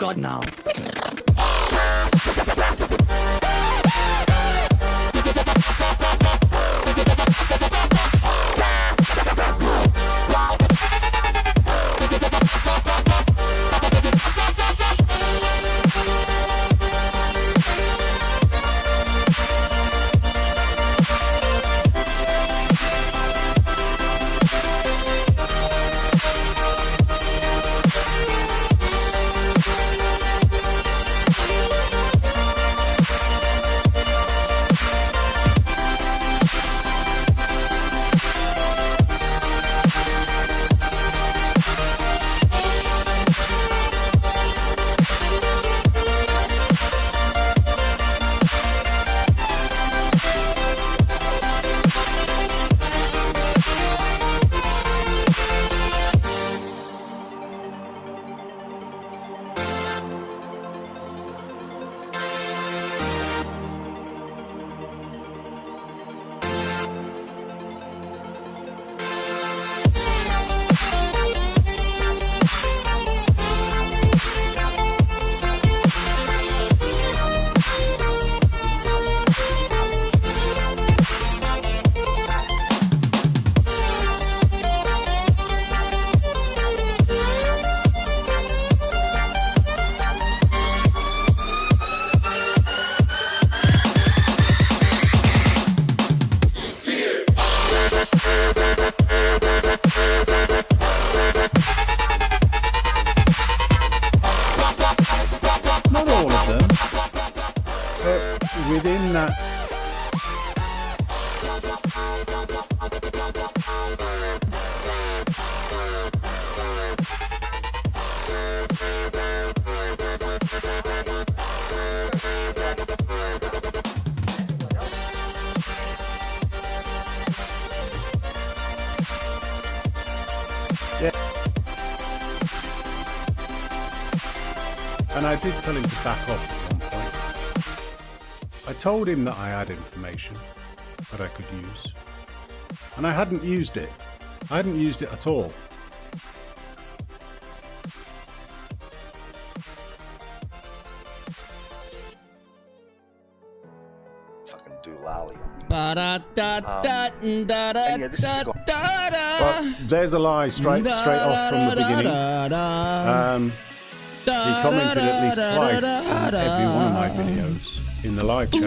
God now. Within that, yeah. And I did tell him to back off. I told him that I had information that I could use, and I hadn't used it. I hadn't used it at all. Fucking do lolly on me. Yeah, this is go- Well, there's a lie straight off from the beginning. He commented at least twice on every one of my videos in the live chat.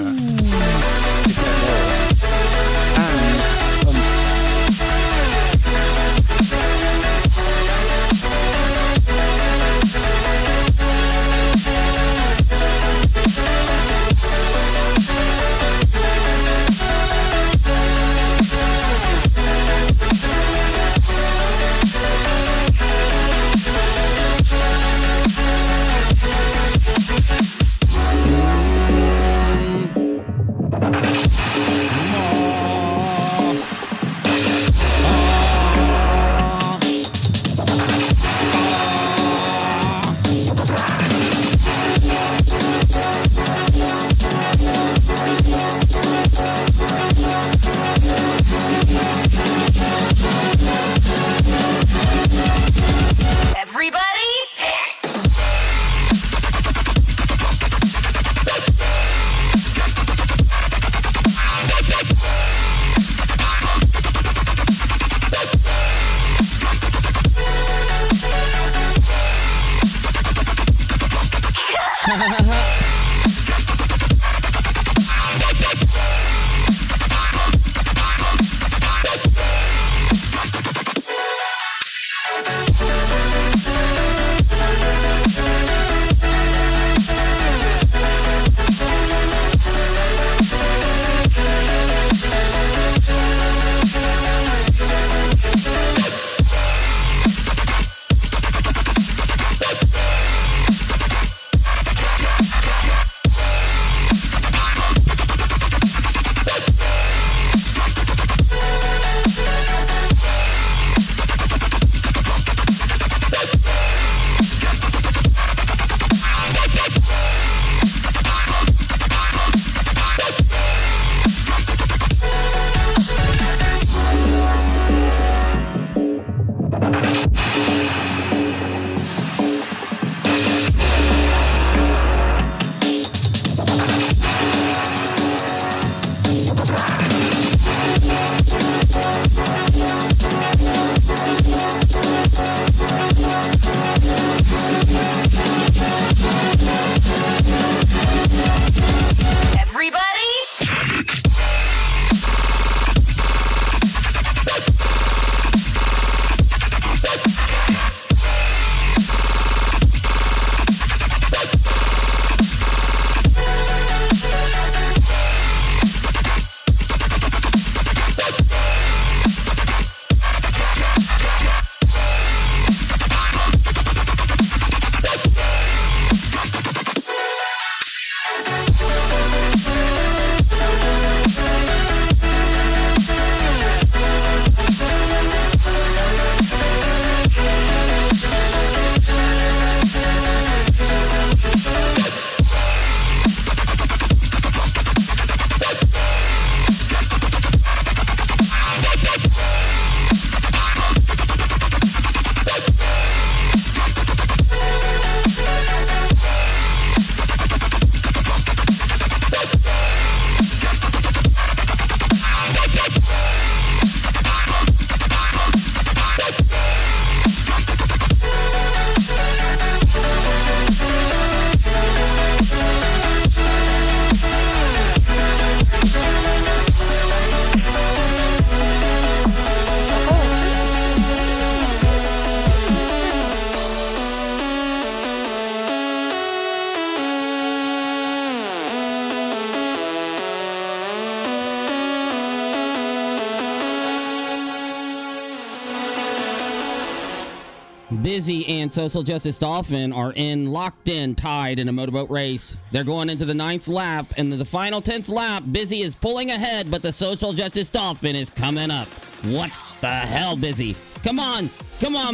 Bizzy and Social Justice Dolphin are locked in, tied in a motorboat race. They're going into the 9th lap, and the final 10th lap, Bizzy is pulling ahead, but the Social Justice Dolphin is coming up. What the hell, Bizzy? Come on,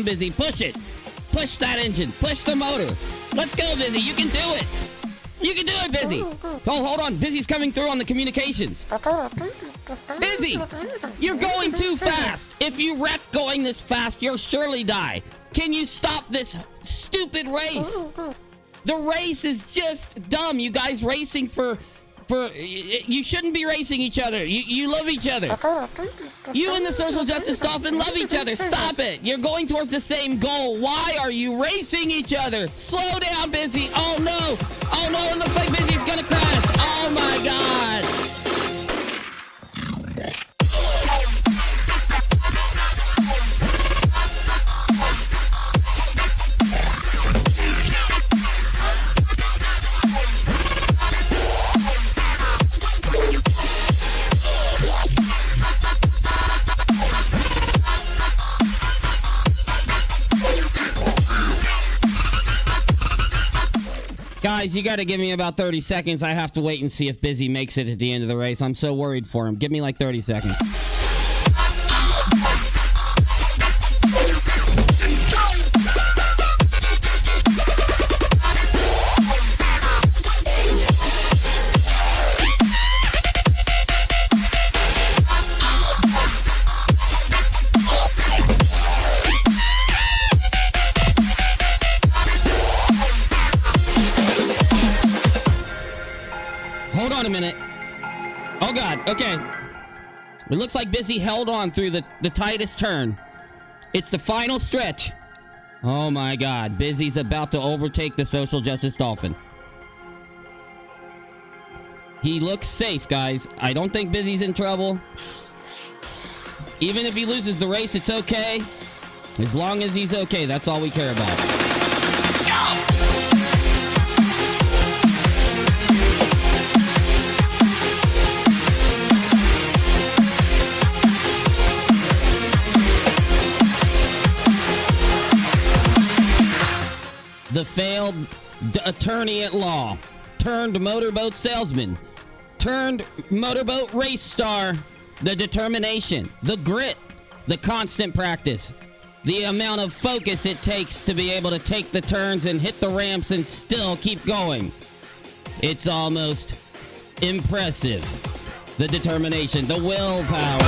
Bizzy, push it. Push that engine, push the motor. Let's go, Bizzy, you can do it. You can do it, Bizzy. Oh, hold on, Bizzy's coming through on the communications. Bizzy, you're going too fast. If you wreck going this fast, you'll surely die. Can you stop this stupid race? The race is just dumb. You guys racing for you shouldn't be racing each other. You love each other. You and the Social Justice Dolphin love each other. Stop it. You're going towards the same goal. Why are you racing each other? Slow down, Bizzy. Oh no. Oh no, it looks like Bizzy's gonna crash. Oh my god. Guys, you got to give me about 30 seconds. I have to wait and see if Bizzy makes it at the end of the race. I'm so worried for him. Give me like 30 seconds. Hold on a minute. Oh god, okay. It looks like Bizzy held on through the tightest turn. It's the final stretch. Oh my god, Bizzy's about to overtake the Social Justice Dolphin. He looks safe, guys. I don't think Bizzy's in trouble. Even if he loses the race, it's okay. As long as he's okay, that's all we care about. The failed attorney at law, turned motorboat salesman, turned motorboat race star, the determination, the grit, the constant practice, the amount of focus it takes to be able to take the turns and hit the ramps and still keep going. It's almost impressive. The determination, the willpower.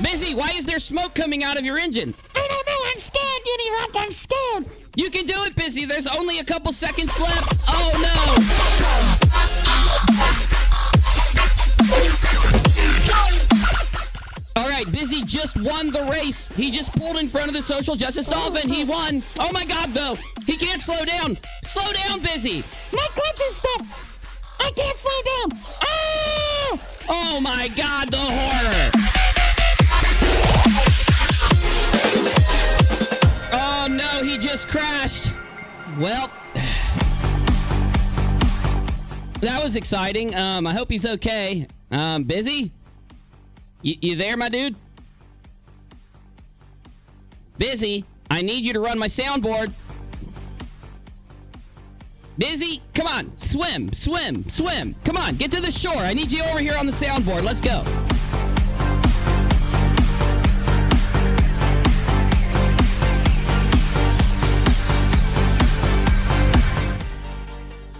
Bizzy, why is there smoke coming out of your engine? I don't know, I'm scared, UNIRock, I'm scared. You can do it, Bizzy, there's only a couple seconds left. Oh no! Alright, Bizzy just won the race. He just pulled in front of the Social Justice Dolphin. He won. Oh my god, though. He can't slow down. Slow down, Bizzy. My clutch is stuck. I can't slow down. Ah! Oh my god, the horror. Oh no, he just crashed. Well, that was exciting. I hope he's okay. Bizzy? You there, my dude? Bizzy, I need you to run my soundboard. Bizzy, come on, swim, swim, swim. Come on, get to the shore. I need you over here on the soundboard. Let's go.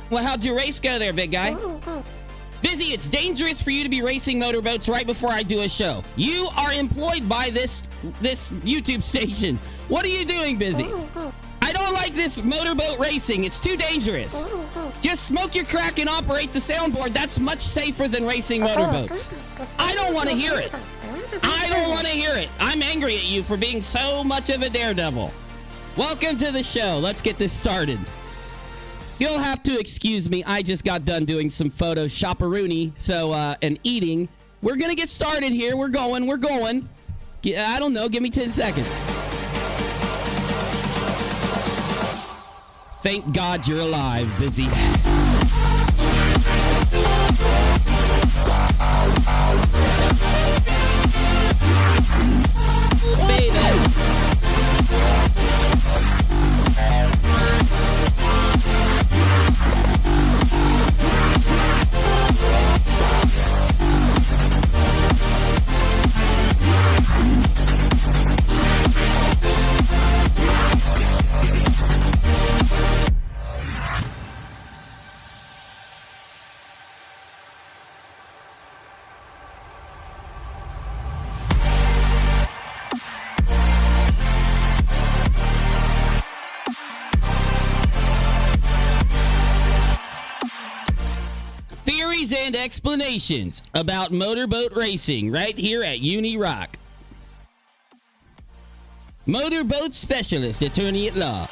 Well, how'd your race go there, big guy? Bizzy, it's dangerous for you to be racing motorboats right before I do a show. You are employed by this YouTube station. What are you doing, Bizzy? I don't like this motorboat racing. It's too dangerous. Just smoke your crack and operate the soundboard. That's much safer than racing motorboats. I don't want to hear it. I don't want to hear it. I'm angry at you for being so much of a daredevil. Welcome to the show. Let's get this started. You'll have to excuse me. I just got done doing some Photoshop-a-rooney, so, and eating. We're gonna get started here. We're going. I don't know. Give me 10 seconds. Thank God you're alive, Bizzy. Baby. Theories and explanations about motorboat racing right here at UNIRock. Motorboat specialist attorney at law.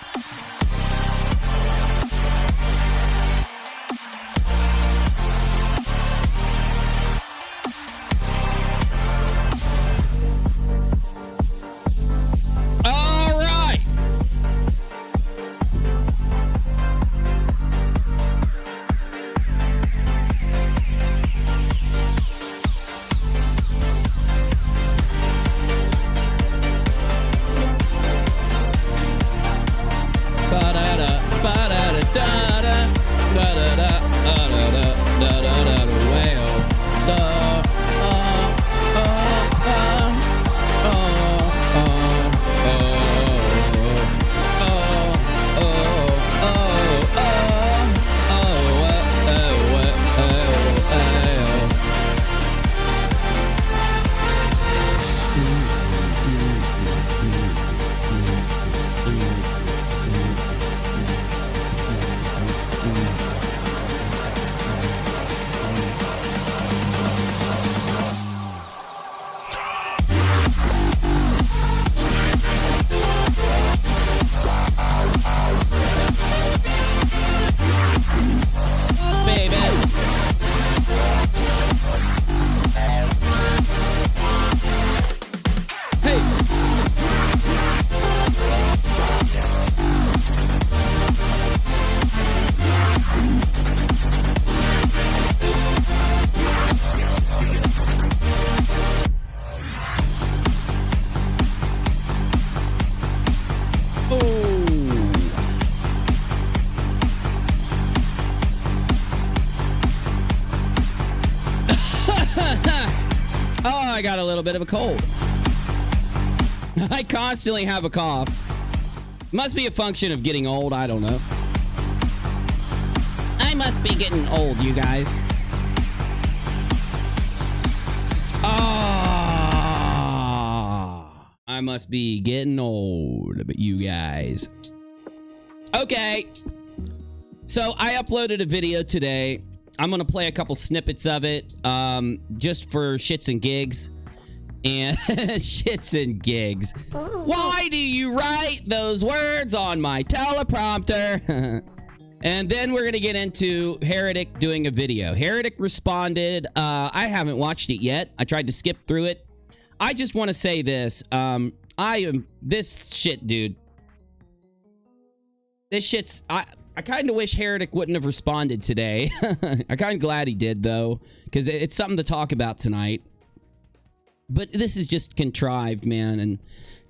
All right. I got a little bit of a cold. I constantly have a cough. Must be a function of getting old. I don't know. I must be getting old, you guys. I must be getting old, but you guys. Okay. So I uploaded a video today. I'm going to play a couple snippets of it, just for shits and gigs. And shits and gigs. Why do you write those words on my teleprompter? And then we're going to get into Heretic doing a video. Heretic responded. I haven't watched it yet. I tried to skip through it. I just want to say this. This shit, dude. This shit's... I kind of wish Heretic wouldn't have responded today. I'm kind of glad he did, though, because it's something to talk about tonight. But this is just contrived, man, and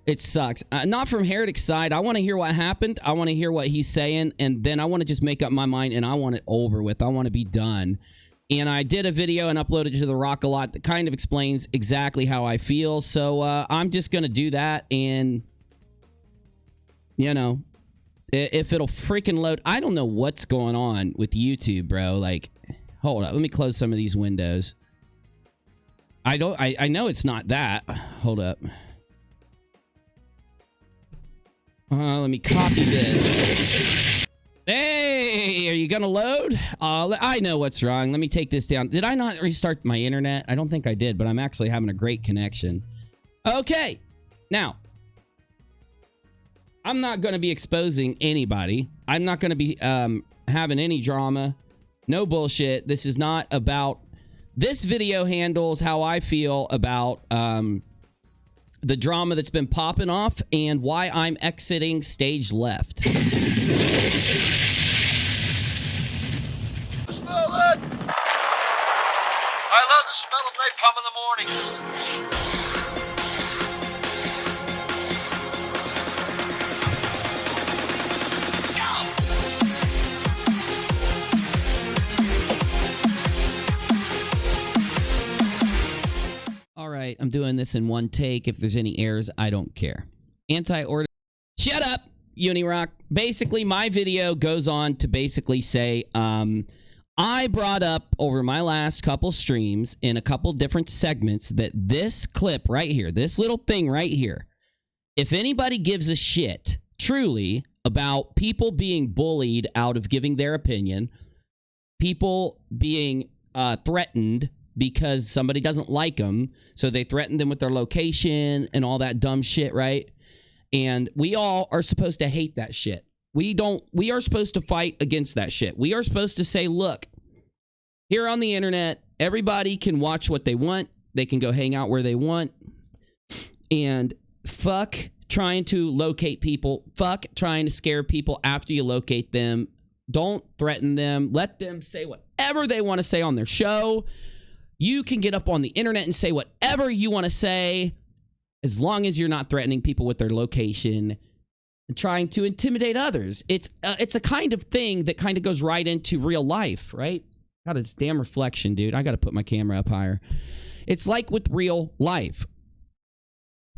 it sucks. Not from Heretic's side. I want to hear what happened. I want to hear what he's saying, and then I want to just make up my mind, and I want it over with. I want to be done. And I did a video and uploaded it to the rockAlot that kind of explains exactly how I feel. So I'm just going to do that, and, you know... If it'll freaking load. I don't know what's going on with YouTube, bro. Like, hold up. Let me close some of these windows. I know it's not that. Hold up. Let me copy this. Hey, are you going to load? I know what's wrong. Let me take this down. Did I not restart my internet? I don't think I did, but I'm actually having a great connection. Okay. Now, I'm not going to be exposing anybody. I'm not going to be having any drama. No bullshit. This is not about... This video handles how I feel about the drama that's been popping off and why I'm exiting stage left. Smell it! I love the smell of napalm in the morning. All right, I'm doing this in one take. If there's any errors, I don't care. Anti-order. Shut up, UNIRock. Basically, my video goes on to basically say, I brought up over my last couple streams in a couple different segments that this clip right here, this little thing right here, if anybody gives a shit truly about people being bullied out of giving their opinion, people being threatened because somebody doesn't like them, so they threaten them with their location and all that dumb shit, right? And we all are supposed to hate that shit. We are supposed to fight against that shit. We are supposed to say, look, here on the internet, everybody can watch what they want. They can go hang out where they want. And fuck trying to locate people. Fuck trying to scare people after you locate them. Don't threaten them. Let them say whatever they want to say on their show. You can get up on the internet and say whatever you want to say, as long as you're not threatening people with their location and trying to intimidate others. It's a kind of thing that kind of goes right into real life, right? God, it's damn reflection, dude. I got to put my camera up higher. It's like with real life.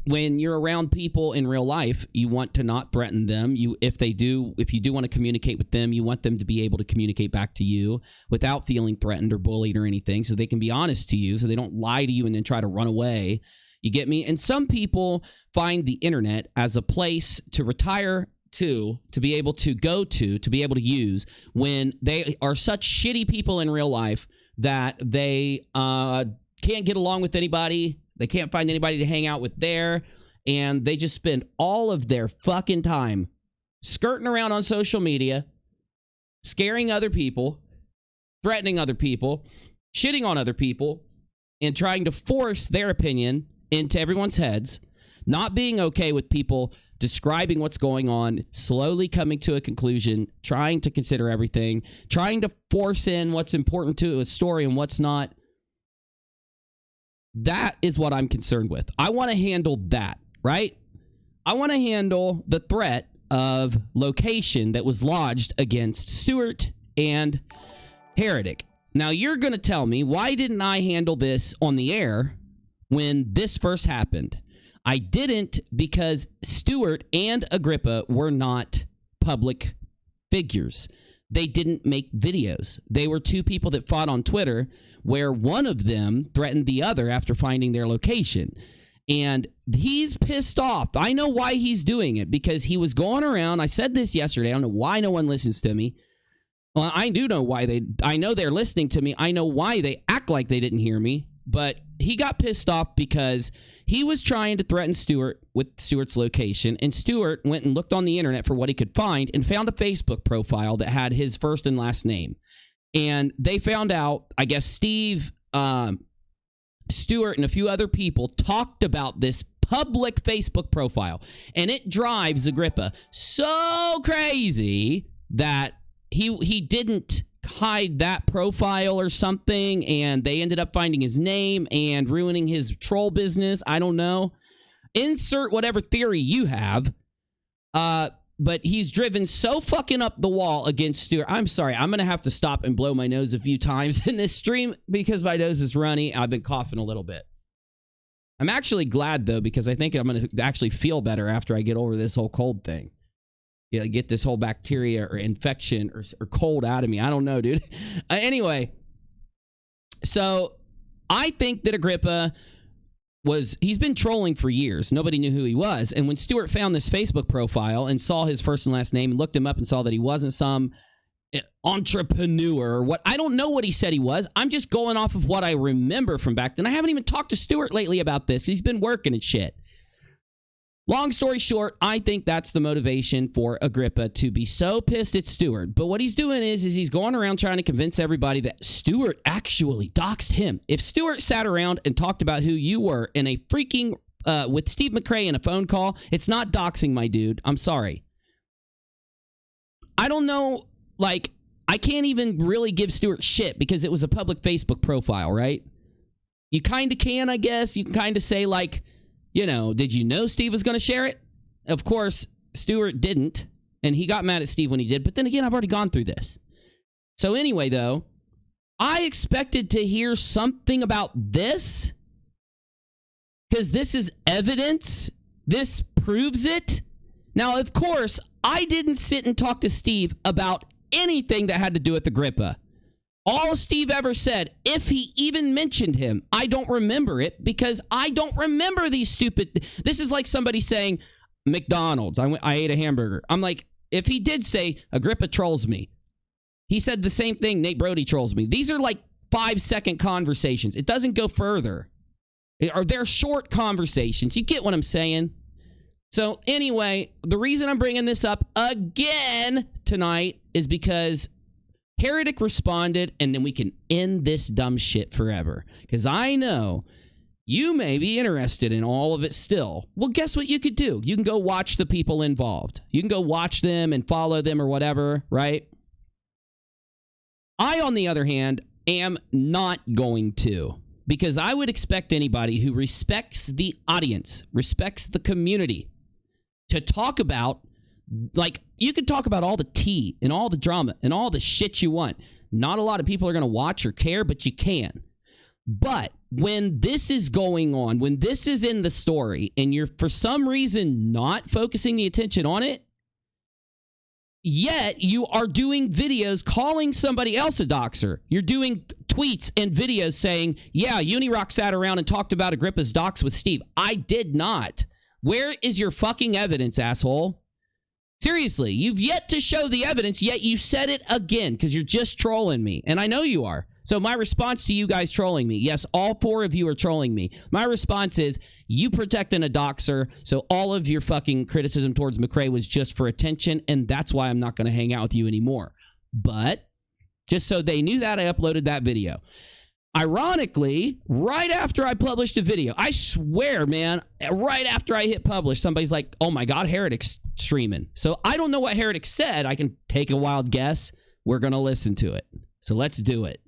When you're around people in real life, you want to not threaten them. If you do want to communicate with them, you want them to be able to communicate back to you without feeling threatened or bullied or anything, so they can be honest to you, so they don't lie to you and then try to run away. You get me? And some people find the internet as a place to retire to be able to go to be able to use when they are such shitty people in real life that they can't get along with anybody. They can't find anybody to hang out with there, and they just spend all of their fucking time skirting around on social media, scaring other people, threatening other people, shitting on other people, and trying to force their opinion into everyone's heads, not being okay with people describing what's going on, slowly coming to a conclusion, trying to consider everything, trying to force in what's important to a story and what's not. That is what I'm concerned with. I want to handle that, right? I want to handle the threat of location that was lodged against Stewart and Heretic. Now, you're going to tell me, why didn't I handle this on the air when this first happened? I didn't, because Stewart and Agrippa were not public figures. They didn't make videos. They were two people that fought on Twitter, where one of them threatened the other after finding their location. And he's pissed off. I know why he's doing it, because he was going around. I said this yesterday. I don't know why no one listens to me. Well, I do know why I know they're listening to me. I know why they act like they didn't hear me. But he got pissed off because he was trying to threaten Stewart with Stewart's location, and Stewart went and looked on the internet for what he could find and found a Facebook profile that had his first and last name. And they found out, I guess Steve, Stewart, and a few other people talked about this public Facebook profile. And it drives Agrippa so crazy that he didn't hide that profile or something, and they ended up finding his name and ruining his troll business. I don't know. Insert whatever theory you have. But he's driven so fucking up the wall against Stewart. I'm sorry. I'm going to have to stop and blow my nose a few times in this stream because my nose is runny. I've been coughing a little bit. I'm actually glad, though, because I think I'm going to actually feel better after I get over this whole cold thing. Yeah, get this whole bacteria or infection or cold out of me. I don't know, dude. Anyway, so I think that Agrippa he's been trolling for years. Nobody knew who he was. And when Stewart found this Facebook profile and saw his first and last name and looked him up and saw that he wasn't some entrepreneur or what, I don't know what he said he was. I'm just going off of what I remember from back then. I haven't even talked to Stewart lately about this. He's been working and shit. Long story short, I think that's the motivation for Agrippa to be so pissed at Stewart. But what he's doing is he's going around trying to convince everybody that Stewart actually doxed him. If Stewart sat around and talked about who you were in a freaking, with Steve McRae in a phone call, it's not doxing, my dude. I'm sorry. I don't know, like, I can't even really give Stewart shit because it was a public Facebook profile, right? You kind of can, I guess. You can kind of say, like, you know, did you know Steve was going to share it? Of course, Stewart didn't, and he got mad at Steve when he did. But then again, I've already gone through this. So anyway, though, I expected to hear something about this because this is evidence. This proves it. Now, of course, I didn't sit and talk to Steve about anything that had to do with Agrippa. All Steve ever said, if he even mentioned him, I don't remember it because I don't remember these stupid... This is like somebody saying, McDonald's, I ate a hamburger. I'm like, if he did say, Agrippa trolls me. He said the same thing, Nate Brody trolls me. These are like 5-second conversations. It doesn't go further. They're short conversations. You get what I'm saying? So anyway, the reason I'm bringing this up again tonight is because Heretic responded, and then we can end this dumb shit forever. Because I know you may be interested in all of it still. Well, guess what you could do? You can go watch the people involved. You can go watch them and follow them or whatever, right? I, on the other hand, am not going to. Because I would expect anybody who respects the audience, respects the community, to talk about, like, you could talk about all the tea and all the drama and all the shit you want. Not a lot of people are going to watch or care, but you can. But when this is going on, when this is in the story, and you're for some reason not focusing the attention on it, yet you are doing videos calling somebody else a doxer. You're doing tweets and videos saying, yeah, UNIRock sat around and talked about Agrippa's dox with Steve. I did not. Where is your fucking evidence, asshole? Seriously, you've yet to show the evidence, yet you said it again because you're just trolling me. And I know you are. So my response to you guys trolling me, yes, all 4 of you are trolling me. My response is, you protecting a doxer, so all of your fucking criticism towards McRae was just for attention, and that's why I'm not going to hang out with you anymore. But, just so they knew that, I uploaded that video. Ironically, right after I published a video, I swear, man, right after I hit publish, somebody's like, oh my God, Heretic's streaming. So I don't know what Heretic said. I can take a wild guess. We're going to listen to it. So let's do it.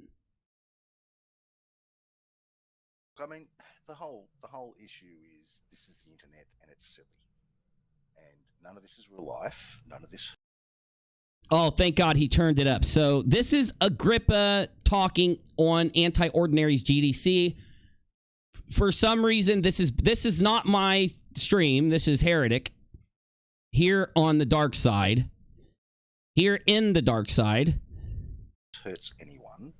I mean, the whole issue is this is the internet and it's silly. And none of this is real life. None of this... Oh, thank God he turned it up. So this is Agrippa talking on Anti-Ordinary's GDC. For some reason, this is not my stream. This is Heretic. Here on the dark side. Here in the dark side. Hurts anyone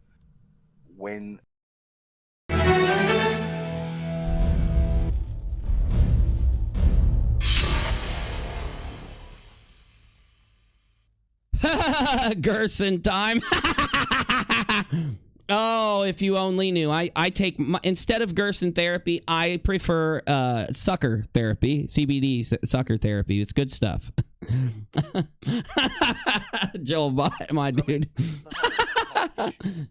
when... Gerson time. Oh, if you only knew. I take instead of Gerson therapy, I prefer sucker therapy, CBD sucker therapy. It's good stuff. Joel, my dude.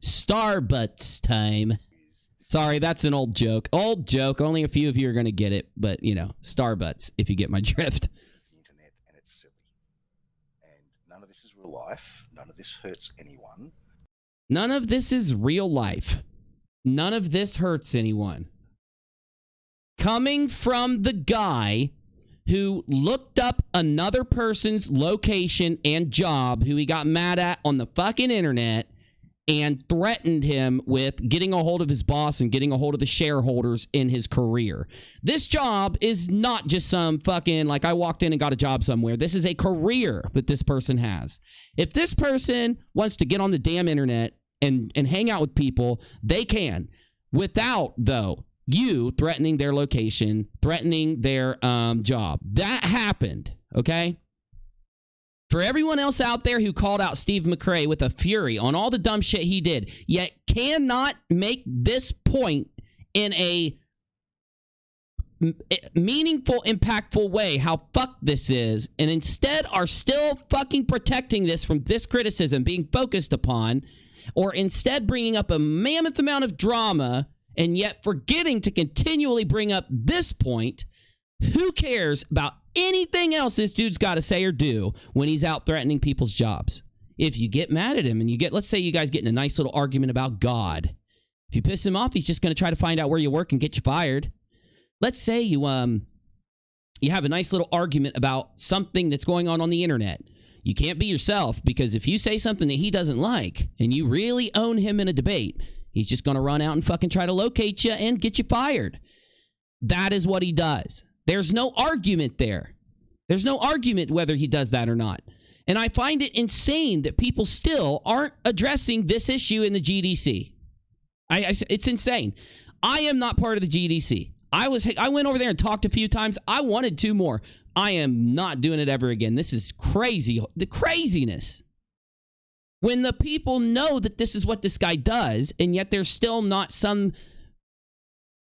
Starbutts time. Sorry, that's an old joke. Old joke. Only a few of you are going to get it, but you know, Starbutts, if you get my drift. It's the internet and it's silly. And none of this is real life. None of this hurts anyone. None of this is real life. None of this hurts anyone. Coming from the guy who looked up another person's location and job, who he got mad at on the fucking internet, and threatened him with getting a hold of his boss and getting a hold of the shareholders in his career. This job is not just some fucking, like, I walked in and got a job somewhere. This is a career that this person has. If this person wants to get on the damn internet and hang out with people, they can. Without, though, you threatening their location, threatening their job. That happened, okay? For everyone else out there who called out Steve McRae with a fury on all the dumb shit he did, yet cannot make this point in a meaningful, impactful way how fucked this is, and instead are still fucking protecting this from this criticism being focused upon, or instead bringing up a mammoth amount of drama and yet forgetting to continually bring up this point, who cares about anything else this dude's got to say or do when he's out threatening people's jobs? If you get mad at him and you get, let's say you guys get in a nice little argument about God. If you piss him off, he's just going to try to find out where you work and get you fired. Let's say you have a nice little argument about something that's going on the internet. You can't be yourself, because if you say something that he doesn't like and you really own him in a debate, he's just going to run out and fucking try to locate you and get you fired. That is what he does. There's no argument there. There's no argument whether he does that or not. And I find it insane that people still aren't addressing this issue in the GDC. It's insane. I am not part of the GDC. I went over there and talked a few times. I wanted 2 more. I am not doing it ever again. This is crazy. The craziness. When the people know that this is what this guy does, and yet there's still not some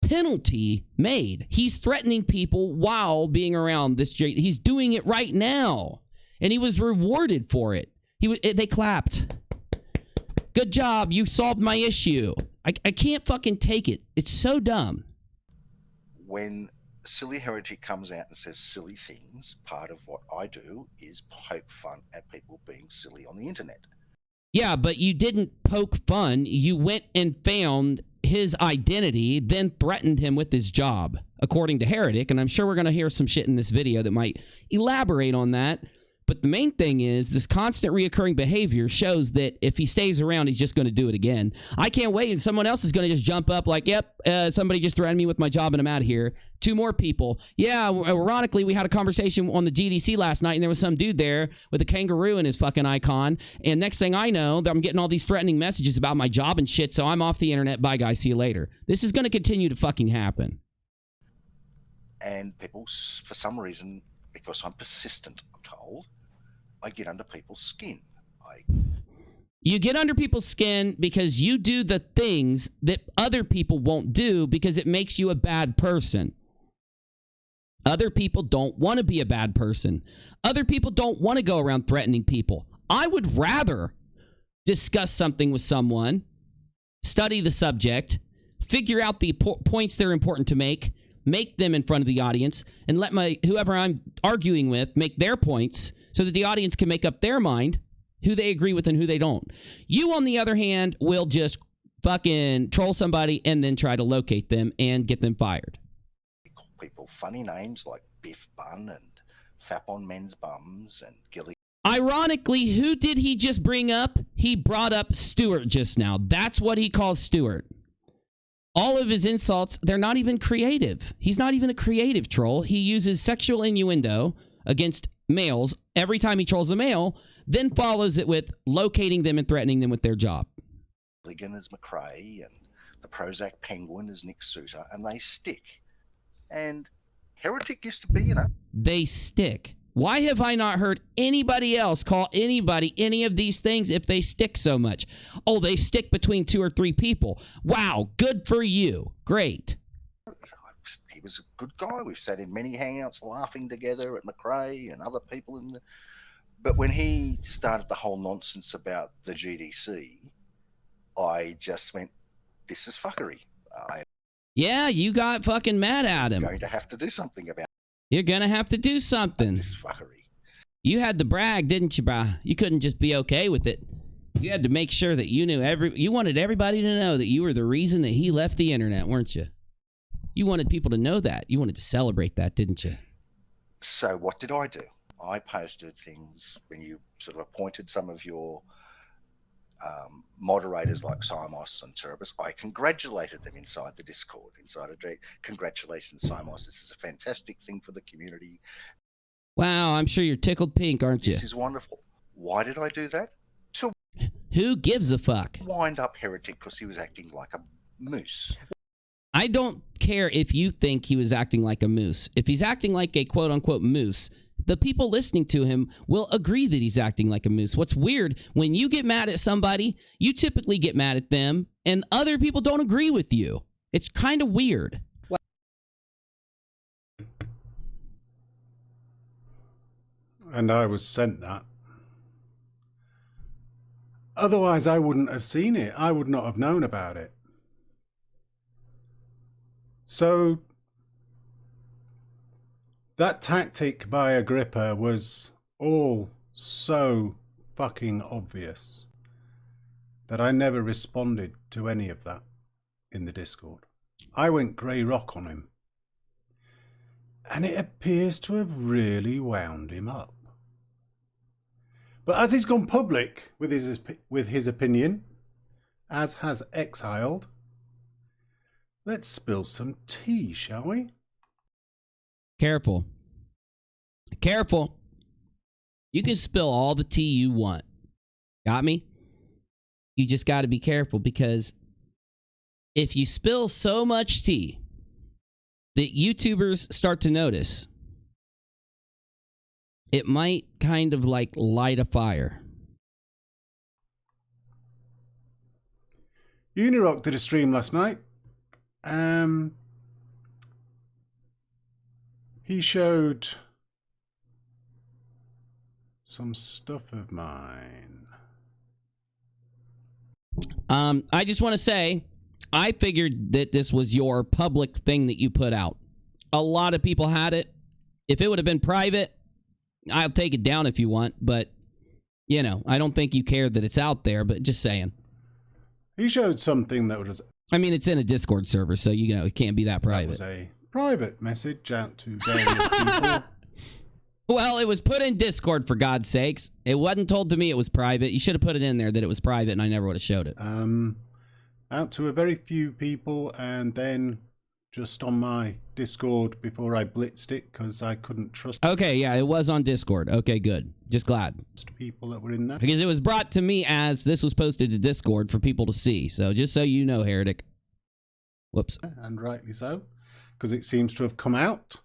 penalty made. He's threatening people while being around this. He's doing it right now, and he was rewarded for it. They clapped. Good job. You solved my issue. I can't fucking take it. It's so dumb. When Silly Heretic comes out and says silly things, part of what I do is poke fun at people being silly on the internet. Yeah, but you didn't poke fun. You went and found his identity, then threatened him with his job, according to Heretic. And I'm sure we're going to hear some shit in this video that might elaborate on that. But the main thing is this constant reoccurring behavior shows that if he stays around, he's just going to do it again. I can't wait, and someone else is going to just jump up like, yep, somebody just threatened me with my job and I'm out of here. 2 more people. Yeah, ironically, we had a conversation on the GDC last night, and there was some dude there with a kangaroo in his fucking icon. And next thing I know, I'm getting all these threatening messages about my job and shit, so I'm off the internet. Bye, guys. See you later. This is going to continue to fucking happen. And people, for some reason, because I'm persistent, I'm told, I get under people's skin. You get under people's skin because you do the things that other people won't do because it makes you a bad person. Other people don't want to be a bad person. Other people don't want to go around threatening people. I would rather discuss something with someone, study the subject, figure out the points that are important to make them in front of the audience, and let whoever I'm arguing with make their points so that the audience can make up their mind who they agree with and who they don't. You, on the other hand, will just fucking troll somebody and then try to locate them and get them fired. Call people funny names like Biff Bun and Fap on Men's Bums and Gilly. Ironically, who did he just bring up? He brought up Stewart just now. That's what he calls Stewart. All of his insults, they're not even creative. He's not even a creative troll. He uses sexual innuendo against males every time he trolls a male, then follows it with locating them and threatening them with their job. Ligon is McRae and the Prozac Penguin is Nick Suter, and they stick. And Heretic used to be, you know. They stick. Why have I not heard anybody else call anybody any of these things if they stick so much? Oh, they stick between 2 or 3 people. Wow, good for you. Great. He was a good guy. We've sat in many hangouts laughing together at McRae and other people in the... But when he started the whole nonsense about the GDC, I just went, this is fuckery. Yeah, you got fucking mad at him. I'm going to have to do something about it. You're going to have to do something. This fuckery. You had to brag, didn't you, brah? You couldn't just be okay with it. You had to make sure that you knew you wanted everybody to know that you were the reason that he left the internet, weren't you? You wanted people to know that. You wanted to celebrate that, didn't you? So what did I do? I posted things when you sort of appointed some of your moderators like Simos and Turbis. I congratulated them inside the Discord, inside a congratulations, Simos. This is a fantastic thing for the community. Wow, I'm sure you're tickled pink, aren't you? This is wonderful. Why did I do that? To who gives a fuck? Wind up Heretic because he was acting like a moose. I don't care if you think he was acting like a moose. If he's acting like a quote-unquote moose, the people listening to him will agree that he's acting like a moose. What's weird, when you get mad at somebody, you typically get mad at them, and other people don't agree with you. It's kind of weird. And I was sent that. Otherwise, I wouldn't have seen it. I would not have known about it. So, that tactic by Agrippa was all so fucking obvious that I never responded to any of that in the Discord. I went grey rock on him. And it appears to have really wound him up. But as he's gone public with his opinion, as has Exiled, let's spill some tea, shall we? Careful. Careful. You can spill all the tea you want. Got me? You just got to be careful, because if you spill so much tea that YouTubers start to notice, it might kind of like light a fire. UNIRock did a stream last night. He showed some stuff of mine. I just want to say, I figured that this was your public thing that you put out. A lot of people had it. If it would have been private, I'll take it down if you want, but, you know, I don't think you care that it's out there, but just saying. He showed something that was... I mean, it's in a Discord server, so, you know, it can't be that private. That was a private message out to various people. Well, it was put in Discord, for God's sakes. It wasn't told to me it was private. You should have put it in there that it was private, and I never would have showed it. Out to a very few people, and then just on my Discord before I blitzed it, because I couldn't trust... Okay, yeah, it was on Discord. Okay, good. Just glad. People that were in there. Because it was brought to me as this was posted to Discord for people to see. So just so you know, Heretic. Whoops. And rightly so, because it seems to have come out.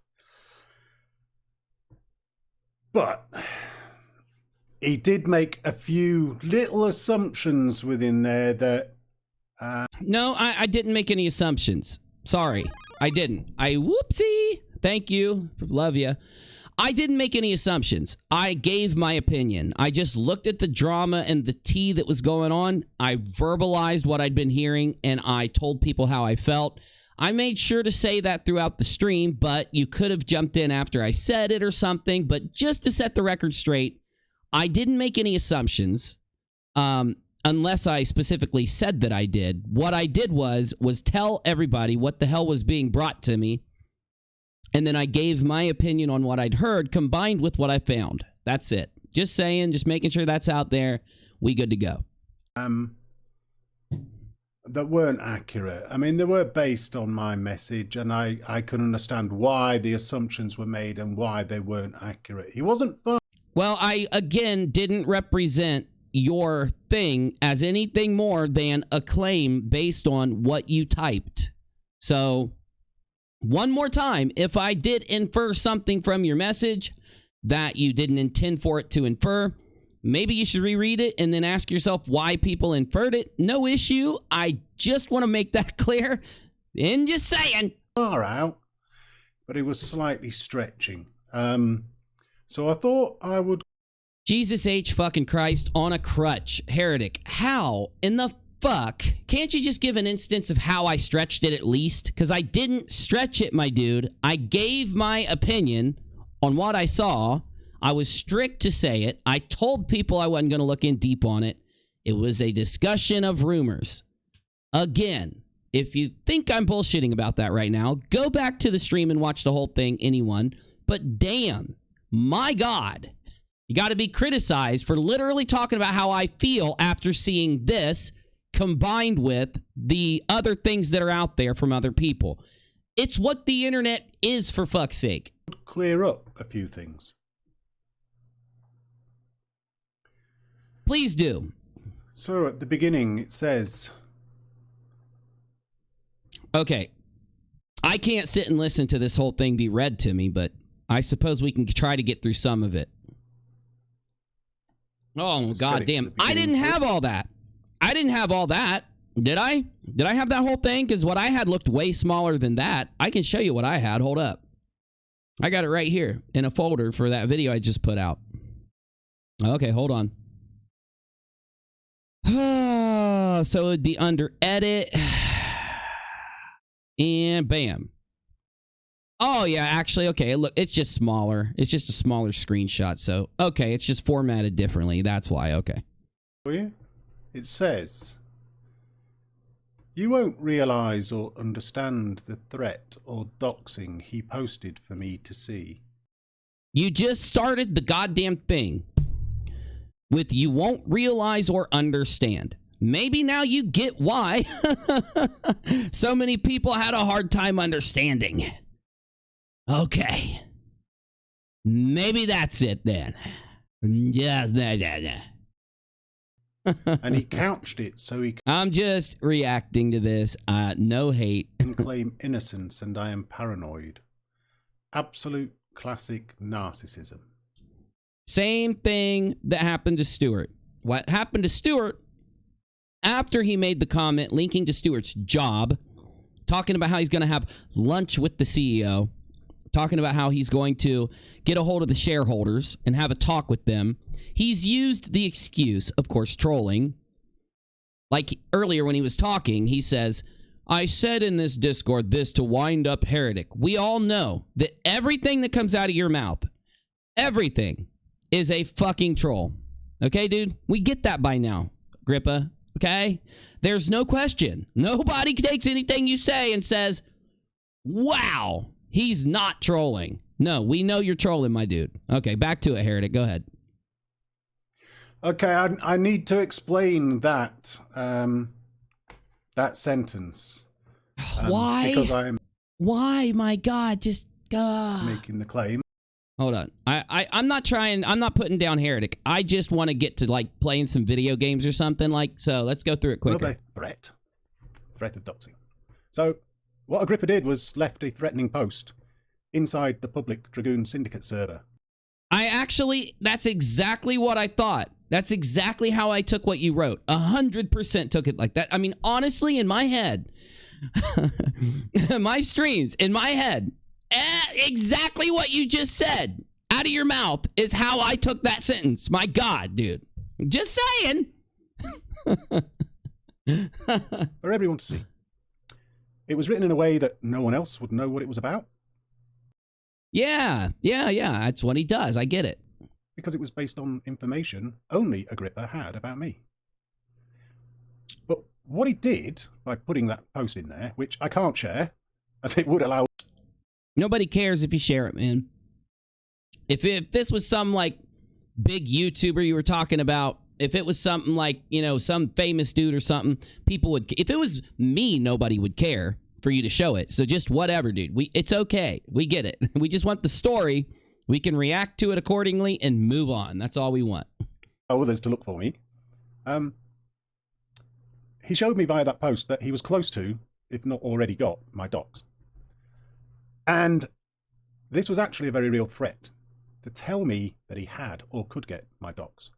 But he did make a few little assumptions within there that... No, I didn't make any assumptions. Sorry, I didn't. Whoopsie. Thank you. Love you. I didn't make any assumptions. I gave my opinion. I just looked at the drama and the tea that was going on. I verbalized what I'd been hearing, and I told people how I felt. I made sure to say that throughout the stream, but you could have jumped in after I said it or something. But just to set the record straight, I didn't make any assumptions. Unless I specifically said that I did. What I did was tell everybody what the hell was being brought to me, and then I gave my opinion on what I'd heard combined with what I found. That's it. Just saying, just making sure that's out there. We good to go. That weren't accurate. I mean, they were based on my message, and I can understand why the assumptions were made and why they weren't accurate. He wasn't fun. Well, I, again, didn't represent your thing as anything more than a claim based on what you typed. So, one more time, if I did infer something from your message that you didn't intend for it to infer, maybe you should reread it and then ask yourself why people inferred it. No issue. I just want to make that clear. And just saying. Far out, but it was slightly stretching. So I thought I would... Jesus H. fucking Christ on a crutch. Heretic, how in the fuck? Can't you just give an instance of how I stretched it at least? Because I didn't stretch it, my dude. I gave my opinion on what I saw. I was strict to say it. I told people I wasn't going to look in deep on it. It was a discussion of rumors. Again, if you think I'm bullshitting about that right now, go back to the stream and watch the whole thing, anyone. But damn, my God. You got to be criticized for literally talking about how I feel after seeing this combined with the other things that are out there from other people. It's what the internet is, for fuck's sake. Clear up a few things. Please do. So at the beginning it says... Okay. I can't sit and listen to this whole thing be read to me, but I suppose we can try to get through some of it. Oh, goddamn. I didn't have all that. I didn't have all that. Did I? Did I have that whole thing? Because what I had looked way smaller than that. I can show you what I had. Hold up. I got it right here in a folder for that video I just put out. Okay, hold on. So it would be under edit. And bam. Oh, yeah, actually, okay, look, it's just smaller. It's just a smaller screenshot. So, okay, it's just formatted differently. That's why, okay. It says, you won't realize or understand the threat or doxing he posted for me to see. You just started the goddamn thing with you won't realize or understand. Maybe now you get why so many people had a hard time understanding. Okay. Maybe that's it then. Yes. And he couched it so he I'm just reacting to this. No hate. can claim innocence and I am paranoid. Absolute classic narcissism. Same thing that happened to Stewart. What happened to Stewart after he made the comment linking to Stewart's job, talking about how he's going to have lunch with the CEO, talking about how he's going to get a hold of the shareholders and have a talk with them. He's used the excuse, of course, trolling. Like earlier when he was talking, he says, I said in this Discord this to wind up Heretic. We all know that everything that comes out of your mouth, everything is a fucking troll. Okay, dude? We get that by now, Agrippa. Okay? There's no question. Nobody takes anything you say and says, wow, he's not trolling. No, we know you're trolling, my dude. Okay, back to it, Heretic. Go ahead. Okay, I need to explain that that sentence. Why? Because I am Why? My God, just making the claim. Hold on. I'm not putting down Heretic. I just want to get to like playing some video games or something so let's go through it quicker. Okay. Threat of doxing. So what Agrippa did was left a threatening post inside the public Dragoon Syndicate server. That's exactly what I thought. That's exactly how I took what you wrote. 100% took it like that. I mean, honestly, in my head, my streams, in my head, exactly what you just said out of your mouth is how I took that sentence. My God, dude. Just saying. For everyone to see. It was written in a way that no one else would know what it was about. Yeah. That's what he does. I get it. Because it was based on information only Agrippa had about me. But what he did by putting that post in there, which I can't share, as it would allow... Nobody cares if you share it, man. If this was some, like, big YouTuber you were talking about, if it was something like, some famous dude or something, people would... If it was me, nobody would care for you to show it. So just whatever, dude. It's okay. We get it. We just want the story. We can react to it accordingly and move on. That's all we want. Others to look for me. He showed me via that post that he was close to, if not already got, my docs. And this was actually a very real threat to tell me that he had or could get my docs.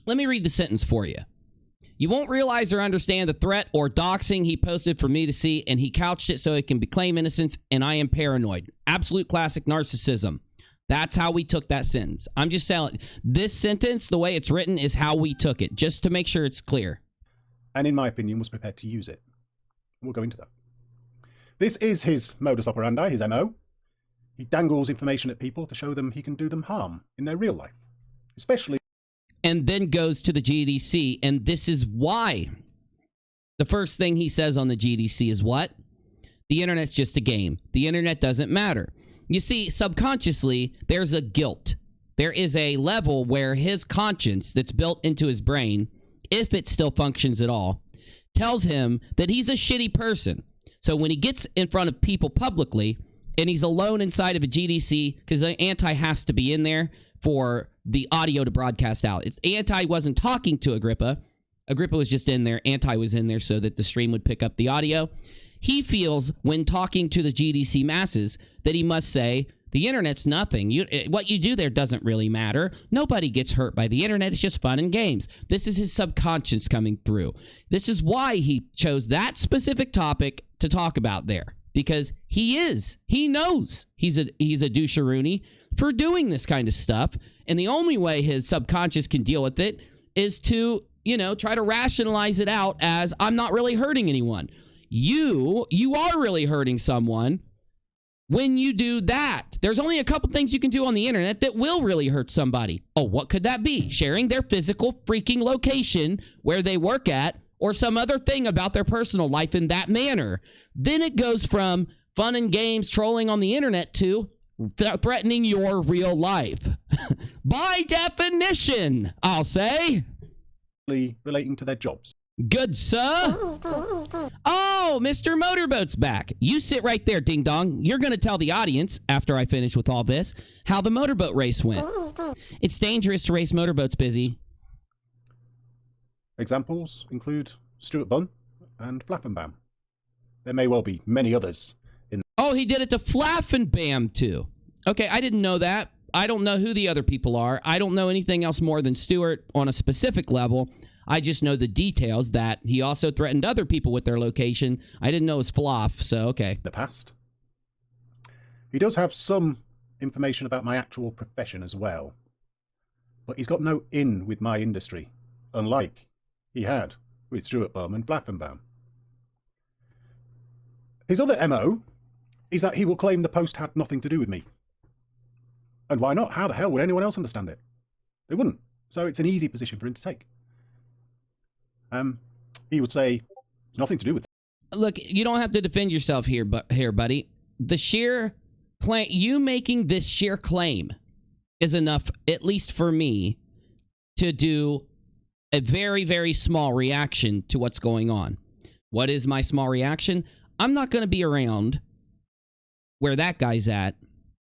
Let me read the sentence for you. You won't realize or understand the threat or doxing he posted for me to see, and he couched it so it can claim innocence, and I am paranoid. Absolute classic narcissism. That's how we took that sentence. I'm just saying, this sentence, the way it's written, is how we took it, just to make sure it's clear. And in my opinion, was prepared to use it. We'll go into that. This is his modus operandi, his MO. He dangles information at people to show them he can do them harm in their real life, especially... And then goes to the GDC, and this is why. The first thing he says on the GDC is what? The internet's just a game. The internet doesn't matter. You see, subconsciously, there's a guilt. There is a level where his conscience that's built into his brain, if it still functions at all, tells him that he's a shitty person. So when he gets in front of people publicly, and he's alone inside of a GDC, because the anti has to be in there for the audio to broadcast out. It's anti wasn't talking to Agrippa. Agrippa was just in there. Anti was in there so that the stream would pick up the audio. He feels when talking to the GDC masses that he must say, the internet's nothing. What you do there doesn't really matter. Nobody gets hurt by the internet. It's just fun and games. This is his subconscious coming through. This is why he chose that specific topic to talk about there. because he knows he's a doucheroonie for doing this kind of stuff. And the only way his subconscious can deal with it is to, try to rationalize it out as, I'm not really hurting anyone. You are really hurting someone when you do that. There's only a couple things you can do on the internet that will really hurt somebody. Oh, what could that be? Sharing their physical freaking location where they work at, or some other thing about their personal life in that manner. Then it goes from fun and games, trolling on the internet, to threatening your real life. By definition, I'll say. Relating to their jobs. Good, sir. Oh, Mr. Motorboat's back. You sit right there, ding dong. You're going to tell the audience, after I finish with all this, how the motorboat race went. It's dangerous to race motorboats, Bizzy. Examples include Stuart Bunn and Flaffenbam. There may well be many others. Oh, he did it to Flaffenbam, too. Okay, I didn't know that. I don't know who the other people are. I don't know anything else more than Stuart on a specific level. I just know the details that he also threatened other people with their location. I didn't know it was Fluff, so okay. The past. He does have some information about my actual profession as well. But he's got no in with my industry, unlike he had with Stuart Bum and Flaffenbam. His other MO is that he will claim the post had nothing to do with me. And why not? How the hell would anyone else understand it? They wouldn't. So it's an easy position for him to take. He would say it's nothing to do with it. Look, you don't have to defend yourself here, buddy. The sheer claim, you making this sheer claim is enough, at least for me, to do a very, very small reaction to what's going on. What is my small reaction? I'm not going to be around where that guy's at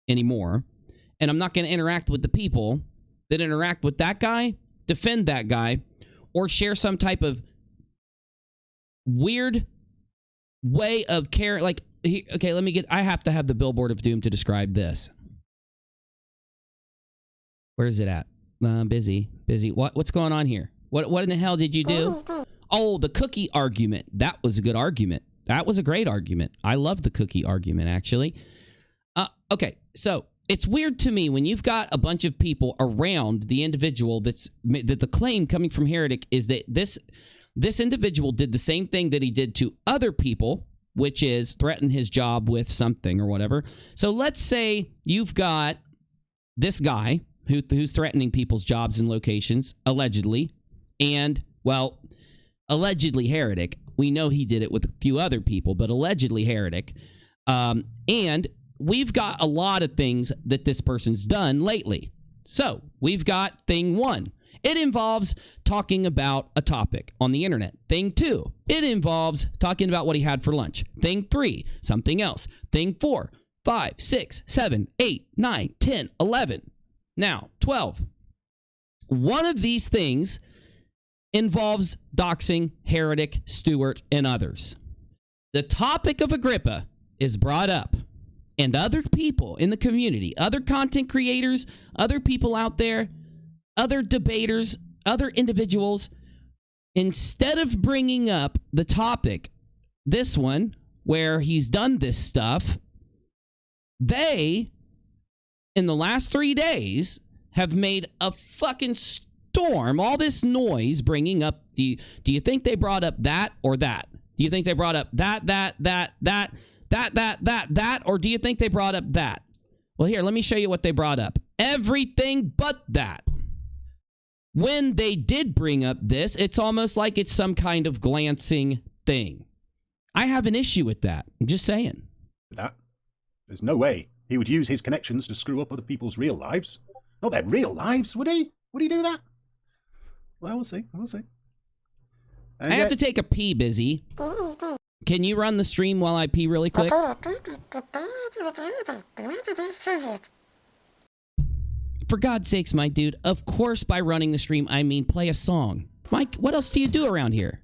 anymore, and I'm not going to interact with the people that interact with that guy, defend that guy, or share some type of weird way of care. Like, okay, I have to have the billboard of doom to describe this. Where is it at? Busy. What's going on here? What in the hell did you do? Oh, the cookie argument. That was a good argument. That was a great argument. I love the cookie argument, actually. Okay, so it's weird to me when you've got a bunch of people around the individual that the claim coming from Heretic is that this individual did the same thing that he did to other people, which is threaten his job with something or whatever. So let's say you've got this guy who's threatening people's jobs and locations, allegedly, and, well, allegedly Heretic. We know he did it with a few other people, but allegedly Heretic. And we've got a lot of things that this person's done lately. So we've got thing 1. It involves talking about a topic on the internet. Thing 2, it involves talking about what he had for lunch. Thing 3, something else. Thing 4, 5, 6, 7, 8, 9, 10, 11. Now, 12. One of these things involves doxing Heretic, Stewart, and others. The topic of Agrippa is brought up, and other people in the community, other content creators, other people out there, other debaters, other individuals, instead of bringing up the topic, this one, where he's done this stuff, they, in the last 3 days, have made a fucking storm, all this noise, bringing up do you think they brought up that or that? Do you think they brought up that, or do you think they brought up that? Well, here, let me show you what they brought up. Everything but that. When they did bring up this, it's almost like it's some kind of glancing thing. I have an issue with that. I'm just saying. That? There's no way he would use his connections to screw up other people's real lives. Not their real lives, would he? Would he do that? Well, we'll see. We'll see. And I have to take a pee, Bizzy. Can you run the stream while I pee really quick? For God's sakes, my dude, of course by running the stream, I mean play a song. Mike, what else do you do around here?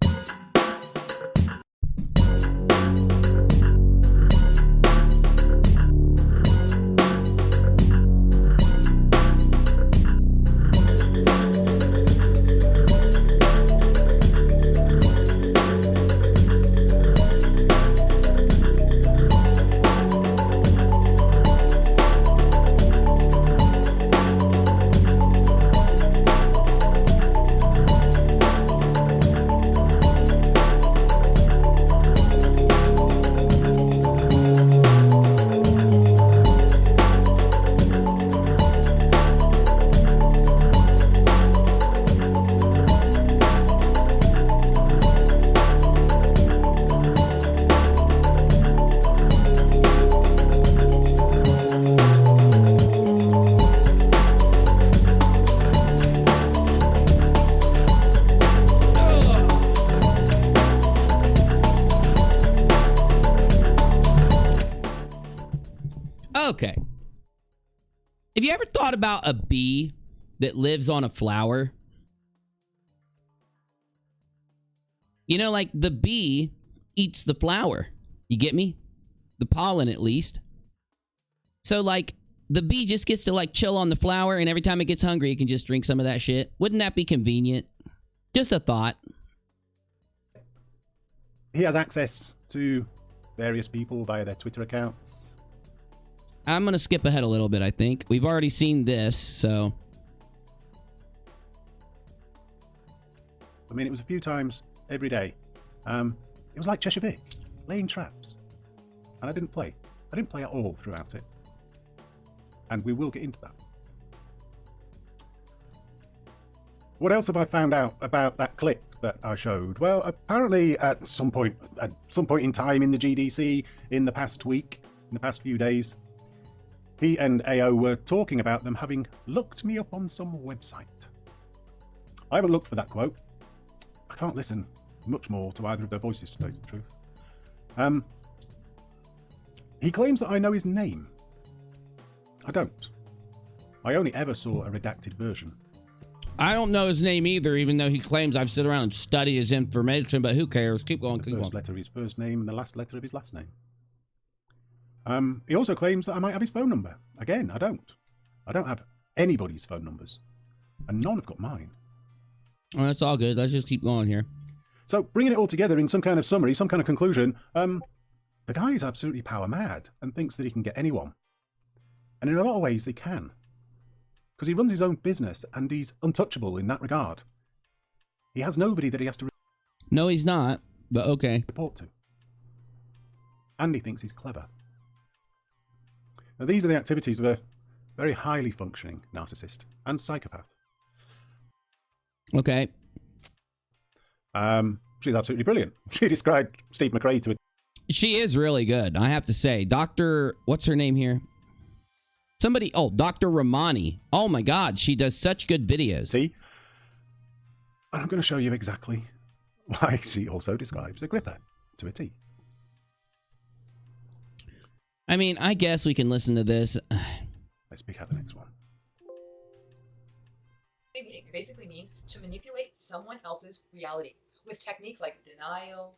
Okay. Have you ever thought about a bee that lives on a flower? You know, like the bee eats the flower. You get me? The pollen, at least. So, like, the bee just gets to, like, chill on the flower, and every time it gets hungry, it can just drink some of that shit. Wouldn't that be convenient? Just a thought. He has access to various people via their Twitter accounts. I'm going to skip ahead a little bit, I think. We've already seen this, so... I mean, it was a few times every day. It was like Cheshire Vic, laying traps. And I didn't play. I didn't play at all throughout it. And we will get into that. What else have I found out about that clip that I showed? Well, apparently at some point in time in the GDC, in the past week, in the past few days, he and AO were talking about them having looked me up on some website. I haven't looked for that quote. I can't listen much more to either of their voices, to tell you the truth. He claims that I know his name. I don't. I only ever saw a redacted version. I don't know his name either, even though he claims I've stood around and studied his information, but who cares? Keep going, keep going. The first letter of his first name and the last letter of his last name. He also claims that I might have his phone number. Again, I don't. I don't have anybody's phone numbers. And none have got mine. Well, that's all good. Let's just keep going here. So, bringing it all together in some kind of summary, some kind of conclusion, the guy is absolutely power mad and thinks that he can get anyone. And in a lot of ways, he can. Because he runs his own business and he's untouchable in that regard. He has nobody that he has to No, he's not, but okay. report to. And he thinks he's clever. Now, these are the activities of a very highly functioning narcissist and psychopath. Okay. She's absolutely brilliant. She described Steve McRae to a... She is really good, I have to say. Dr. What's her name here? Somebody... Oh, Dr. Romani. Oh my God, she does such good videos. See? And I'm going to show you exactly why she also describes Agrippa to a T. I mean, I guess we can listen to this. Let's pick out the next one. It basically means to manipulate someone else's reality with techniques like denial,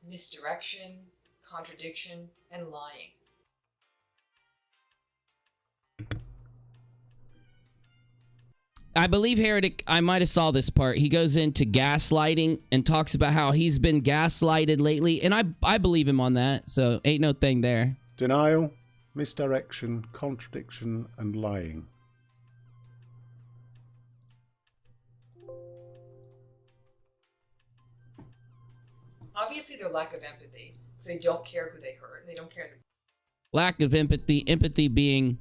misdirection, contradiction, and lying. I believe Heretic, I might have saw this part. He goes into gaslighting and talks about how he's been gaslighted lately. And I believe him on that. So ain't no thing there. Denial, misdirection, contradiction, and lying. Obviously, their lack of empathy, because they don't care who they hurt, and they don't care. Lack of empathy. Empathy being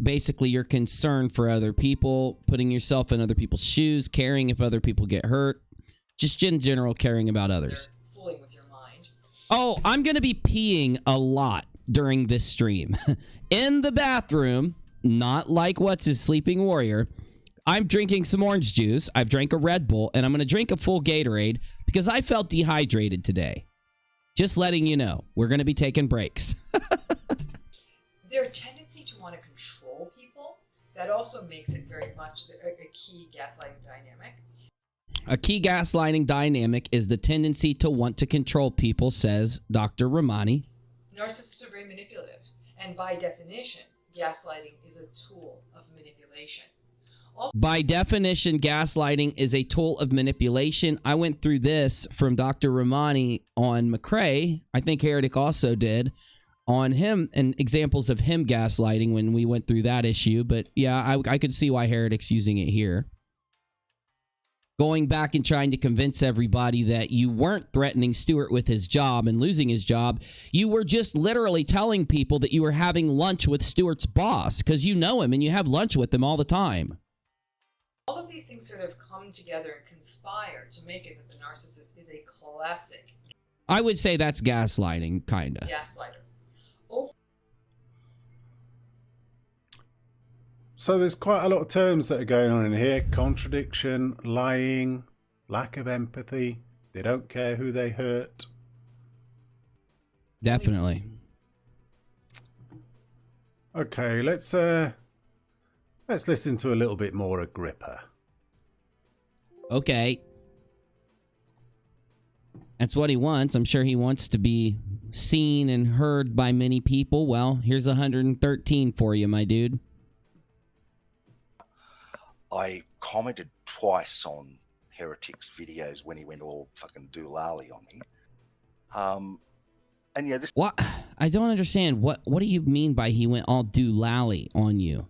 basically your concern for other people, putting yourself in other people's shoes, caring if other people get hurt, just in general caring about others. They're fooling with your mind. Oh, I'm going to be peeing a lot during this stream. In the bathroom, not like what's his sleeping warrior. I'm drinking some orange juice. I've drank a Red Bull, and I'm going to drink a full Gatorade because I felt dehydrated today. Just letting you know, we're going to be taking breaks. Their tendency to want to control people, that also makes it very much a key gaslighting dynamic. A key gaslighting dynamic is the tendency to want to control people, says Dr. Romani. Narcissists are very manipulative, and by definition, gaslighting is a tool of manipulation. By definition, gaslighting is a tool of manipulation. I went through this from Dr. Romani on McRae. I think Heretic also did on him, and examples of him gaslighting when we went through that issue. But yeah, I could see why Heretic's using it here. Going back and trying to convince everybody that you weren't threatening Stewart with his job and losing his job. You were just literally telling people that you were having lunch with Stewart's boss because you know him and you have lunch with him all the time. All of these things sort of come together and conspire to make it that the narcissist is a classic I would say that's gaslighting, kind of. gaslighter. So there's quite a lot of terms that are going on in here. Contradiction, lying, lack of empathy. They don't care who they hurt. Definitely. Okay, let's listen to a little bit more Agrippa. Okay. That's what he wants. I'm sure he wants to be seen and heard by many people. Well, here's 113 for you, my dude. I commented twice on Heretic's videos when he went all fucking doolally on me. And yeah, this. What? I don't understand. What do you mean by he went all doolally on you?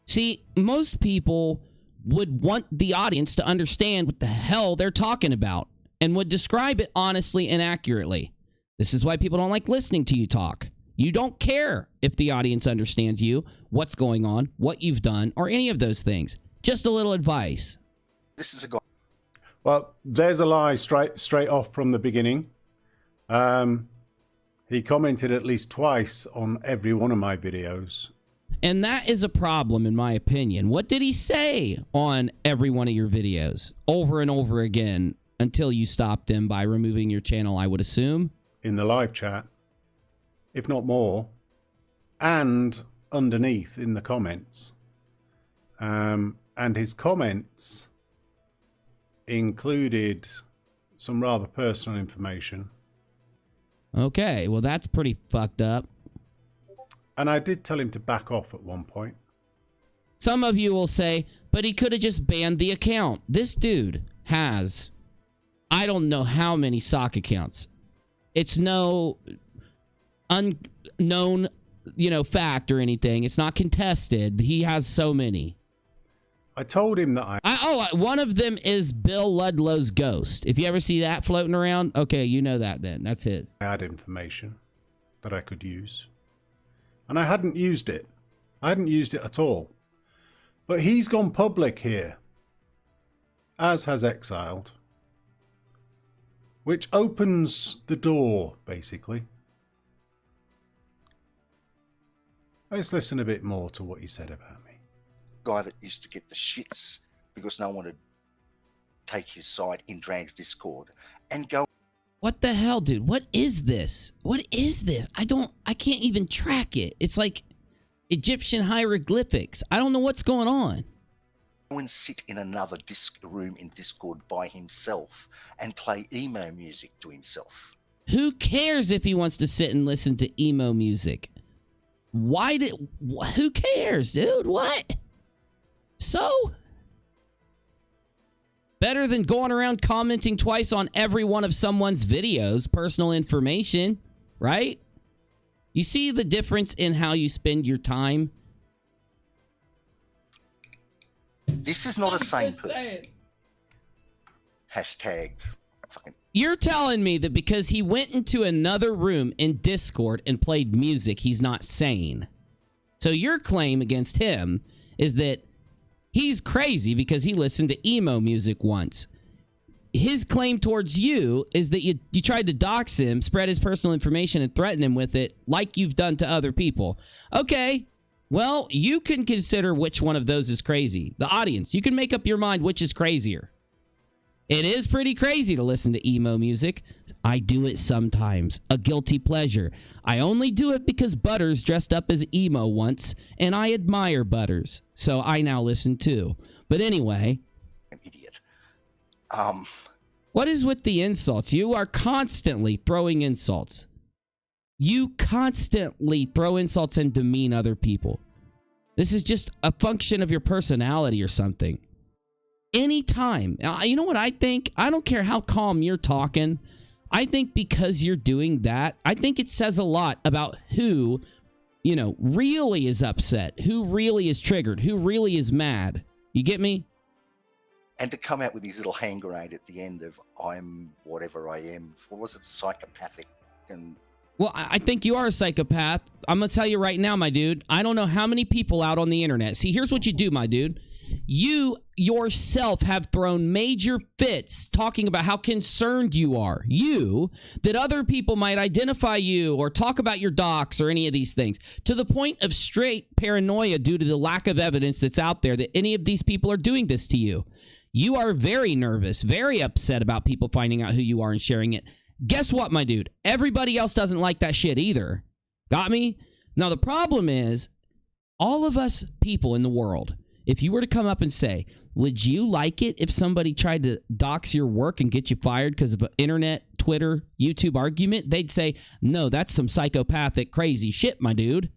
See, most people would want the audience to understand what the hell they're talking about and would describe it honestly and accurately. This is why people don't like listening to you talk. You don't care if the audience understands you, what's going on, what you've done, or any of those things. Just a little advice. This is a guy. Well, there's a lie straight off from the beginning. He commented at least twice on every one of my videos. And that is a problem, in my opinion. What did he say on every one of your videos over and over again until you stopped him by removing your channel, I would assume? In the live chat, if not more, and underneath in the comments. And his comments included some rather personal information. Okay, well, that's pretty fucked up. And I did tell him to back off at one point. Some of you will say, but he could have just banned the account. This dude has, I don't know how many sock accounts. It's no unknown, fact or anything. It's not contested. He has so many. I told him that one of them is Bill Ludlow's ghost. If you ever see that floating around, okay, you know that then. That's his. I had information that I could use. And I hadn't used it. I hadn't used it at all. But he's gone public here, as has Exiled, which opens the door, basically. Let's listen a bit more to what he said about me. Guy that used to get the shits because no one would take his side in Drag's Discord and go. What the hell, dude? What is this? What is this? I can't even track it. It's like Egyptian hieroglyphics. I don't know what's going on. Go and sit in another room in Discord by himself and play emo music to himself. Who cares if he wants to sit and listen to emo music? Who cares, dude? What? So? Better than going around commenting twice on every one of someone's videos, personal information, right? You see the difference in how you spend your time? This is not a sane person. Hashtag fucking. You're telling me that because he went into another room in Discord and played music, he's not sane. So your claim against him is that he's crazy because he listened to emo music once. His claim towards you is that you tried to dox him, spread his personal information, and threaten him with it like you've done to other people. Okay, well, you can consider which one of those is crazy. The audience, you can make up your mind which is crazier. It is pretty crazy to listen to emo music. I do it sometimes. A guilty pleasure. I only do it because Butters dressed up as emo once, and I admire Butters. So I now listen too. But anyway. An idiot. What is with the insults? You are constantly throwing insults. You constantly throw insults and demean other people. This is just a function of your personality or something. Anytime. You know what I think? I don't care how calm you're talking. I think because you're doing that, I think it says a lot about who, really is upset, who really is triggered, who really is mad. You get me? And to come out with his little hand grenade at the end of I'm whatever I am. What was it? Psychopathic and... Well, I think you are a psychopath. I'm going to tell you right now, my dude. I don't know how many people out on the internet. See, here's what you do, my dude. You yourself have thrown major fits talking about how concerned you are. That other people might identify you or talk about your docs or any of these things to the point of straight paranoia due to the lack of evidence that's out there that any of these people are doing this to you. You are very nervous, very upset about people finding out who you are and sharing it. Guess what, my dude? Everybody else doesn't like that shit either. Got me? Now, the problem is all of us people in the world, if you were to come up and say, would you like it if somebody tried to dox your work and get you fired because of an internet, Twitter, YouTube argument? They'd say, no, that's some psychopathic, crazy shit, my dude.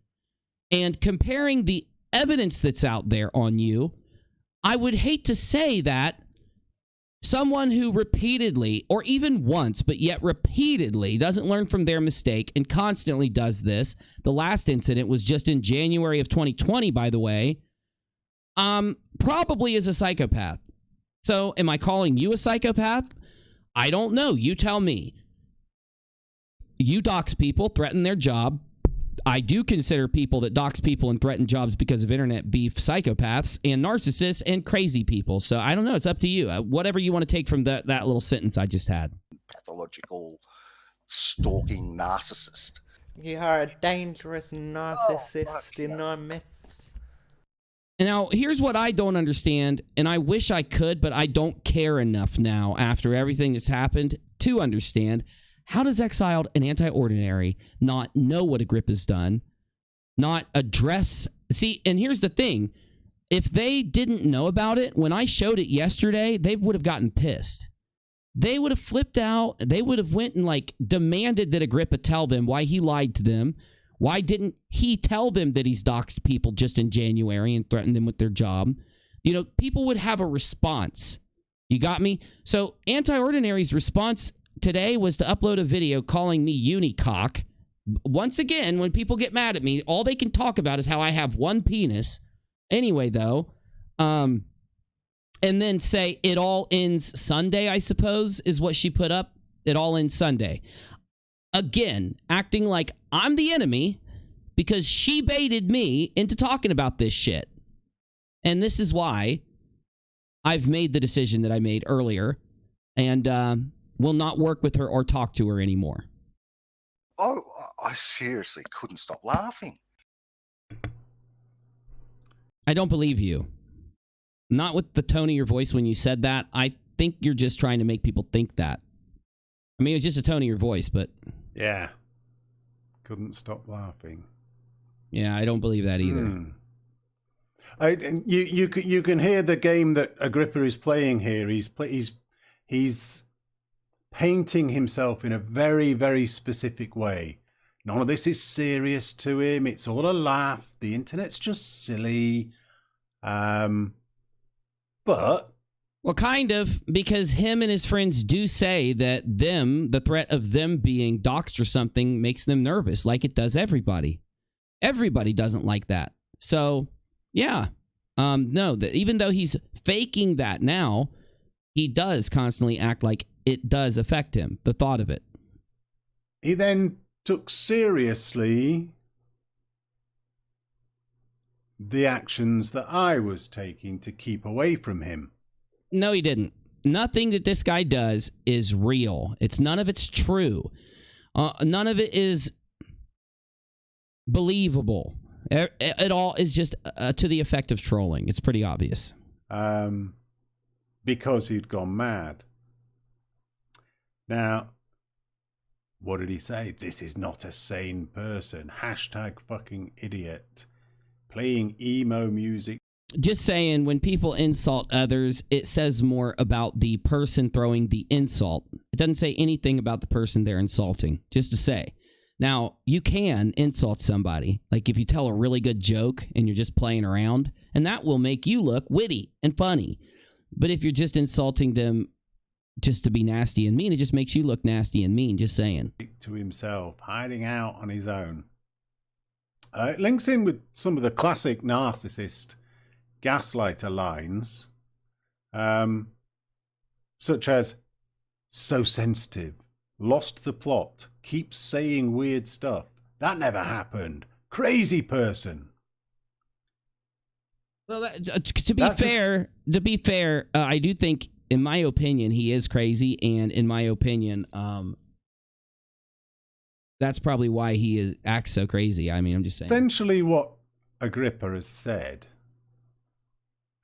And comparing the evidence that's out there on you, I would hate to say that someone who repeatedly, or even once, but yet repeatedly doesn't learn from their mistake and constantly does this. The last incident was just in January of 2020, by the way. Probably is a psychopath. So am I calling you a psychopath? I don't know. You tell me. You dox people, threaten their job. I do consider people that dox people and threaten jobs because of internet beef psychopaths and narcissists and crazy people. So I don't know. It's up to you. Whatever you want to take from that little sentence I just had. Pathological, stalking narcissist. You are a dangerous narcissist in our midst. Now, here's what I don't understand, and I wish I could, but I don't care enough now after everything that's happened to understand. How does Exiled and Anti-Ordinary not know what Agrippa's done, not address... See, and here's the thing. If they didn't know about it, when I showed it yesterday, they would have gotten pissed. They would have flipped out. They would have went and, like, demanded that Agrippa tell them why he lied to them. Why didn't he tell them that he's doxed people just in January and threatened them with their job? You know, people would have a response. You got me? So Anti-Ordinary's response today was to upload a video calling me UNIRock. Once again, when people get mad at me, all they can talk about is how I have one penis. Anyway, though, and then say it all ends Sunday, I suppose, is what she put up. It all ends Sunday. Again, acting like I'm the enemy because she baited me into talking about this shit. And this is why I've made the decision that I made earlier and will not work with her or talk to her anymore. Oh, I seriously couldn't stop laughing. I don't believe you. Not with the tone of your voice when you said that. I think you're just trying to make people think that. I mean, it was just a tone of your voice, but... Yeah. Couldn't stop laughing. Yeah, I don't believe that either. You can hear the game that Agrippa is playing here. He's painting himself in a very, very specific way. None of this is serious to him. It's all a laugh. The internet's just silly. But... Well, kind of, because him and his friends do say that the threat of them being doxxed or something makes them nervous, like it does everybody. Everybody doesn't like that. So, yeah. No, even though he's faking that now, he does constantly act like it does affect him, the thought of it. He then took seriously the actions that I was taking to keep away from him. No, he didn't. Nothing that this guy does is real. None of it's true. None of it is believable. It all is just to the effect of trolling. It's pretty obvious. Because he'd gone mad. Now, what did he say? This is not a sane person. Hashtag fucking idiot. Playing emo music. Just saying, when people insult others, it says more about the person throwing the insult. It doesn't say anything about the person they're insulting, just to say. Now, you can insult somebody, like if you tell a really good joke and you're just playing around, and that will make you look witty and funny. But if you're just insulting them just to be nasty and mean, it just makes you look nasty and mean, just saying. To himself, hiding out on his own. It links in with some of the classic narcissist gaslighter lines, such as, so sensitive, lost the plot, keeps saying weird stuff, that never happened, crazy person. Well, to be fair, I do think, in my opinion, he is crazy, and in my opinion, that's probably why he acts so crazy. I mean, I'm just saying. Essentially what Agrippa has said.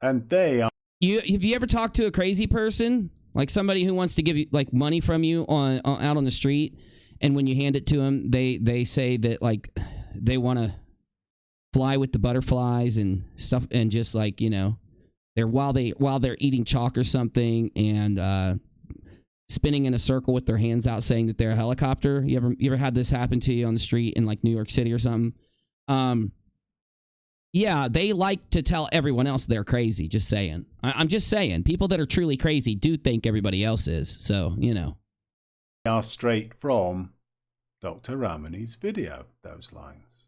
And they are... Have you ever talked to a crazy person? Like somebody who wants to give you like money from you out on the street, and when you hand it to them, they say that like they want to fly with the butterflies and stuff, and just like, you know, they're while they're eating chalk or something and spinning in a circle with their hands out saying that they're a helicopter. You ever had this happen to you on the street in like New York City or something? Yeah, they like to tell everyone else they're crazy. Just saying. I'm just saying. People that are truly crazy do think everybody else is. So, you know. They are straight from Dr. Ramani's video, those lines.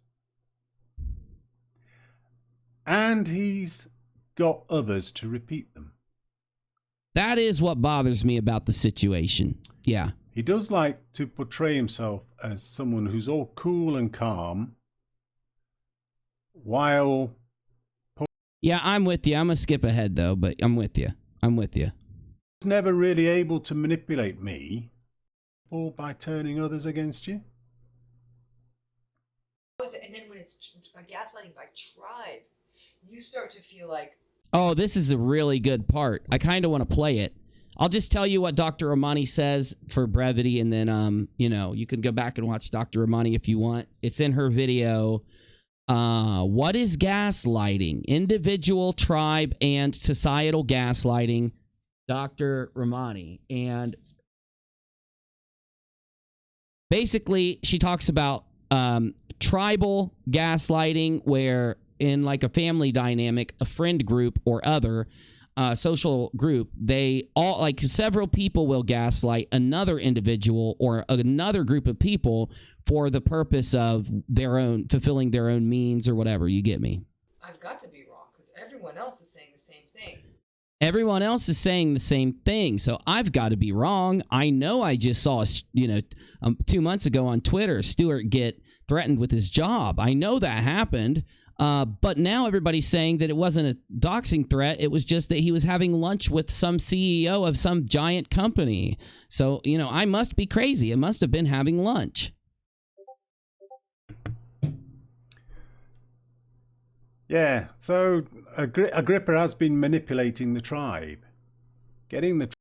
And he's got others to repeat them. That is what bothers me about the situation. Yeah. He does like to portray himself as someone who's all cool and calm, while... Yeah, I'm with you. I'm going to skip ahead, though, but I'm with you. I'm with you. He's never really able to manipulate me, or by turning others against you. And then when it's gaslighting by tribe, you start to feel like... Oh, this is a really good part. I kind of want to play it. I'll just tell you what Dr. Ramani says for brevity, and then, you know, you can go back and watch Dr. Ramani if you want. It's in her video. What is gaslighting? Individual, tribe, and societal gaslighting. Dr. Ramani. And basically, she talks about tribal gaslighting, where in like a family dynamic, a friend group or other social group, they all, like several people will gaslight another individual or another group of people for the purpose of their own, fulfilling their own means or whatever. You get me? I've got to be wrong because everyone else is saying the same thing. Everyone else is saying the same thing, so I've got to be wrong. I know I just saw, 2 months ago on Twitter, Stewart get threatened with his job. I know that happened. But now everybody's saying that it wasn't a doxing threat. It was just that he was having lunch with some CEO of some giant company. So, you know, I must be crazy. It must have been having lunch. Yeah, so Agrippa has been manipulating the tribe.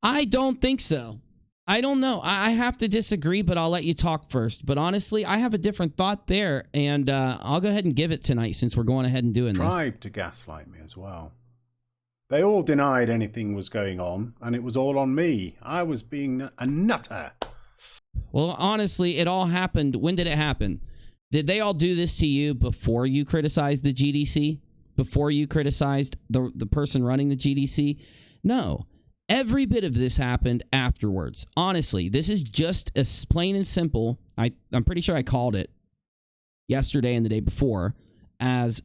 I don't think so. I don't know. I have to disagree, but I'll let you talk first. But honestly, I have a different thought there, and I'll go ahead and give it tonight since we're going ahead and doing this. Tribe to gaslight me as well. They all denied anything was going on, and it was all on me. I was being a nutter. Well, honestly, it all happened. When did it happen? Did they all do this to you before you criticized the GDC? Before you criticized the person running the GDC? No. Every bit of this happened afterwards. Honestly, this is just as plain and simple. I'm pretty sure I called it yesterday and the day before. As,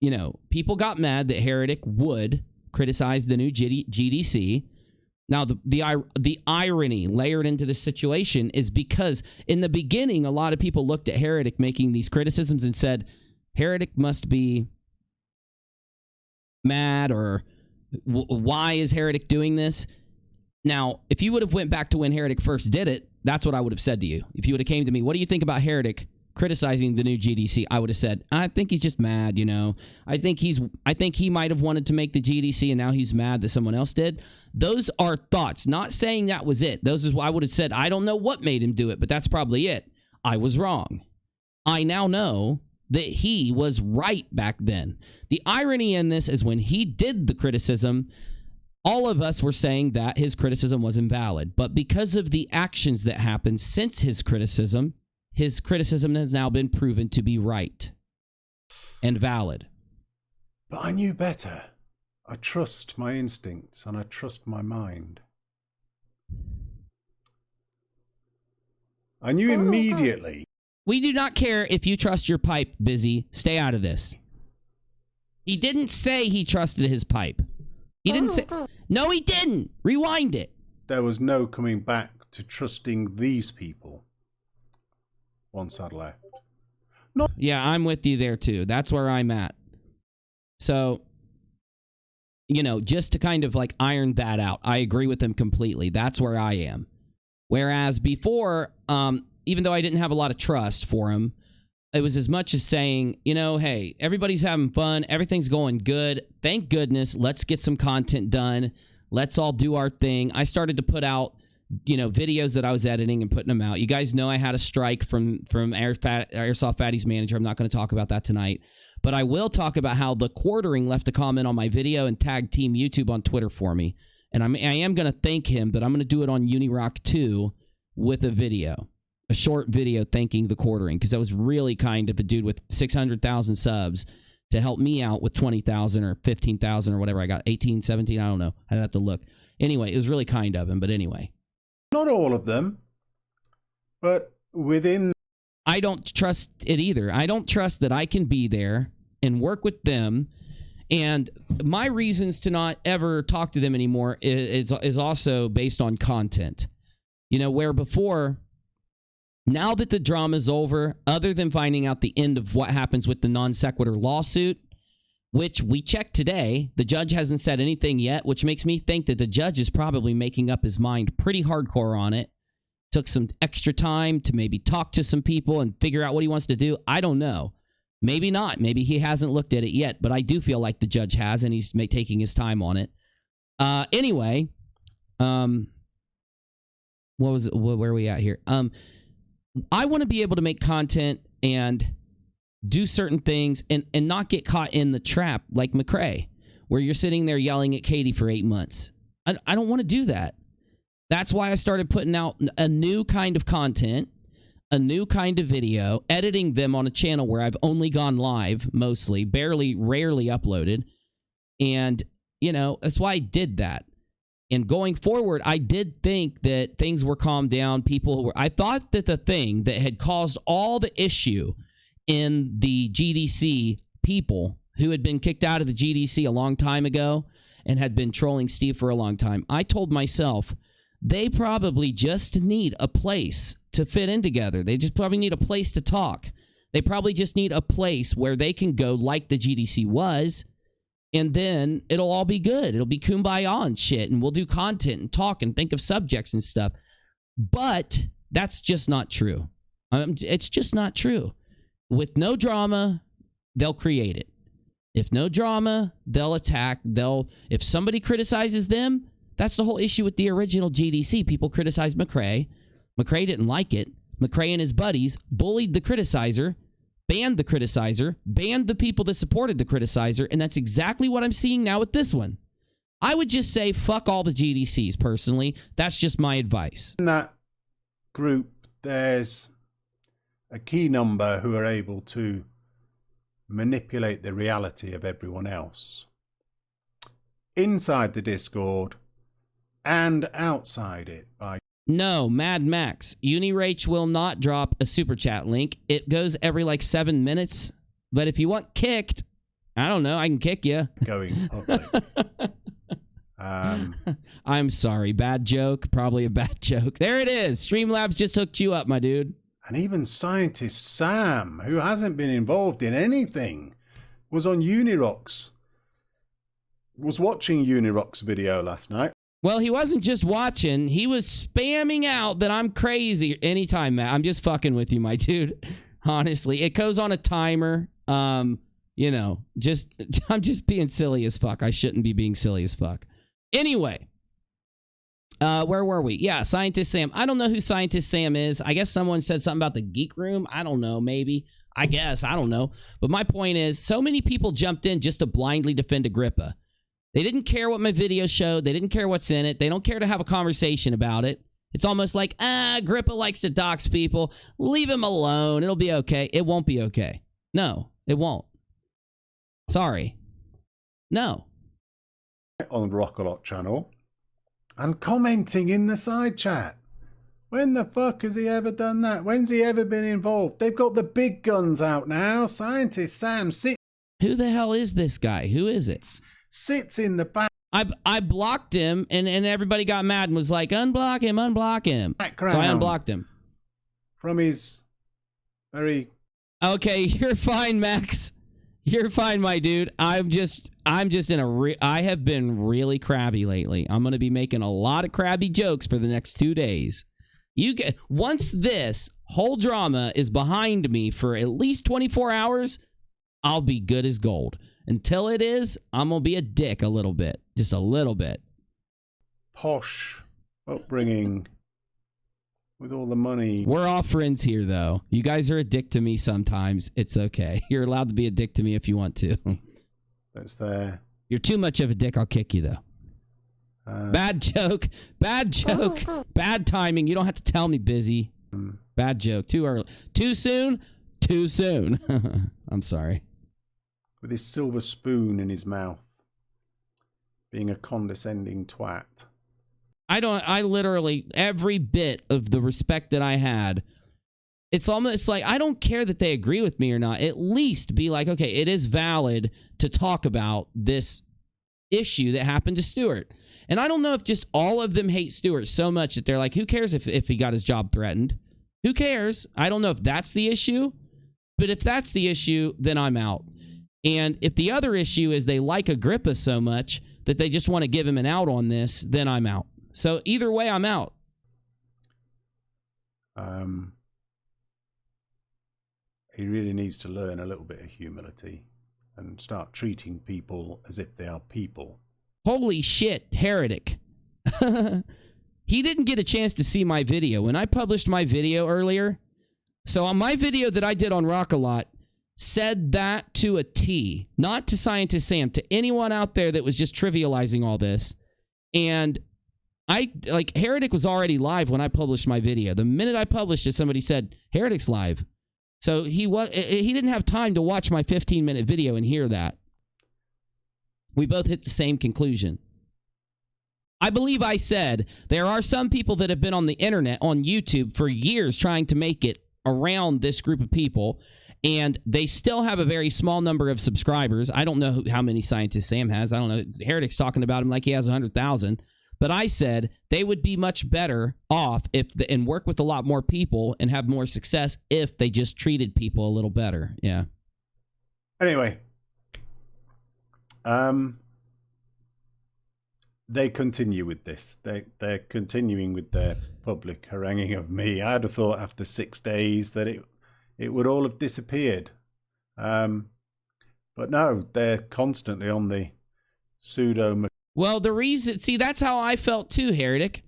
you know, people got mad that Heretic would criticize the new GDC. Now, the irony layered into this situation is because in the beginning, a lot of people looked at Heretic making these criticisms and said, Heretic must be mad, or why is Heretic doing this? Now, if you would have went back to when Heretic first did it, that's what I would have said to you. If you would have came to me, what do you think about Heretic criticizing the new GDC? I would have said, I think he's just mad, you know. I think he might have wanted to make the GDC and now he's mad that someone else did. Those are thoughts, not saying that was it. Those is what I would have said. I don't know what made him do it, but that's probably it. I was wrong. I now know that he was right back then. The irony in this is when he did the criticism, all of us were saying that his criticism was invalid. But because of the actions that happened since his criticism has now been proven to be right and valid. But I knew better. I trust my instincts and I trust my mind. I knew immediately. We do not care if you trust your pipe, Bizzy. Stay out of this. He didn't say he trusted his pipe. He didn't say... No, he didn't. Rewind it. There was no coming back to trusting these people once I'd left. No. Yeah, I'm with you there too. That's where I'm at. So, you know, just to kind of like iron that out, I agree with him completely. That's where I am. Whereas before, even though I didn't have a lot of trust for him, it was as much as saying, you know, hey, everybody's having fun. Everything's going good. Thank goodness. Let's get some content done. Let's all do our thing. I started to put out videos that I was editing and putting them out. You guys know I had a strike from Airsoft Fatty's manager. I'm not going to talk about that tonight. But I will talk about how the Quartering left a comment on my video and tagged Team YouTube on Twitter for me. And I am going to thank him, but I'm going to do it on UNIRock 2 with a video. A short video thanking the Quartering, because that was really kind of a dude with 600,000 subs to help me out with 20,000 or 15,000 or whatever I got. 18, 17, I don't know. I'd have to look. Anyway, it was really kind of him, but anyway. Not all of them, but within... I don't trust it either. I don't trust that I can be there and work with them. And my reasons to not ever talk to them anymore is also based on content. Where before, now that the drama's over, other than finding out the end of what happens with the non sequitur lawsuit, which we checked today, the judge hasn't said anything yet, which makes me think that the judge is probably making up his mind pretty hardcore on it. Took some extra time to maybe talk to some people and figure out what he wants to do. I don't know. Maybe not. Maybe he hasn't looked at it yet, but I do feel like the judge has, and he's taking his time on it. Anyway, where are we at here? I want to be able to make content and do certain things and not get caught in the trap like McCrae, where you're sitting there yelling at Katie for 8 months. I don't want to do that. That's why I started putting out a new kind of content, a new kind of video, editing them on a channel where I've only gone live, mostly, rarely uploaded. And, that's why I did that. And going forward, I did think that things were calmed down. I thought that the thing that had caused all the issue in the GDC people who had been kicked out of the GDC a long time ago and had been trolling Steve for a long time, I told myself, they probably just need a place to fit in together. They just probably need a place to talk. They probably just need a place where they can go like the GDC was, and then it'll all be good. It'll be kumbaya and shit, and we'll do content and talk and think of subjects and stuff. But that's just not true. It's just not true. With no drama, they'll create it. If no drama, they'll attack. If somebody criticizes them, that's the whole issue with the original GDC. People criticized McCrae. McCrae didn't like it. McCrae and his buddies bullied the criticizer, banned the criticizer, banned the people that supported the criticizer, and that's exactly what I'm seeing now with this one. I would just say fuck all the GDCs, personally. That's just my advice. In that group, there's a key number who are able to manipulate the reality of everyone else. Inside the Discord, and outside it by... No, Mad Max. UNIRocktv will not drop a super chat link. It goes every 7 minutes. But if you want kicked, I don't know, I can kick you. Going public. I'm sorry. Bad joke. Probably a bad joke. There it is. Streamlabs just hooked you up, my dude. And even scientist Sam, who hasn't been involved in anything, was on UNIRock's. Was watching UNIRock's video last night. Well, he wasn't just watching. He was spamming out that I'm crazy anytime, Matt. I'm just fucking with you, my dude. Honestly, it goes on a timer. I'm just being silly as fuck. I shouldn't be being silly as fuck. Anyway, where were we? Yeah, Scientist Sam. I don't know who Scientist Sam is. I guess someone said something about the Geek Room. I don't know, maybe. I guess. I don't know. But my point is, so many people jumped in just to blindly defend Agrippa. They didn't care what my video showed. They didn't care what's in it. They don't care to have a conversation about it. It's almost like, Agrippa likes to dox people. Leave him alone. It'll be okay. It won't be okay. No, it won't. Sorry. No. On the rockAlot channel. And commenting in the side chat. When the fuck has he ever done that? When's he ever been involved? They've got the big guns out now. Scientist Sam Who the hell is this guy? Who is it? Sits in the back. I blocked him, and everybody got mad and was like, unblock him, unblock him. Background. So I unblocked him. From his very... Okay, you're fine, Max. You're fine, my dude. I'm just in a... I have been really crabby lately. I'm going to be making a lot of crabby jokes for the next 2 days. Once this whole drama is behind me for at least 24 hours, I'll be good as gold. Until it is, I'm going to be a dick a little bit. Just a little bit. Posh upbringing with all the money. We're all friends here, though. You guys are a dick to me sometimes. It's okay. You're allowed to be a dick to me if you want to. That's there. You're too much of a dick. I'll kick you, though. Bad joke. Bad joke. Bad timing. You don't have to tell me, Bizzy. Bad joke. Too early. Too soon? Too soon. I'm sorry. With his silver spoon in his mouth. Being a condescending twat. I literally, every bit of the respect that I had, it's almost like, I don't care that they agree with me or not. At least be like, okay, it is valid to talk about this issue that happened to Stewart. And I don't know if just all of them hate Stewart so much that they're like, who cares if he got his job threatened? Who cares? I don't know if that's the issue. But if that's the issue, then I'm out. And if the other issue is they like Agrippa so much that they just want to give him an out on this, then I'm out. So either way, I'm out. He really needs to learn a little bit of humility and start treating people as if they are people. Holy shit, heretic. He didn't get a chance to see my video. When I published my video earlier, so on my video that I did on RockAlot, said that to a T, not to Scientist Sam, to anyone out there that was just trivializing all this. And Heretic was already live when I published my video. The minute I published it, somebody said, Heretic's live. So he didn't have time to watch my 15-minute video and hear that. We both hit the same conclusion. I believe I said there are some people that have been on the internet, on YouTube, for years trying to make it around this group of people, and they still have a very small number of subscribers. I don't know how many Scientist Sam has. I don't know. Heretic's talking about him like he has 100,000. But I said they would be much better off and work with a lot more people and have more success if they just treated people a little better. Yeah. Anyway, they continue with this. They're continuing with their public haranguing of me. I'd have thought after 6 days that it would all have disappeared. But no, they're constantly on the pseudo. Well, the reason, see, that's how I felt too, Heretic.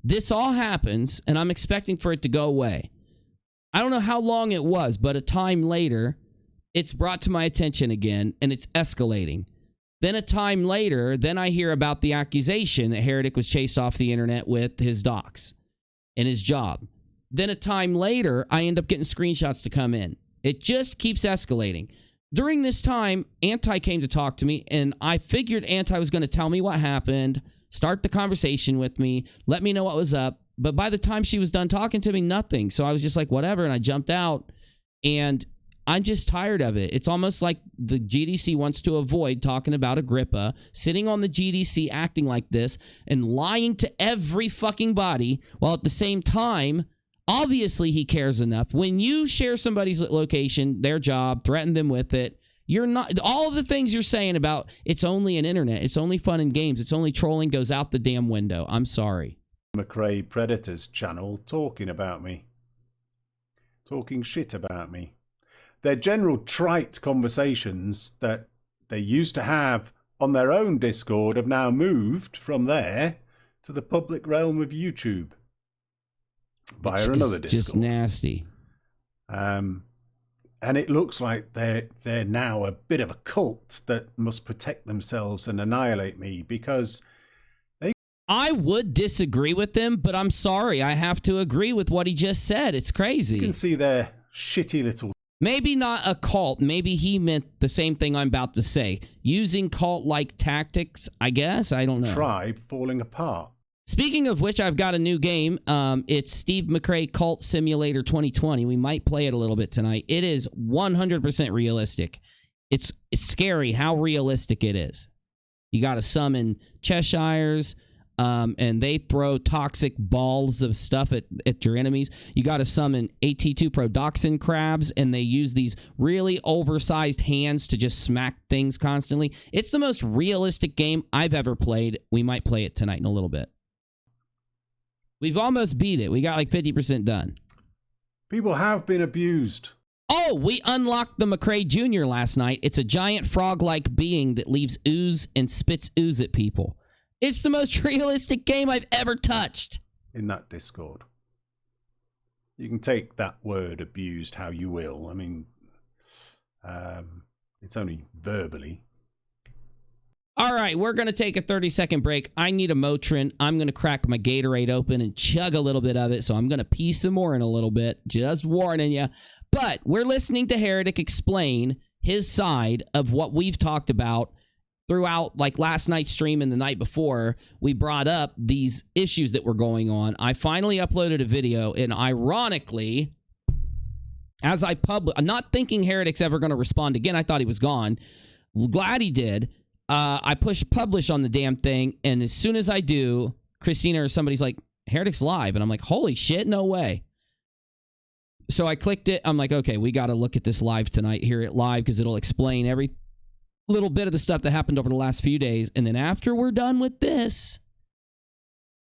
This all happens, and I'm expecting for it to go away. I don't know how long it was, but a time later, it's brought to my attention again, and it's escalating. Then a time later, then I hear about the accusation that Heretic was chased off the internet with his docs and his job. Then a time later, I end up getting screenshots to come in. It just keeps escalating. During this time, Anti came to talk to me, and I figured Anti was going to tell me what happened, start the conversation with me, let me know what was up. But by the time she was done talking to me, nothing. So I was just like, whatever, and I jumped out, and I'm just tired of it. It's almost like the GDC wants to avoid talking about Agrippa, sitting on the GDC acting like this, and lying to every fucking body, while at the same time, obviously he cares enough. When you share somebody's location, their job, threaten them with it, you're not, all the things you're saying about it's only an internet, it's only fun and games, it's only trolling goes out the damn window. I'm sorry. McRae Predators channel talking about me. Talking shit about me. Their general trite conversations that they used to have on their own Discord have now moved from there to the public realm of YouTube. Via another Discord. Just nasty. And it looks like they're now a bit of a cult that must protect themselves and annihilate me because I would disagree with them, but I'm sorry. I have to agree with what he just said. It's crazy. You can see their shitty little... Maybe not a cult. Maybe he meant the same thing I'm about to say. Using cult-like tactics, I guess. I don't know. Tribe falling apart. Speaking of which, I've got a new game. It's Steve McRae Cult Simulator 2020. We might play it a little bit tonight. It is 100% realistic. It's scary how realistic it is. You got to summon Cheshires, and they throw toxic balls of stuff at your enemies. You got to summon AT2 Prodoxin crabs, and they use these really oversized hands to just smack things constantly. It's the most realistic game I've ever played. We might play it tonight in a little bit. We've almost beat it. We got like 50% done. People have been abused. Oh, we unlocked the McRae Jr. last night. It's a giant frog-like being that leaves ooze and spits ooze at people. It's the most realistic game I've ever touched. In that Discord. You can take that word abused how you will. I mean, it's only verbally. All right, we're going to take a 30-second break. I need a Motrin. I'm going to crack my Gatorade open and chug a little bit of it, so I'm going to pee some more in a little bit. Just warning you. But we're listening to Heretic explain his side of what we've talked about throughout, like last night's stream and the night before. We brought up these issues that were going on. I finally uploaded a video, and ironically, as I I'm not thinking Heretic's ever going to respond again. I thought he was gone. Glad he did. I pushed publish on the damn thing, and as soon as I do, Christina or somebody's like, Heretic's live, and I'm like, holy shit, no way. So I clicked it. I'm like, okay, we got to look at this live tonight, hear it live, because it'll explain every little bit of the stuff that happened over the last few days. And then after we're done with this,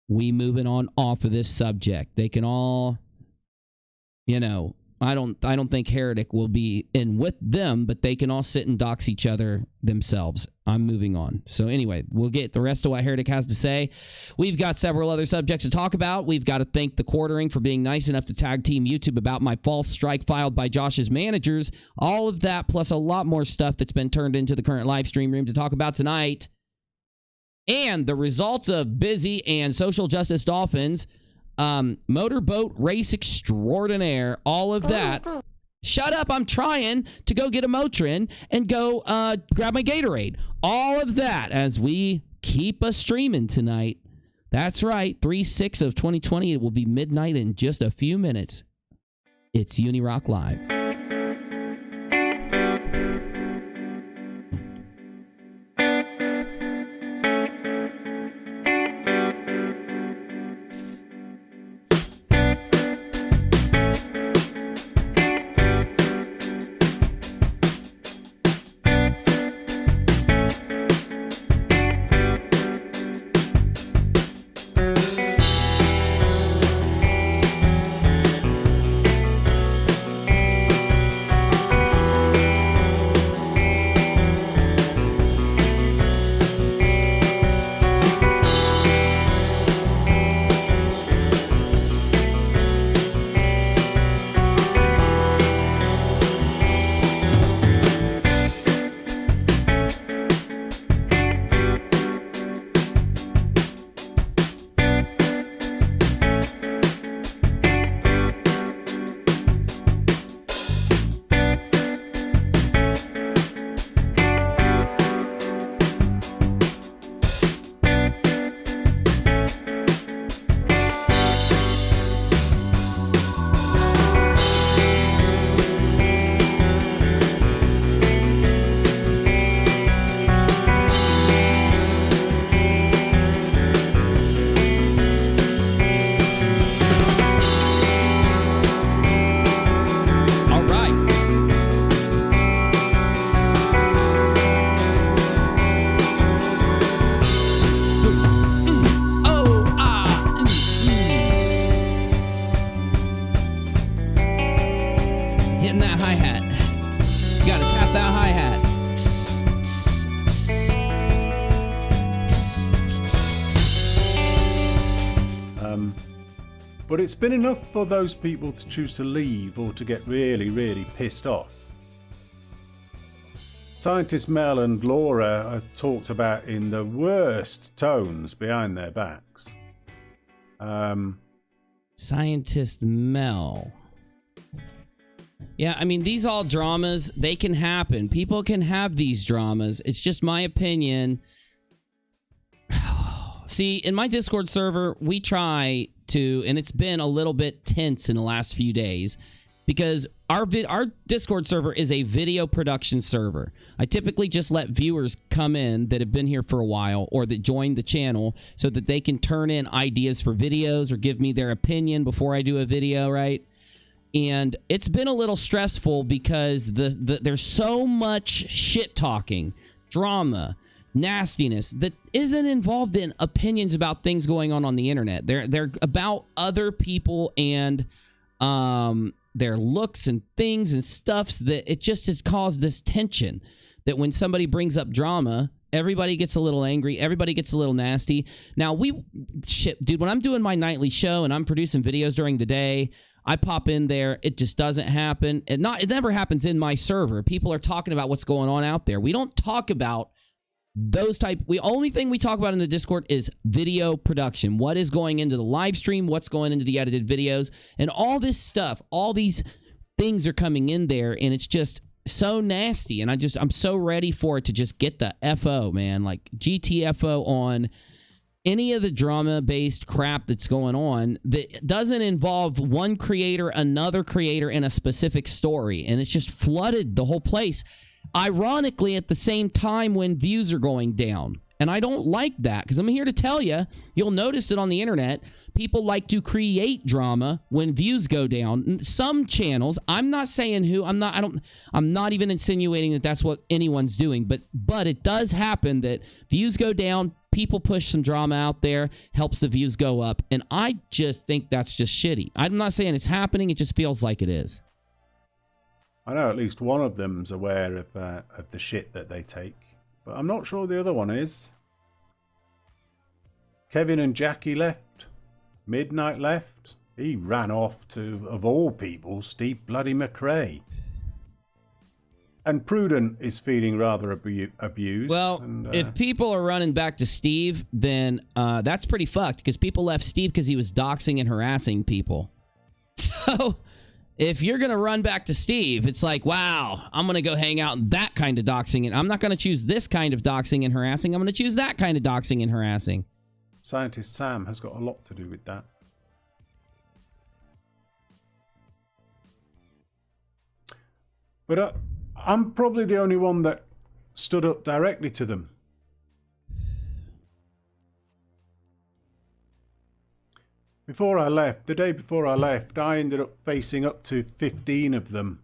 we moving on off of this subject. They can all, you know, I don't think Heretic will be in with them, but they can all sit and dox each other themselves. I'm moving on. So anyway, we'll get the rest of what Heretic has to say. We've got several other subjects to talk about. We've got to thank the Quartering for being nice enough to tag team YouTube about my false strike filed by Josh's managers. All of that, plus a lot more stuff that's been turned into the current live stream room to talk about tonight. And the results of Bizzy and Social Justice Dolphins, Motorboat race extraordinaire, all of that. Shut up, I'm trying to go get a Motrin and go grab my Gatorade. All of that as we keep us streaming tonight. That's right, 3/6 of 2020. It will be midnight in just a few minutes. It's UNIRock Live. But it's been enough for those people to choose to leave or to get really, really pissed off. Scientists Mel and Laura are talked about in the worst tones behind their backs. Scientist Mel. Yeah, I mean, these all dramas, they can happen. People can have these dramas. It's just my opinion. See, in my Discord server, we try to, and it's been a little bit tense in the last few days, because our Discord server is a video production server. I typically just let viewers come in that have been here for a while or that joined the channel so that they can turn in ideas for videos or give me their opinion before I do a video, right? And it's been a little stressful because there's so much shit talking, drama, nastiness that isn't involved in opinions about things going on the internet. They're about other people and their looks and things and stuffs, that it just has caused this tension that when somebody brings up drama, everybody gets a little angry, everybody gets a little nasty. Now, dude, when I'm doing my nightly show and I'm producing videos during the day, I pop in there. It just doesn't happen. It never happens in my server. People are talking about what's going on out there. We don't talk about those type. Only thing we talk about in the Discord is video production. What is going into the live stream? What's going into the edited videos? And all this stuff, all these things are coming in there, and it's just so nasty. And I'm so ready for it to just get the FO, man. Like GTFO on any of the drama-based crap that's going on that doesn't involve one creator, another creator, in a specific story. And it's just flooded the whole place. Ironically, at the same time when views are going down. And I don't like that, because I'm here to tell you, you'll notice it on the internet, people like to create drama when views go down. Some channels, I'm not saying who, I'm not even insinuating that that's what anyone's doing, but it does happen that views go down, people push some drama out there, helps the views go up, and I just think that's just shitty. I'm not saying it's happening, it just feels like it is. I know at least one of them's aware of the shit that they take, but I'm not sure the other one is. Kevin and Jackie left. Midnight left. He ran off to, of all people, Steve Bloody McRae. And Prudent is feeling rather abused. Well, and, if people are running back to Steve, then that's pretty fucked, because people left Steve because he was doxing and harassing people. So if you're going to run back to Steve, it's like, wow, I'm going to go hang out in that kind of doxing. And I'm not going to choose this kind of doxing and harassing. I'm going to choose that kind of doxing and harassing. Scientist Sam has got a lot to do with that. But I'm probably the only one that stood up directly to them. Before I left, the day before I left, I ended up facing up to 15 of them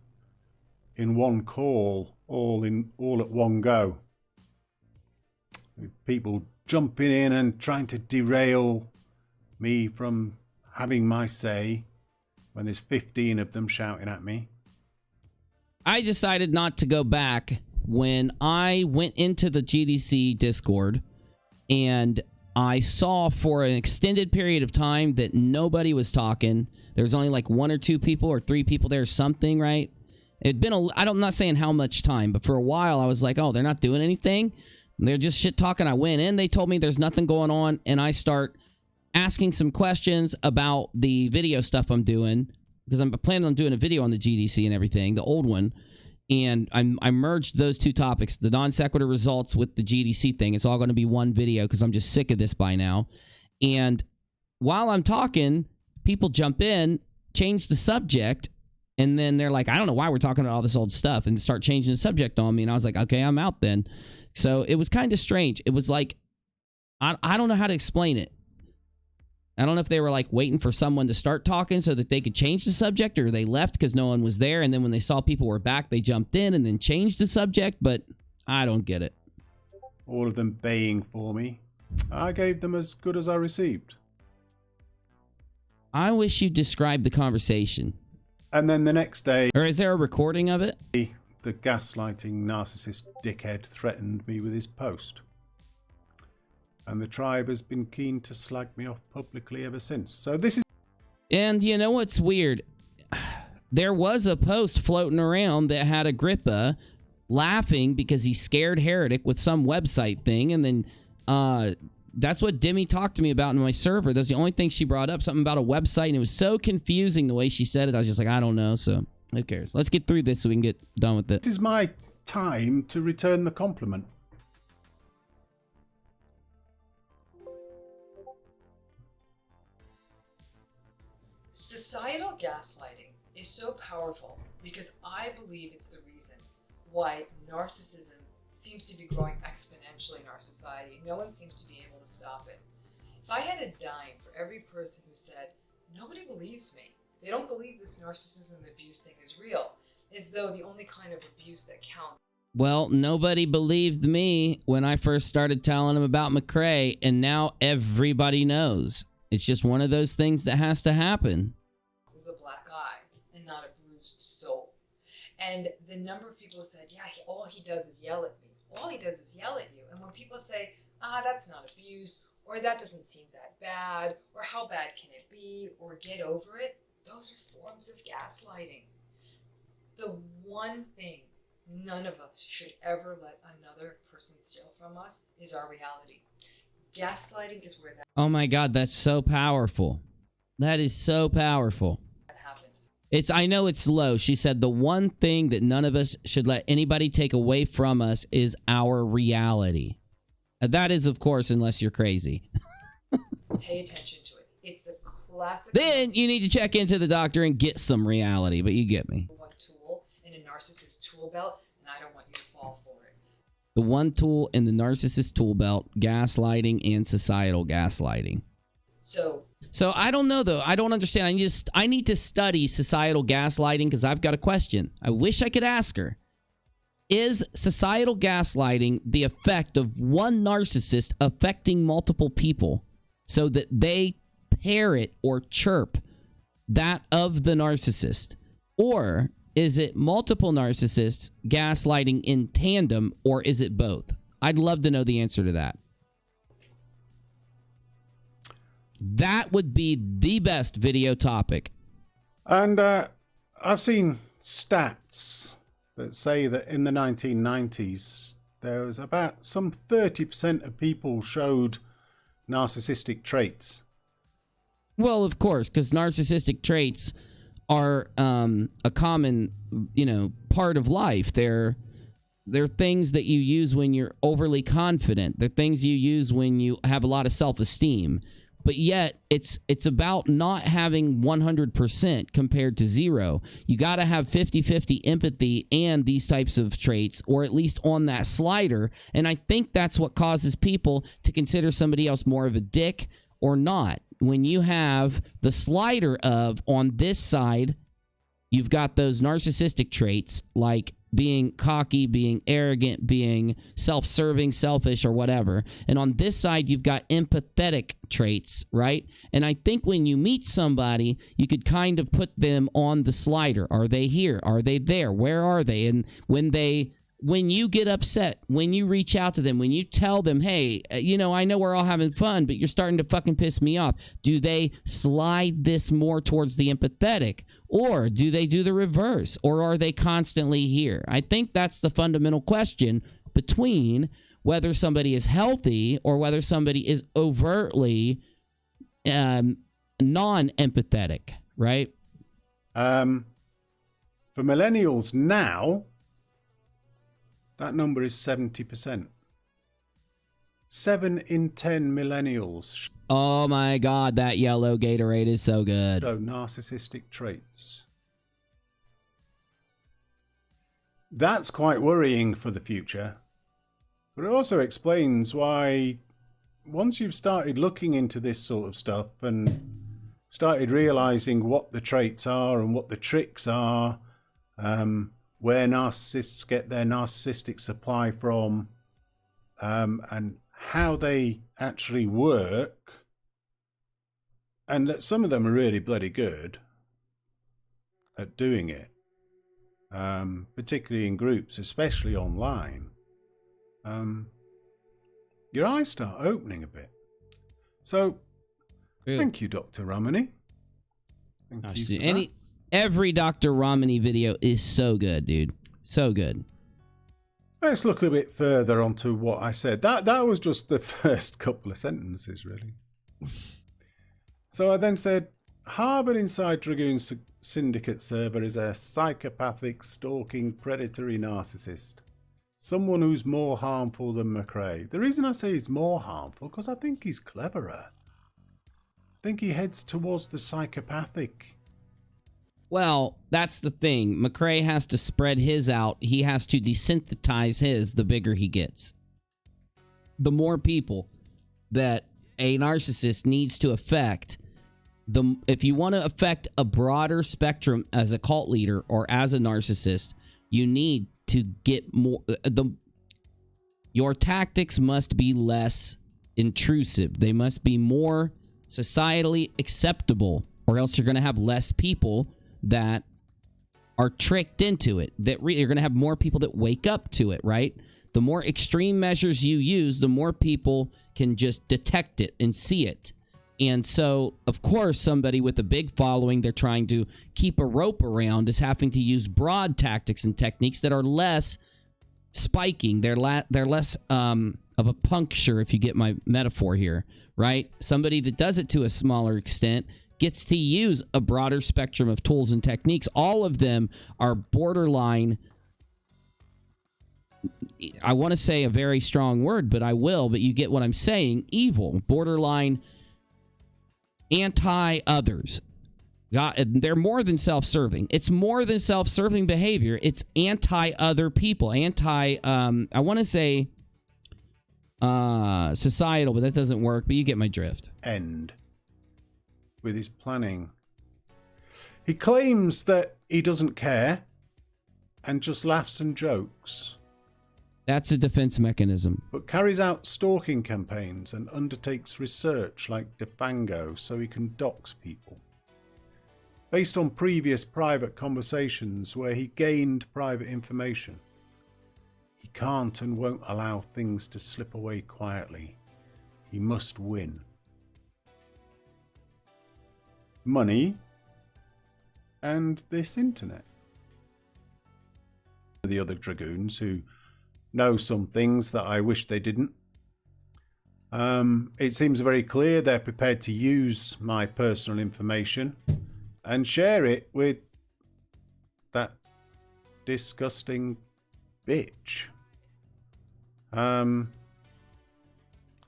in one call, all at one go. With people jumping in and trying to derail me from having my say when there's 15 of them shouting at me. I decided not to go back when I went into the GDC Discord, and I saw for an extended period of time that nobody was talking. There was only like 1 or 2 people or 3 people there, something, right? It'd been I'm not saying how much time, but for a while I was like, oh, they're not doing anything. They're just shit talking. I went in, they told me there's nothing going on, and I start asking some questions about the video stuff I'm doing, because I'm planning on doing a video on the GDC and everything, the old one. And I merged those 2 topics, the non sequitur results with the GDC thing. It's all going to be one video because I'm just sick of this by now. And while I'm talking, people jump in, change the subject, and then they're like, I don't know why we're talking about all this old stuff, and start changing the subject on me. And I was like, okay, I'm out then. So it was kind of strange. It was like, I don't know how to explain it. I don't know if they were like waiting for someone to start talking so that they could change the subject, or they left because no one was there, and then when they saw people were back, they jumped in and then changed the subject, but I don't get it. All of them baying for me. I gave them as good as I received. I wish you'd describe the conversation. And then the next day... Or is there a recording of it? The gaslighting narcissist dickhead threatened me with his post. And the tribe has been keen to slag me off publicly ever since. So this is... And you know what's weird? There was a post floating around that had Agrippa laughing because he scared Heretic with some website thing. And then that's what Demi talked to me about in my server. That's the only thing she brought up, something about a website. And it was so confusing the way she said it. I was just like, I don't know. So who cares? Let's get through this so we can get done with it. This is my time to return the compliment. Societal gaslighting is so powerful because I believe it's the reason why narcissism seems to be growing exponentially in our society. No one seems to be able to stop it. If I had a dime for every person who said, nobody believes me, they don't believe this narcissism abuse thing is real, as though the only kind of abuse that counts. Well, nobody believed me when I first started telling them about McRae, and now everybody knows. It's just one of those things that has to happen. Is a black eye and not a bruised soul. And the number of people who said, yeah, all he does is yell at me. All he does is yell at you. And when people say, that's not abuse, or that doesn't seem that bad, or how bad can it be, or get over it, Those are forms of gaslighting. The one thing none of us should ever let another person steal from us is our reality. Gaslighting is where that Oh my God, that's so powerful. That is so powerful. happens. I know it's low. She said the one thing that none of us should let anybody take away from us is our reality. That is, of course, unless you're crazy. Pay attention to it. It's the classic. Then you need to check into the doctor and get some reality, but you get me. One tool in a narcissist tool belt, and I don't want you to fall for it. The one tool in the narcissist tool belt, gaslighting and societal gaslighting. So I don't know, though. I don't understand. I need to study societal gaslighting because I've got a question. I wish I could ask her. Is societal gaslighting the effect of one narcissist affecting multiple people so that they parrot or chirp that of the narcissist? Or is it multiple narcissists gaslighting in tandem, or is it both? I'd love to know the answer to that. That would be the best video topic. And I've seen stats that say that in the 1990s, there was about some 30% of people showed narcissistic traits. Well, of course, because narcissistic traits are a common, part of life. They're things that you use when you're overly confident. They're things you use when you have a lot of self-esteem. But yet, it's about not having 100% compared to 0. You got to have 50-50 empathy and these types of traits, or at least on that slider. And I think that's what causes people to consider somebody else more of a dick or not. When you have the slider of, on this side, you've got those narcissistic traits like being cocky, being arrogant, being self-serving, selfish, or whatever. And on this side, you've got empathetic traits, right? And I think when you meet somebody, you could kind of put them on the slider. Are they here? Are they there? Where are they? And when you get upset, when you reach out to them, when you tell them, hey, I know we're all having fun, but you're starting to fucking piss me off. Do they slide this more towards the empathetic? Or do they do the reverse? Or are they constantly here? I think that's the fundamental question between whether somebody is healthy or whether somebody is overtly non-empathetic, right? For millennials now, that number is 70%. 7 in 10 millennials Oh my God, that yellow Gatorade is so good. show narcissistic traits. That's quite worrying for the future. But it also explains why, once you've started looking into this sort of stuff and started realizing what the traits are and what the tricks are, where narcissists get their narcissistic supply from, and how they actually work, and that some of them are really bloody good at doing it, particularly in groups, especially online, your eyes start opening a bit. So, thank you, Dr. Romani. Thank you for that. Every Dr. Romani video is so good, dude. So good. Let's look a bit further onto what I said. That was just the first couple of sentences, really. So I then said, harboured inside Dragoon's syndicate server is a psychopathic, stalking, predatory narcissist. Someone who's more harmful than McRae. The reason I say he's more harmful, because I think he's cleverer. I think he heads towards the psychopathic. Well, that's the thing. McRae has to spread his out. He has to desynthesize his the bigger he gets. The more people that a narcissist needs to affect, if you want to affect a broader spectrum as a cult leader or as a narcissist, you need to get more. Your tactics must be less intrusive. They must be more societally acceptable, or else you're going to have less people that are tricked into it. You're going to have more people that wake up to it, right? The more extreme measures you use, the more people can just detect it and see it. And so, of course, somebody with a big following they're trying to keep a rope around is having to use broad tactics and techniques that are less spiking. They're less of a puncture, if you get my metaphor here, right? Somebody that does it to a smaller extent gets to use a broader spectrum of tools and techniques. All of them are borderline, I want to say a very strong word, but I will, but you get what I'm saying, evil, borderline anti-others. They're more than self-serving. It's more than self-serving behavior. It's anti-other people. I want to say societal, but that doesn't work, but you get my drift. End with his planning. He claims that he doesn't care and just laughs and jokes. That's a defense mechanism. But carries out stalking campaigns and undertakes research like Defango so he can dox people. Based on previous private conversations where he gained private information. He can't and won't allow things to slip away quietly. He must win. Money and this internet. The other dragoons who know some things that I wish they didn't. It seems very clear they're prepared to use my personal information and share it with that disgusting bitch.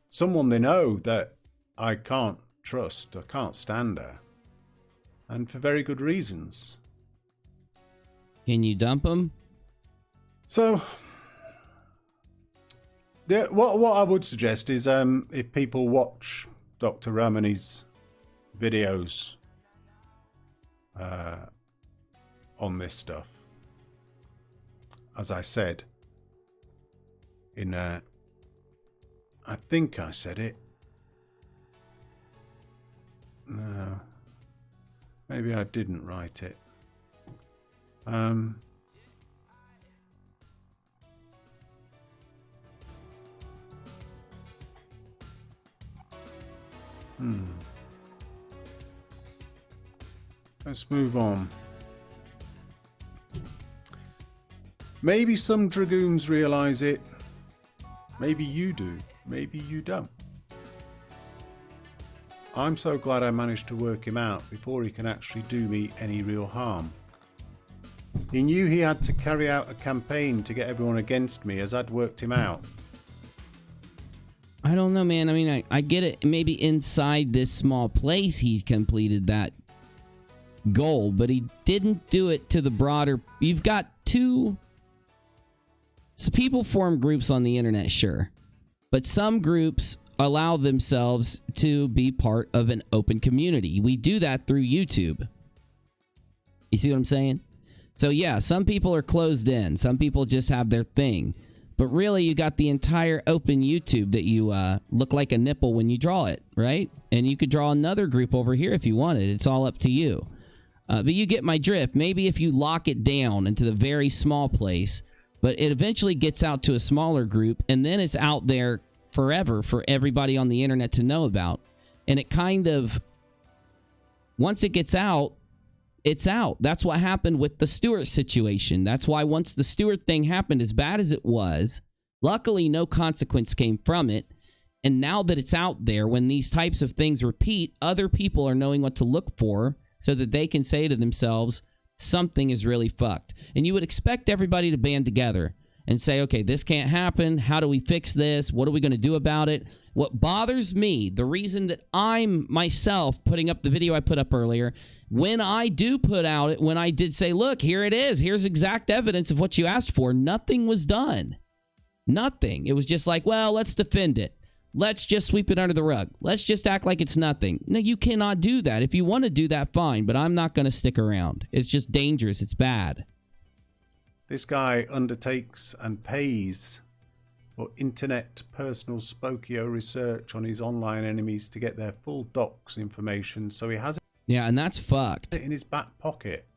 Someone they know that I can't trust, I can't stand her. And for very good reasons. Can you dump them? So, what I would suggest is if people watch Dr. Ramani's videos on this stuff, as I said in I think I said it. No, maybe I didn't write it. Let's move on. Maybe some dragoons realize it. Maybe you do. Maybe you don't. I'm so glad I managed to work him out before he can actually do me any real harm. He knew he had to carry out a campaign to get everyone against me as I'd worked him out. I don't know, man. I mean, I get it. Maybe inside this small place he's completed that goal, but he didn't do it to the broader. You've got two. So people form groups on the internet, sure. But some groups allow themselves to be part of an open community. We do that through YouTube. You see what I'm saying? So yeah, some people are closed in. Some people just have their thing. But really, you got the entire open YouTube that you look like a nipple when you draw it, right? And you could draw another group over here if you wanted. It's all up to you. But you get my drift. Maybe if you lock it down into the very small place, but it eventually gets out to a smaller group, and then it's out there forever for everybody on the internet to know about. And it kind of, once it gets out, it's out. That's what happened with the Stewart situation. That's why once the Stewart thing happened, as bad as it was, luckily no consequence came from it. And now that it's out there, when these types of things repeat, other people are knowing what to look for so that they can say to themselves, something is really fucked. And you would expect everybody to band together and say, okay, this can't happen. How do we fix this? What are we going to do about it? What bothers me, the reason that I'm myself putting up the video I put up earlier, when I do put out it, when I did say, look, here it is. Here's exact evidence of what you asked for. Nothing was done. Nothing. It was just like, well, let's defend it. Let's just sweep it under the rug. Let's just act like it's nothing. No, you cannot do that. If you want to do that, fine, but I'm not going to stick around. It's just dangerous. It's bad. This guy undertakes and pays for internet personal Spokio research on his online enemies to get their full docs information, so he has Yeah, and that's fucked. it in his back pocket.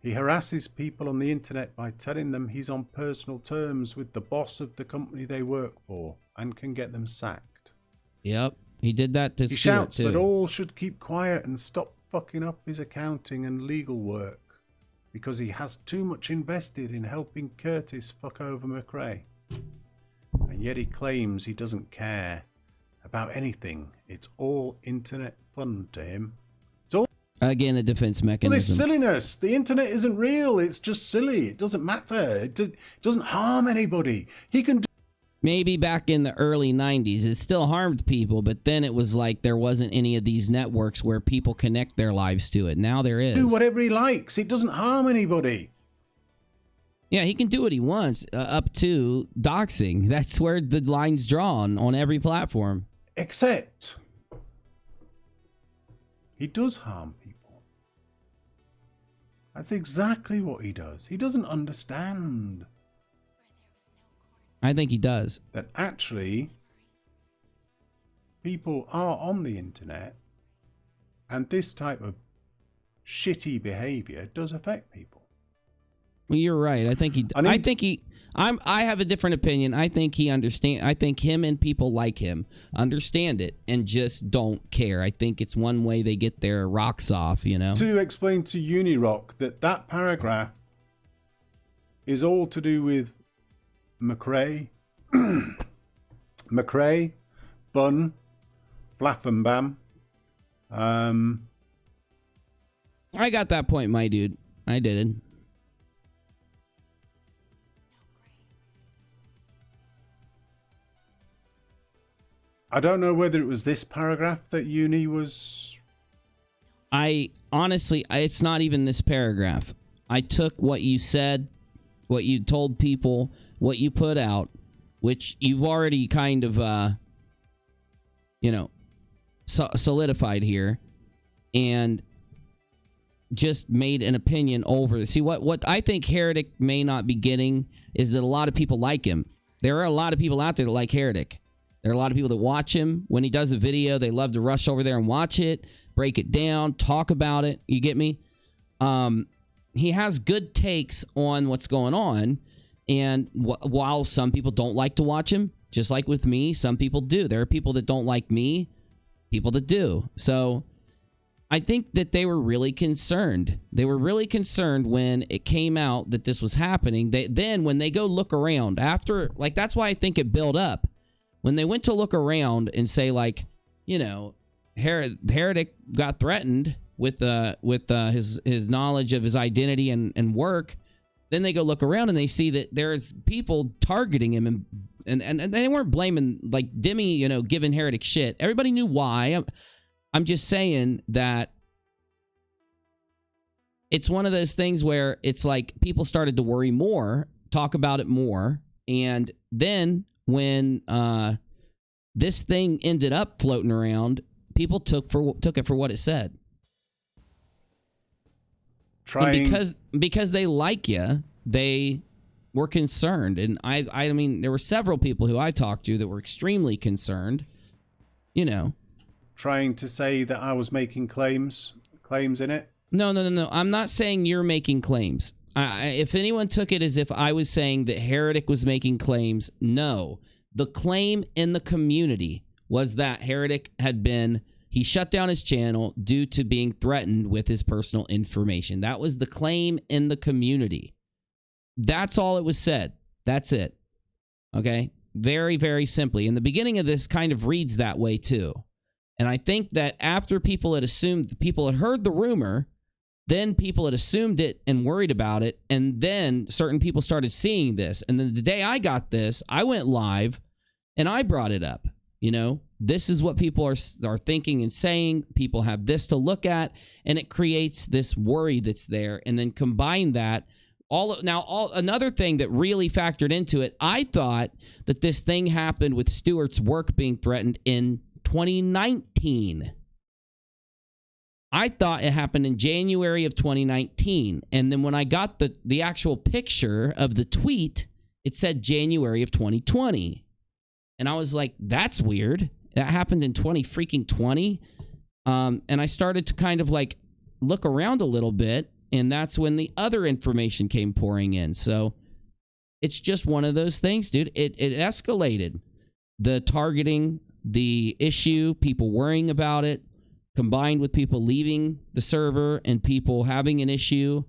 He harasses people on the internet by telling them he's on personal terms with the boss of the company they work for and can get them sacked. Yep. He did that to He Stewart, shouts too. that all should keep quiet and stop fucking up his accounting and legal work because he has too much invested in helping Curtis fuck over McRae. And yet he claims he doesn't care about anything. It's all internet fun to him. It's all Again, a defense this mechanism. silliness. The internet isn't real. It's just silly. It doesn't matter. It doesn't harm anybody. He can Maybe back in the early 90s, it still harmed people, but then it was like there wasn't any of these networks where people connect their lives to it. Now there is. do whatever he likes. It doesn't harm anybody. Yeah, he can do what he wants, up to doxing. That's where the line's drawn on every platform. Except he does harm people. That's exactly what he does. He doesn't understand I think he does. that actually people are on the internet and this type of shitty behavior does affect people. Well, you're right. I think he. I have a different opinion. I think he understand. I think him and people like him understand it and just don't care. I think it's one way they get their rocks off. You know. To explain to UNIRock that paragraph is all to do with McRae, McRae, Bun, Flaffenbam. I got that point, my dude. I did it. I don't know whether it was this paragraph that Uni was. I honestly, it's not even this paragraph. I took what you said, what you told people, what you put out, which you've already kind of, solidified here, and just made an opinion over. See, what I think Heretic may not be getting is that a lot of people like him. There are a lot of people out there that like Heretic. There are a lot of people that watch him. When he does a video, they love to rush over there and watch it, break it down, talk about it. You get me? He has good takes on what's going on. And while some people don't like to watch him, just like with me, some people do. There are people that don't like me, people that do. So I think that they were really concerned. They were really concerned when it came out that this was happening. Then when they go look around after, like, that's why I think it built up. When they went to look around and say, like, you know, Heretic got threatened with his knowledge of his identity and work, then they go look around and they see that there's people targeting him and they weren't blaming, like, Demi, you know, giving Heretic shit. Everybody knew why. I'm just saying that it's one of those things where it's like people started to worry more, talk about it more, and then when this thing ended up floating around, people took it for what it said. And because they like you, they were concerned, and I mean, there were several people who I talked to that were extremely concerned. You know, trying to say that I was making claims in it. No. I'm not saying you're making claims. If anyone took it as if I was saying that Heretic was making claims, no. The claim in the community was that Heretic he shut down his channel due to being threatened with his personal information. That was the claim in the community. That's all it was said. That's it. Okay? Very, very simply. And the beginning of this kind of reads that way too. And I think that after people had heard the rumor, then people had assumed it and worried about it, and then certain people started seeing this. And then the day I got this, I went live and I brought it up. You know, this is what people are thinking and saying. People have this to look at, and it creates this worry that's there. And then combine that another thing that really factored into it, I thought that this thing happened with Stewart's work being threatened in 2019. I thought it happened in January of 2019. And then when I got the actual picture of the tweet, it said January of 2020. And I was like, that's weird. That happened in 2020. And I started to kind of like look around a little bit. And that's when the other information came pouring in. So it's just one of those things, dude. It escalated. The targeting, the issue, people worrying about it, combined with people leaving the server and people having an issue,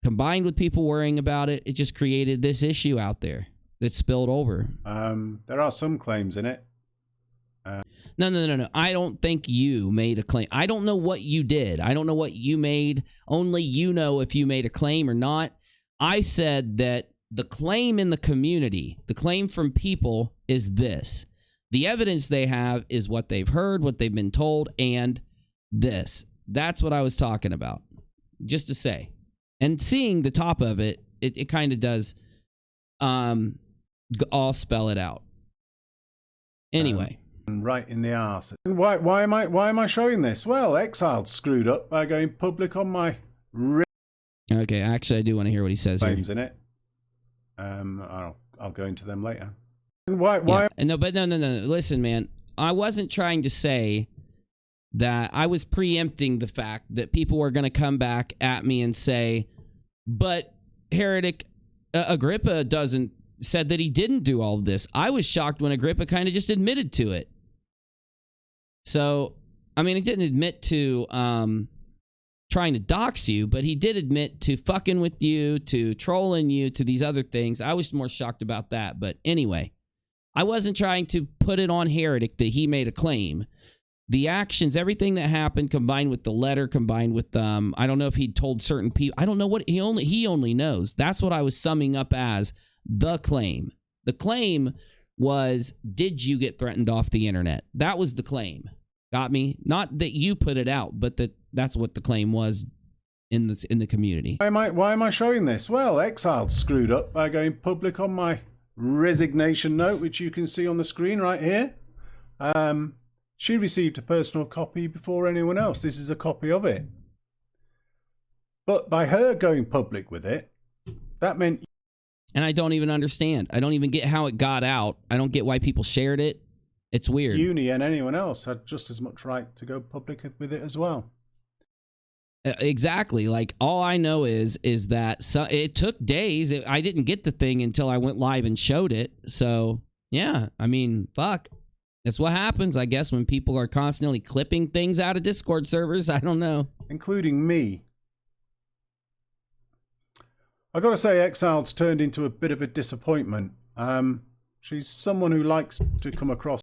combined with people worrying about it, it just created this issue out there that spilled over. There are some claims in it. No. I don't think you made a claim. I don't know what you did. I don't know what you made. Only you know if you made a claim or not. I said that the claim in the community, the claim from people is this. The evidence they have is what they've heard, what they've been told, and this. That's what I was talking about. Just to say. And seeing the top of it, it kind of does all spell it out. Anyway. Right in the arse. Why am I showing this? Well, Exiled screwed up by going public on my Okay, actually I do want to hear what he says here. claims in it. I'll go into them later. Yeah. No. Listen, man, I wasn't trying to say that. I was preempting the fact that people were going to come back at me and say, but Heretic Agrippa said that he didn't do all of this. I was shocked when Agrippa kind of just admitted to it. So, I mean, he didn't admit to trying to dox you, but he did admit to fucking with you, to trolling you, to these other things. I was more shocked about that. But anyway, I wasn't trying to put it on Heretic that he made a claim. The actions, everything that happened, combined with the letter, combined with I don't know if he'd told certain people. I don't know what he only knows. That's what I was summing up as the claim. The claim was, did you get threatened off the internet? That was the claim. Got me? Not that you put it out, but that's what the claim was in the community. Why am I showing this? Well, Exiled screwed up by going public on my resignation note, which you can see on the screen right here. She received a personal copy before anyone else. This is a copy of it. But by her going public with it, that meant... And I don't even understand. I don't even get how it got out. I don't get why people shared it. It's weird. Uni and anyone else had just as much right to go public with it as well. Exactly. Like, all I know is that it took days. I didn't get the thing until I went live and showed it. So, yeah. I mean, fuck. That's what happens, I guess, when people are constantly clipping things out of Discord servers. I don't know. Including me. I got to say, Exiled's turned into a bit of a disappointment. She's someone who likes to come across...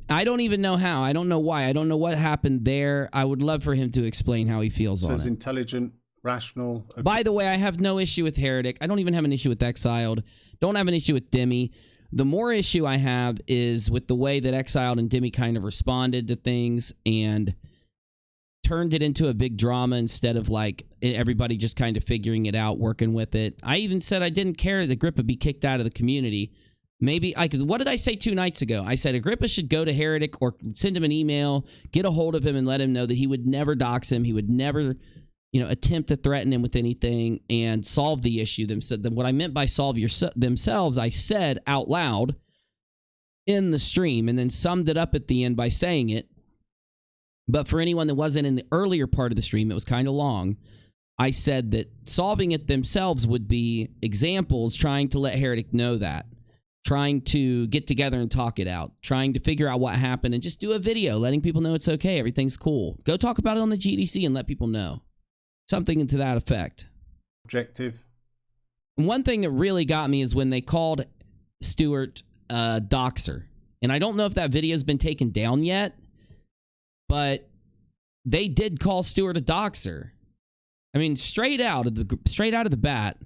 I don't even know how. I don't know why. I don't know what happened there. I would love for him to explain how he feels on it. Says intelligent, rational... By the way, I have no issue with Heretic. I don't even have an issue with Exiled. Don't have an issue with Demi. The more issue I have is with the way that Exiled and Demi kind of responded to things and turned it into a big drama instead of like everybody just kind of figuring it out, working with it. I even said I didn't care that Agrippa be kicked out of the community. Maybe I could. What did I say 2 nights ago? I said Agrippa should go to Heretic or send him an email, get a hold of him, and let him know that he would never dox him. He would never, attempt to threaten him with anything and solve the issue. What I meant by solve themselves, I said out loud in the stream, and then summed it up at the end by saying it. But for anyone that wasn't in the earlier part of the stream, it was kind of long. I said that solving it themselves would be examples trying to let Heretic know that. Trying to get together and talk it out, trying to figure out what happened, and just do a video letting people know it's okay, everything's cool. Go talk about it on the GDC and let people know. Something to that effect. Objective. And one thing that really got me is when they called Stewart a doxer. And I don't know if that video's been taken down yet, but they did call Stewart a doxer. I mean, straight out of the bat.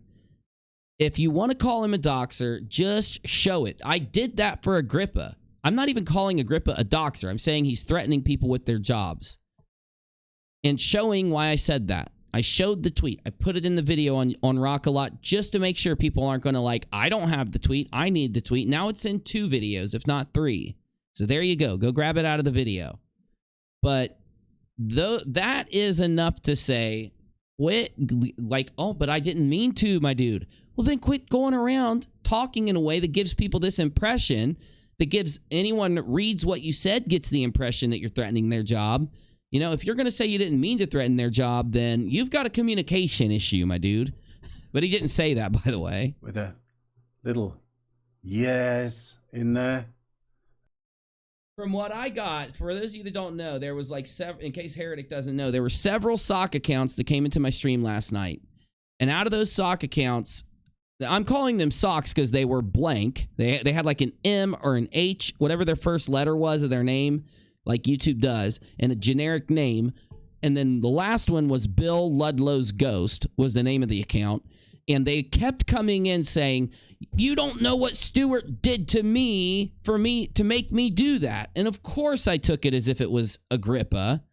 If you want to call him a doxer, just show it. I did that for Agrippa. I'm not even calling Agrippa a doxer. I'm saying he's threatening people with their jobs. And showing why I said that. I showed the tweet. I put it in the video on rockAlot just to make sure people aren't going to I don't have the tweet. I need the tweet. Now it's in 2 videos, if not 3. So there you go. Go grab it out of the video. But that is enough to say, but I didn't mean to, my dude. Well, then quit going around talking in a way that gives people this impression, that gives anyone that reads what you said gets the impression that you're threatening their job. If you're going to say you didn't mean to threaten their job, then you've got a communication issue, my dude. But he didn't say that, by the way. With a little yes in there. From what I got, for those of you that don't know, there was like in case Heretic doesn't know, there were several sock accounts that came into my stream last night. And out of those sock accounts, I'm calling them socks because they were blank. They had like an M or an H, whatever their first letter was of their name, like YouTube does, and a generic name. And then the last one was Bill Ludlow's Ghost was the name of the account. And they kept coming in saying, you don't know what Stuart did to me to make me do that. And of course I took it as if it was Agrippa,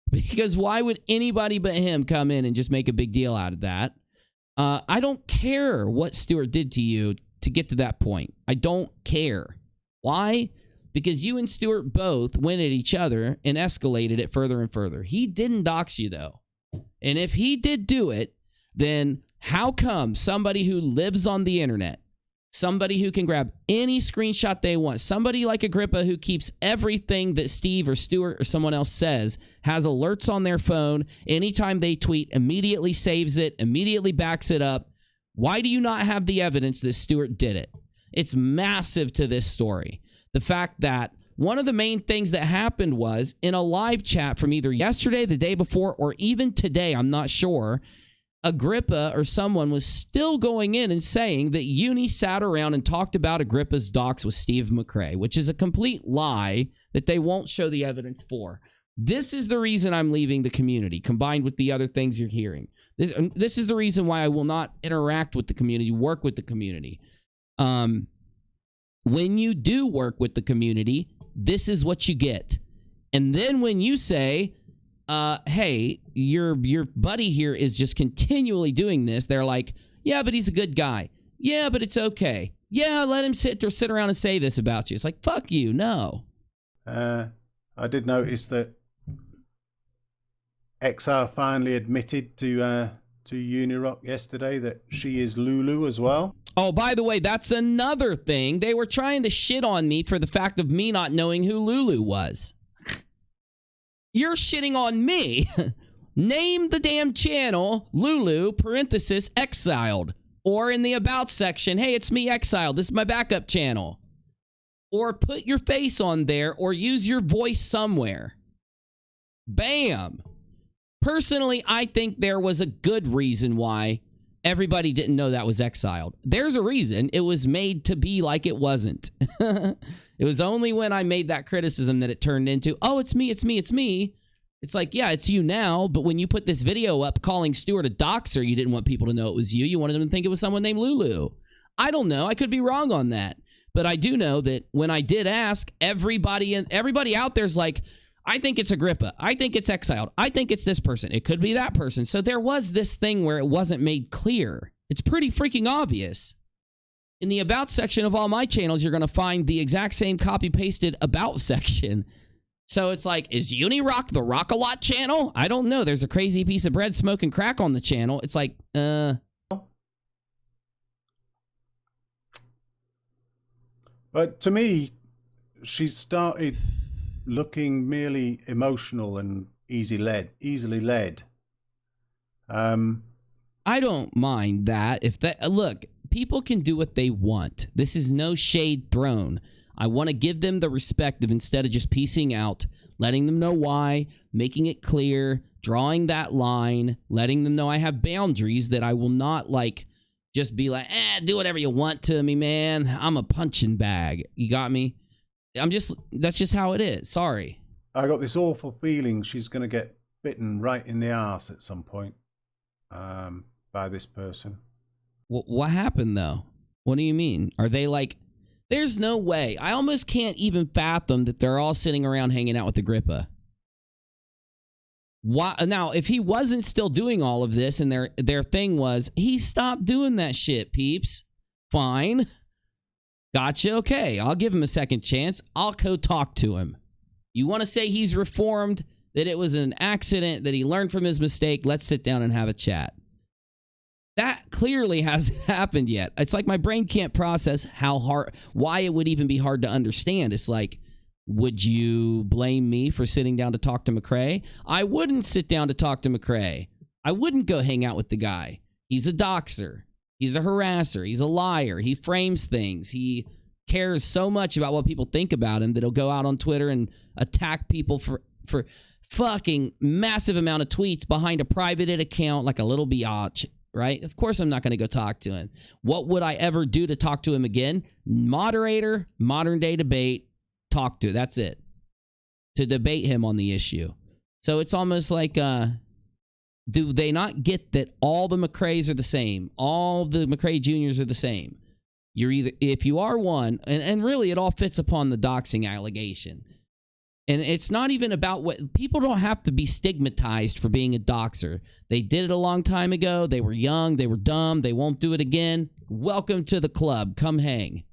because why would anybody but him come in and just make a big deal out of that? I don't care what Stuart did to you to get to that point. I don't care. Why? Because you and Stuart both went at each other and escalated it further and further. He didn't dox you, though. And if he did do it, then how come somebody who lives on the internet, somebody who can grab any screenshot they want, somebody like Agrippa who keeps everything that Steve or Stuart or someone else says, has alerts on their phone, anytime they tweet, immediately saves it, immediately backs it up, why do you not have the evidence that Stuart did it? It's massive to this story. The fact that one of the main things that happened was in a live chat from either yesterday, the day before, or even today, I'm not sure, Agrippa or someone was still going in and saying that Uni sat around and talked about Agrippa's docs with Steve McRae, which is a complete lie that they won't show the evidence for. This is the reason I'm leaving the community, combined with the other things you're hearing. This is the reason why I will not interact with the community, work with the community. When you do work with the community, this is what you get. And then when you say, hey, your buddy here is just continually doing this, they're like, yeah, but he's a good guy. Yeah, but it's okay. Yeah, let him sit around and say this about you. It's like, fuck you, no. I did notice that XR finally admitted to UNIRock yesterday that she is Lulu as well. Oh, by the way, that's another thing. They were trying to shit on me for the fact of me not knowing who Lulu was. You're shitting on me. Name the damn channel, Lulu, parenthesis, exiled. Or in the about section, hey, it's me, exiled. This is my backup channel. Or put your face on there or use your voice somewhere. Bam. Personally, I think there was a good reason why everybody didn't know that was exiled. There's a reason. It was made to be like it wasn't. It was only when I made that criticism that it turned into, oh, it's me, it's me, it's me. It's like, yeah, it's you now, but when you put this video up calling Stuart a doxer, you didn't want people to know it was you. You wanted them to think it was someone named Lulu. I don't know. I could be wrong on that. But I do know that when I did ask, everybody out there's like, I think it's Agrippa. I think it's exiled. I think it's this person. It could be that person. So there was this thing where it wasn't made clear. It's pretty freaking obvious. In the about section of all my channels, you're going to find the exact same copy-pasted about section. So it's like, is UNIRock the rockAlot channel? I don't know. There's a crazy piece of bread smoking crack on the channel. It's like, But to me, she started looking merely emotional and easily led. I don't mind that. If that, look, people can do what they want. This is no shade thrown. I want to give them the respect of, instead of just piecing out, letting them know why, making it clear, drawing that line, letting them know I have boundaries, that I will not like just be like, do whatever you want to me, man. I'm a punching bag. You got me? That's just how it is. Sorry. I got this awful feeling she's going to get bitten right in the arse at some point by this person. What happened, though? What do you mean? Are they like... There's no way. I almost can't even fathom that they're all sitting around hanging out with Agrippa. Why, now, if he wasn't still doing all of this and their thing was, he stopped doing that shit, peeps. Fine. Gotcha. Okay. I'll give him a second chance. I'll go talk to him. You want to say he's reformed, that it was an accident, that he learned from his mistake? Let's sit down and have a chat. That clearly hasn't happened yet. It's like my brain can't process why it would even be hard to understand. It's like, would you blame me for sitting down to talk to McRae? I wouldn't sit down to talk to McRae. I wouldn't go hang out with the guy. He's a doxer. He's a harasser. He's a liar. He frames things. He cares so much about what people think about him that he'll go out on Twitter and attack people for fucking massive amount of tweets behind a private account like a little biatch, right? Of course I'm not going to go talk to him. What would I ever do to talk to him again? Moderator, modern day debate, talk to. That's it. To debate him on the issue. So it's almost like, do they not get that all the McRaes are the same? All the McRae Juniors are the same. You're either, if you are one, and really it all fits upon the doxing allegation. And it's not even about what, people don't have to be stigmatized for being a doxer. They did it a long time ago. They were young. They were dumb. They won't do it again. Welcome to the club. Come hang.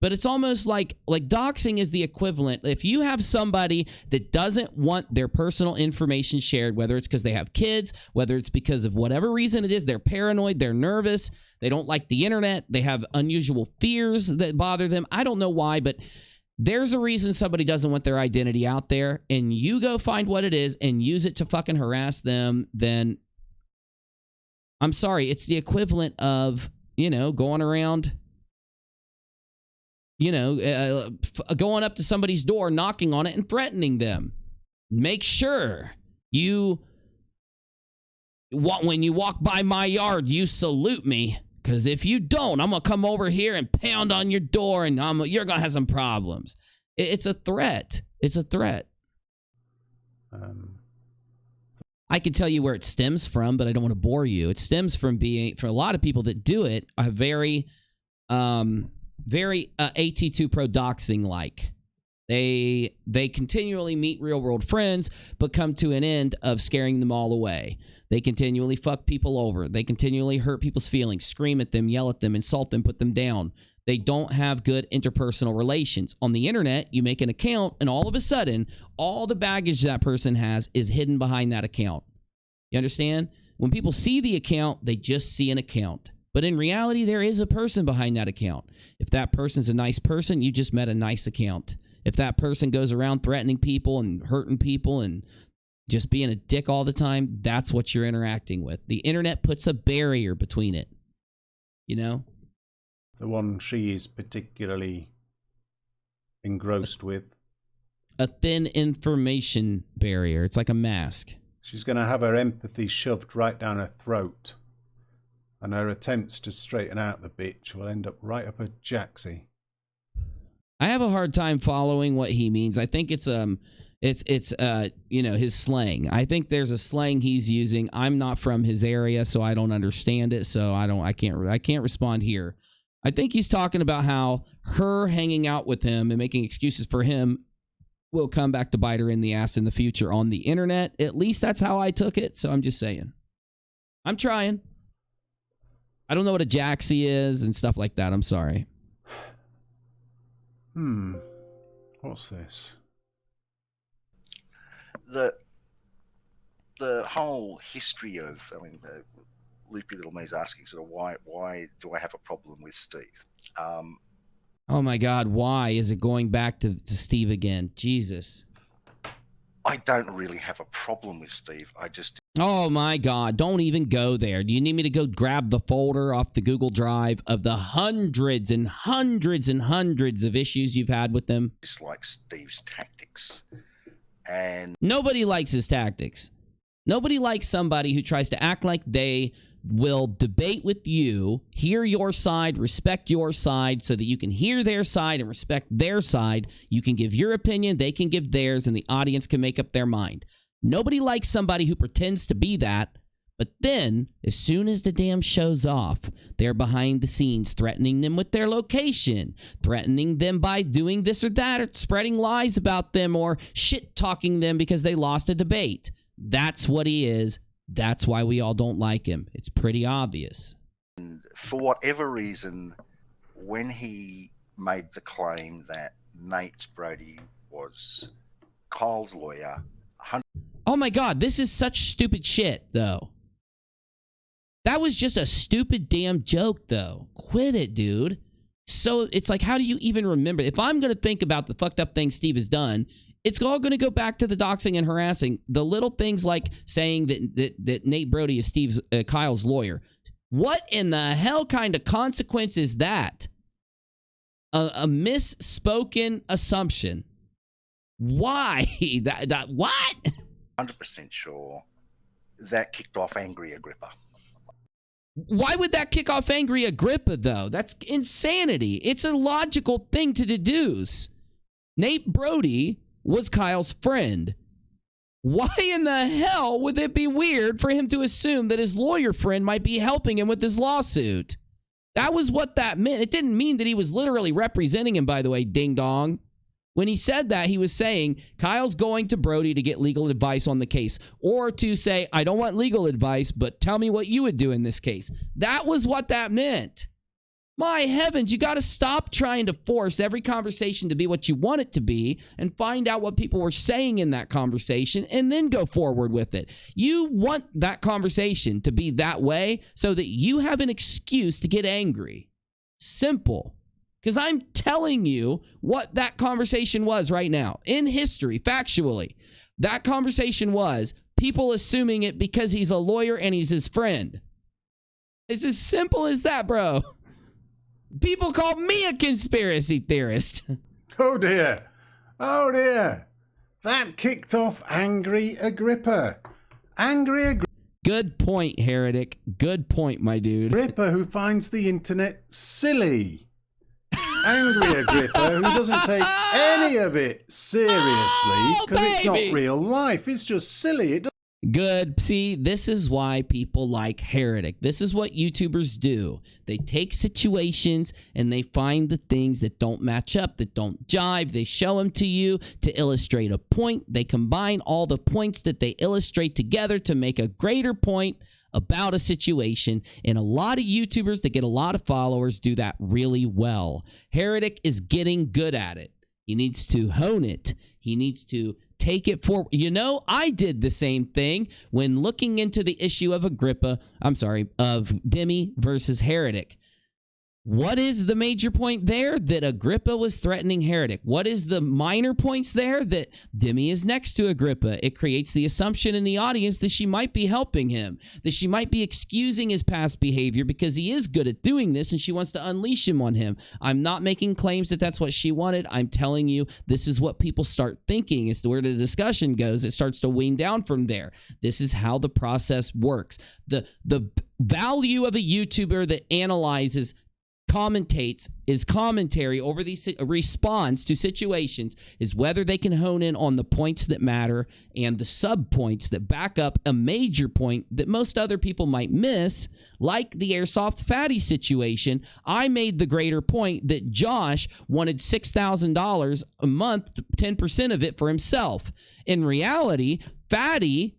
But it's almost like doxing is the equivalent. If you have somebody that doesn't want their personal information shared, whether it's because they have kids, whether it's because of whatever reason it is, they're paranoid, they're nervous, they don't like the internet, they have unusual fears that bother them. I don't know why, but there's a reason somebody doesn't want their identity out there, and you go find what it is and use it to fucking harass them, then I'm sorry, it's the equivalent of, going around, going up to somebody's door, knocking on it and threatening them. Make sure when you walk by my yard, you salute me. Because if you don't, I'm going to come over here and pound on your door and you're going to have some problems. It's a threat. It's a threat. I could tell you where it stems from, but I don't want to bore you. It stems from being, for a lot of people that do it, are very AT2 Pro doxing like. They continually meet real world friends, but come to an end of scaring them all away. They continually fuck people over. They continually hurt people's feelings, scream at them, yell at them, insult them, put them down. They don't have good interpersonal relations. On the internet, you make an account, and all of a sudden, all the baggage that person has is hidden behind that account. You understand? When people see the account, they just see an account. But in reality, there is a person behind that account. If that person's a nice person, you just met a nice account. If that person goes around threatening people and hurting people and just being a dick all the time, that's what you're interacting with. The internet puts a barrier between it. The one she is particularly engrossed with. A thin information barrier. It's like a mask. She's going to have her empathy shoved right down her throat. And her attempts to straighten out the bitch will end up right up her jacksie. I have a hard time following what he means. I think it's his slang. I think there's a slang he's using. I'm not from his area, so I don't understand it. So I can't respond here. I think he's talking about how her hanging out with him and making excuses for him will come back to bite her in the ass in the future on the internet. At least that's how I took it. So I'm just saying. I'm trying. I don't know what a jacksie is and stuff like that. I'm sorry. What's this? The whole history of, Loopy Little Me's asking sort of why do I have a problem with Steve? Oh my God, why is it going back to Steve again? Jesus. I don't really have a problem with Steve. I just... Oh my God, don't even go there. Do you need me to go grab the folder off the Google Drive of the hundreds and hundreds and hundreds of issues you've had with them? Dislike Steve's tactics. And nobody likes his tactics. Nobody likes somebody who tries to act like they will debate with you, hear your side, respect your side, so that you can hear their side and respect their side. You can give your opinion, they can give theirs, and the audience can make up their mind. Nobody likes somebody who pretends to be that, but then, as soon as the damn show's off, they're behind the scenes threatening them with their location, threatening them by doing this or that, or spreading lies about them, or shit-talking them because they lost a debate. That's what he is. That's why we all don't like him. It's pretty obvious. And for whatever reason, when he made the claim that Nate Brody was Kyle's lawyer... Oh my God, this is such stupid shit, though. That was just a stupid damn joke, though. Quit it, dude. So it's like, how do you even remember? If I'm going to think about the fucked up things Steve has done, it's all going to go back to the doxing and harassing. The little things like saying that Nate Brody is Kyle's lawyer. What in the hell kind of consequence is that? a misspoken assumption. Why? That what? 100% sure that kicked off Angry Agrippa. Why would that kick off Angry Agrippa, though? That's insanity. It's a logical thing to deduce. Nate Brody was Kyle's friend. Why in the hell would it be weird for him to assume that his lawyer friend might be helping him with his lawsuit? That was what that meant. It didn't mean that he was literally representing him, by the way, ding dong. When he said that, he was saying Kyle's going to Brody to get legal advice on the case, or to say, I don't want legal advice, but tell me what you would do in this case. That was what that meant. My heavens, you got to stop trying to force every conversation to be what you want it to be and find out what people were saying in that conversation and then go forward with it. You want that conversation to be that way so that you have an excuse to get angry. Simple. Because I'm telling you what that conversation was right now. In history, factually, that conversation was people assuming it because he's a lawyer and he's his friend. It's as simple as that, bro. People call me a conspiracy theorist. Oh dear. Oh dear. That kicked off Angry Agrippa. Angry Agrippa. Good point, Heretic. Good point, my dude. Agrippa who finds the internet silly. Angry Agrippa who doesn't take any of it seriously because it's not real life. It's just silly. Good. See, this is why people like Heretic. This is what YouTubers do. They take situations and they find the things that don't match up, that don't jive. They show them to you to illustrate a point. They combine all the points that they illustrate together to make a greater point about a situation. And a lot of YouTubers that get a lot of followers do that really well. Heretic is getting good at it. He needs to hone it. He needs to take it forward. You know, I did the same thing when looking into the issue of of Demi versus Heretic. What is the major point there? That Agrippa was threatening Heretic. What is the minor points there? That Demi is next to Agrippa. It creates the assumption in the audience that she might be helping him, that she might be excusing his past behavior because he is good at doing this and she wants to unleash him on him. I'm not making claims that that's what she wanted. I'm telling you, this is what people start thinking as to where the discussion goes. It starts to wean down from there. This is how the process works. The value of a YouTuber that analyzes, commentates, is commentary over these response to situations is whether they can hone in on the points that matter and the sub points that back up a major point that most other people might miss, like the Airsoft Fatty situation. I made the greater point that Josh wanted $6,000 a month, 10% of it for himself. In reality, Fatty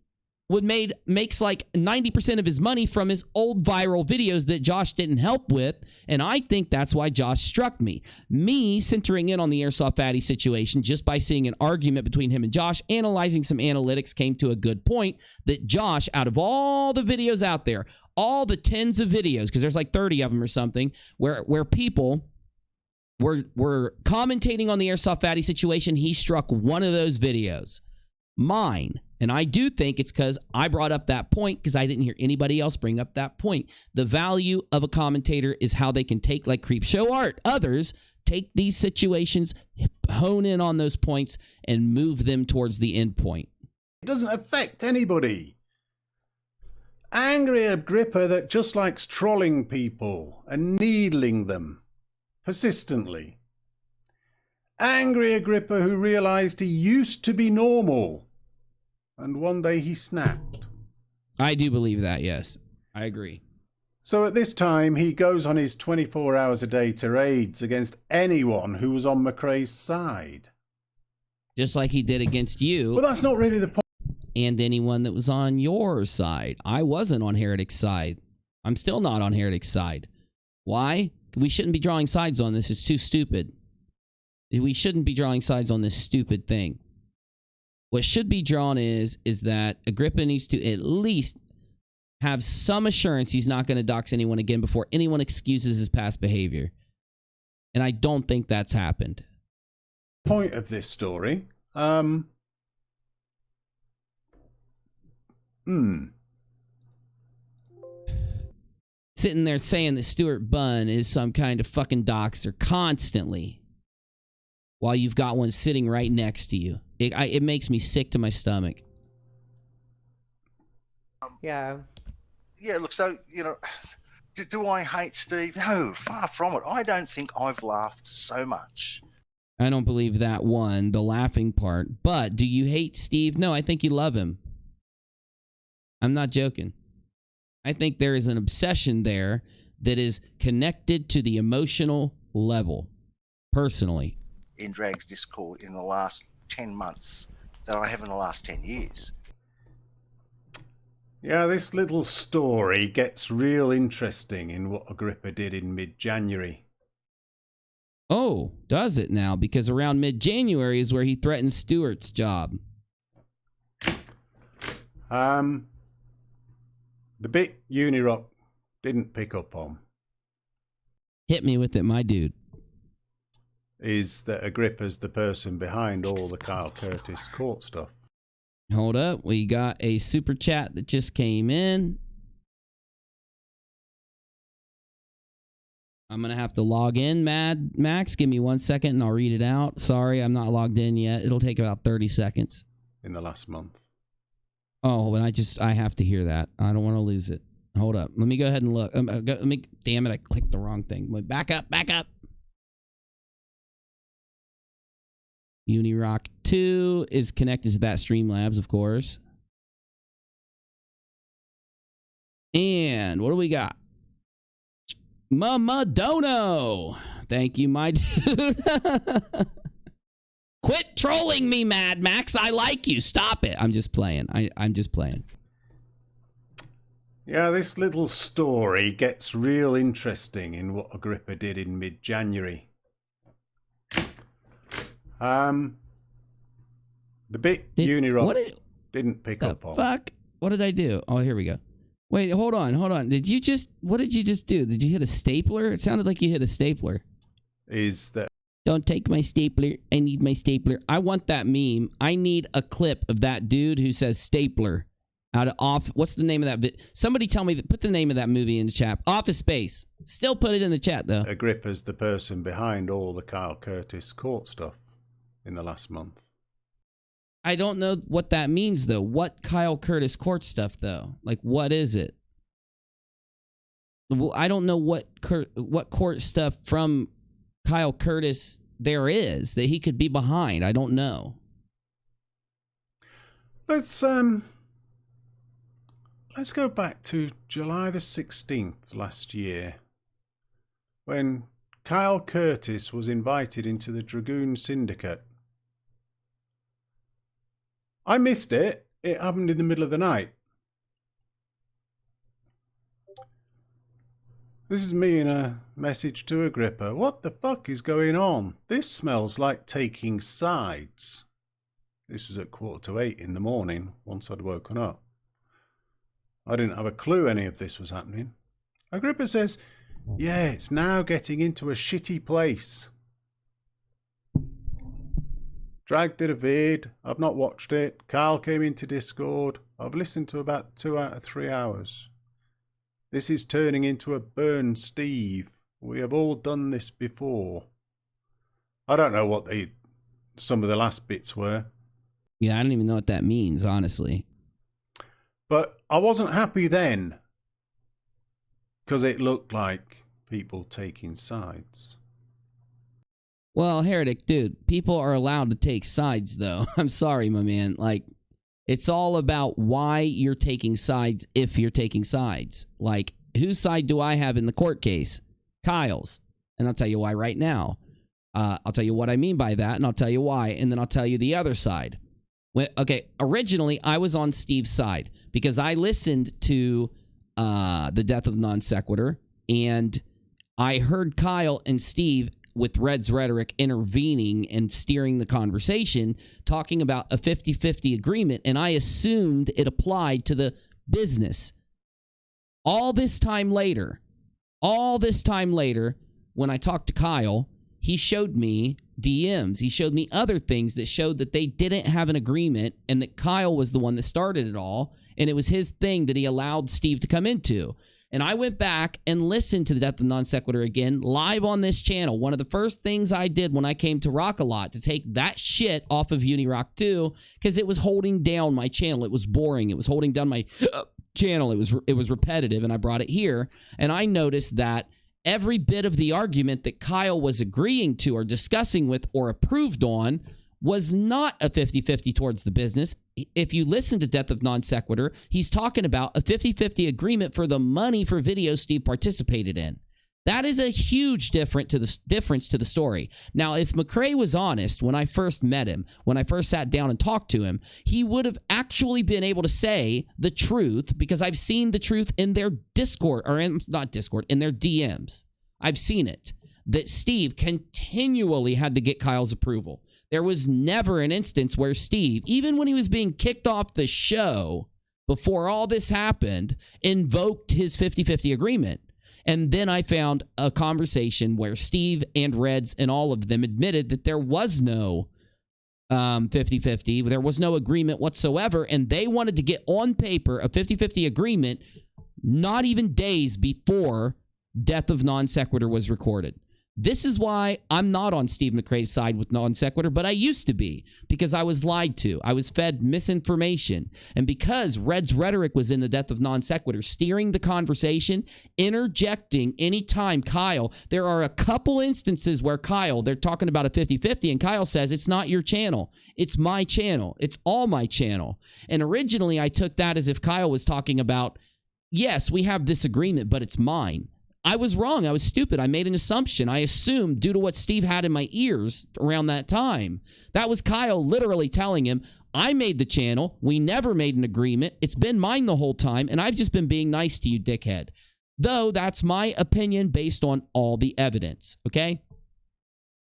makes like 90% of his money from his old viral videos that Josh didn't help with, and I think that's why Josh struck me. Me centering in on the Airsoft Fatty situation just by seeing an argument between him and Josh, analyzing some analytics, came to a good point that Josh, out of all the videos out there, all the tens of videos, because there's like 30 of them or something, where people were commentating on the Airsoft Fatty situation, he struck one of those videos. Mine. And I do think it's because I brought up that point because I didn't hear anybody else bring up that point. The value of a commentator is how they can take, like Creepshow Art, others, take these situations, hone in on those points, and move them towards the end point. It doesn't affect anybody. Angry Agrippa that just likes trolling people and needling them persistently. Angry Agrippa who realized he used to be normal and one day he snapped. I do believe that, yes. I agree. So at this time, he goes on his 24 hours a day tirades against anyone who was on McRae's side. Just like he did against you. Well, that's not really the point. And anyone that was on your side. I wasn't on Heretic's side. I'm still not on Heretic's side. Why? We shouldn't be drawing sides on this. It's too stupid. We shouldn't be drawing sides on this stupid thing. What should be drawn is that Agrippa needs to at least have some assurance he's not going to dox anyone again before anyone excuses his past behavior. And I don't think that's happened. Point of this story. sitting there saying that Stuart Bunn is some kind of fucking doxer constantly while you've got one sitting right next to you. It makes me sick to my stomach. Yeah. Yeah, look, so, you know, do I hate Steve? No, far from it. I don't think I've laughed so much. I don't believe that one, the laughing part. But do you hate Steve? No, I think you love him. I'm not joking. I think there is an obsession there that is connected to the emotional level, personally. In Drag's Discord in the last 10 months that I have in the last 10 years. Yeah, this little story gets real interesting in what Agrippa did in mid-January. Oh, does it now? Because around mid-January is where he threatened Stuart's job. The bit UNIRock didn't pick up on Hit me with it, my dude. is that Agrippa's the person behind all the Kyle Curtis court stuff. Hold up. We got a super chat that just came in. I'm going to have to log in, Mad Max. Give me 1 second and I'll read it out. Sorry, I'm not logged in yet. It'll take about 30 seconds. In the last month. Oh, and I have to hear that. I don't want to lose it. Hold up. Let me go ahead and look. Damn it, I clicked the wrong thing. Back up. UNIRock 2 is connected to that Streamlabs, of course. And what do we got? Mama Dono. Thank you, my dude. Quit trolling me, Mad Max. I like you. Stop it. I'm just playing. I'm just playing. Yeah, this little story gets real interesting in what Agrippa did in mid-January. The bit UNIRock didn't pick up on. Fuck? What did I do? Oh, here we go. Wait, hold on. What did you just do? Did you hit a stapler? It sounded like you hit a stapler. Is that... Don't take my stapler. I need my stapler. I want that meme. I need a clip of that dude who says stapler. What's the name of that? Somebody tell me, put the name of that movie in the chat. Office Space. Still put it in the chat, though. Agrippa's the person behind all the Kyle Curtis court stuff in the last month. I don't know what that means, though. What Kyle Curtis court stuff, though? Like, what is it? Well, I don't know what court stuff from Kyle Curtis there is that he could be behind. I don't know. Let's go back to July the 16th last year, when Kyle Curtis was invited into the Dragoon Syndicate. I missed it. It happened in the middle of the night. This is me in a message to Agrippa. What the fuck is going on? This smells like taking sides. This was at 7:45 in the morning, once I'd woken up. I didn't have a clue any of this was happening. Agrippa says, yeah, it's now getting into a shitty place. Drag did a vid. I've not watched it. Carl came into Discord. I've listened to about 2 out of 3 hours. This is turning into a burn Steve. We have all done this before. I don't know what some of the last bits were. Yeah, I don't even know what that means, honestly. But I wasn't happy then, because it looked like people taking sides. Well, Heretic, dude, people are allowed to take sides, though. I'm sorry, my man. Like, it's all about why you're taking sides if you're taking sides. Like, whose side do I have in the court case? Kyle's. And I'll tell you why right now. I'll tell you what I mean by that, and I'll tell you why, and then I'll tell you the other side. Okay, originally, I was on Steve's side because I listened to The Death of Non Sequitur, and I heard Kyle and Steve with Red's rhetoric intervening and steering the conversation, talking about a 50-50 agreement, and I assumed it applied to the business. All this time later, when I talked to Kyle, he showed me DMs. He showed me other things that showed that they didn't have an agreement and that Kyle was the one that started it all, and it was his thing that he allowed Steve to come into. And I went back and listened to the Death of Non Sequitur again live on this channel. One of the first things I did when I came to rockAlot to take that shit off of UNIRock 2, because it was holding down my channel. It was boring. It was holding down my channel. It was repetitive, and I brought it here. And I noticed that every bit of the argument that Kyle was agreeing to or discussing with or approved on was not a 50-50 towards the business. If you listen to Death of Non Sequitur, he's talking about a 50-50 agreement for the money for videos Steve participated in. That is a huge difference to the story. Now, if McRae was honest when I first met him, when I first sat down and talked to him, he would have actually been able to say the truth, because I've seen the truth in their Discord, or not Discord, in their DMs. I've seen it, that Steve continually had to get Kyle's approval. There was never an instance where Steve, even when he was being kicked off the show before all this happened, invoked his 50-50 agreement. And then I found a conversation where Steve and Reds and all of them admitted that there was no 50-50. There was no agreement whatsoever. And they wanted to get on paper a 50-50 agreement not even days before Death of Non Sequitur was recorded. This is why I'm not on Steve McRae's side with Non Sequitur, but I used to be, because I was lied to. I was fed misinformation. And because Red's rhetoric was in the Death of Non Sequitur, steering the conversation, interjecting anytime Kyle, there are a couple instances where Kyle, they're talking about a 50-50, and Kyle says, it's not your channel. It's my channel. It's all my channel. And originally I took that as if Kyle was talking about, yes, we have this agreement, but it's mine. I was wrong. I was stupid. I made an assumption. I assumed, due to what Steve had in my ears around that time, that was Kyle literally telling him, I made the channel. We never made an agreement. It's been mine the whole time, and I've just been being nice to you, dickhead. Though that's my opinion based on all the evidence, okay?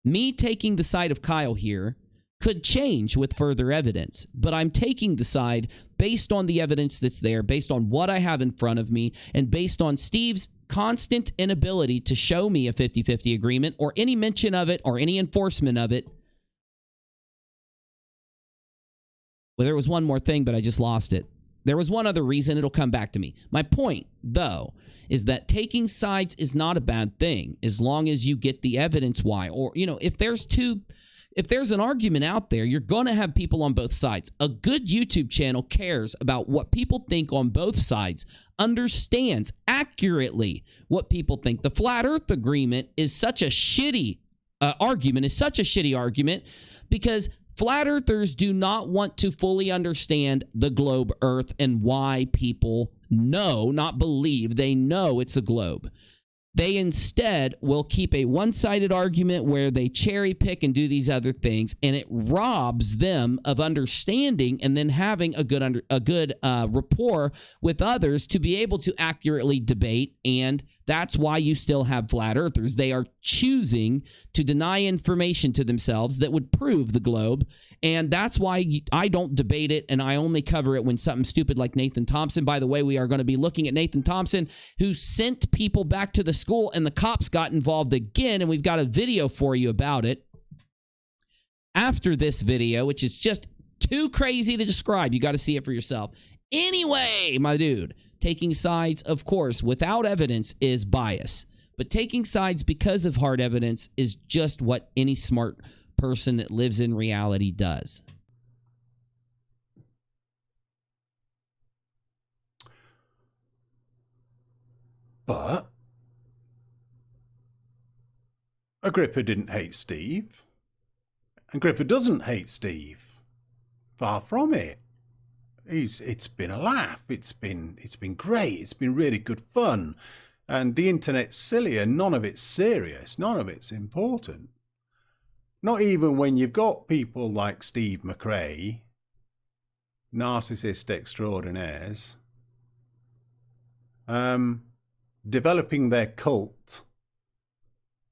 Me taking the side of Kyle here could change with further evidence, but I'm taking the side based on the evidence that's there, based on what I have in front of me, and based on Steve's constant inability to show me a 50-50 agreement or any mention of it or any enforcement of it. Well, there was one more thing, but I just lost it. There was one other reason. It'll come back to me. My point, though, is that taking sides is not a bad thing as long as you get the evidence why. Or, you know, if there's an argument out there, you're going to have people on both sides. A good YouTube channel cares about what people think on both sides, understands accurately what people think. The Flat Earth Agreement is such a shitty argument because flat earthers do not want to fully understand the globe Earth and why people know, not believe, they know it's a globe. They instead will keep a one-sided argument where they cherry pick and do these other things, and it robs them of understanding and then having a good rapport with others to be able to accurately debate. And that's why you still have flat earthers. They are choosing to deny information to themselves that would prove the globe. And that's why I don't debate it, and I only cover it when something stupid like Nathan Thompson. By the way, we are going to be looking at Nathan Thompson, who sent people back to the school, and the cops got involved again, and we've got a video for you about it. After this video, which is just too crazy to describe, you got to see it for yourself. Anyway, my dude, taking sides, of course, without evidence is bias. But taking sides because of hard evidence is just what any smart person that lives in reality does. But Agrippa didn't hate Steve. Agrippa doesn't hate Steve. Far from it. It's been a laugh. It's been great. It's been really good fun. And the internet's silly, and none of it's serious. None of it's important. Not even when you've got people like Steve McRae, narcissist extraordinaires, developing their cult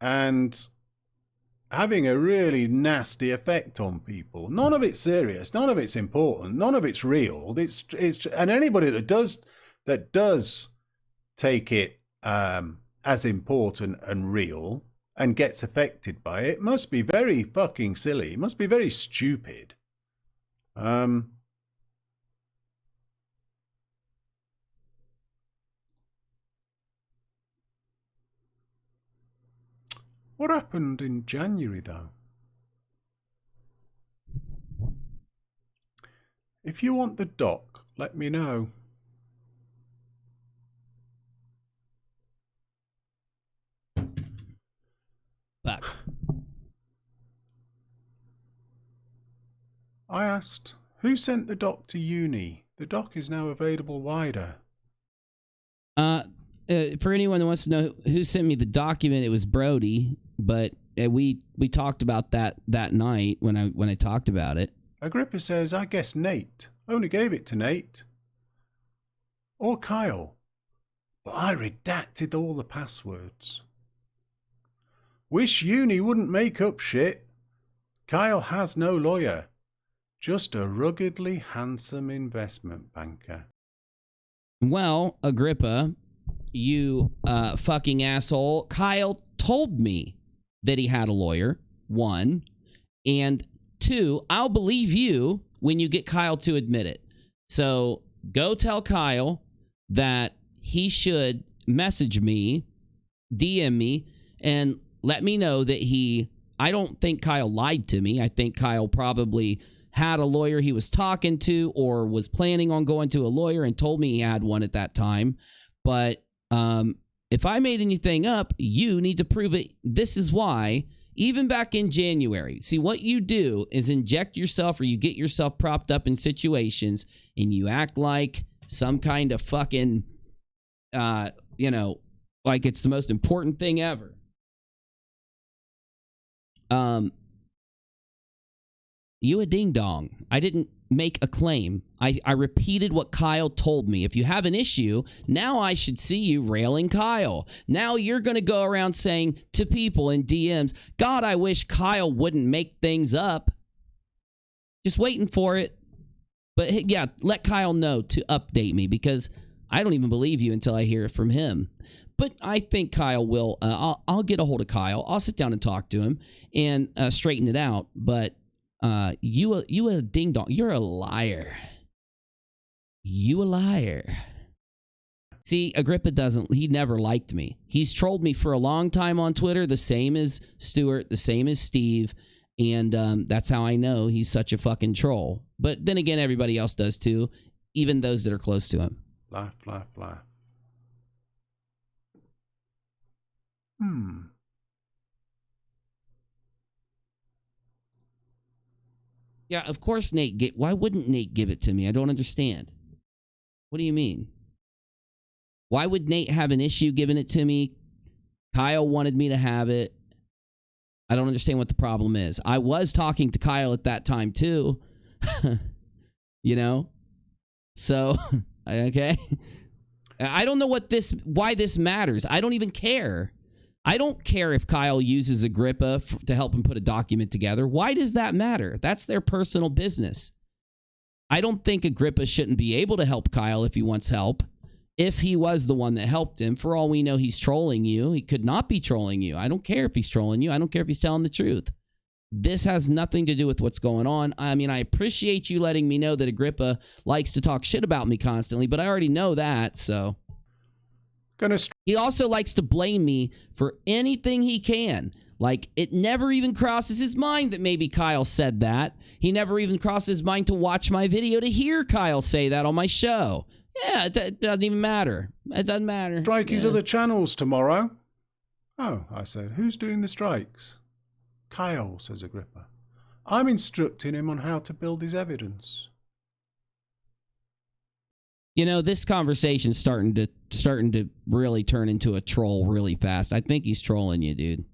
and having a really nasty effect on people. None of it's serious. None of it's important. None of it's real. It's and anybody that does take it as important and real and gets affected by it must be very fucking silly. It must be very stupid. What happened in January, though? If you want the doc, let me know. Fuck. I asked, who sent the doc to uni? The doc is now available wider. For anyone that wants to know who sent me the document, it was Brody, but we talked about that night when I talked about it. Agrippa says, I guess Nate. Only gave it to Nate. Or Kyle. But I redacted all the passwords. Wish uni wouldn't make up shit. Kyle has no lawyer. Just a ruggedly handsome investment banker. Well, Agrippa, you fucking asshole. Kyle told me that he had a lawyer, 1. And 2, I'll believe you when you get Kyle to admit it. So go tell Kyle that he should message me, DM me, and let me know that I don't think Kyle lied to me. I think Kyle probably had a lawyer he was talking to or was planning on going to a lawyer and told me he had one at that time. But if I made anything up, you need to prove it. This is why, even back in January, see, what you do is inject yourself or you get yourself propped up in situations and you act like some kind of fucking, like it's the most important thing ever. You a ding dong. I didn't make a claim. I repeated what Kyle told me. If you have an issue, now I should see you railing Kyle. Now you're going to go around saying to people in DMs, God, I wish Kyle wouldn't make things up. Just waiting for it. But yeah, let Kyle know to update me because I don't even believe you until I hear it from him. But I think Kyle will. I'll get a hold of Kyle. I'll sit down and talk to him and straighten it out. But you a ding dong. You're a liar. You a liar. See, Agrippa he never liked me. He's trolled me for a long time on Twitter, the same as Stuart, the same as Steve, and that's how I know he's such a fucking troll. But then again, everybody else does too, even those that are close to him. Laugh, laugh, laugh. Yeah, of course Nate. Why wouldn't Nate give it to me? I don't understand. What do you mean? Why would Nate have an issue giving it to me? Kyle wanted me to have it. I don't understand what the problem is. I was talking to Kyle at that time too. You know? So, okay. I don't know why this matters. I don't even care. I don't care if Kyle uses Agrippa to help him put a document together. Why does that matter? That's their personal business. I don't think Agrippa shouldn't be able to help Kyle if he wants help. If he was the one that helped him, for all we know, he's trolling you. He could not be trolling you. I don't care if he's trolling you. I don't care if he's telling the truth. This has nothing to do with what's going on. I mean, I appreciate you letting me know that Agrippa likes to talk shit about me constantly, but I already know that, so... He also likes to blame me for anything he can. Like, it never even crosses his mind that maybe Kyle said that. He never even crosses his mind to watch my video to hear Kyle say that on my show. Yeah, it doesn't even matter. It doesn't matter. Strike his other channels tomorrow. Oh, I said, who's doing the strikes? Kyle, says Agrippa. I'm instructing him on how to build his evidence. You know, this conversation's starting to really turn into a troll really fast. I think he's trolling you, dude.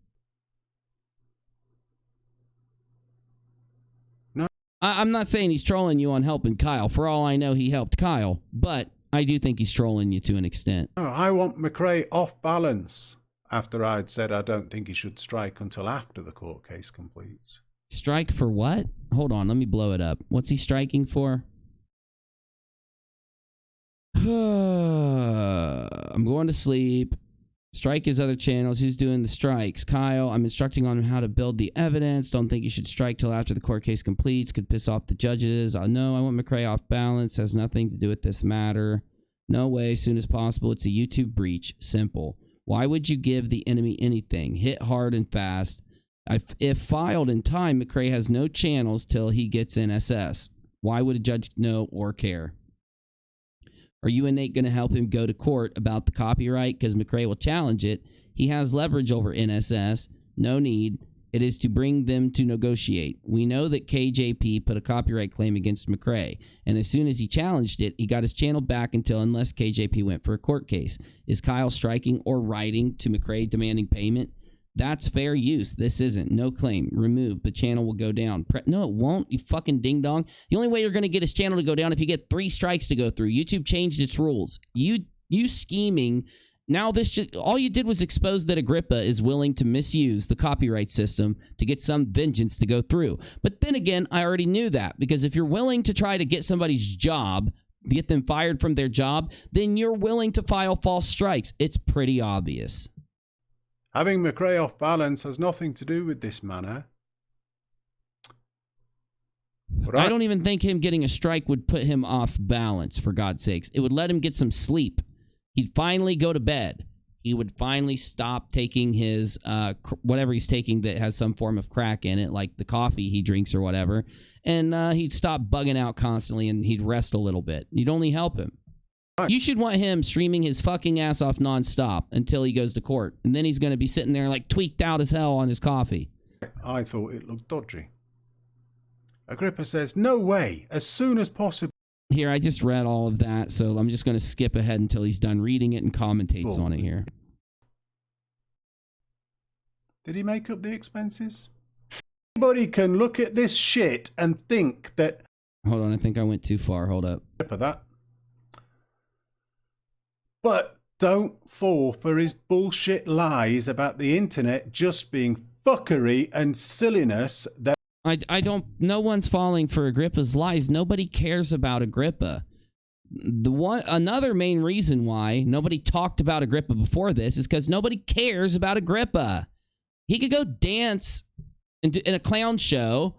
No. I'm not saying he's trolling you on helping Kyle. For all I know, he helped Kyle. But I do think he's trolling you to an extent. No, I want McRae off balance after I'd said I don't think he should strike until after the court case completes. Strike for what? Hold on, let me blow it up. What's he striking for? I'm going to sleep. Strike his other channels. Who's doing the strikes? Kyle, I'm instructing on how to build the evidence. Don't think you should strike till after the court case completes. Could piss off the judges. No, I want McRae off balance. Has nothing to do with this matter. No way. As soon as possible. It's a YouTube breach. Simple. Why would you give the enemy anything? Hit hard and fast. If filed in time, McRae has no channels till he gets in SS. Why would a judge know or care? Are you and Nate going to help him go to court about the copyright? Because McRae will challenge it. He has leverage over NSS. No need. It is to bring them to negotiate. We know that KJP put a copyright claim against McRae, and as soon as he challenged it, he got his channel back unless KJP went for a court case. Is Kyle striking or writing to McRae demanding payment? That's fair use. This isn't. No claim. Remove. The channel will go down. No, it won't, you fucking ding-dong. The only way you're going to get his channel to go down if you get 3 strikes to go through. YouTube changed its rules. You scheming. Now all you did was expose that Agrippa is willing to misuse the copyright system to get some vengeance to go through. But then again, I already knew that, because if you're willing to try to get somebody's job, get them fired from their job, then you're willing to file false strikes. It's pretty obvious. Having McRae off balance has nothing to do with this manner. I don't even think him getting a strike would put him off balance, for God's sakes. It would let him get some sleep. He'd finally go to bed. He would finally stop taking his, whatever he's taking that has some form of crack in it, like the coffee he drinks or whatever. And he'd stop bugging out constantly, and he'd rest a little bit. You'd only help him. You should want him streaming his fucking ass off nonstop until he goes to court. And then he's going to be sitting there like tweaked out as hell on his coffee. I thought it looked dodgy. Agrippa says, no way, as soon as possible. Here, I just read all of that, so I'm just going to skip ahead until he's done reading it and commentates on it here. Did he make up the expenses? Anybody can look at this shit and think that... Hold on, I think I went too far. Hold up. That. But don't fall for his bullshit lies about the internet just being fuckery and silliness that... no one's falling for Agrippa's lies. Nobody cares about Agrippa. Another main reason why nobody talked about Agrippa before this is because nobody cares about Agrippa. He could go dance in a clown show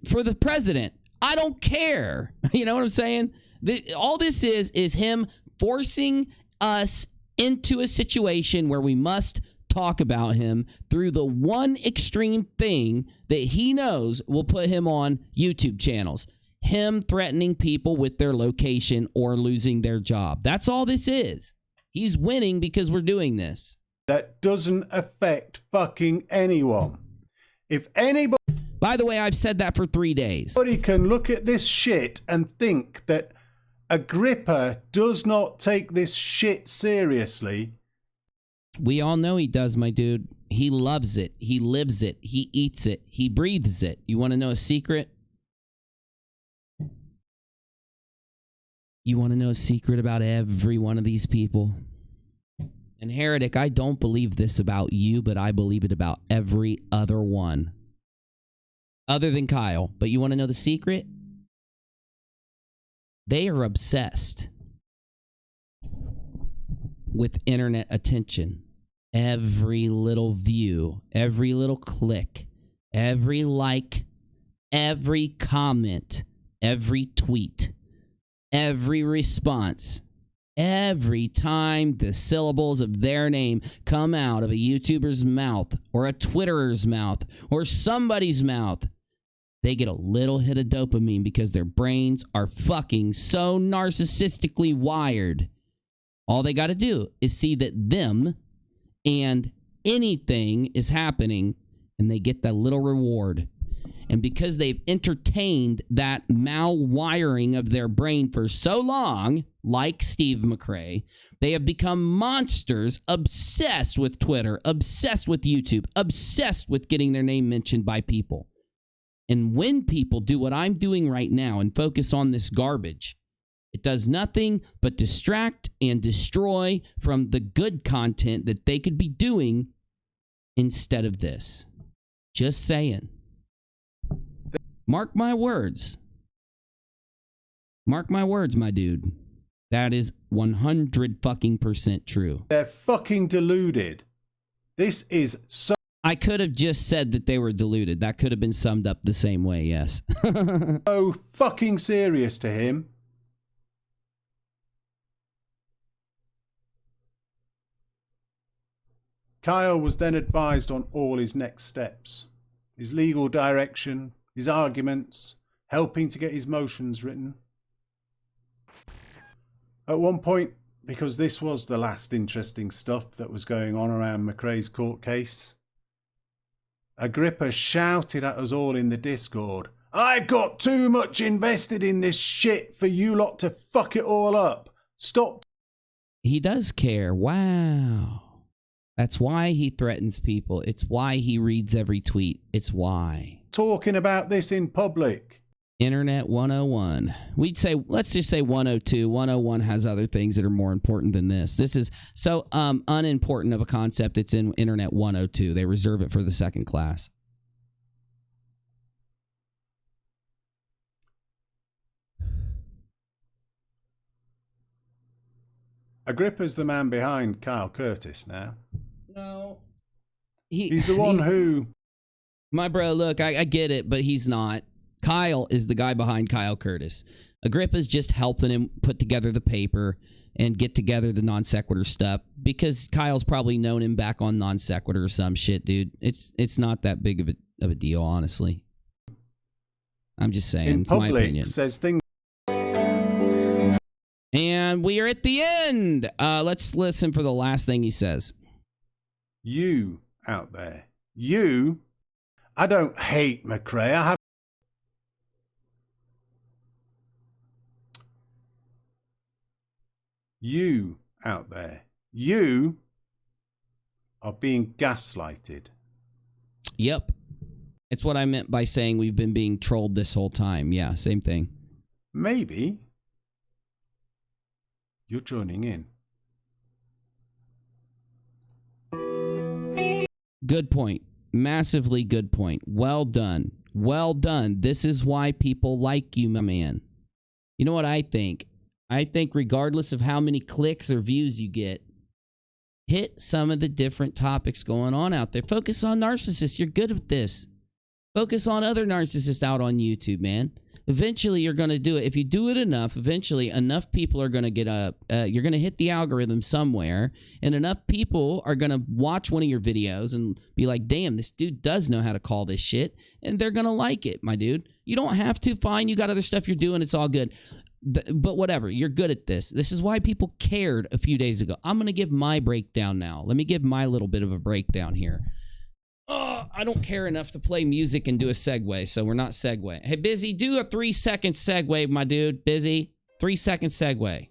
for the president. I don't care. You know what I'm saying? All this is him forcing us into a situation where we must talk about him through the one extreme thing that he knows will put him on YouTube channels. Him threatening people with their location or losing their job. That's all this is. He's winning because we're doing this. That doesn't affect fucking anyone. If anybody... By the way, I've said that for 3 days. Anybody can look at this shit and think that Agrippa does not take this shit seriously. We all know he does, my dude. He loves it. He lives it. He eats it. He breathes it. You want to know a secret? You want to know a secret about every one of these people? And Heretic, I don't believe this about you, but I believe it about every other one. Other than Kyle. But you want to know the secret? They are obsessed with internet attention. Every little view, every little click, every like, every comment, every tweet, every response, every time the syllables of their name come out of a YouTuber's mouth or a Twitterer's mouth or somebody's mouth, they get a little hit of dopamine because their brains are fucking so narcissistically wired. All they got to do is see that them and anything is happening, and they get that little reward. And because they've entertained that malwiring of their brain for so long, like Steve McRae, they have become monsters obsessed with Twitter, obsessed with YouTube, obsessed with getting their name mentioned by people. And when people do what I'm doing right now and focus on this garbage, it does nothing but distract and destroy from the good content that they could be doing instead of this. Just saying. Mark my words. Mark my words, my dude. That is 100% true. They're fucking deluded. This is so... I could have just said that they were deluded. That could have been summed up the same way, yes. so fucking serious to him. Kyle was then advised on all his next steps, his legal direction, his arguments, helping to get his motions written. At one point, because this was the last interesting stuff that was going on around McRae's court case, Agrippa shouted at us all in the Discord, "I've got too much invested in this shit for you lot to fuck it all up. Stop." He does care. Wow. That's why he threatens people. It's why he reads every tweet. It's why. Talking about this in public. Internet 101. We'd say, let's just say 102. 101 has other things that are more important than this. This is so unimportant of a concept. It's in Internet 102. They reserve it for the second class. Agrippa's the man behind Kyle Curtis now. No. He's the one who... My bro, look, I get it, but he's not. Kyle is the guy behind Kyle Curtis. Agrippa's just helping him put together the paper and get together the non sequitur stuff because Kyle's probably known him back on non sequitur or some shit, dude. It's not that big of a deal, honestly. I'm just saying. In it's my public, opinion. says things. And we are at the end. Let's listen for the last thing he says. You out there. You. I don't hate McRae. I have. You out there. You are being gaslighted. Yep. It's what I meant by saying we've been being trolled this whole time. Yeah, same thing. Maybe you're joining in. Good point. Massively good point. Well done. Well done. This is why people like you, my man. You know what I think? I think regardless of how many clicks or views you get, hit some of the different topics going on out there. Focus on narcissists. You're good at this. Focus on other narcissists out on YouTube, man. Eventually, you're going to do it. If you do it enough, eventually enough people are going to get up. You're going to hit the algorithm somewhere, and enough people are going to watch one of your videos and be like, damn, this dude does know how to call this shit, and they're going to like it, my dude. You don't have to. Fine, you got other stuff you're doing. It's all good. But whatever, you're good at this. This is why people cared a few days ago. I'm going to give my breakdown now. Let me give my little bit of a breakdown here. I don't care enough to play music and do a segue, so we're not segue. Hey, Bizzy, do a 3-second segue, my dude. Bizzy, 3-second segue.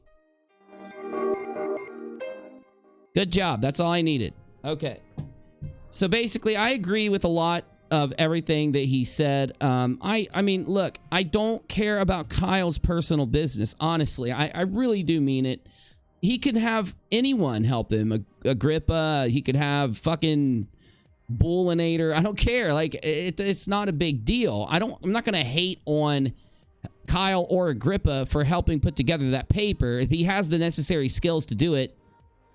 Good job. That's all I needed. Okay. So basically, I agree with a lot of everything that he said. I mean, look, I don't care about Kyle's personal business. Honestly, I really do mean it. He could have anyone help him. Agrippa, he could have fucking Bullinator. I don't care. Like, it's not a big deal. I'm not going to hate on Kyle or Agrippa for helping put together that paper. If he has the necessary skills to do it,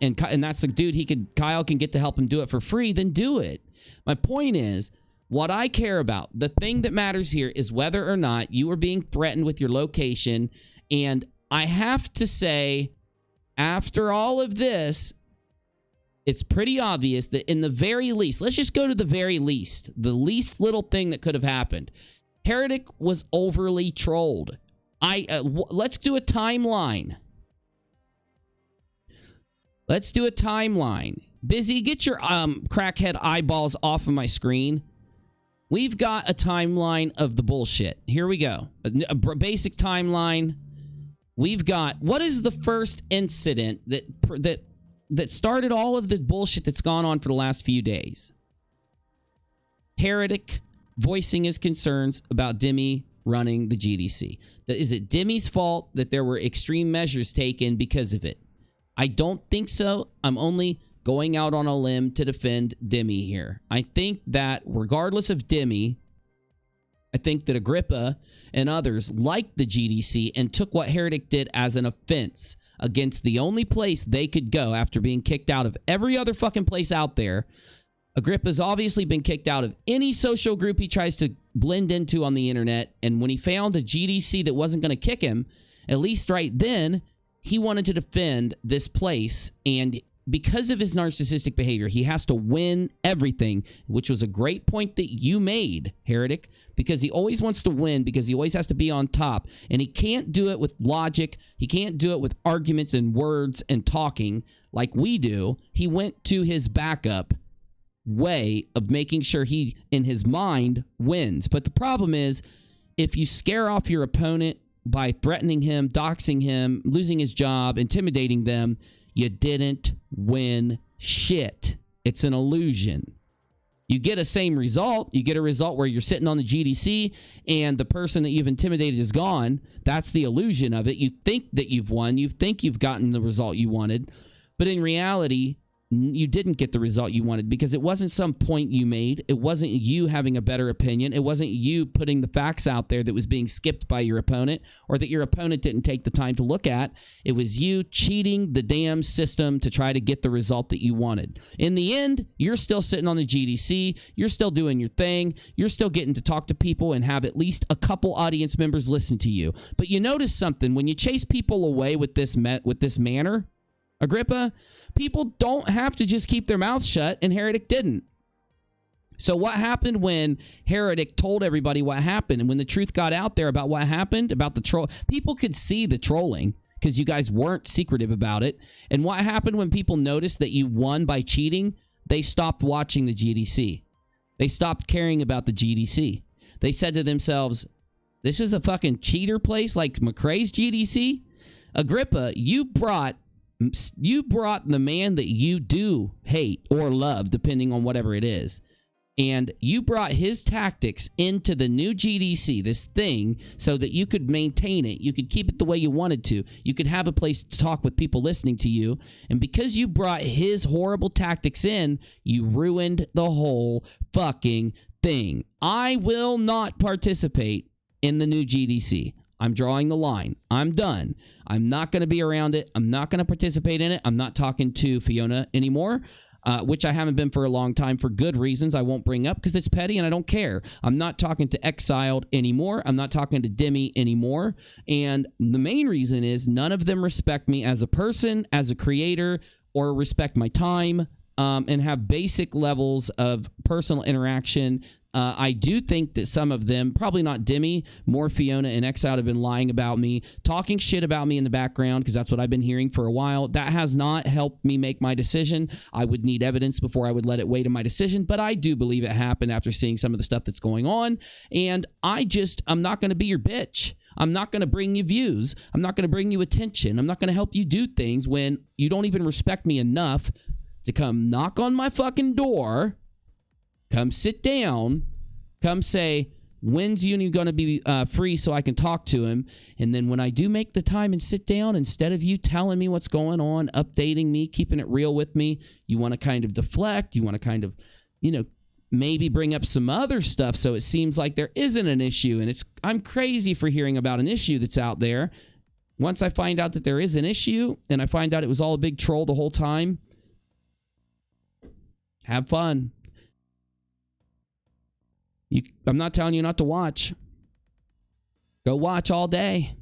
and that's a dude Kyle can get to help him do it for free, then do it. My point is, what I care about, the thing that matters here is whether or not you are being threatened with your location. And I have to say, after all of this, it's pretty obvious that in the very least, let's just go to the very least, the least little thing that could have happened. Heretic was overly trolled. Let's do a timeline. Let's do a timeline. Bizzy, get your crackhead eyeballs off of my screen. We've got a timeline of the bullshit. Here we go. A basic timeline. We've got, what is the first incident that started all of the bullshit that's gone on for the last few days? Heretic voicing his concerns about Demi running the GDC. Is it Demi's fault that there were extreme measures taken because of it? I don't think so. I'm only going out on a limb to defend Demi here. I think that regardless of Demi, I think that Agrippa and others liked the GDC and took what Heretic did as an offense against the only place they could go after being kicked out of every other fucking place out there. Agrippa's obviously been kicked out of any social group he tries to blend into on the internet, and when he found a GDC that wasn't going to kick him, at least right then, he wanted to defend this place, and because of his narcissistic behavior, he has to win everything, which was a great point that you made, Heretic, because he always wants to win, because he always has to be on top, and he can't do it with logic. He can't do it with arguments and words and talking like we do. He went to his backup way of making sure he, in his mind, wins. But the problem is, if you scare off your opponent by threatening him, doxing him, losing his job, intimidating them, you didn't win shit. It's an illusion. You get a same result. You get a result where you're sitting on the GDC and the person that you've intimidated is gone. That's the illusion of it. You think that you've won. You think you've gotten the result you wanted. But in reality, you didn't get the result you wanted because it wasn't some point you made. It wasn't you having a better opinion. It wasn't you putting the facts out there that was being skipped by your opponent or that your opponent didn't take the time to look at. It was you cheating the damn system to try to get the result that you wanted. In the end, you're still sitting on the GDC. You're still doing your thing. You're still getting to talk to people and have at least a couple audience members listen to you. But you notice something. When you chase people away with this manner, Agrippa, people don't have to just keep their mouths shut, and Heretic didn't. So what happened when Heretic told everybody what happened, and when the truth got out there about what happened, about the troll, people could see the trolling because you guys weren't secretive about it. And what happened when people noticed that you won by cheating? They stopped watching the GDC. They stopped caring about the GDC. They said to themselves, this is a fucking cheater place like McRae's GDC? Agrippa, you brought the man that you do hate or love, depending on whatever it is, and you brought his tactics into the new GDC, this thing, so that you could maintain it. You could keep it the way you wanted to. You could have a place to talk with people listening to you. And because you brought his horrible tactics in, you ruined the whole fucking thing. I will not participate in the new GDC. I'm drawing the line. I'm done. I'm not going to be around it. I'm not going to participate in it. I'm not talking to Fiona anymore, which I haven't been for a long time for good reasons I won't bring up because it's petty and I don't care. I'm not talking to Exiled anymore. I'm not talking to Demi anymore. And the main reason is none of them respect me as a person, as a creator, or respect my time, and have basic levels of personal interaction. I do think that some of them, probably not Demi, more Fiona and Exiled, have been lying about me, talking shit about me in the background, because that's what I've been hearing for a while. That has not helped me make my decision. I would need evidence before I would let it weigh to my decision, but I do believe it happened after seeing some of the stuff that's going on, and I'm not going to be your bitch. I'm not going to bring you views. I'm not going to bring you attention. I'm not going to help you do things when you don't even respect me enough to come knock on my fucking door, come sit down, come say, when's Uni going to be free so I can talk to him? And then when I do make the time and sit down, instead of you telling me what's going on, updating me, keeping it real with me, you want to kind of deflect. You want to kind of, maybe bring up some other stuff so it seems like there isn't an issue. And I'm crazy for hearing about an issue that's out there. Once I find out that there is an issue and I find out it was all a big troll the whole time, have fun. I'm not telling you not to watch. Go watch all day.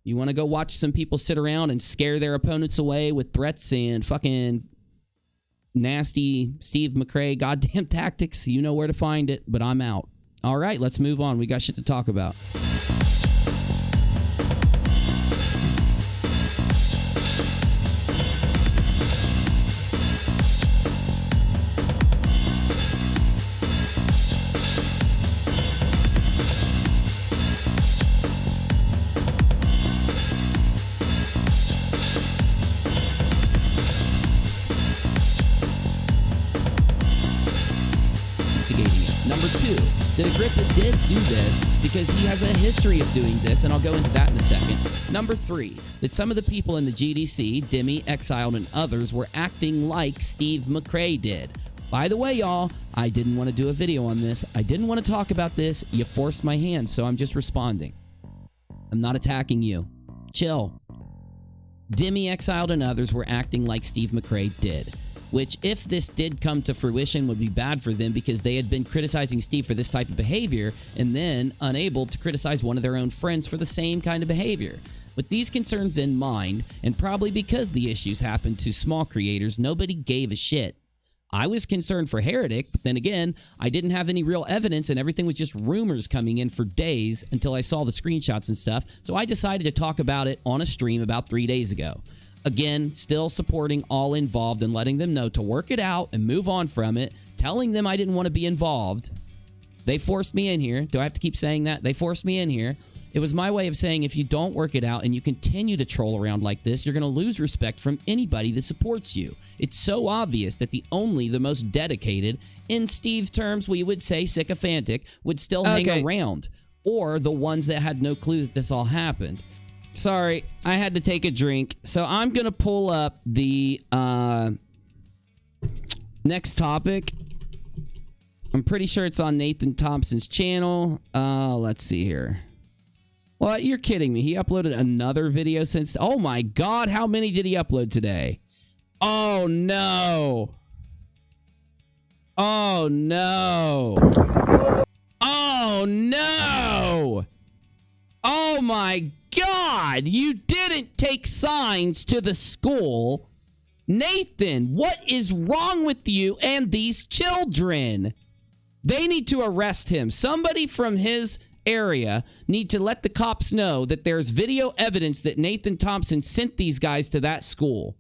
You want to go watch some people sit around and scare their opponents away with threats and fucking nasty Steve McRae goddamn tactics? You know where to find it, but I'm out. All right, let's move on. We got shit to talk about. That Agrippa did do this because he has a history of doing this, and I'll go into that in a second. Number 3, that some of the people in the GDC, Demi, Exiled, and others were acting like Steve McRae did. By the way, y'all, I didn't want to do a video on this. I didn't want to talk about this. You forced my hand, so I'm just responding. I'm not attacking you. Chill. Demi, Exiled, and others were acting like Steve McRae did, which, if this did come to fruition, would be bad for them because they had been criticizing Steve for this type of behavior and then unable to criticize one of their own friends for the same kind of behavior. With these concerns in mind, and probably because the issues happened to small creators, nobody gave a shit. I was concerned for Heretic, but then again, I didn't have any real evidence and everything was just rumors coming in for days until I saw the screenshots and stuff, so I decided to talk about it on a stream about 3 days ago. Again, still supporting all involved and letting them know to work it out and move on from it, telling them I didn't want to be involved. They forced me in here. Do I have to keep saying that? They forced me in here. It was my way of saying if you don't work it out and you continue to troll around like this, you're going to lose respect from anybody that supports you. It's so obvious that the most dedicated, in Steve's terms, we would say sycophantic, would still hang around. Or the ones that had no clue that this all happened. Sorry, I had to take a drink. So I'm going to pull up the next topic. I'm pretty sure it's on Nathan Thompson's channel. Let's see here. What? You're kidding me. He uploaded another video since... Oh my god, how many did he upload today? Oh no. Oh no. Oh no. Oh my god, you didn't take signs to the school. Nathan, what is wrong with you and these children? They need to arrest him. Somebody from his area need to let the cops know that there's video evidence that Nathan Thompson sent these guys to that school.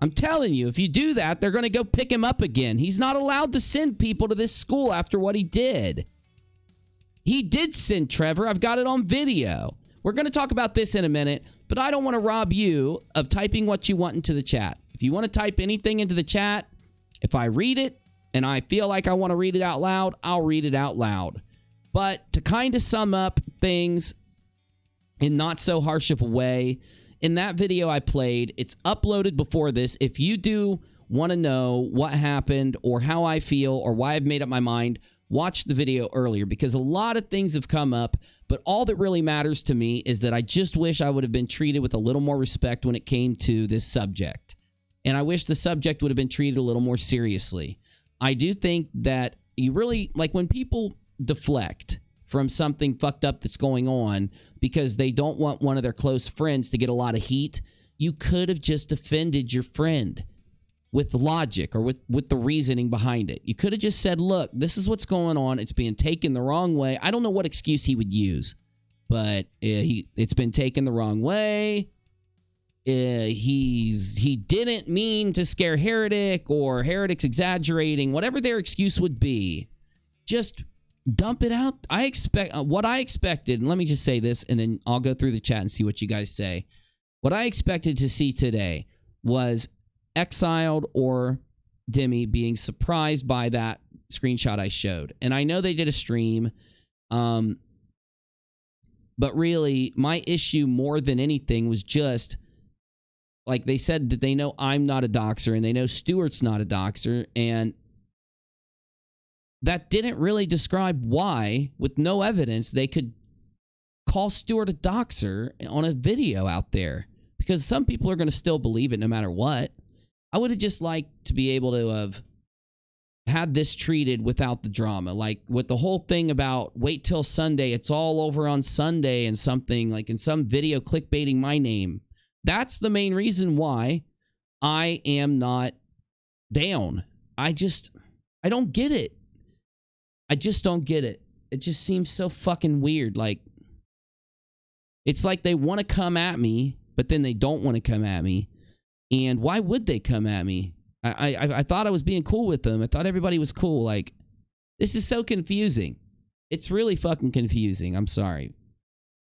I'm telling you, if you do that, they're going to go pick him up again. He's not allowed to send people to this school after what he did. He did send Trevor. I've got it on video. We're going to talk about this in a minute, but I don't want to rob you of typing what you want into the chat. If you want to type anything into the chat, if I read it and I feel like I want to read it out loud, I'll read it out loud. But to kind of sum up things in not so harsh of a way, in that video I played, it's uploaded before this. If you do want to know what happened or how I feel or why I've made up my mind, watch the video earlier because a lot of things have come up. But all that really matters to me is that I just wish I would have been treated with a little more respect when it came to this subject. And I wish the subject would have been treated a little more seriously. I do think that you really, like when people deflect from something fucked up that's going on because they don't want one of their close friends to get a lot of heat, you could have just defended your friend with logic or with the reasoning behind it. You could have just said, look, this is what's going on. It's being taken the wrong way. I don't know what excuse he would use, but it's been taken the wrong way. He didn't mean to scare Heretic or Heretic's exaggerating, whatever their excuse would be. Just dump it out. What I expected, and let me just say this, and then I'll go through the chat and see what you guys say. What I expected to see today was Exiled or Demi being surprised by that screenshot I showed. And I know they did a stream, but really, my issue more than anything was just, like they said that they know I'm not a doxer, and they know Stuart's not a doxer, and that didn't really describe why, with no evidence, they could call Stuart a doxer on a video out there. Because some people are going to still believe it no matter what. I would have just liked to be able to have had this treated without the drama. Like with the whole thing about wait till Sunday, it's all over on Sunday and something, like in some video clickbaiting my name. That's the main reason why I am not down. I don't get it. I just don't get it. It just seems so fucking weird. Like, it's like they want to come at me, but then they don't want to come at me. And why would they come at me? I thought I was being cool with them. I thought everybody was cool. Like, this is so confusing. It's really fucking confusing. I'm sorry.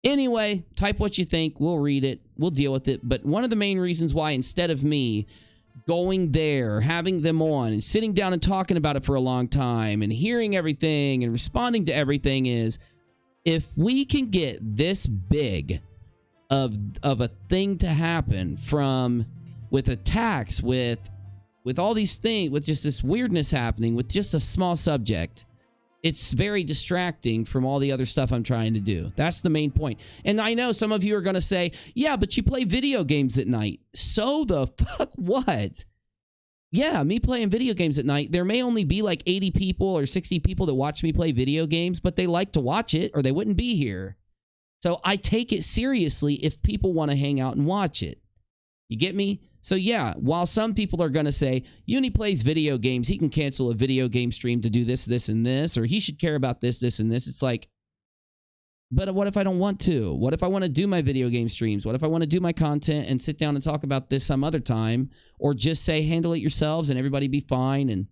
Anyway, type what you think. We'll read it. We'll deal with it. But one of the main reasons why, instead of me going there, having them on, and sitting down and talking about it for a long time, and hearing everything, and responding to everything is, if we can get this big of a thing to happen with attacks, with all these things, with just this weirdness happening, with just a small subject, it's very distracting from all the other stuff I'm trying to do. That's the main point. And I know some of you are going to say, yeah, but you play video games at night. So the fuck what? Yeah, me playing video games at night, there may only be like 80 people or 60 people that watch me play video games, but they like to watch it or they wouldn't be here. So I take it seriously if people want to hang out and watch it. You get me? So yeah, while some people are going to say, Uni plays video games, he can cancel a video game stream to do this, this, and this, or he should care about this, this, and this. It's like, but what if I don't want to? What if I want to do my video game streams? What if I want to do my content and sit down and talk about this some other time? Or just say, handle it yourselves and everybody be fine. And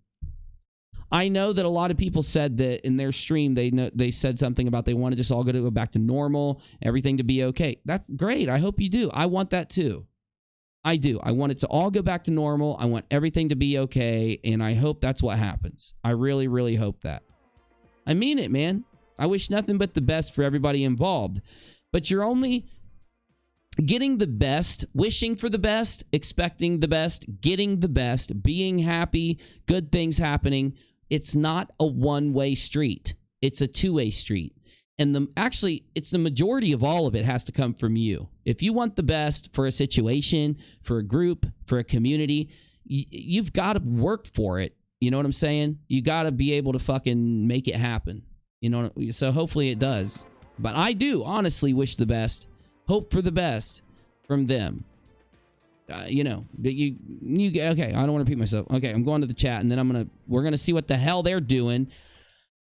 I know that a lot of people said that in their stream, they said something about they want to just all go back to normal, everything to be okay. That's great. I hope you do. I want that too. I do. I want it to all go back to normal. I want everything to be okay. And I hope that's what happens. I really, really hope that. I mean it, man. I wish nothing but the best for everybody involved. But you're only getting the best, wishing for the best, expecting the best, getting the best, being happy, good things happening. It's not a one-way street. It's a two-way street. And it's the majority of all of it has to come from you. If you want the best for a situation, for a group, for a community, you've got to work for it. You know what I'm saying? You got to be able to fucking make it happen. You know, so hopefully it does. But I do honestly wish the best, hope for the best from them. You know, you okay, I don't want to repeat myself. Okay, I'm going to the chat and then we're going to see what the hell they're doing.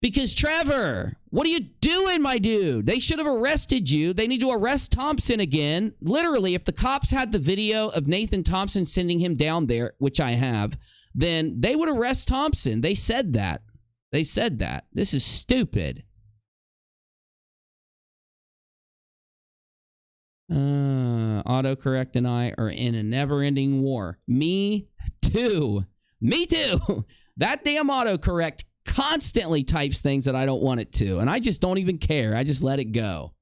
Because Trevor, what are you doing, my dude? They should have arrested you. They need to arrest Thompson again. Literally, if the cops had the video of Nathan Thompson sending him down there, which I have, then they would arrest Thompson. They said that. They said that. This is stupid. Autocorrect and I are in a never-ending war. Me too. Me too. That damn autocorrect constantly types things that I don't want it to, and I just don't even care. I just let it go.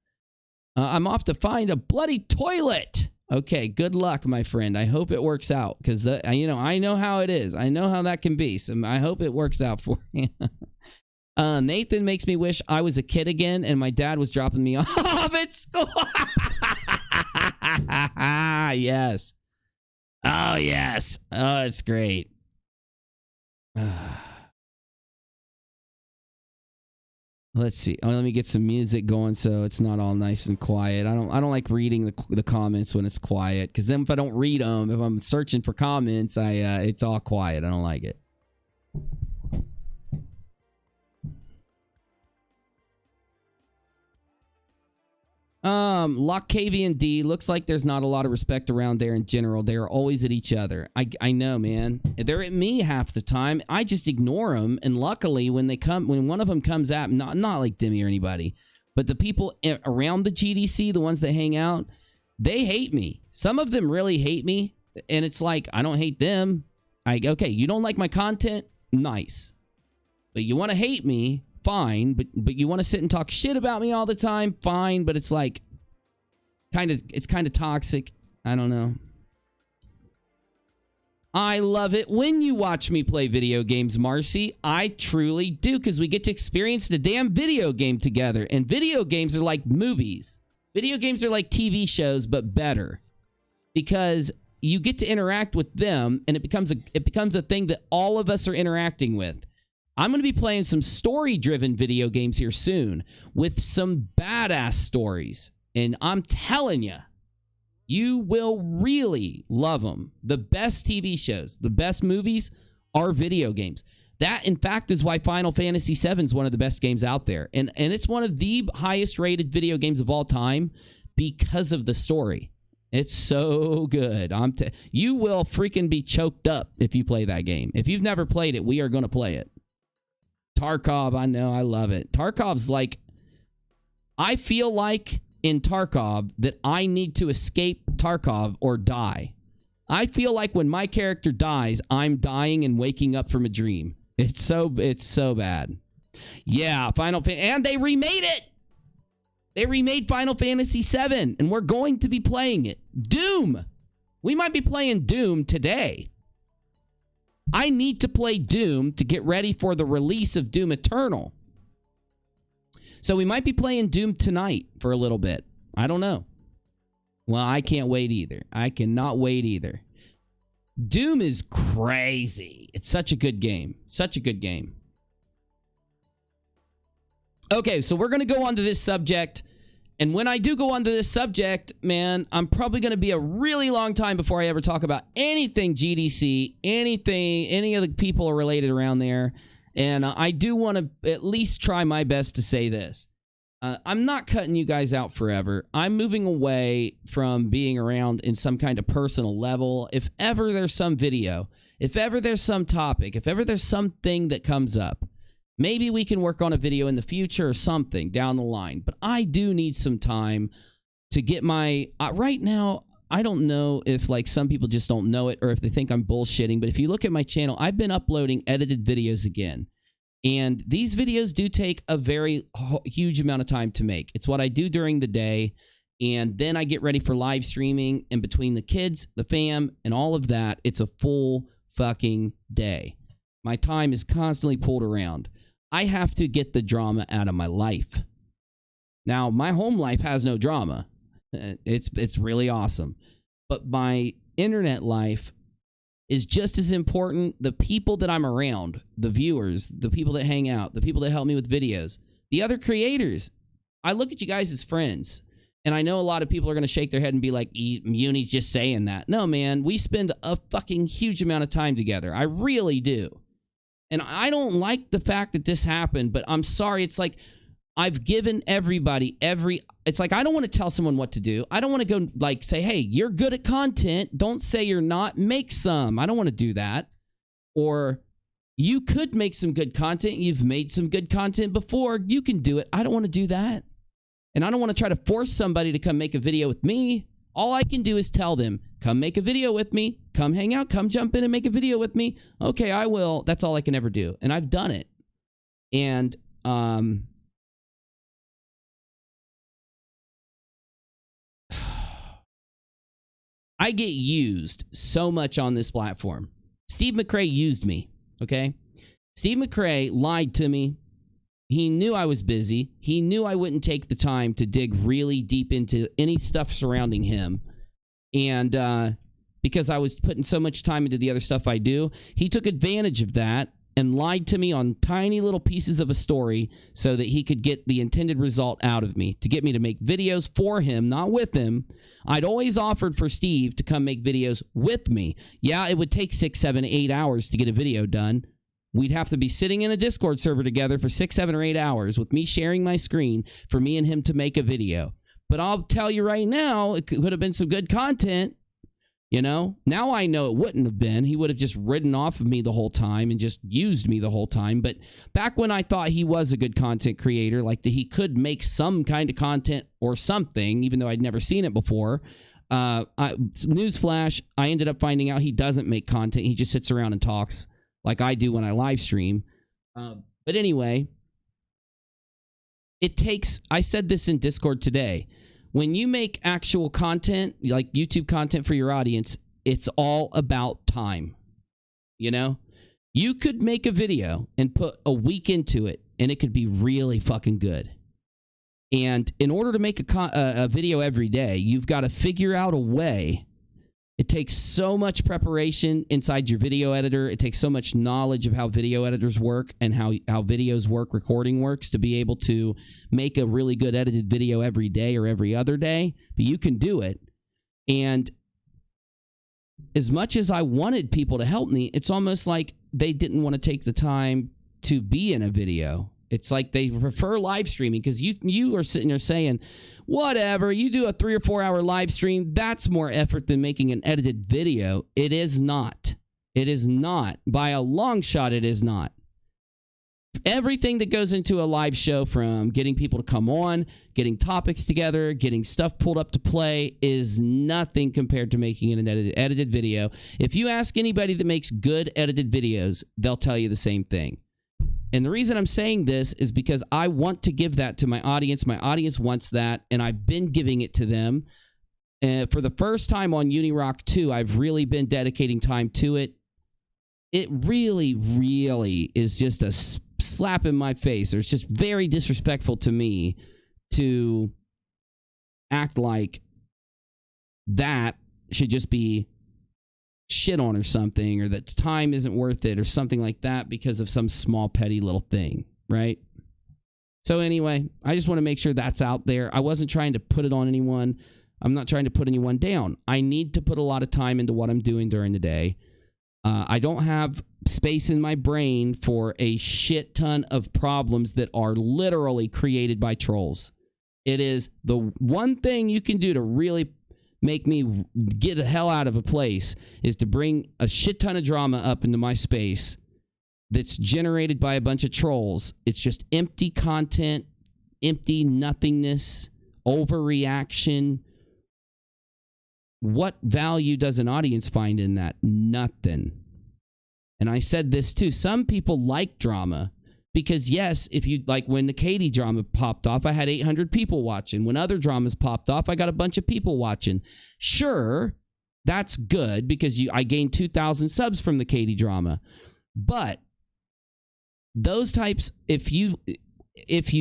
I'm off to find a bloody toilet. Okay, good luck, my friend. I hope it works out, because you know, I know how it is. I know how that can be, so I hope it works out for you. Nathan makes me wish I was a kid again and my dad was dropping me off at school. Yes. Oh, yes. Oh, it's great. Let's see. Oh, let me get some music going so it's not all nice and quiet. I don't like reading the comments when it's quiet, because then if I don't read them, if I'm searching for comments, it's all quiet. I don't like it. Lockcavian D, looks like there's not a lot of respect around there in general. They're always at each other. I know, man. They're at me half the time. I just ignore them, and luckily when one of them comes at me, not like Demi or anybody, but the people around the GDC, the ones that hang out, they hate me. Some of them really hate me, and it's like, I don't hate them. Okay, you don't like my content? Nice. But you want to hate me? Fine, but you want to sit and talk shit about me all the time? Fine, but it's like it's kind of toxic. I don't know. I love it when you watch me play video games, Marcy. I truly do, because we get to experience the damn video game together. And video games are like movies. Video games are like TV shows, but better, because you get to interact with them, and it becomes a thing that all of us are interacting with. I'm going to be playing some story-driven video games here soon with some badass stories. And I'm telling you, you will really love them. The best TV shows, the best movies are video games. That, in fact, is why Final Fantasy VII is one of the best games out there. And it's one of the highest-rated video games of all time because of the story. It's so good. You will freaking be choked up if you play that game. If you've never played it, we are going to play it. Tarkov, I know, I love it. Tarkov's like, I feel like in Tarkov that I need to escape Tarkov or die. I feel like when my character dies, I'm dying and waking up from a dream. It's so bad. Yeah, and they remade it. They remade Final Fantasy VII, and we're going to be playing it. Doom. We might be playing Doom today. I need to play Doom to get ready for the release of Doom Eternal. So we might be playing Doom tonight for a little bit. I don't know. Well, I can't wait either. I cannot wait either. Doom is crazy. It's such a good game. Such a good game. Okay, so we're going to go on to this subject, And when I do go onto this subject, man, I'm probably going to be a really long time before I ever talk about anything GDC, anything, any of the people are related around there. And I do want to at least try my best to say this. I'm not cutting you guys out forever. I'm moving away from being around in some kind of personal level. If ever there's some video, if ever there's some topic, if ever there's something that comes up, maybe we can work on a video in the future or something down the line. But I do need some time to get my... right now, I don't know if like some people just don't know it or if they think I'm bullshitting. But if you look at my channel, I've been uploading edited videos again. And these videos do take a very huge amount of time to make. It's what I do during the day. And then I get ready for live streaming. And between the kids, the fam, and all of that, it's a full fucking day. My time is constantly pulled around. I have to get the drama out of my life. Now, my home life has no drama. It's really awesome. But my internet life is just as important. The people that I'm around, the viewers, the people that hang out, the people that help me with videos, the other creators. I look at you guys as friends. And I know a lot of people are going to shake their head and be like, Uni's just saying that. No, man, we spend a fucking huge amount of time together. I really do. And I don't like the fact that this happened, but I'm sorry. It's like I've given everybody it's like I don't want to tell someone what to do. I don't want to go like say, hey, you're good at content. Don't say you're not. Make some. I don't want to do that. Or you could make some good content. You've made some good content before. You can do it. I don't want to do that. And I don't want to try to force somebody to come make a video with me. All I can do is tell them, come make a video with me. Come hang out. Come jump in and make a video with me. Okay, I will. That's all I can ever do. And I've done it. And I get used so much on this platform. Steve McRae used me, okay? Steve McRae lied to me. He knew I was busy. He knew I wouldn't take the time to dig really deep into any stuff surrounding him. And because I was putting so much time into the other stuff I do, he took advantage of that and lied to me on tiny little pieces of a story so that he could get the intended result out of me, to get me to make videos for him, not with him. I'd always offered for Steve to come make videos with me. Yeah, it would take 6, 7, 8 hours to get a video done. We'd have to be sitting in a Discord server together for 6, 7, or 8 hours with me sharing my screen for me and him to make a video. But I'll tell you right now, it could have been some good content. You know, now I know it wouldn't have been. He would have just ridden off of me the whole time and just used me the whole time. But back when I thought he was a good content creator, like that he could make some kind of content or something, even though I'd never seen it before. Newsflash, I ended up finding out he doesn't make content. He just sits around and talks like I do when I live stream. But anyway, it takes, I said this in Discord today, when you make actual content, like YouTube content for your audience, it's all about time. You know, you could make a video and put a week into it, and it could be really fucking good. And in order to make a video every day, you've got to figure out a way. It takes so much preparation inside your video editor. It takes so much knowledge of how video editors work and how videos work, recording works, to be able to make a really good edited video every day or every other day. But you can do it. And as much as I wanted people to help me, it's almost like they didn't want to take the time to be in a video. It's like they prefer live streaming because you are sitting there saying, whatever, you do a 3 or 4 hour live stream, that's more effort than making an edited video. It is not. It is not. By a long shot, it is not. Everything that goes into a live show, from getting people to come on, getting topics together, getting stuff pulled up to play, is nothing compared to making an edited video. If you ask anybody that makes good edited videos, they'll tell you the same thing. And the reason I'm saying this is because I want to give that to my audience. My audience wants that, and I've been giving it to them. For the first time on UNIRock 2, I've really been dedicating time to it. It really, really is just a slap in my face, or it's just very disrespectful to me to act like that should just be shit on or something, or that time isn't worth it or something like that because of some small petty little thing, right? So anyway, I just want to make sure that's out there. I wasn't trying to put it on anyone. I'm not trying to put anyone down. I need to put a lot of time into what I'm doing during the day. I don't have space in my brain for a shit ton of problems that are literally created by trolls. It is the one thing you can do to really make me get the hell out of a place is to bring a shit ton of drama up into my space that's generated by a bunch of trolls. It's just empty content, empty nothingness, overreaction. What value does an audience find in that? Nothing. And I said this too. Some people like drama because, yes, if you like when the Katie drama popped off, I had 800 people watching. When other dramas popped off, I got a bunch of people watching. Sure, that's good because I gained 2,000 subs from the Katie drama. But those types, if you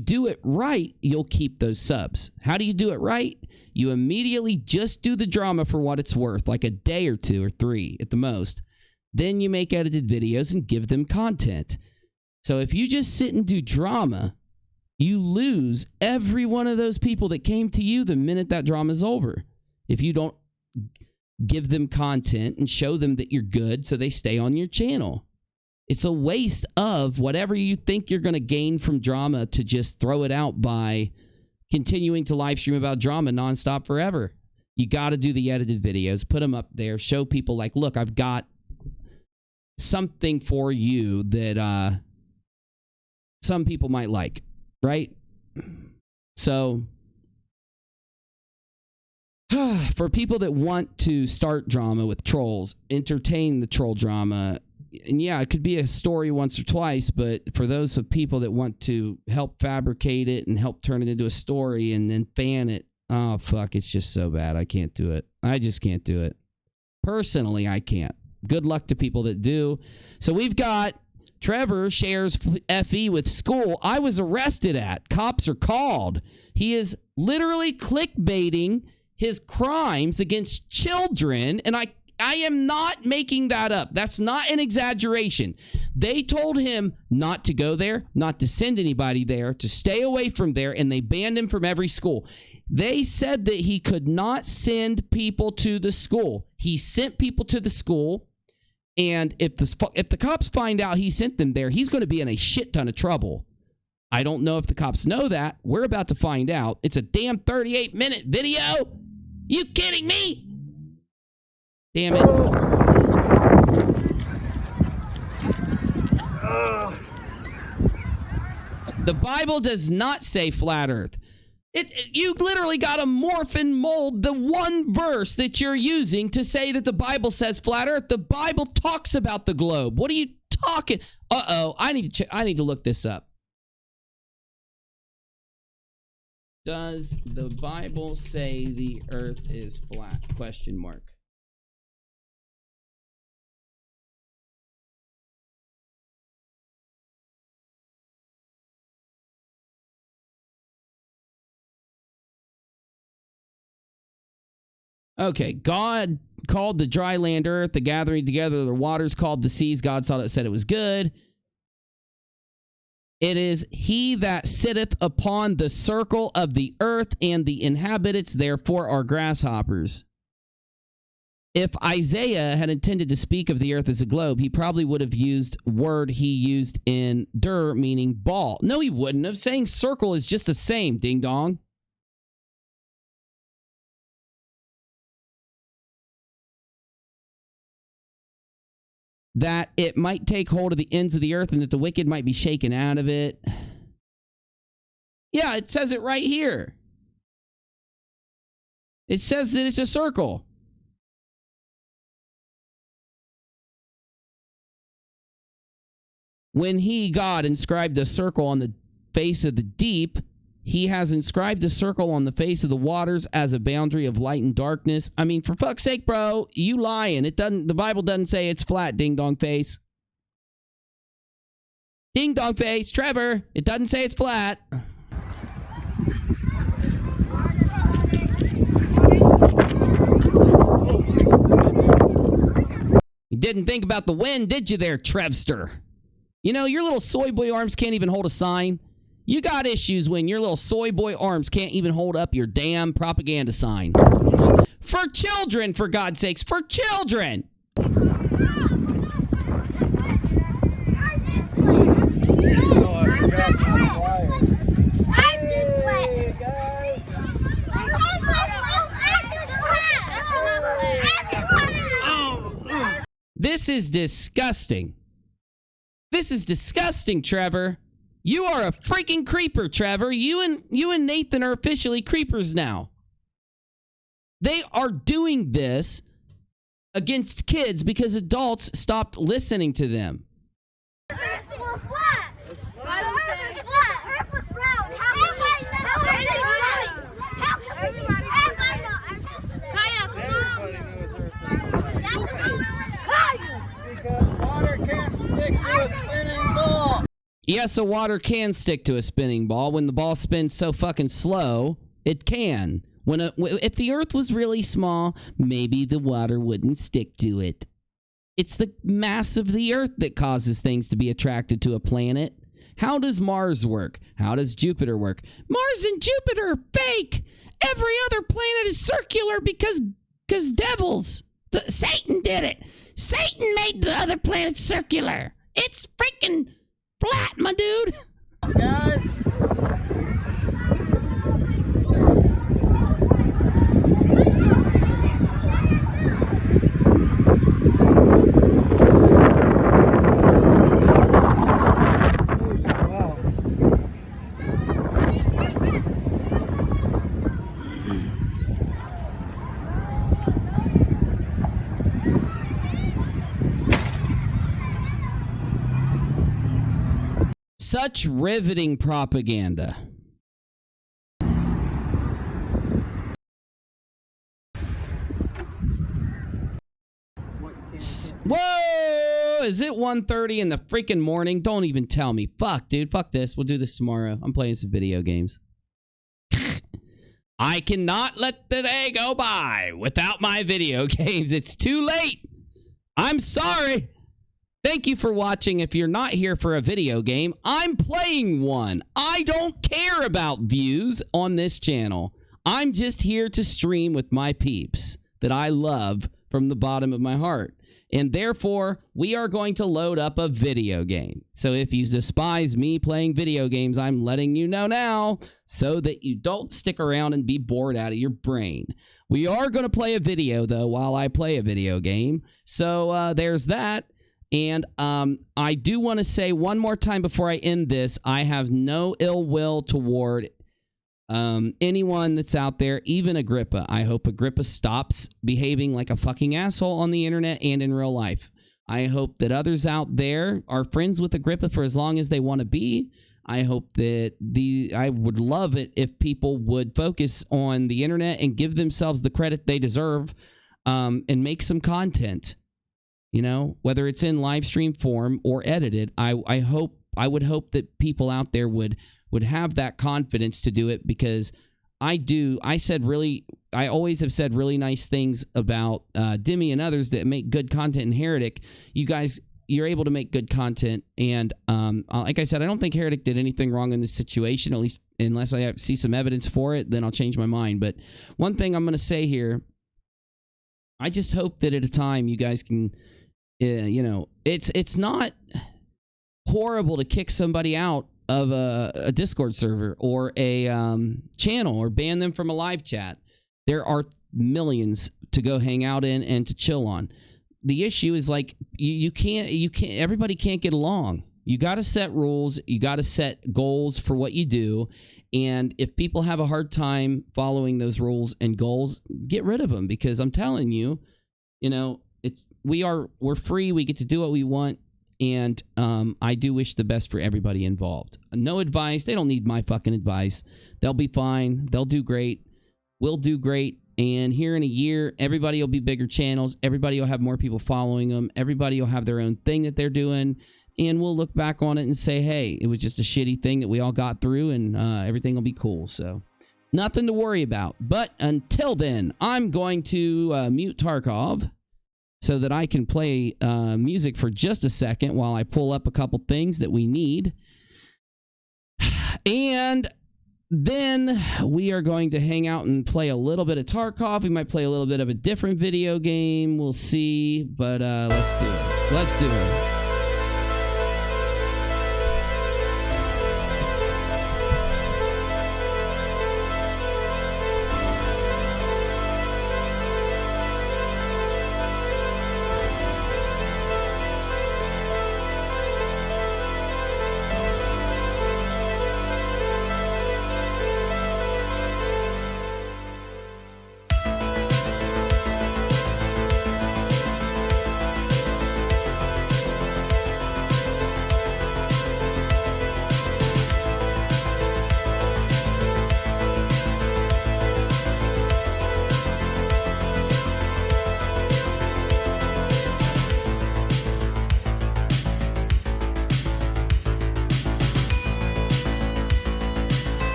do it right, you'll keep those subs. How do you do it right? You immediately just do the drama for what it's worth, like a day or 2 or 3 at the most. Then you make edited videos and give them content. So if you just sit and do drama, you lose every one of those people that came to you the minute that drama's over. If you don't give them content and show them that you're good so they stay on your channel. It's a waste of whatever you think you're going to gain from drama to just throw it out by continuing to live stream about drama nonstop forever. You got to do the edited videos, put them up there, show people like, look, I've got something for you that some people might like, right? So for people that want to start drama with trolls, entertain the troll drama. And yeah, it could be a story once or twice, but for those of people that want to help fabricate it and help turn it into a story and then fan it, oh, fuck, it's just so bad. I can't do it. I just can't do it. Personally, I can't. Good luck to people that do. So we've got Trevor shares FE with school I was arrested at. Cops are called. He is literally clickbaiting his crimes against children, and I am not making that up. That's not an exaggeration. They told him not to go there, not to send anybody there, to stay away from there, and they banned him from every school. They said that he could not send people to the school. He sent people to the school, and if the cops find out he sent them there, he's going to be in a shit ton of trouble. I don't know if the cops know that. We're about to find out. It's a damn 38-minute video. You kidding me? Damn it. The Bible does not say flat earth. You literally got to morph and mold the one verse that you're using to say that the Bible says flat earth. The Bible talks about the globe. What are you talking? Uh-oh, I need to look this up. Does the Bible say the earth is flat? Question mark. Okay, God called the dry land earth, the gathering together of the waters called the seas. God saw it, said it was good. It is he that sitteth upon the circle of the earth, and the inhabitants therefore are grasshoppers. If Isaiah had intended to speak of the earth as a globe, he probably would have used word he used in dur, meaning ball. No, he wouldn't have. Saying circle is just the same, ding dong. That it might take hold of the ends of the earth and that the wicked might be shaken out of it. Yeah, it says it right here. It says that it's a circle. When he, God, inscribed a circle on the face of the deep, he has inscribed a circle on the face of the waters as a boundary of light and darkness. I mean, for fuck's sake, bro, you lying. The Bible doesn't say it's flat, ding dong face. Ding dong face, Trevor, it doesn't say it's flat. You didn't think about the wind, did you there, Trevster? You know, your little soy boy arms can't even hold a sign. You got issues when your little soy boy arms can't even hold up your damn propaganda sign. For children, for God's sakes, for children! This is disgusting. This is disgusting, Trevor. You are a freaking creeper, Trevor. You and Nathan are officially creepers now. They are doing this against kids because adults stopped listening to them. Yes, a water can stick to a spinning ball. When the ball spins so fucking slow, it can. If the earth was really small, maybe the water wouldn't stick to it. It's the mass of the earth that causes things to be attracted to a planet. How does Mars work? How does Jupiter work? Mars and Jupiter are fake. Every other planet is circular because devils. Satan did it. Satan made the other planets circular. It's freaking flat, my dude. Guys. Such riveting propaganda. Whoa! Is it 1:30 in the freaking morning? Don't even tell me. Fuck, dude. Fuck this. We'll do this tomorrow. I'm playing some video games. I cannot let the day go by without my video games. It's too late. I'm sorry. Thank you for watching. If you're not here for a video game, I'm playing one. I don't care about views on this channel. I'm just here to stream with my peeps that I love from the bottom of my heart. And therefore, we are going to load up a video game. So if you despise me playing video games, I'm letting you know now so that you don't stick around and be bored out of your brain. We are going to play a video, though, while I play a video game. So there's that. And I do want to say one more time before I end this, I have no ill will toward anyone that's out there, even Agrippa. I hope Agrippa stops behaving like a fucking asshole on the internet and in real life. I hope that others out there are friends with Agrippa for as long as they want to be. I hope that I would love it if people would focus on the internet and give themselves the credit they deserve and make some content. You know, whether it's in live stream form or edited, I would hope that people out there would have that confidence to do it, because I always have said really nice things about Dimmy and others that make good content in Heretic. You guys, you're able to make good content, and like I said, I don't think Heretic did anything wrong in this situation, at least unless I see some evidence for it, then I'll change my mind. But one thing I'm going to say here, I just hope that at a time you guys can, you know, it's not horrible to kick somebody out of a Discord server or a channel or ban them from a live chat. There are millions to go hang out in and to chill on. The issue is, like, you can't everybody can't get along. You got to set rules, you got to set goals for what you do, and if people have a hard time following those rules and goals, get rid of them, because I'm telling you, you know, we're free, we get to do what we want. And I do wish the best for everybody involved. No advice. They don't need my fucking advice. They'll be fine. They'll do great. We'll do great. And here in a year, everybody will be bigger channels. Everybody will have more people following them. Everybody will have their own thing that they're doing. And we'll look back on it and say, hey, it was just a shitty thing that we all got through, and everything will be cool. So nothing to worry about. But until then, I'm going to mute Tarkov so that I can play music for just a second while I pull up a couple things that we need. And then we are going to hang out and play a little bit of Tarkov. We might play a little bit of a different video game. We'll see. But let's do it. Let's do it.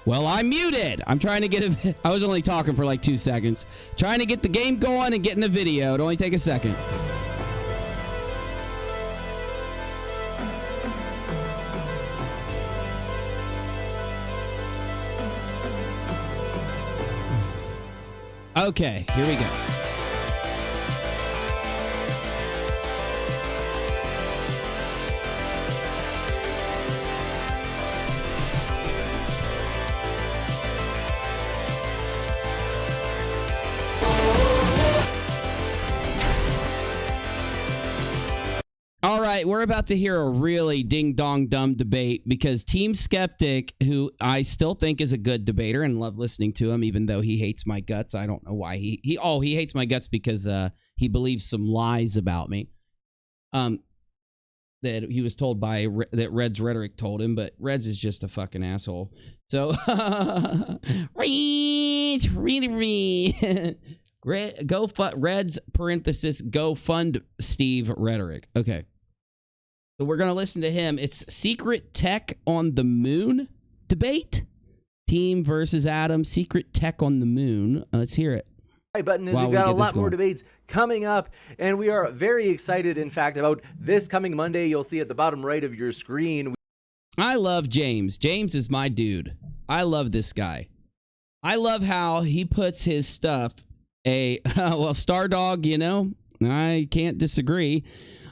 Well, I'm muted. I'm trying to get a... I was only talking for like 2 seconds. Trying to get the game going and getting a video. It'll only take a second. Okay, here we go. All right, we're about to hear a really ding-dong-dumb debate because Team Skeptic, who I still think is a good debater and love listening to him, even though he hates my guts. I don't know why he hates my guts because he believes some lies about me. That he was told by that Red's Rhetoric told him, but Red's is just a fucking asshole. So, Red's parenthesis go fund Steve Rhetoric. Okay. So we're going to listen to him. It's Secret Tech on the Moon debate. Team versus Adam, secret tech on the moon. Let's hear it. Button is we've got a lot more debates coming up, and we are very excited, in fact, about this coming Monday. You'll see at the bottom right of your screen. I love James. James is my dude. I love this guy. I love how he puts his stuff, well, Stardog, you know, I can't disagree.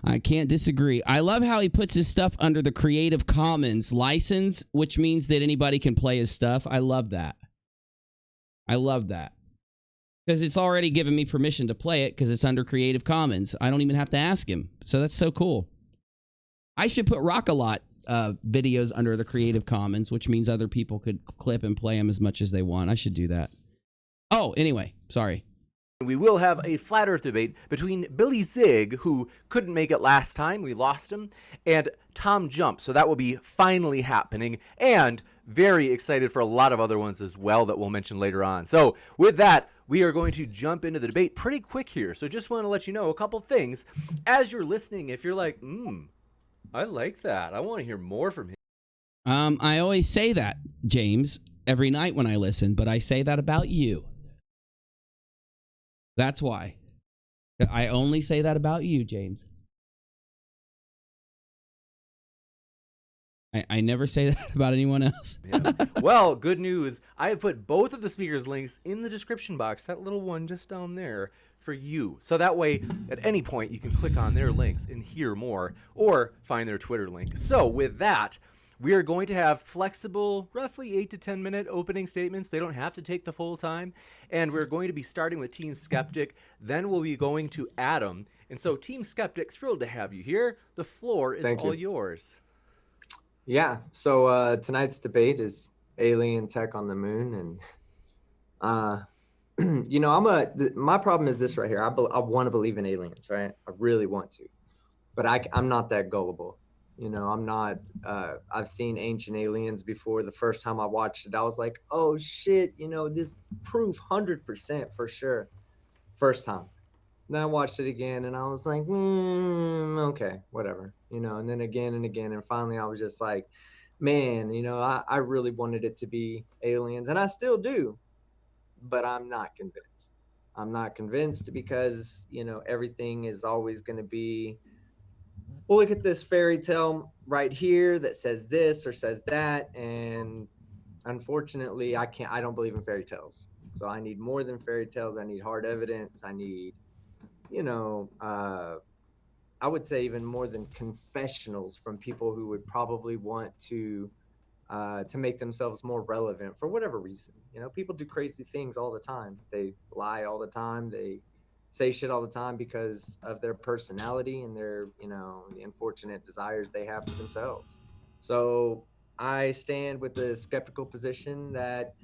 I love how he puts his stuff under the Creative Commons license, which means that anybody can play his stuff. I love that. Because it's already given me permission to play it because it's under Creative Commons. I don't even have to ask him. So that's so cool. I should put rockAlot videos under the Creative Commons, which means other people could clip and play them as much as they want. I should do that. Oh, anyway, sorry. We will have a flat earth debate between Billy Zig, who couldn't make it last time, we lost him, and Tom Jump. So that will be finally happening, and very excited for a lot of other ones as well that we'll mention later on. So with that, we are going to jump into the debate pretty quick here. So just want to let you know a couple things. As you're listening, if you're like, I like that, I want to hear more from him. I always say that, James, every night when I listen, but I say that about you. That's why. I only say that about you, James. I never say that about anyone else. Yeah. Well, good news. I have put both of the speakers' links in the description box, that little one just down there, for you. So that way, at any point, you can click on their links and hear more, or find their Twitter link. So with that, we are going to have flexible, roughly 8 to 10 minute opening statements. They don't have to take the full time. And we're going to be starting with Team Skeptic. Then we'll be going to Adam. And so Team Skeptic, thrilled to have you here. The floor is all yours. Yeah. So tonight's debate is alien tech on the moon. And, you know, my problem is this right here. I want to believe in aliens, right? I really want to. But I'm not that gullible. You know, I'm not, I've seen Ancient Aliens before. The first time I watched it, I was like, oh shit, you know, this proof 100% for sure. First time. Then I watched it again and I was like, okay, whatever. You know, and then again and again. And finally I was just like, man, you know, I really wanted it to be aliens, and I still do, but I'm not convinced. I'm not convinced because, you know, everything is always going to be, well, look at this fairy tale right here that says this or says that. And unfortunately, I don't believe in fairy tales. So I need more than fairy tales. I need hard evidence. I need, you know, I would say even more than confessionals from people who would probably want to make themselves more relevant for whatever reason. You know, people do crazy things all the time. They lie all the time. They say shit all the time because of their personality and their, you know, the unfortunate desires they have for themselves. So I stand with the skeptical position that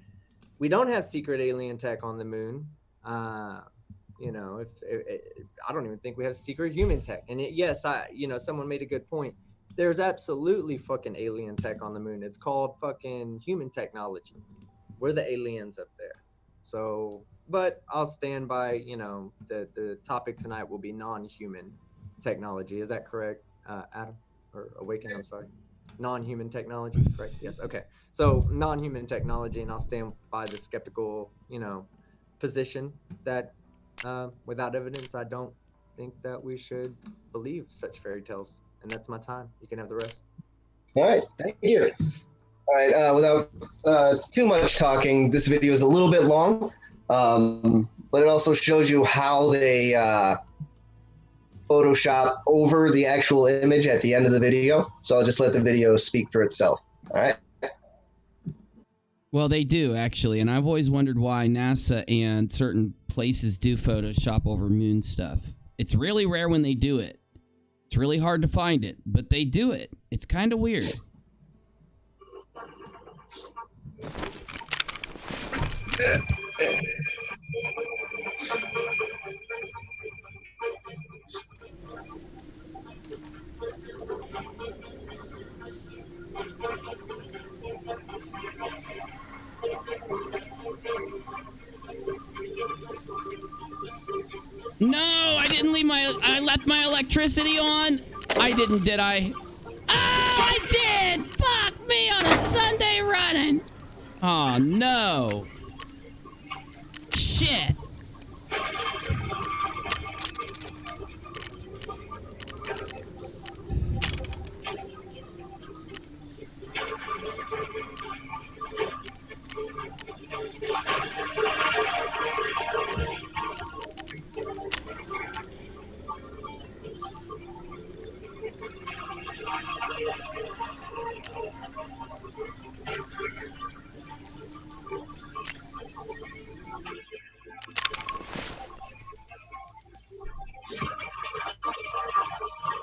we don't have secret alien tech on the moon. You know, I don't even think we have secret human tech. And yes, you know, someone made a good point. There's absolutely fucking alien tech on the moon. It's called fucking human technology. We're the aliens up there. So, but I'll stand by, you know, the topic tonight will be non-human technology. Is that correct, Adam? Or Awaken, I'm sorry. Non-human technology, correct? Yes, okay. So non-human technology, and I'll stand by the skeptical, you know, position that without evidence, I don't think that we should believe such fairy tales. And that's my time. You can have the rest. All right, thank you. All right, without too much talking, this video is a little bit long, but it also shows you how they Photoshop over the actual image at the end of the video. So I'll just let the video speak for itself. All right. Well, they do, actually, and I've always wondered why NASA and certain places do Photoshop over moon stuff. It's really rare when they do it. It's really hard to find it, but they do it. It's kind of weird. No, I left my electricity on. I didn't, did I? Oh, I did! Fuck me on a Sunday running. Oh, no. Shit.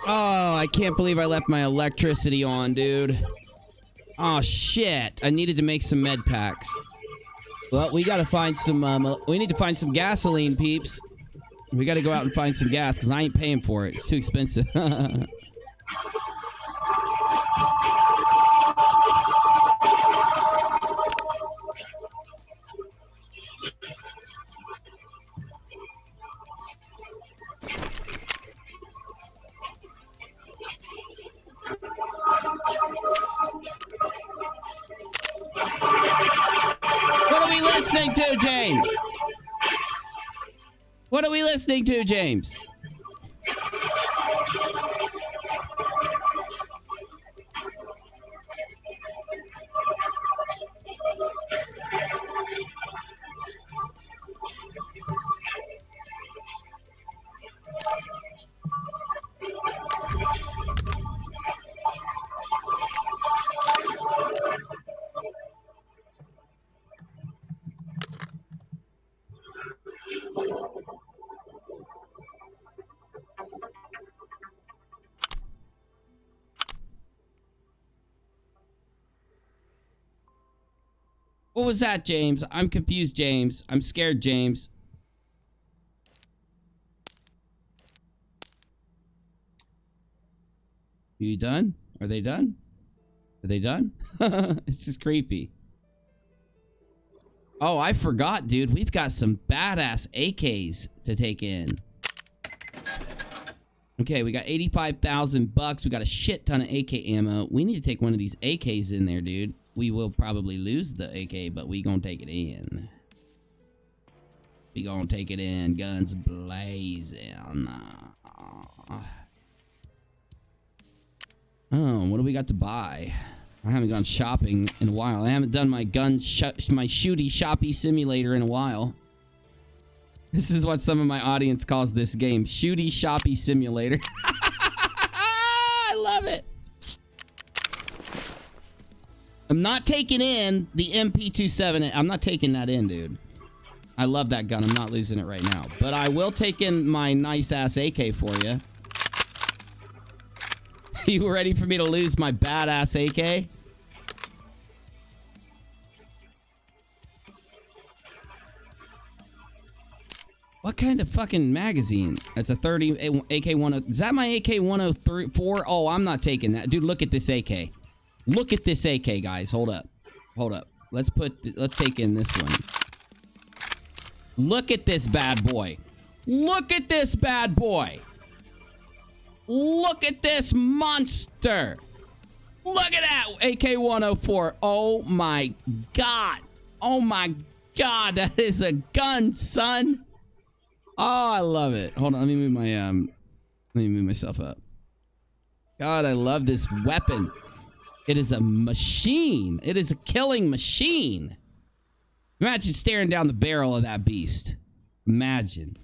Oh, I can't believe I left my electricity on, dude. Oh, shit. I needed to make some med packs. Well, we gotta find some, we need to find some gasoline, peeps. We gotta go out and find some gas, because I ain't paying for it. It's too expensive. What are we listening to, James? What are we listening to, James? What was that, James? I'm confused, James. I'm scared, James. Are you done? Are they done? Are they done? This is creepy. Oh, I forgot, dude. We've got some badass AKs to take in. Okay, we got 85,000 bucks. We got a shit ton of AK ammo. We need to take one of these AKs in there, dude. We will probably lose the AK, but we gonna take it in. We gonna take it in. Guns blazing. Oh, what do we got to buy? I haven't gone shopping in a while. I haven't done my my shooty shoppy simulator in a while. This is what some of my audience calls this game. Shooty shoppy simulator. I love it. I'm not taking in the MP27. I'm not taking that in, dude. I love that gun. I'm not losing it right now. But I will take in my nice-ass AK for you. You ready for me to lose my badass AK? What kind of fucking magazine? That's a 30 AK-10. Is that my AK-103? Oh, I'm not taking that. Dude, look at this AK. Look at this AK, guys. Hold up. Hold up. Let's take in this one. Look at this bad boy. Look at this bad boy. Look at this monster. Look at that AK-104. Oh my god. Oh my god. That is a gun, son. Oh, I love it. Hold on. Let me move my let me move myself up. God, I love this weapon. It is a machine. It is a killing machine. Imagine staring down the barrel of that beast. Imagine.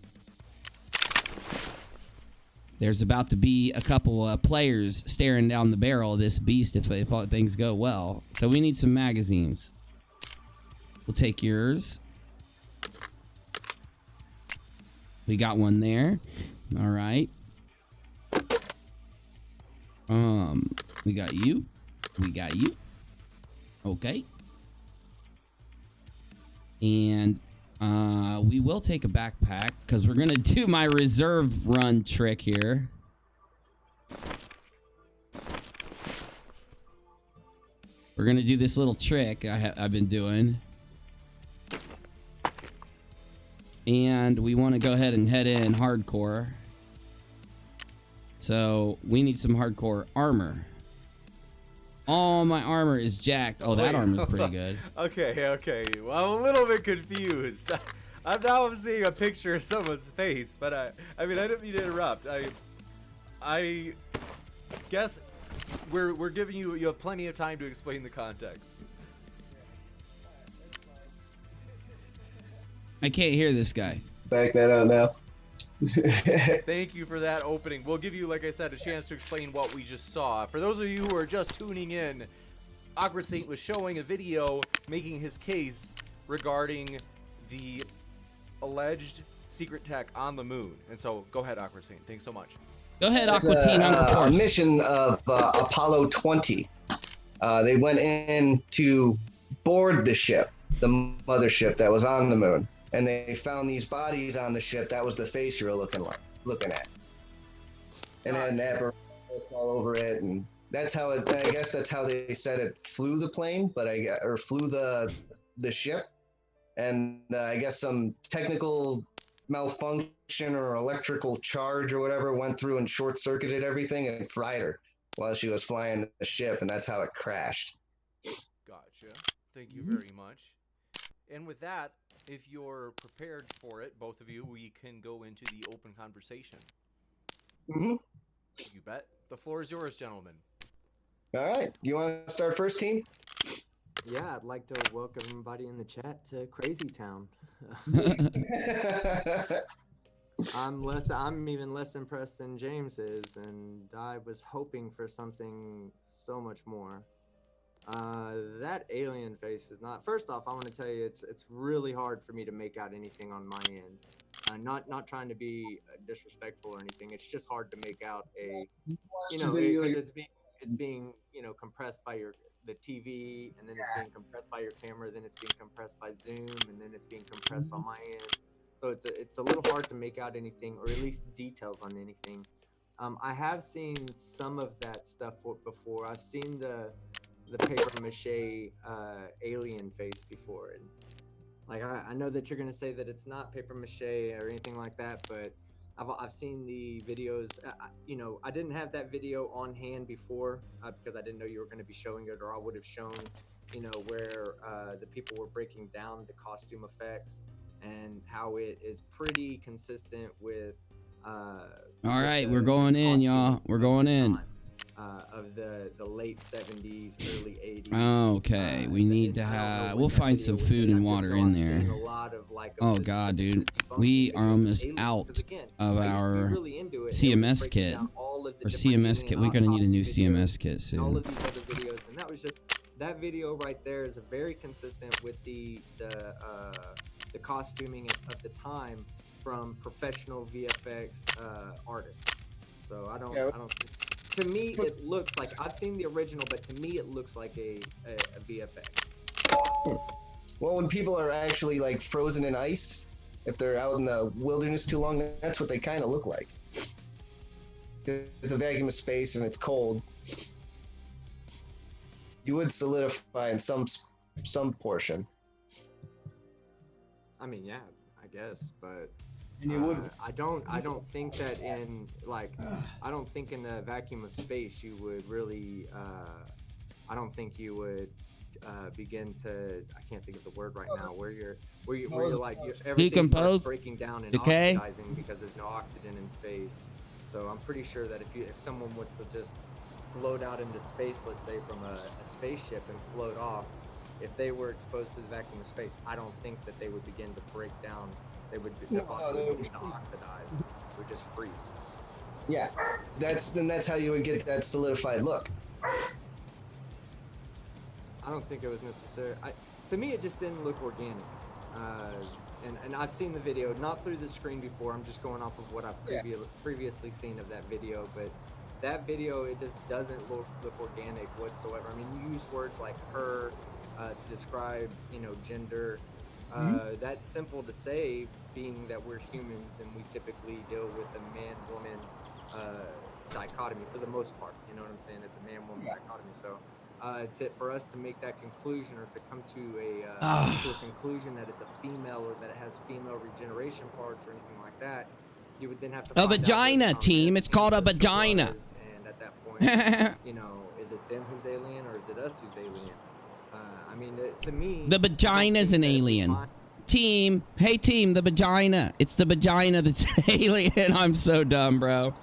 There's about to be a couple players staring down the barrel of this beast if things go well. So we need some magazines. We'll take yours. We got one there. All right. We got you. We got you. Okay. And we will take a backpack because we're going to do my reserve run trick here. We're going to do this little trick I've been doing. And we want to go ahead and head in hardcore. So we need some hardcore armor. Oh, my armor is jacked. Oh, that armor's pretty good. Okay. Well, I'm a little bit confused. I'm seeing a picture of someone's face, but I mean, I didn't mean to interrupt. I guess we're giving you have plenty of time to explain the context. I can't hear this guy. Back that out now. Thank you for that opening. We'll give you, like I said, a chance to explain what we just saw. For those of you who are just tuning in, Awkward Saint was showing a video making his case regarding the alleged secret tech on the moon. And so, go ahead, Awkward Saint. Thanks so much. Go ahead, Aqua Teen Hunger A Force. mission of Apollo 20. They went in to board the ship, the mothership that was on the moon, and they found these bodies on the ship. That was the face you were looking at, and then apparatus all over it, and that's how it. I guess that's how they said it flew the plane, or flew the ship, and I guess some technical malfunction or electrical charge or whatever went through and short-circuited everything and fried her while she was flying the ship, and that's how it crashed. Gotcha. Thank you very much. And with that, if you're prepared for it, both of you, we can go into the open conversation. Mm-hmm. You bet. The floor is yours, gentlemen. All right. You want to start first, team? Yeah, I'd like to welcome everybody in the chat to Crazy Town. I'm even less impressed than James is, and I was hoping for something so much more. That alien face is not. First off, I want to tell you it's really hard for me to make out anything on my end. Not trying to be disrespectful or anything. It's just hard to make out it's being compressed by the TV, and then it's being compressed by your camera, then it's being compressed by Zoom, and then it's being compressed on my end. So it's a little hard to make out anything, or at least details on anything. I have seen some of that stuff before. I've seen the paper mache alien face before, and like I know that you're gonna say that it's not paper mache or anything like that, but I've seen the videos. I didn't have that video on hand before because I didn't know you were going to be showing it, or I would have shown, where the people were breaking down the costume effects and how it is pretty consistent with. All right, we're going in, y'all. We're going in. Of the late 70s, early 80s. Okay, we need to have. We'll find some food and water in there. Oh God, dude, we are almost out of our CMS kit. Or CMS kit. We're gonna need a new CMS kit soon. All of these other videos, and that was just that video right there is very consistent with the costuming of the time from professional VFX artists. So I don't. To me, it looks like, I've seen the original, but to me, it looks like a VFX. Well, when people are actually like frozen in ice, if they're out in the wilderness too long, that's what they kind of look like. There's a vacuum of space and it's cold. You would solidify in some portion. I mean, yeah, I guess, but. And you would. I don't think that I don't think in the vacuum of space you would really. I don't think you would begin to. I can't think of the word right now. Where you're like everything starts breaking down and oxidizing because there's no oxygen in space. So I'm pretty sure that if someone was to just float out into space, let's say from a spaceship and float off, if they were exposed to the vacuum of space, I don't think that they would begin to break down. They would oxidize. They would just freeze. Yeah, that's how you would get that solidified look. I don't think it was necessary. To me, it just didn't look organic. And I've seen the video, not through the screen before. I'm just going off of what I've previously seen of that video. But that video, it just doesn't look organic whatsoever. I mean, you use words like her to describe, gender. That's simple to say, being that we're humans and we typically deal with a man-woman dichotomy for the most part. You know what I'm saying? It's a man-woman dichotomy. So for us to make that conclusion, or to come to a conclusion that it's a female, or that it has female regeneration parts or anything like that, you would then have to a vagina, team. It's called a vagina. And at that point. You know, is it them who's alien or is it us who's alien? I mean, to me, The vagina's an alien. Team, hey team, the vagina. It's the vagina that's alien. I'm so dumb, bro.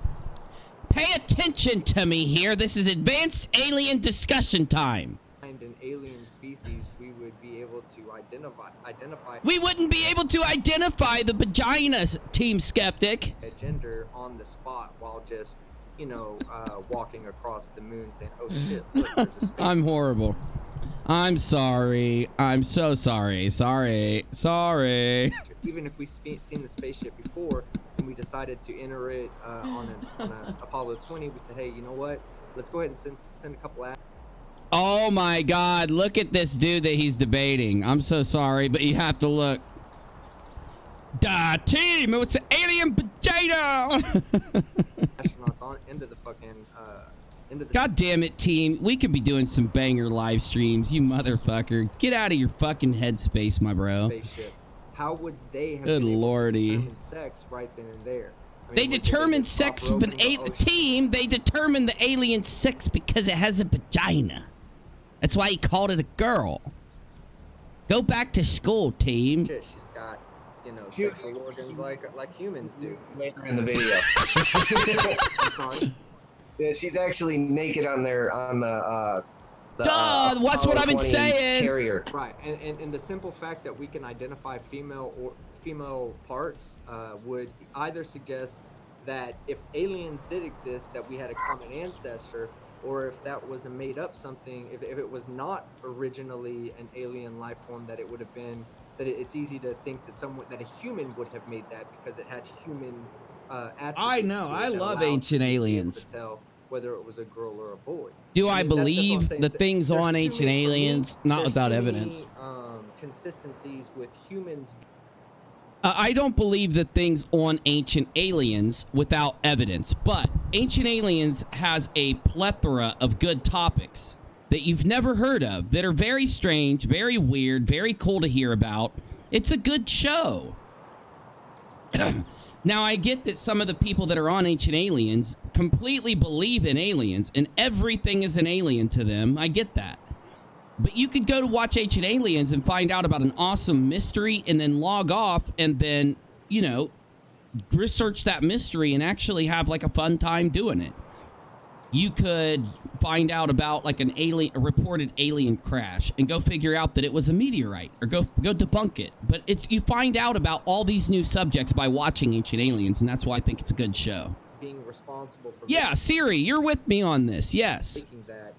Pay attention to me here. This is advanced alien discussion time. Find an alien species, we would be able to identify. We wouldn't be able to identify the vagina, Team Skeptic. A gender on the spot while just, you know, walking across the moon saying, "Oh shit, look, there's a space." I'm horrible. I'm sorry. I'm so sorry. Sorry. Even if we've seen the spaceship before and we decided to enter it on an Apollo 20, we said, hey, you know what? Let's go ahead and send a couple out. Oh my God! Look at this dude that he's debating. I'm so sorry, but you have to look. Team, it was an alien vagina. Astronauts on into the fucking God damn it, team. We could be doing some banger live streams, you motherfucker. Get out of your fucking headspace, my bro. Spaceship. How would they have Good been able lordy. to determine sex right then and there? I mean, They would determine just pop sex her of open an and go, "Oh, shit." team. They determine the alien sex because it has a vagina. That's why he called it a girl. Go back to school, team. Shit, she's got, you know, sexual organs like humans do. Later in the video. I'm sorry. Yeah, she's actually naked on the Duh, what's what I've been Apollo 20 saying? Carrier. Right, and the simple fact that we can identify female parts would either suggest that if aliens did exist, that we had a common ancestor, or if that was a made-up something, if it was not originally an alien life form, that it would have been, that it's easy to think that a human would have made that because it had human attributes. I know. to it I that love allowed Ancient you to be able Aliens. to tell whether it was a girl or a boy. Do I mean, that's what I'm believe saying. the things There's on too Ancient many- for me, Aliens? Not there's without too evidence. many, consistencies with humans. I don't believe the things on Ancient Aliens without evidence, but Ancient Aliens has a plethora of good topics that you've never heard of that are very strange, very weird, very cool to hear about. It's a good show. Now, I get that some of the people that are on Ancient Aliens completely believe in aliens and everything is an alien to them. I get that. But you could go to watch Ancient Aliens and find out about an awesome mystery and then log off and then, you know, research that mystery and actually have like a fun time doing it. You could find out about like a reported alien crash and go figure out that it was a meteorite or go debunk it. But you find out about all these new subjects by watching Ancient Aliens, and that's why I think it's a good show. Being responsible for Siri, you're with me on this. Yes. making that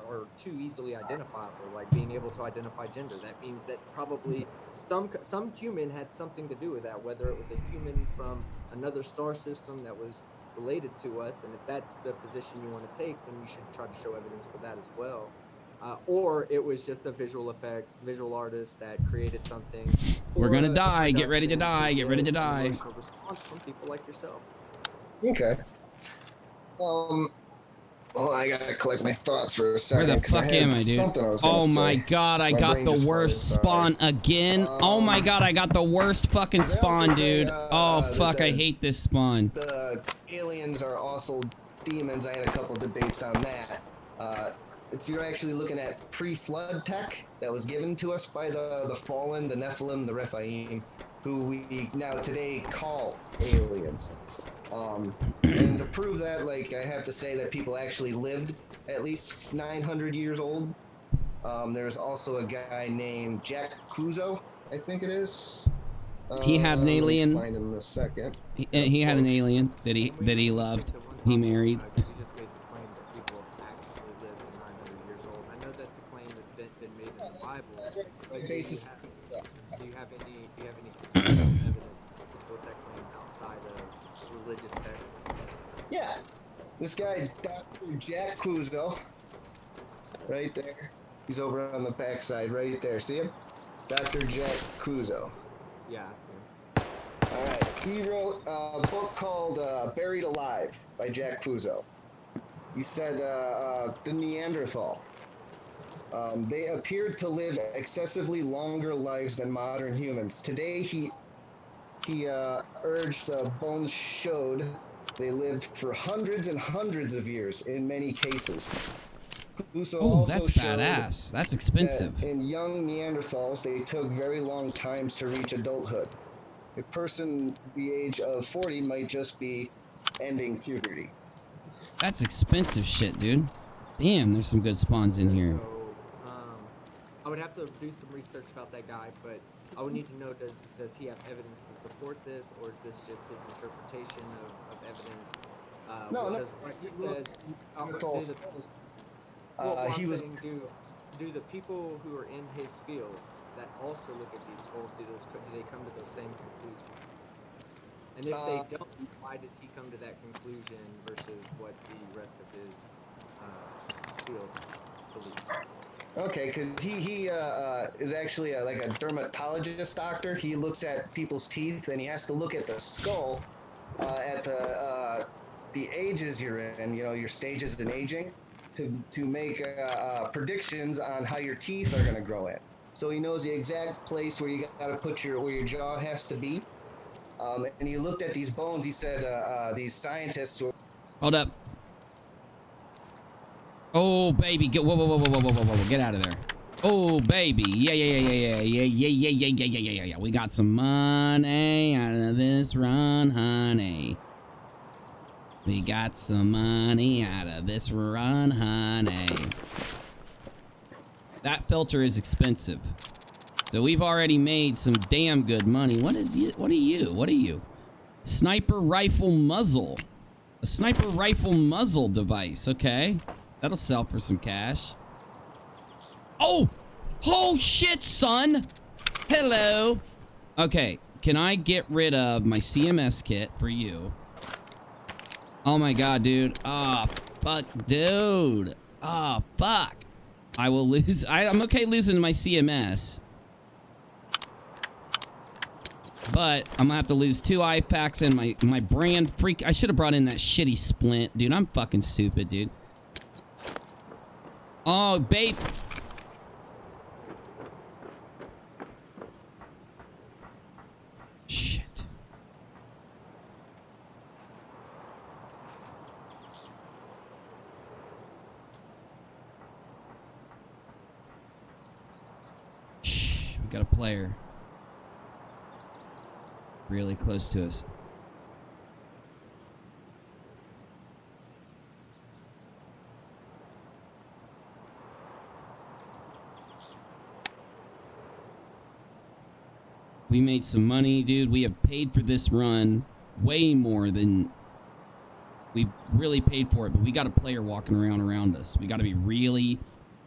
are too easily identifiable, like being able to identify gender. That means that probably some human had something to do with that, whether it was a human from another star system that was related to us, and if that's the position you want to take, then you should try to show evidence for that as well. Or it was just a visual artist that created something. We're gonna for a die. Get ready to production die. Get ready to get an die. emotional response from people like yourself. Okay. Well, I gotta collect my thoughts for a second. Where the 'cause fuck am I, dude? something I was gonna Oh my say. god, I My got brain the just worst froze, sorry. spawn again. Oh my god, I got the worst fucking also spawn, say, dude. Oh fuck, I the- hate this spawn. The aliens are also demons. I had a couple debates on that. You're actually looking at pre-flood tech that was given to us by the fallen, the Nephilim, the Rephaim, who we now today call aliens. And to prove that, like, I have to say that people actually lived at least 900 years old. There's also a guy named Jack Crusoe, I think it is. He had an let me alien. Find him in a second. He had an alien that he loved. He married. You just made the claim that people actually live to 900 years old. I know that's a claim that's been made in the Bible. But do you have any substantial evidence to support that claim outside of religious text? Yeah, this guy, Dr. Jack Crusoe, right there. He's over on the backside, right there. See him? Dr. Jack Crusoe. Yeah, I see. All right. He wrote a book called Buried Alive by Jack Crusoe. He said the Neanderthal. They appeared to live excessively longer lives than modern humans. Today, he urged bones showed They lived for hundreds and hundreds of years in many cases. Clouseau Oh, also that's showed badass. That's that expensive. in young Neanderthals, they took very long times to reach adulthood. A person the age of 40 might just be ending puberty. That's expensive shit, dude. Damn, there's some good spawns in here. So, I would have to do some research about that guy, but I would need to know, does he have evidence to support this, or is this just his interpretation of evidence? No, does what he says, he was. Do the people who are in his field that also look at these skulls, do they come to those same conclusions? And if they don't, why does he come to that conclusion versus what the rest of his field believes? Okay, because he is actually like a dermatologist doctor. He looks at people's teeth, and he has to look at the skull at the ages you're in, your stages in aging, to make predictions on how your teeth are going to grow in. So he knows the exact place where you got to put where your jaw has to be. And he looked at these bones. He said these scientists. Hold up. Oh, baby. Whoa. Get out of there. Oh, baby. Yeah. We got some money out of this run, honey. We got some money out of this run, honey. That filter is expensive. So we've already made some damn good money. What are you? Sniper rifle muzzle. A sniper rifle muzzle device. Okay. That'll sell for some cash. Oh shit, son. Hello. Okay. Can I get rid of my CMS kit for you? Oh my god, dude. Oh, fuck, dude. Oh, fuck. I will lose. I'm okay losing my CMS. But I'm gonna have to lose 2 eye packs and my brand freak. I should have brought in that shitty splint, dude. I'm fucking stupid, dude. Oh, babe. Shit. Shh. We got a player. Really close to us. We made some money, dude. We have paid for this run way more than we really paid for it, but we got a player walking around us. We got to be really...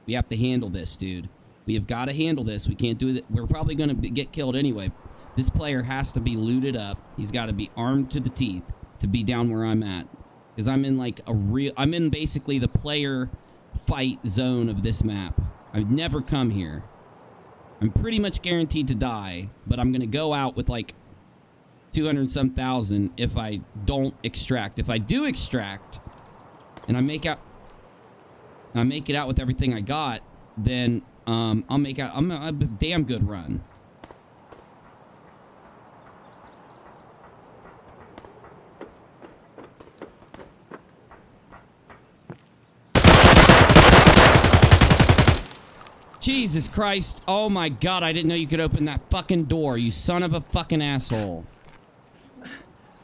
We have to handle this, dude. We have got to handle this. We can't do that. We're probably going to get killed anyway. This player has to be looted up. He's got to be armed to the teeth to be down where I'm at. Because I'm in like I'm in basically the player fight zone of this map. I've never come here. I'm pretty much guaranteed to die, but I'm going to go out with like 200-some thousand if I don't extract. If I do extract and I make it out with everything I got, then I'll make out. I'm a damn good run. Jesus Christ. Oh my god, I didn't know you could open that fucking door, you son of a fucking asshole.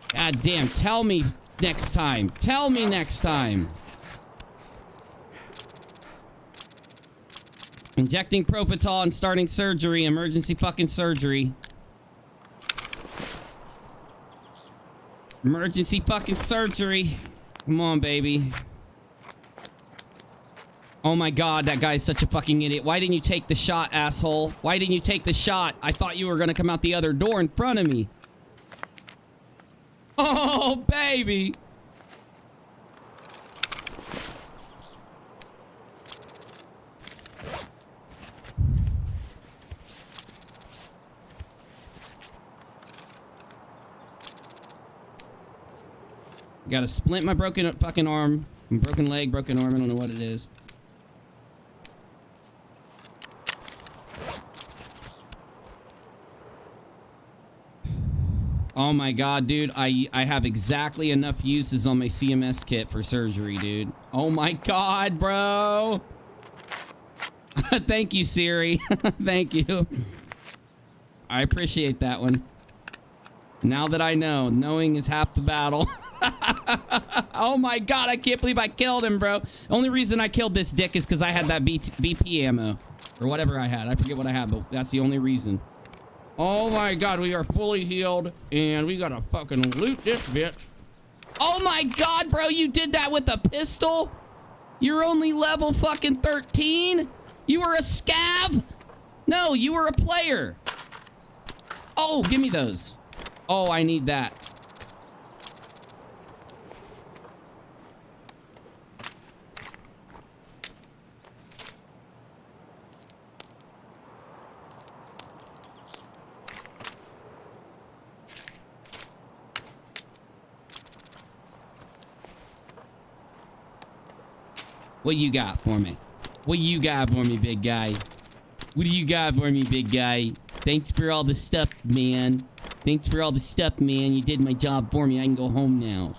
God damn, tell me next time. Tell me next time. Injecting Propital and starting surgery. Emergency fucking surgery. Emergency fucking surgery. Come on, baby. Oh my god, that guy's such a fucking idiot. Why didn't you take the shot, asshole? Why didn't you take the shot? I thought you were gonna come out the other door in front of me. Oh, baby. Gotta splint my broken fucking arm. Broken leg, broken arm, I don't know what it is. Oh my god, dude. I have exactly enough uses on my CMS kit for surgery, dude. Oh my god, bro. Thank you, Siri. Thank you. I appreciate that one. Now that I know, knowing is half the battle. Oh my god, I can't believe I killed him, bro. The only reason I killed this dick is because I had that BP ammo. Or whatever I had. I forget what I had, but that's the only reason. Oh my god, we are fully healed. And we gotta fucking loot this bitch. Oh my god, bro, you did that with a pistol? You're only level fucking 13? You were a scav? No, you were a player. Oh, give me those. Oh, I need that. What you got for me? What you got for me, big guy? What do you got for me, big guy? Thanks for all the stuff, man. Thanks for all the stuff, man. You did my job for me. I can go home now.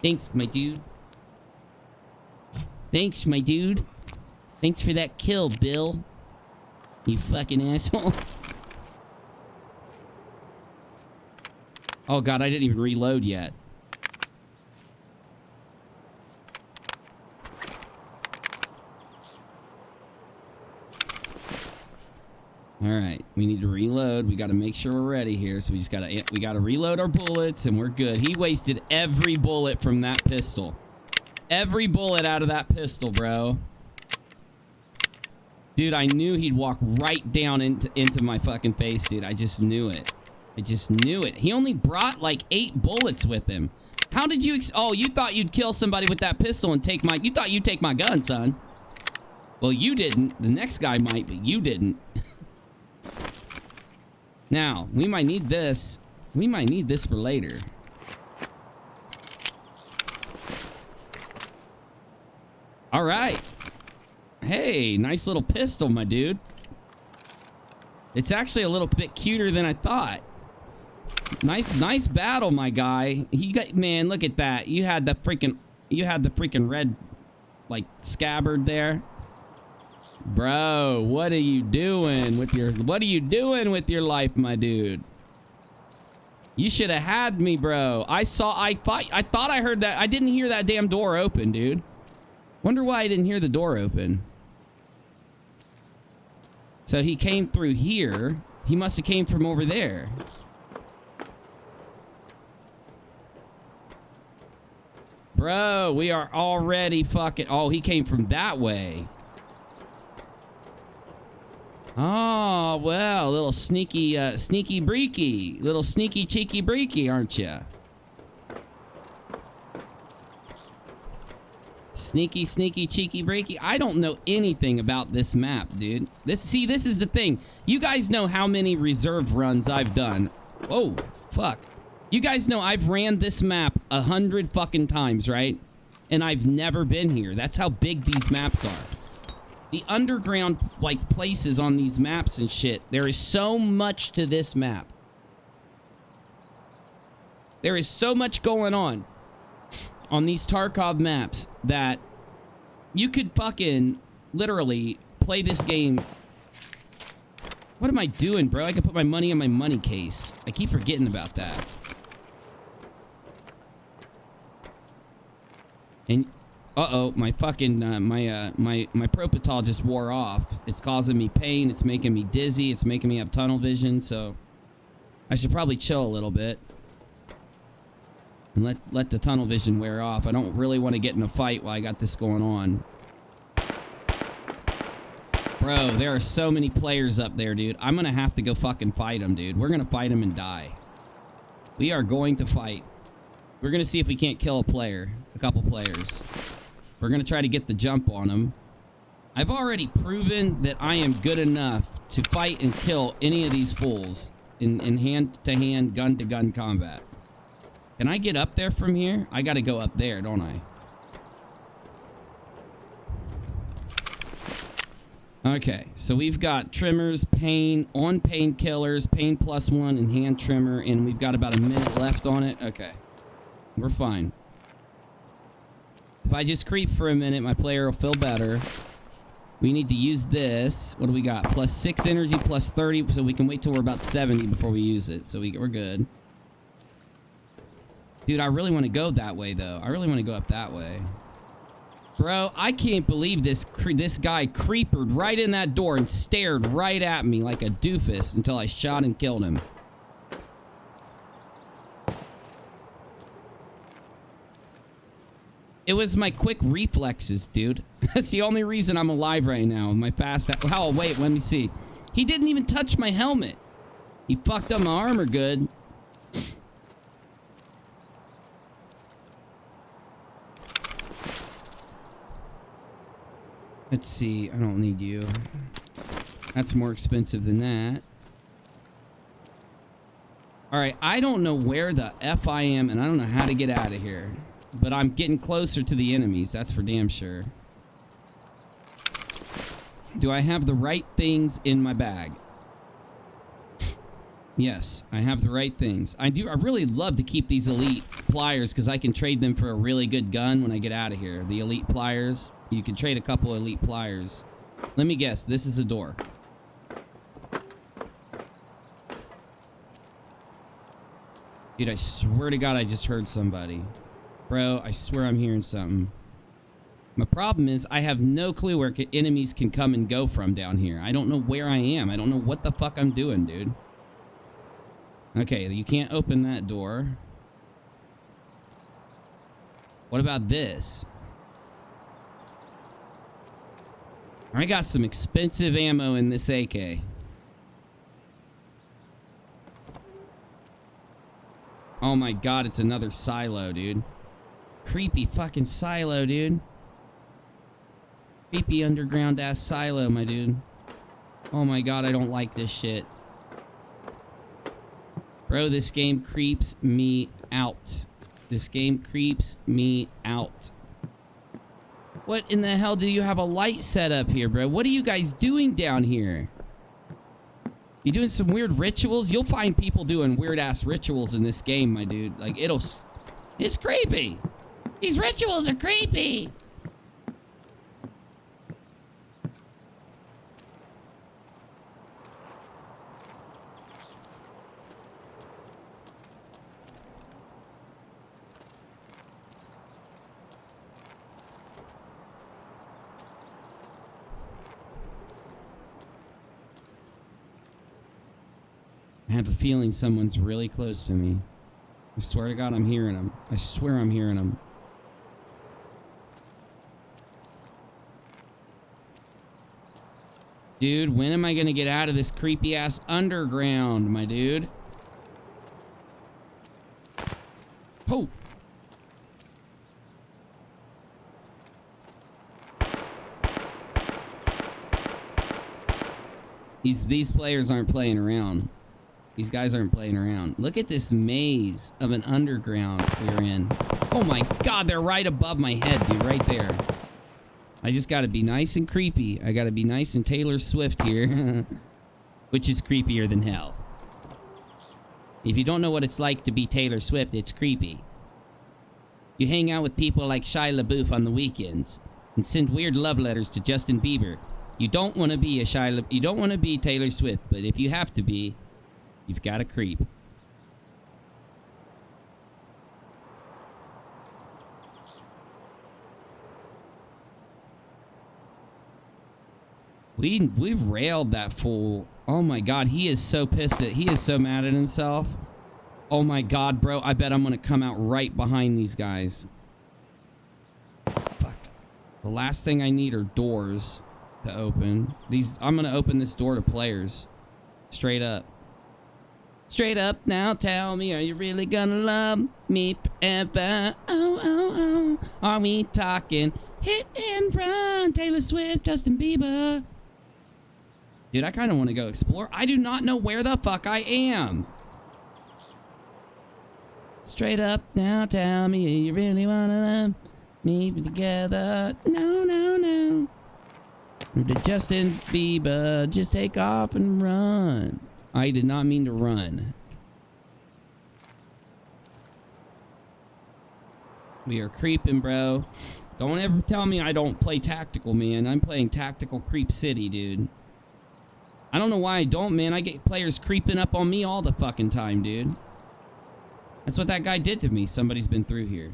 Thanks, my dude. Thanks, my dude. Thanks for that kill, Bill. You fucking asshole. Oh, God, I didn't even reload yet. All right, we need to reload. We got to make sure we're ready here. So we got to reload our bullets and we're good. He wasted every bullet from that pistol. Every bullet out of that pistol, bro. Dude, I knew he'd walk right down into my fucking face, dude. I just knew it. I just knew it. He only brought like 8 bullets with him. How did you... Oh, you thought you'd kill somebody with that pistol and take my... You thought you'd take my gun, son. Well, you didn't. The next guy might, but you didn't. Now, we might need this. We might need this for later. All right. Hey, nice little pistol, my dude. It's actually a little bit cuter than I thought. Nice battle, my guy. Man, look at that. You had the freaking red, like, scabbard there. Bro, what are you doing with your life, my dude? You should have had me, bro. I thought I heard that. I didn't hear that damn door open, dude. Wonder why I didn't hear the door open. So he came through here. He must have came from over there. Bro, we are already fucking... Oh, he came from that way. Oh, well, little sneaky breaky. Little sneaky cheeky breaky, aren't you? Sneaky cheeky breaky. I don't know anything about this map, dude. This is the thing. You guys know how many reserve runs I've done. Oh, fuck. You guys know I've ran this map 100 fucking times, right? And I've never been here. That's how big these maps are. The underground, like, places on these maps and shit. There is so much to this map. There is so much going on these Tarkov maps that you could fucking literally play this game. What am I doing, bro? I can put my money in my money case. I keep forgetting about that. And... Uh-oh, my fucking, my Propital just wore off. It's causing me pain, it's making me dizzy, it's making me have tunnel vision, so... I should probably chill a little bit. And let the tunnel vision wear off. I don't really want to get in a fight while I got this going on. Bro, there are so many players up there, dude. I'm gonna have to go fucking fight them, dude. We're gonna fight them and die. We are going to fight. We're gonna see if we can't kill a couple players. We're going to try to get the jump on them. I've already proven that I am good enough to fight and kill any of these fools in hand-to-hand, gun-to-gun combat. Can I get up there from here? I got to go up there, don't I? Okay, so we've got trimmers, pain, on painkillers, pain +1, and hand trimmer, and we've got about a minute left on it. Okay, we're fine. If I just creep for a minute, my player will feel better. We need to use this. What do we got? +6 energy, +30, so we can wait till we're about 70 before we use it. So we're good. Dude, I really want to go that way, though. I really want to go up that way. Bro, I can't believe this guy creepered right in that door and stared right at me like a doofus until I shot and killed him. It was my quick reflexes, dude. That's the only reason I'm alive right now. My fast... Oh, wait, let me see. He didn't even touch my helmet. He fucked up my armor good. Let's see. I don't need you. That's more expensive than that. Alright, I don't know where the F I am, and I don't know how to get out of here. But I'm getting closer to the enemies, that's for damn sure. Do I have the right things in my bag? Yes, I have the right things. I really love to keep these elite pliers because I can trade them for a really good gun when I get out of here. The elite pliers. You can trade a couple elite pliers. Let me guess, this is a door. Dude, I swear to God I just heard somebody. Bro, I swear I'm hearing something. My problem is I have no clue where enemies can come and go from down here. I don't know where I am. I don't know what the fuck I'm doing, dude. Okay, you can't open that door. What about this? I got some expensive ammo in this AK. Oh my God, it's another silo, dude. Creepy fucking silo, dude. Creepy underground ass silo, my dude. Oh my God, I don't like this shit. Bro, this game creeps me out. This game creeps me out. What in the hell do you have a light set up here, bro? What are you guys doing down here? You doing some weird rituals? You'll find people doing weird ass rituals in this game, my dude. Like, it's creepy. These rituals are creepy. I have a feeling someone's really close to me. I swear to God, I'm hearing them. I swear I'm hearing them. Dude, when am I gonna get out of this creepy ass underground, my dude? Oh! These players aren't playing around. These guys aren't playing around. Look at this maze of an underground we're in. Oh my God, they're right above my head, dude, right there. I just gotta be nice and creepy. I gotta be nice and Taylor Swift here. Which is creepier than hell. If you don't know what it's like to be Taylor Swift, it's creepy. You hang out with people like Shia LaBeouf on the weekends and send weird love letters to Justin Bieber. You don't want to be you don't want to be Taylor Swift, but if you have to be, you've got to creep. We railed that fool. Oh my God, he is so pissed he is so mad at himself. Oh my God, bro, I bet I'm gonna come out right behind these guys. Fuck. The last thing I need are doors to open. I'm gonna open this door to players. Straight up. Straight up now, tell me, are you really gonna love me forever? Oh, oh, oh. Are we talking hit and run? Taylor Swift, Justin Bieber. Dude, I kind of want to go explore. I do not know where the fuck I am. Straight up now, tell me, you really wanna love me together? No, no, no. The Justin Bieber, just take off and run. I did not mean to run. We are creeping, bro. Don't ever tell me I don't play tactical, man. I'm playing tactical creep city, dude. I don't know why I don't, man. I get players creeping up on me all the fucking time, dude. That's what that guy did to me. Somebody's been through here.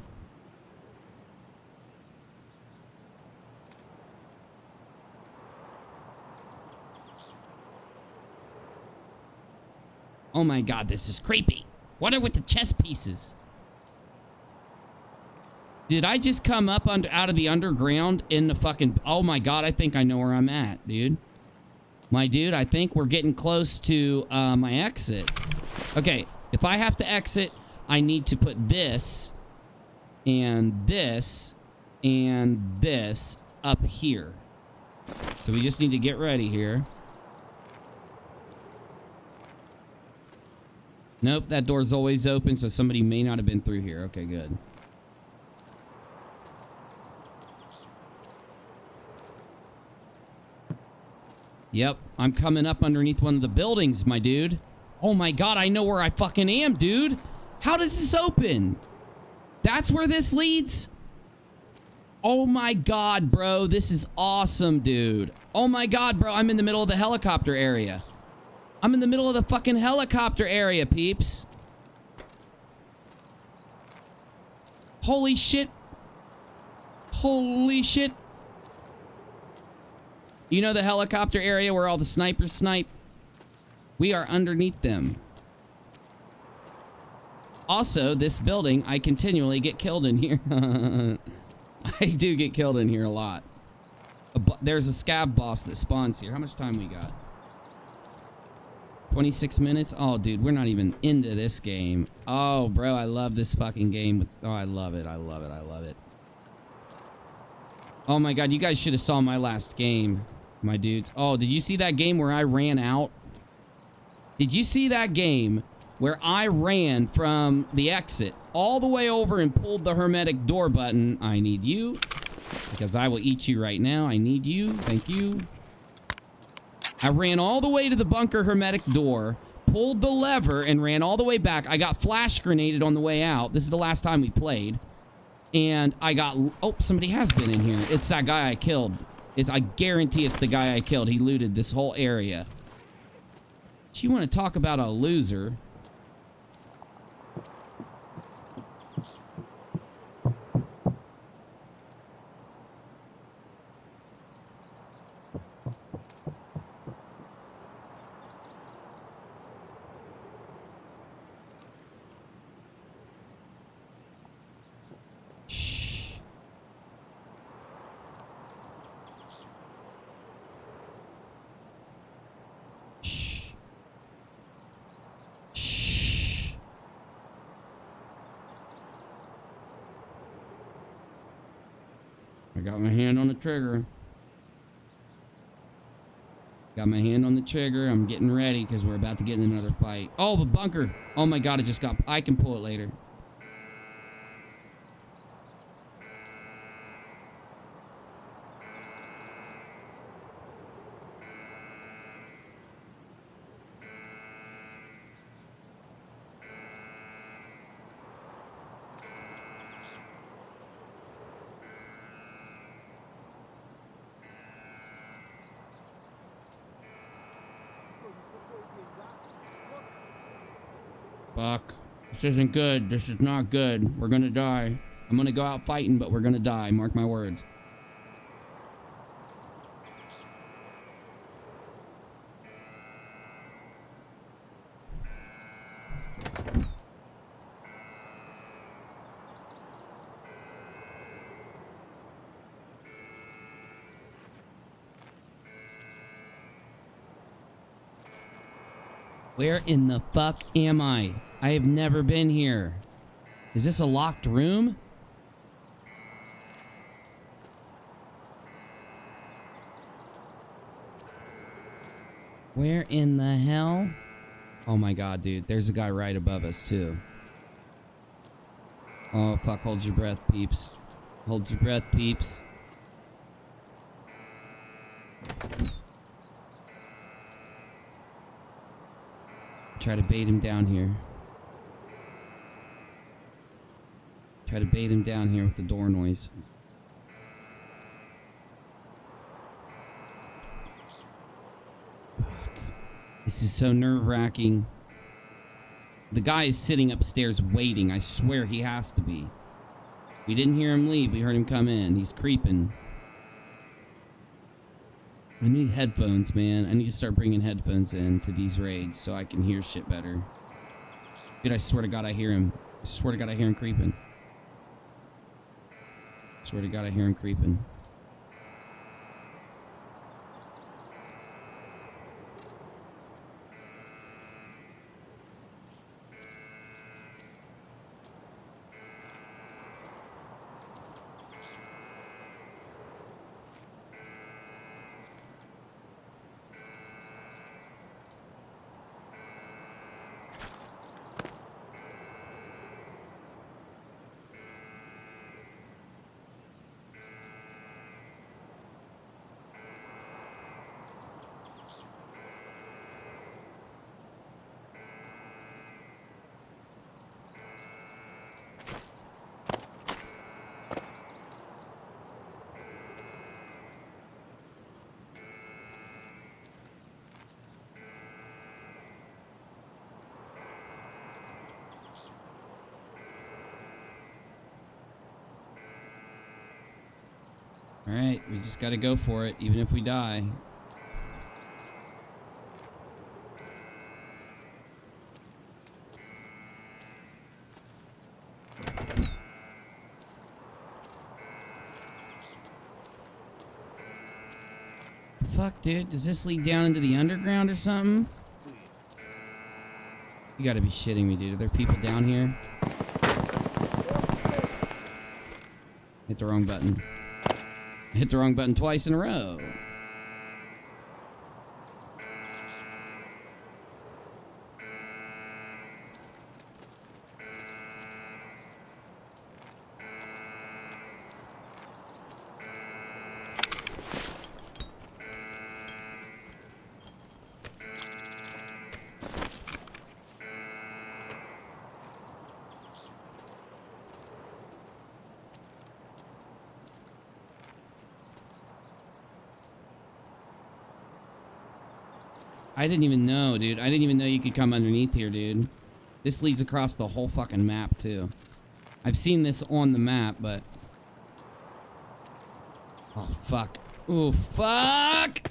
Oh my god, this is creepy. What are with the chess pieces? Did I just come up out of the underground in the fucking... Oh my god, I think I know where I'm at, dude. My dude, I think we're getting close to my exit. Okay, if I have to exit, I need to put this and this and this up here. So we just need to get ready here. Nope, that door's always open, so somebody may not have been through here. Okay, good. Yep, I'm coming up underneath one of the buildings, my dude. Oh my god, I know where I fucking am, dude. How does this open? That's where this leads? Oh my god, bro. This is awesome, dude. Oh my god, bro. I'm in the middle of the helicopter area. I'm in the middle of the fucking helicopter area, peeps. Holy shit. Holy shit. You know the helicopter area where all the snipers snipe? We are underneath them. Also, this building, I continually get killed in here. I do get killed in here a lot. There's a scab boss that spawns here. How much time we got? 26 minutes? Oh, dude, we're not even into this game. Oh, bro, I love this fucking game. Oh, I love it. I love it. I love it. Oh, my God, you guys should have saw my last game, my dudes. Oh, did you see that game where I ran out? Did you see that game where I ran from the exit all the way over and pulled the hermetic door button? I need you, because I will eat you right now. I need you. Thank you. I ran all the way to the bunker hermetic door, pulled the lever, and ran all the way back. I got flash grenaded on the way out. This is the last time we played. And I got... Oh, somebody has been in here. It's that guy I killed. I guarantee it's the guy I killed. He looted this whole area. But you want to talk about a loser... I got my hand on the trigger. Got my hand on the trigger. I'm getting ready because we're about to get in another fight. Oh, the bunker. Oh my god, it just got... I can pull it later. Fuck. This isn't good. This is not good. We're gonna die. I'm gonna go out fighting, but we're gonna die. Mark my words. Where in the fuck am I? I have never been here. Is this a locked room? Where in the hell? Oh my god, dude. There's a guy right above us, too. Oh, fuck. Hold your breath, peeps. Hold your breath, peeps. try to bait him down here. Try to bait him down here with the door noise. Fuck. This is so nerve-wracking. The guy is sitting upstairs waiting. I swear he has to be. We didn't hear him leave. We heard him come in. He's creeping. I need headphones, man. I need to start bringing headphones in to these raids so I can hear shit better. Dude, I swear to God I hear him. I swear to God I hear him creeping. I swear to God I hear him creeping. Alright, we just gotta go for it, even if we die. Fuck, dude, does this lead down into the underground or something? You gotta be shitting me, dude. Are there people down here? Hit the wrong button. Hit the wrong button twice in a row. I didn't even know, dude. I didn't even know you could come underneath here, dude. This leads across the whole fucking map, too. I've seen this on the map, but... Oh, fuck. Oh, fuck!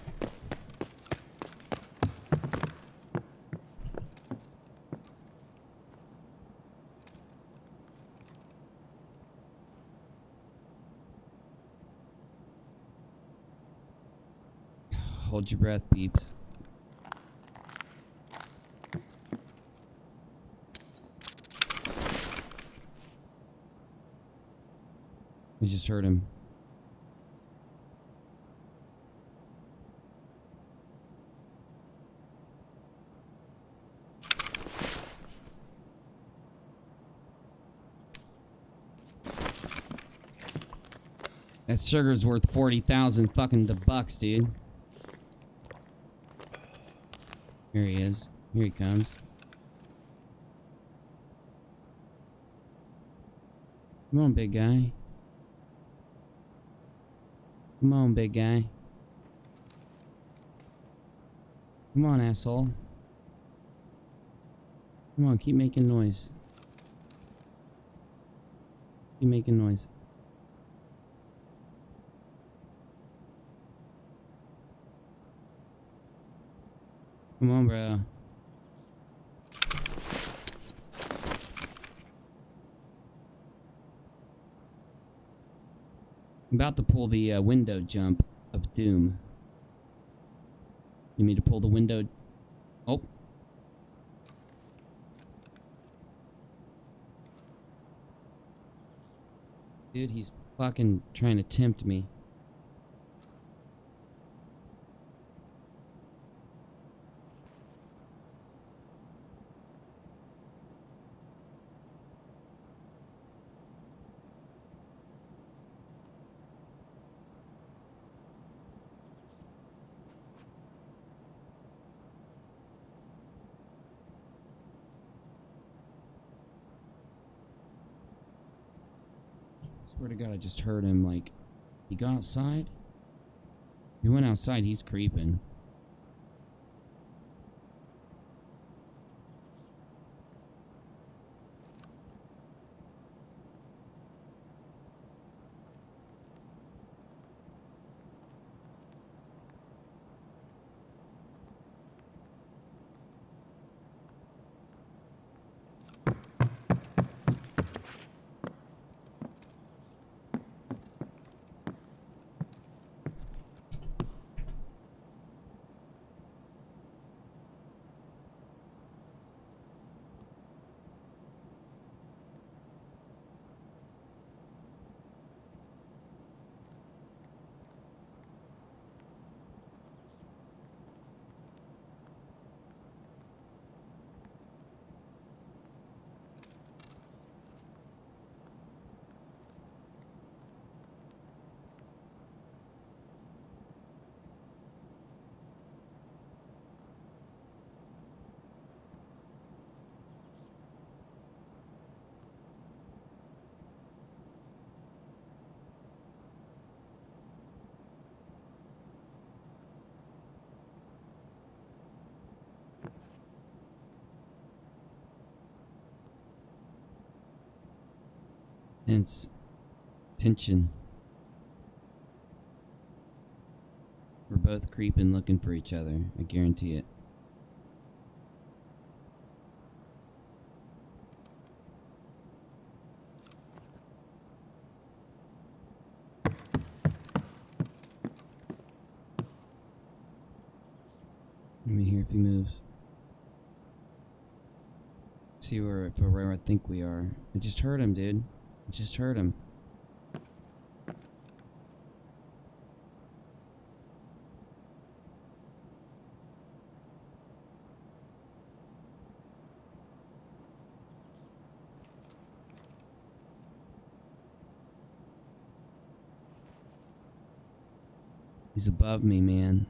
Hold your breath, peeps. I just heard him. That sugar's worth 40,000 fucking bucks, dude. Here he is. Here he comes. Come on, big guy. Come on, big guy. Come on, asshole. Come on, keep making noise. Keep making noise. Come on, bro. I'm about to pull the window jump of doom. You mean to pull the window? Oh. Dude, he's fucking trying to tempt me. Swear to God, I just heard him, like, he go outside? He went outside, he's creeping. Tense. Tension. We're both creeping, looking for each other. I guarantee it. Let me hear if he moves. See where I think we are. I just heard him, dude. I just heard him. He's above me, man.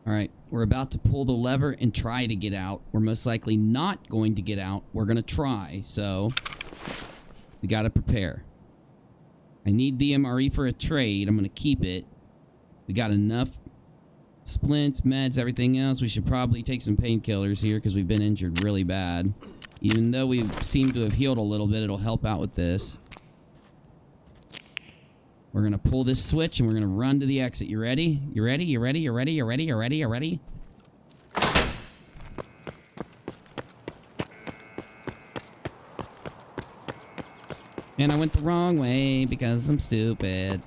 Alright, we're about to pull the lever and try to get out. We're most likely not going to get out. We're going to try, so we got to prepare. I need the MRE for a trade. I'm going to keep it. We got enough splints, meds, everything else. We should probably take some painkillers here because we've been injured really bad. Even though we seem to have healed a little bit, it'll help out with this. We're going to pull this switch and we're going to run to the exit. You ready? You ready? You ready? You ready? You ready? You ready? You ready? And I went the wrong way because I'm stupid.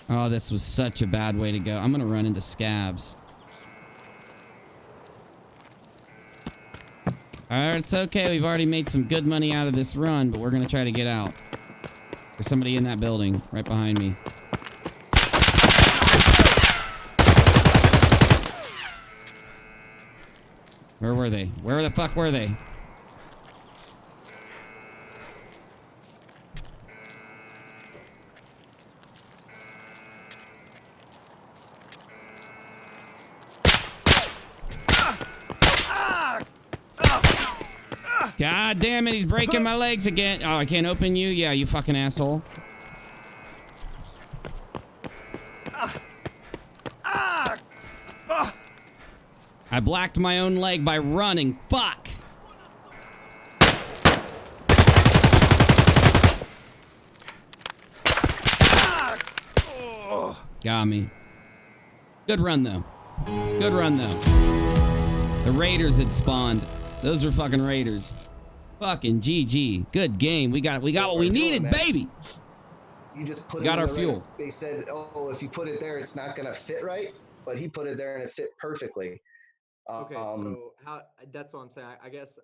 Oh, this was such a bad way to go. I'm gonna run into scabs. Alright, it's okay. We've already made some good money out of this run, but we're gonna try to get out. There's somebody in that building right behind me. Where were they? Where the fuck were they? God damn it, he's breaking my legs again. Oh, I can't open you? Yeah, you fucking asshole. I blacked my own leg by running. Fuck! Got me. Good run, though. Good run, though. The Raiders had spawned. Those were fucking Raiders. Fucking GG. Good game. We got what we needed, baby. You just put it got in our the fuel. right. They said, "Oh, if you put it there, it's not gonna fit right." But he put it there and it fit perfectly. Okay, so how? That's what I'm saying. I guess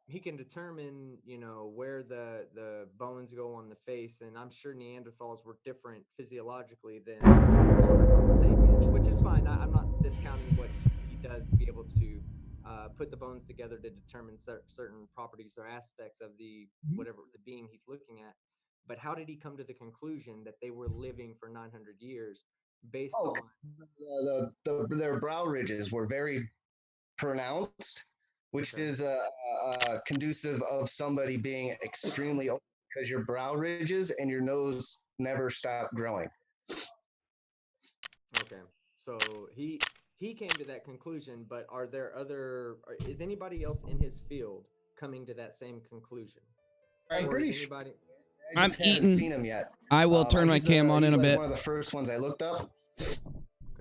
determine, you know, where the bones go on the face, and I'm sure Neanderthals were different physiologically than Homo sapiens, which is fine. I'm not discounting what he does to be able to put the bones together to determine certain properties or aspects of the whatever the being he's looking at. But how did he come to the conclusion that they were living for 900 years based on their brow ridges were very pronounced, which is conducive of somebody being extremely old, because your brow ridges and your nose never stop growing. Okay, so he came to that conclusion, but are there is anybody else in his field coming to that same conclusion? I'm pretty sure. I I'm just haven't eating. seen him yet. I will turn my cam on in a like bit. one of the first ones I looked up.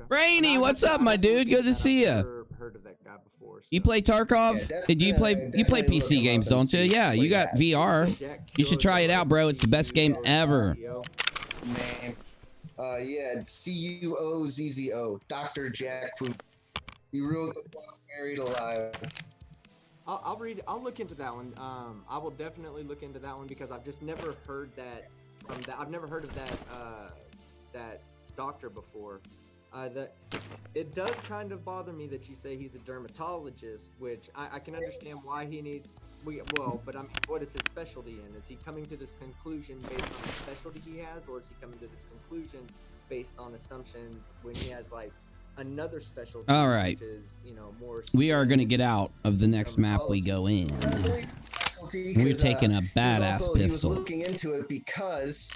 Brainy, what's up, my dude? Good to see you. Heard of that guy before. So. You play Tarkov? Did you play PC games, don't you? Yeah, you got VR. You should try it out, bro. It's the best game ever. Man. Yeah, Cuozzo, Dr. Jack Poop. He wrote the book Buried Alive. I'll look into that one. I will definitely look into that one because I've just never heard that from that. I've never heard of that doctor before. It does kind of bother me that you say he's a dermatologist, which I can understand why he needs. But I mean, what is his specialty in? Is he coming to this conclusion based on the specialty he has, or is he coming to this conclusion based on assumptions when he has like another specialty? All right. Which is, you know, more. We are going to get out of the next map we go in. We're taking a badass pistol. He was looking into it because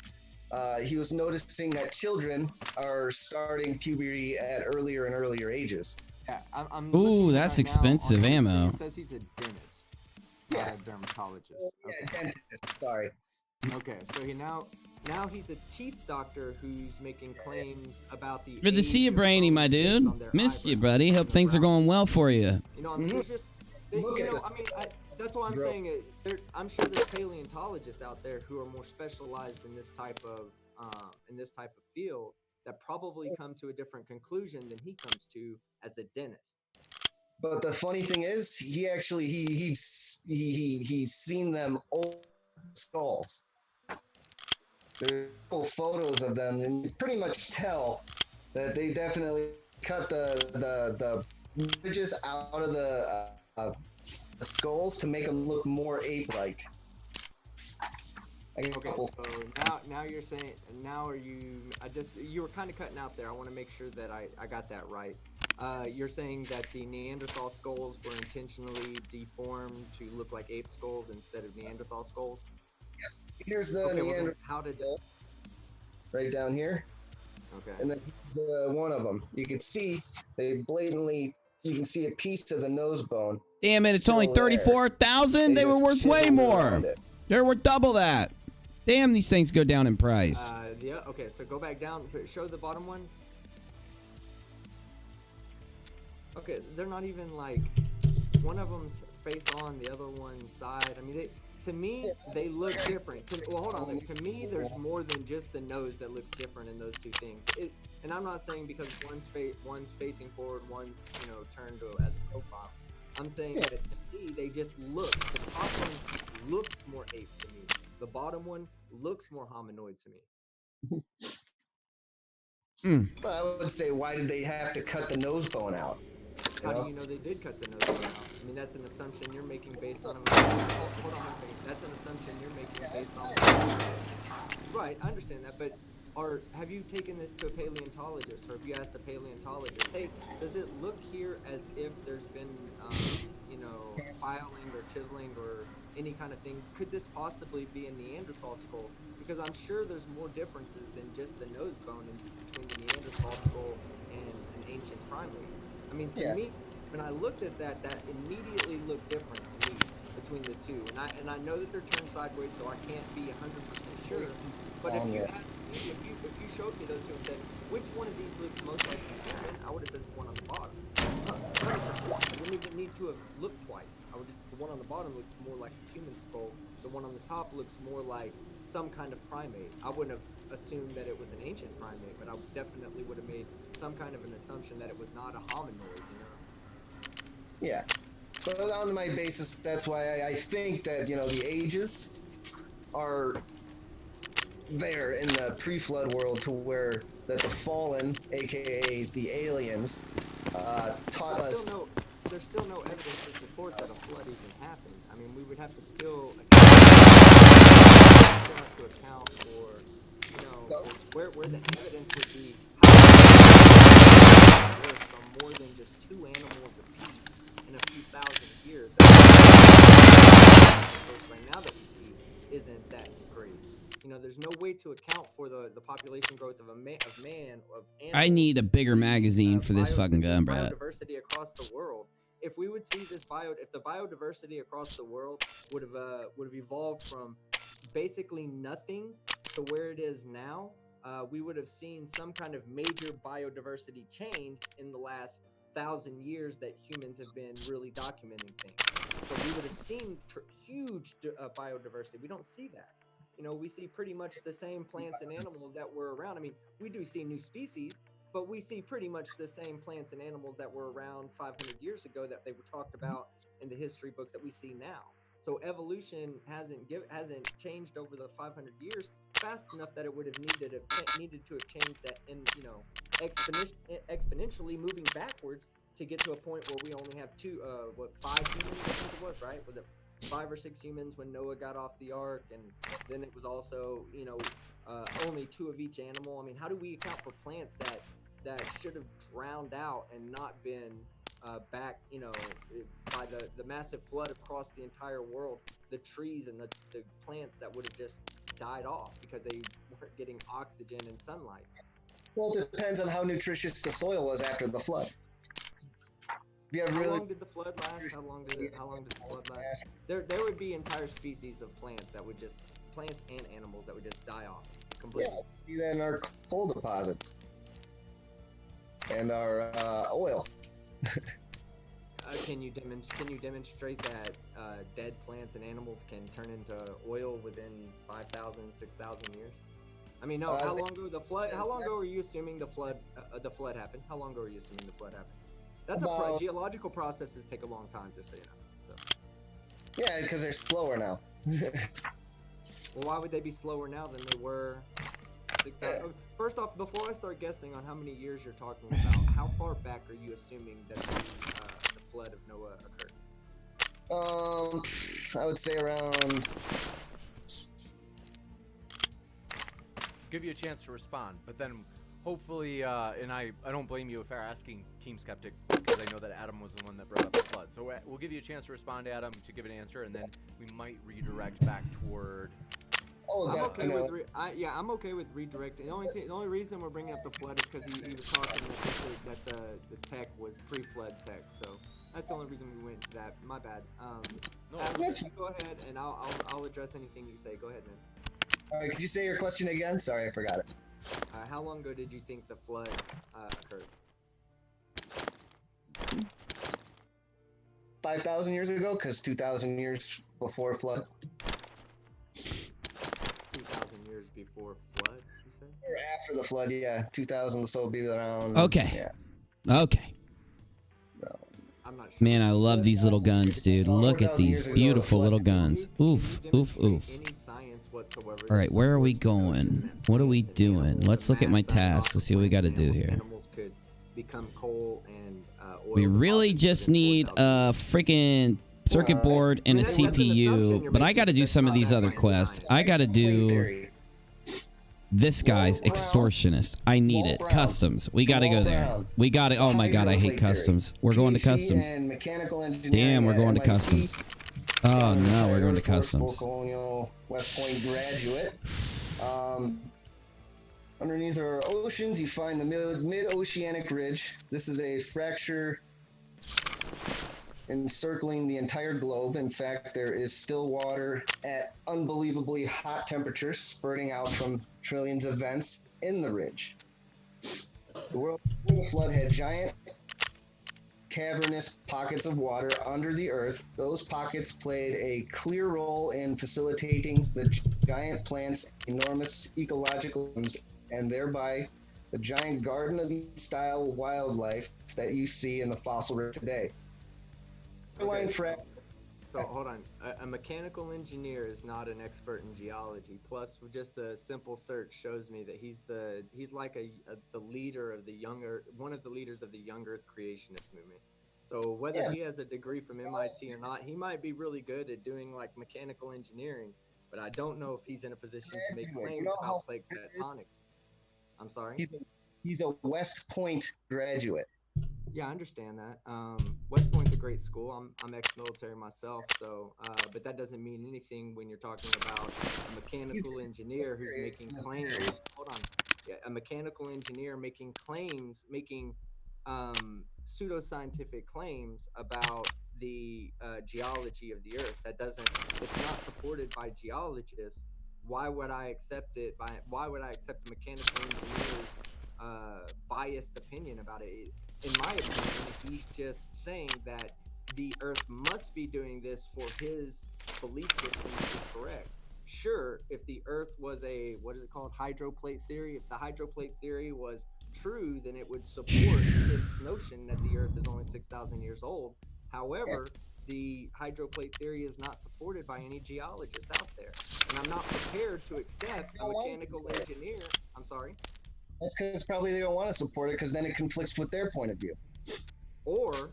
he was noticing that children are starting puberty at earlier and earlier ages. Yeah, I'm Ooh, that's expensive ammo. It says he's a dentist. Yeah. Dermatologist. Yeah, dentist. Sorry. Okay, so now he's a teeth doctor who's making claims about the. Good to see you, Brainy, my dude. Missed you, buddy. Hope things are going well for you. You know, I mean, there's just, that's why I'm saying it. I'm sure there's paleontologists out there who are more specialized in this type of field that probably come to a different conclusion than he comes to as a dentist. But the funny thing is, he's seen them old skulls. There's photos of them, and you pretty much tell that they definitely cut the ridges out of the skulls to make them look more ape-like. Okay, so now you're saying, you were kind of cutting out there. I want to make sure that I got that right. You're saying that the Neanderthal skulls were intentionally deformed to look like ape skulls instead of Neanderthal skulls? Yeah. Here's the Neanderthal. Well, how did right down here? Okay. And then one of them. You can see you can see a piece of the nose bone. Damn it, it's only 34,000? They were worth way more. They're worth double that. Damn, these things go down in price. Yeah, okay, so go back down. Show the bottom one. Okay, they're not even like, one of them's face on, the other one's side. I mean, to me, they look different. Well, hold on. To me, there's more than just the nose that looks different in those two things. And I'm not saying because one's facing forward, one's, you know, turned as a profile. I'm saying that to me, they just look. The top one looks more ape to me. The bottom one looks more hominoid to me. But I would say, why did they have to cut the nose bone out? How do you know they did cut the nose bone out? I mean, that's an assumption you're making based on. Hold on one second. That's an assumption you're making based on. Right, I understand that, but have you taken this to a paleontologist, or have you asked a paleontologist, hey, does it look here as if there's been, filing or chiseling or any kind of thing? Could this possibly be a Neanderthal skull? Because I'm sure there's more differences than just the nose bone between the Neanderthal skull and an ancient primate. I mean, to me, when I looked at that immediately looked different to me between the two. And I know that they're turned sideways, so I can't be 100% sure. But if you showed me those two and said, which one of these looks most like a human, I would have said the one on the bottom. 100%. I wouldn't even need to have looked twice. The one on the bottom looks more like a human skull. The one on the top looks more like some kind of primate. I wouldn't have assumed that it was an ancient primate, but I definitely would have made some kind of an assumption that it was not a hominoid, you know? Yeah. But on my basis, that's why I think that, the ages are there in the pre-flood world to where that the fallen, aka the aliens, taught us. There's still no evidence to support that a flood even happened. I mean, we would have to still have to account for, where the evidence would be from more than just 2 animals apiece in a few thousand years. Right now that we see isn't that great. There's no way to account for the population growth of man of animals. I need a bigger magazine for this fucking gun, bro. Biodiversity across the world. If we would see if the biodiversity across the world would have evolved from basically nothing to where it is now, we would have seen some kind of major biodiversity change in the last 1,000 years that humans have been really documenting things. So we would have seen huge biodiversity. We don't see that. We see pretty much the same plants and animals that were around. I mean, we do see new species, but we see pretty much the same plants and animals that were around 500 years ago that they were talked about in the history books that we see now. So evolution hasn't changed over the 500 years fast enough that it would have needed to have changed that in exponentially moving backwards to get to a point where we only have 5 humans, I think it was, right? Was it 5 or 6 humans when Noah got off the ark, and then it was also only 2 of each animal. I mean, how do we account for plants that should have drowned out and not been back by the massive flood across the entire world? The trees and the plants that would have just died off because they weren't getting oxygen and sunlight. Well, it depends on how nutritious the soil was after the flood. How long did the flood last? How long did the flood last? There would be entire species of plants and animals that would just die off completely. Yeah, then our coal deposits and our oil. Can you demonstrate that dead plants and animals can turn into oil within 5,000, 6,000 years? I mean, no. How long ago the flood? How long ago are you assuming the flood happened? How long ago are you assuming the flood happened? That's geological processes take a long time, just so you know. So. Yeah, because they're slower now. Well, why would they be slower now than they were 6,000? First off, before I start guessing on how many years you're talking about, how far back are you assuming that the flood of Noah occurred? I would say around. Give you a chance to respond, but then hopefully, and I don't blame you if I'm asking Team Skeptic, because I know that Adam was the one that brought up the flood. So we'll give you a chance to respond, Adam, to give an answer, and then we might redirect back toward. I'm okay with redirecting. The only reason we're bringing up the flood is because he was talking that the tech was pre-flood tech. So that's the only reason we went into that. My bad. Adam, you go ahead, and I'll address anything you say. Go ahead, man. All right, could you say your question again? Sorry, I forgot it. How long ago did you think the flood occurred? 5,000 years ago, because 2,000 years before flood. 2,000 years before flood, you said? Or after the flood, yeah. 2,000, so it'll be around. Okay. Yeah. Okay. I'm not sure. Man, I love these little guns, dude. Look at these beautiful little guns. Oof, oof, oof. All right, where are we going? What are we doing? Let's look at my tasks. Let's see what we got to do here. We really just need a freaking circuit board and a CPU, but I got to do some of these other quests. I got to do this guy's extortionist. I need it. Customs. We got to go there. We got to. Oh my god, I hate customs. We're going to customs. Damn, we're going to customs. Oh no, we're going to customs. Colonial West Point graduate. Underneath our oceans, you find the mid-oceanic ridge. This is a fracture encircling the entire globe. In fact, there is still water at unbelievably hot temperatures spurting out from trillions of vents in the ridge. The world before the flood had giant cavernous pockets of water under the earth. Those pockets played a clear role in facilitating the giant plants' enormous ecological and thereby the giant Garden of Eden style wildlife that you see in the fossil record today. Line fracture. So hold on. A mechanical engineer is not an expert in geology. Plus, just a simple search shows me that he's like the leader of one of the leaders of the young Earth creationist movement. So whether he has a degree from MIT or not, he might be really good at doing like mechanical engineering. But I don't know if he's in a position to make claims about plate tectonics. I'm sorry. He's a West Point graduate. Yeah, I understand that. West Point's a great school. I'm ex-military myself, so but that doesn't mean anything when you're talking about a mechanical engineer who's making claims. Hold on. Yeah, a mechanical engineer making claims, making pseudoscientific claims about the geology of the Earth. It's not supported by geologists. Why would I accept it? Why would I accept a mechanical engineer's biased opinion about it? In my opinion, he's just saying that the Earth must be doing this for his belief system to be correct. Sure, if the Earth was hydroplate theory, if the hydroplate theory was true, then it would support his notion that the Earth is only 6,000 years old. However, the hydroplate theory is not supported by any geologist out there. And I'm not prepared to accept a mechanical engineer. I'm sorry? That's because probably they don't want to support it because then it conflicts with their point of view. Or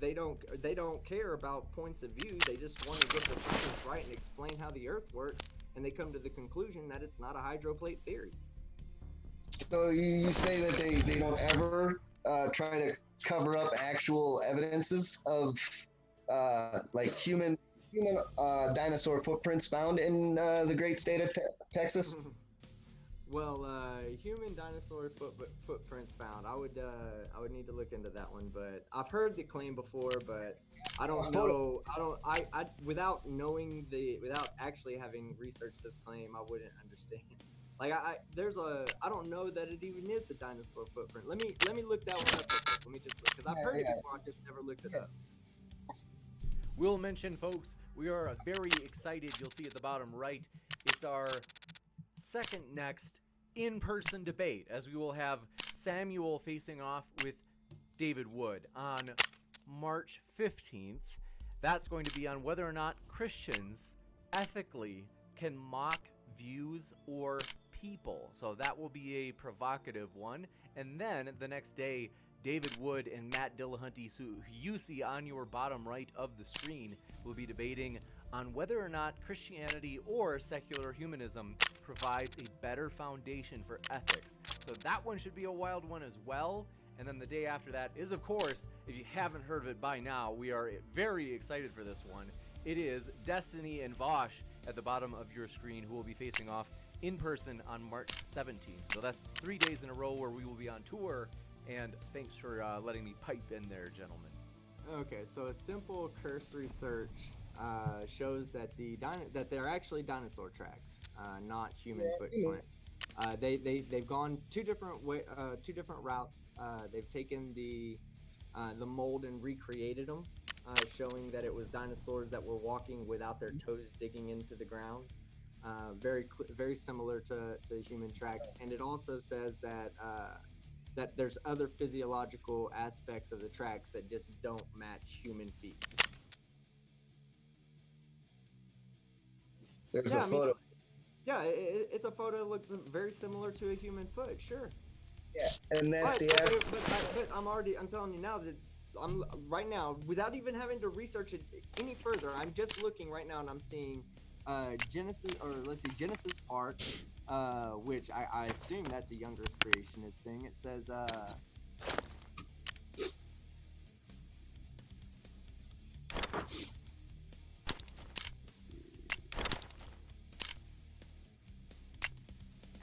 they don't care about points of view. They just want to get the science right and explain how the Earth works, and they come to the conclusion that it's not a hydroplate theory. So you say that they don't ever try to cover up actual evidences of like human dinosaur footprints found in the great state of Texas? Well, human dinosaur footprints found. I would need to look into that one, but I've heard the claim before, but I don't know. I without actually having researched this claim, I wouldn't understand. Like I don't know that it even is a dinosaur footprint. Let me look that one up real quick. Let me just look, because I've heard it before. I just never looked it up. We'll mention, folks, we are very excited. You'll see at the bottom right, it's our second next in-person debate, as we will have Samuel facing off with David Wood on March 15th. That's going to be on whether or not Christians ethically can mock views or people. So that will be a provocative one. And then the next day, David Wood and Matt Dillahunty, who you see on your bottom right of the screen, will be debating on whether or not Christianity or secular humanism provides a better foundation for ethics. So that one should be a wild one as well. And then the day after that is, of course, if you haven't heard of it by now, we are very excited for this one. It is Destiny and Vosh at the bottom of your screen, who will be facing off in person on March 17th. So that's 3 days in a row where we will be on tour. And thanks for letting me pipe in there, gentlemen. Okay, so a simple cursory search shows that that they're actually dinosaur tracks, not human footprints. They've gone two different routes. They've taken the mold and recreated them, showing that it was dinosaurs that were walking without their toes digging into the ground. Very similar to human tracks. And it also says that that there's other physiological aspects of the tracks that just don't match human feet. There's a photo. Yeah, it's a photo that looks very similar to a human foot, sure. Yeah, and that's But I'm telling you now that I'm right now, without even having to research it any further, I'm just looking right now and I'm seeing Genesis Park, which I assume that's a younger creationist thing. It says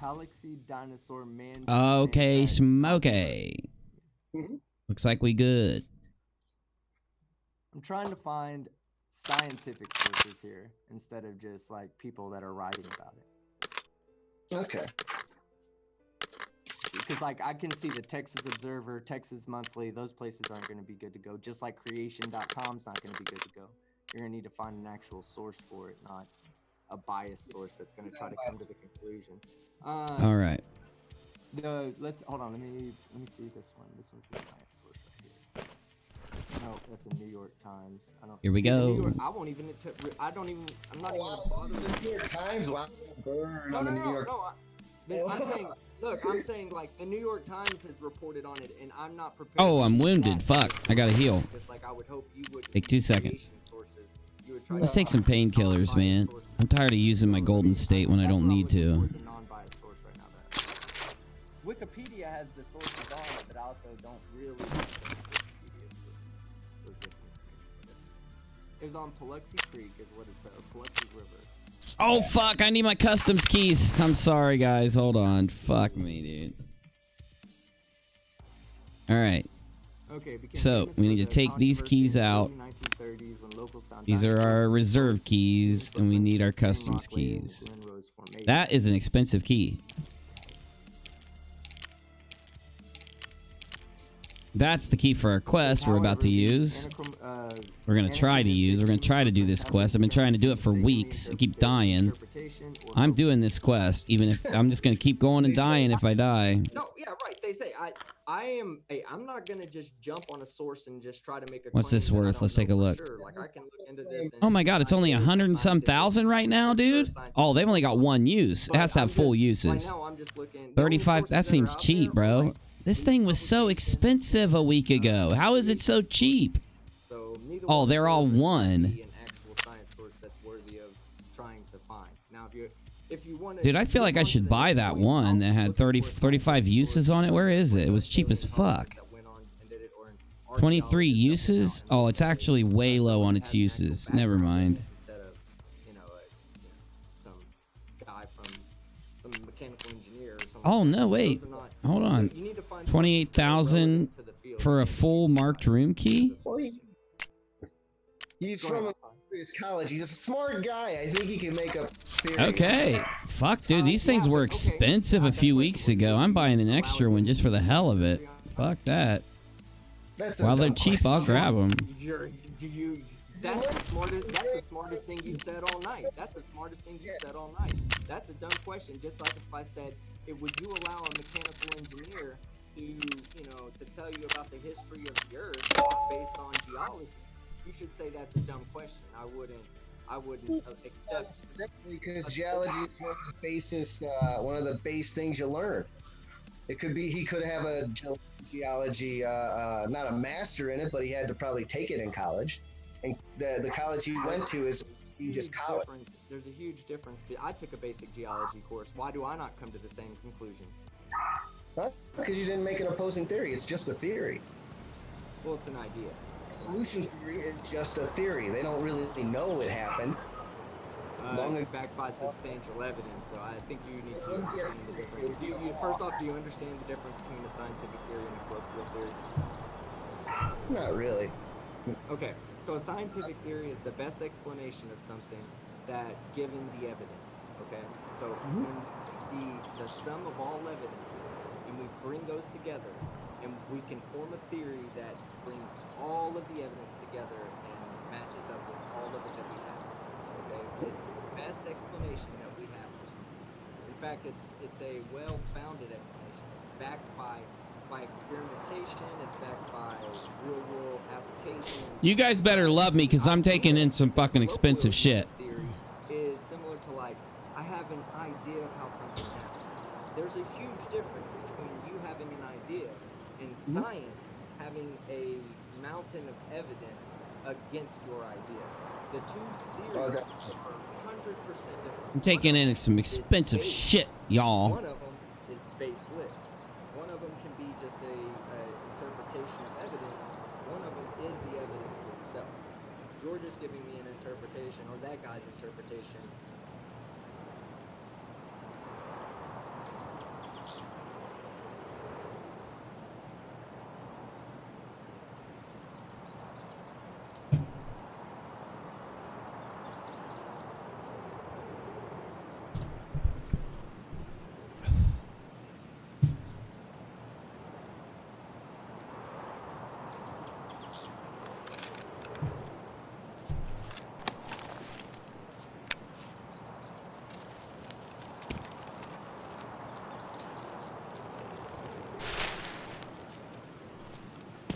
Galaxy Dinosaur Man. Okay, Smokey. Looks like we good. I'm trying to find scientific sources here instead of just like people that are writing about it. Okay. Because like I can see the Texas Observer, Texas Monthly, those places aren't going to be good to go. Just like creation.com is not going to be good to go. You're going to need to find an actual source for it, not a biased source that's going to try to come to the conclusion. All right. Hold on. Let me see this one. This one's the science source right here. No, that's a New York Times. I don't. Here we See, the New go. York, I won't even. I don't even. I'm not even gonna bother. The New York Times. Wow. Burn on the New York. I'm saying, look, I'm saying like the New York Times has reported on it, and I'm not prepared. Oh, I'm wounded. Fuck. I gotta heal. Just like I would hope you would. Take 2 seconds. Sources, you would try Let's to take some painkillers, man. I'm tired of using my golden state when I don't need to. Wikipedia has the sources on it, but I also don't really. It was on Paluxy Creek, is what it said. Paluxy River. Oh, fuck. I need my customs keys. I'm sorry, guys. Hold on. Fuck me, dude. Alright. Okay, so, we need to take these keys out. These are our reserve keys, and we need our customs keys. That is an expensive key. That's the key for our quest we're about to use. We're going to try to use. We're going to try to do this quest. I've been trying to do it for weeks. I keep dying. I'm doing this quest, even if I'm just going to keep going and dying if I die. No, yeah, right. They say I'm not going to just jump on a source and just try to make a What's this worth? Let's take a look. sure. Like, I can look into this Oh my god, it's only 100 and some thousand right now, dude? Oh, they've only got one use. It has to have full uses. 35, that seems cheap, bro. This thing was so expensive a week ago. How is it so cheap? Oh, they're all one. Dude, I feel like I should buy that one that had 35 uses on it. Where is it? It was cheap as fuck. 23 uses? Oh, it's actually way low on its uses. Never mind. Oh, no, wait. Hold on. 28,000 for a full marked room key? Well, he's from a serious college. He's a smart guy. I think he can make up theories. Okay. Fuck, dude. These things were expensive a few weeks ago. I'm buying an extra one just for the hell of it. Fuck that. While they're cheap, I'll grab them. That's the smartest thing you've said all night. That's the smartest thing you've said all night. That's a dumb question. Just like if I said, would you allow a mechanical engineer to tell you about the history of the Earth based on geology? You should say that's a dumb question. I wouldn't accept. Because geology is one of the base things you learn. It could be he could have a geology, not a master in it, but he had to probably take it in college. And the college he went to is just college. There's a huge difference. I took a basic geology course. Why do I not come to the same conclusion? Because you didn't make an opposing theory. It's just a theory. Well, it's an idea. Evolution theory is just a theory. They don't really know it happened. It's backed by substantial evidence, so I think you need to understand the difference. First off, do you understand the difference between a scientific theory and a colloquial theory? Not really. Okay. So a scientific theory is the best explanation of something that given the evidence, okay? So when the sum of all evidence, and we bring those together, and we can form a theory that brings all of the evidence together and matches up with all of it that we have, okay? It's the best explanation that we have for something. In fact, it's a well-founded explanation. It's backed by experimentation, it's backed by real-world applications. You guys better love me because I'm taking in some fucking expensive shit. Theory is similar to like, I have an idea of how something happens. There's a huge difference between you having an idea and science having a mountain of evidence against your idea. The two theories are 100% different. I'm taking in some expensive shit, y'all. One of them is baseless. One of them can be just a interpretation of evidence. One of them is the evidence itself. You're just giving me an interpretation, or that guy's interpretation.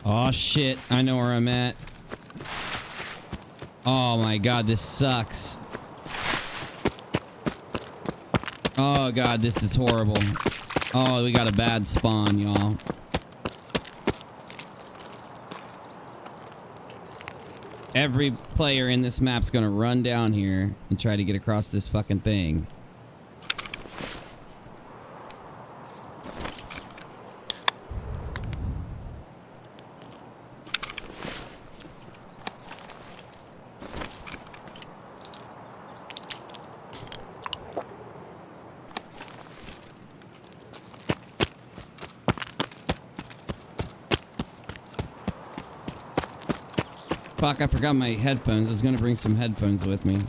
Oh shit, I know where I'm at. Oh my god, this sucks. Oh god, this is horrible. Oh, we got a bad spawn, y'all. Every player in this map's gonna run down here and try to get across this fucking thing. Fuck, I forgot my headphones. I was gonna bring some headphones with me.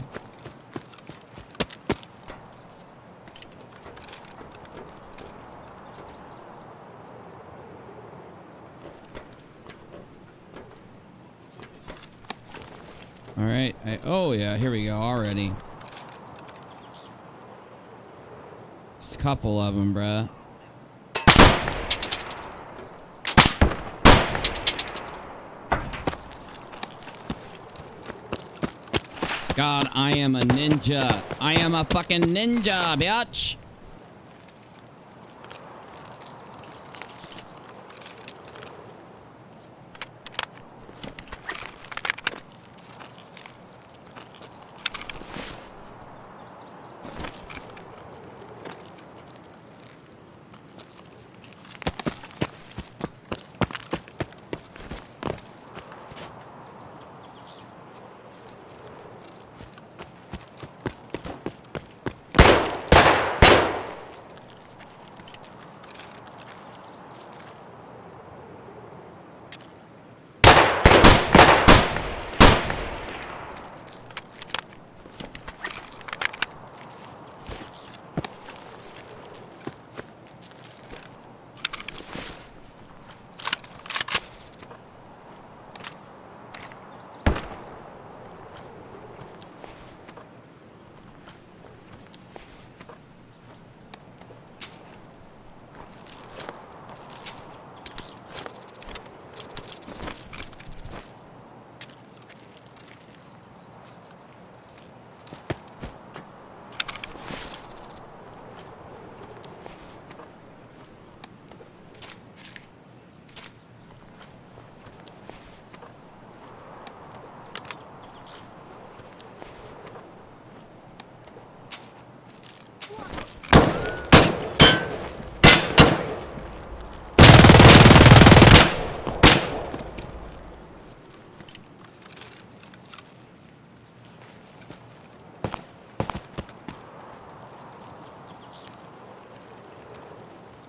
Alright, oh yeah, here we go already. It's a couple of them, bruh. God, I am a ninja. I am a fucking ninja, bitch.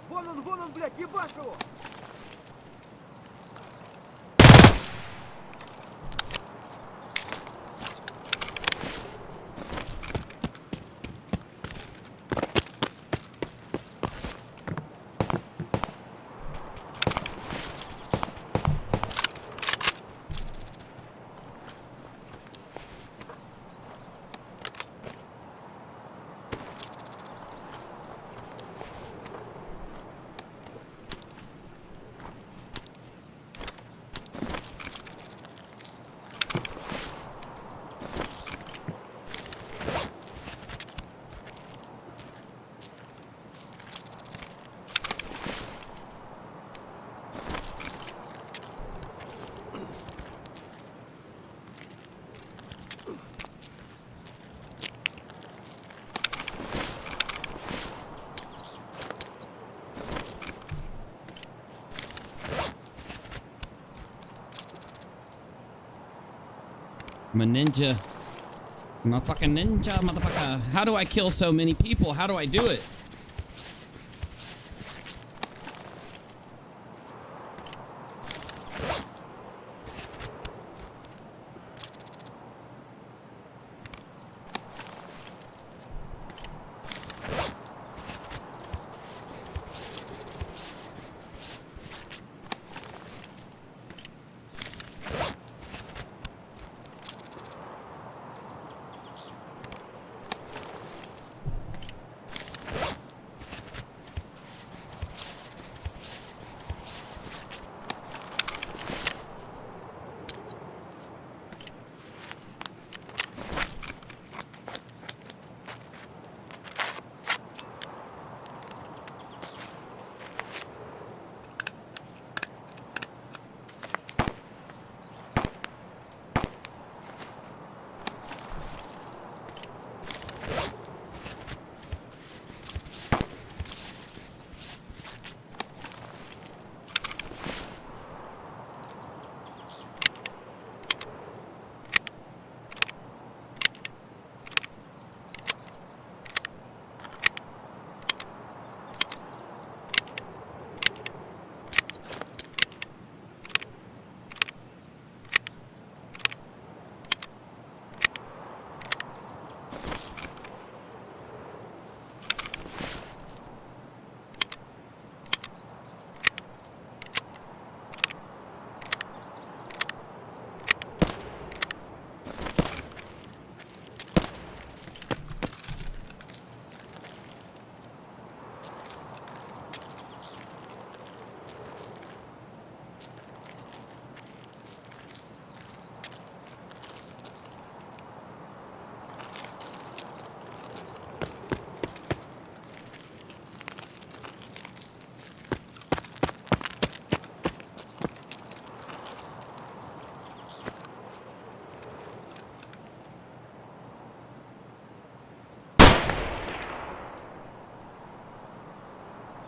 Вон он, блядь, ебашь его! I'm a ninja. I'm a fucking ninja, motherfucker. How do I kill so many people? How do I do it?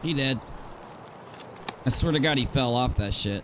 He did. I swear to God, he fell off that shit.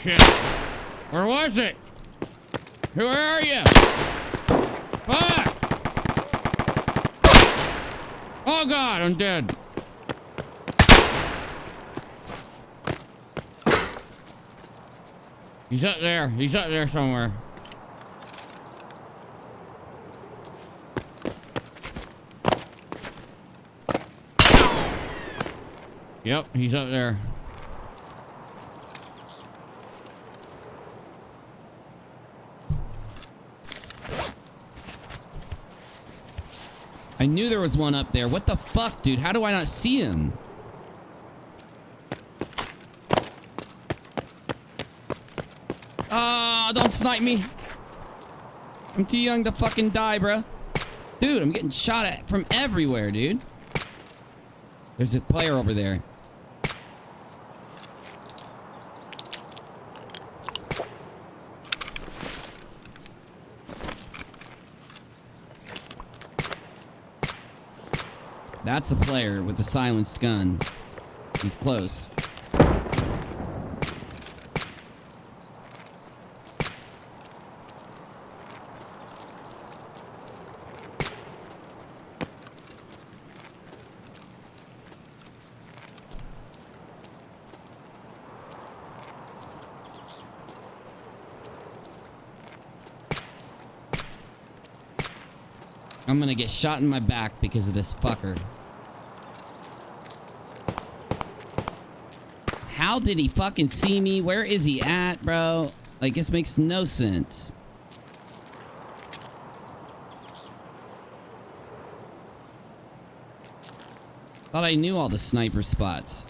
Shit. Where was it? Where are you? Fuck! Oh God, I'm dead. He's up there. He's up there somewhere. Yep, he's up there. I knew there was one up there. What the fuck, dude? How do I not see him? Ah, don't snipe me. I'm too young to fucking die, bro. Dude, I'm getting shot at from everywhere, dude. There's a player over there. That's a player with a silenced gun. He's close. I'm gonna get shot in my back because of this fucker. How did he fucking see me? Where is he at, bro? Like, this makes no sense. Thought I knew all the sniper spots.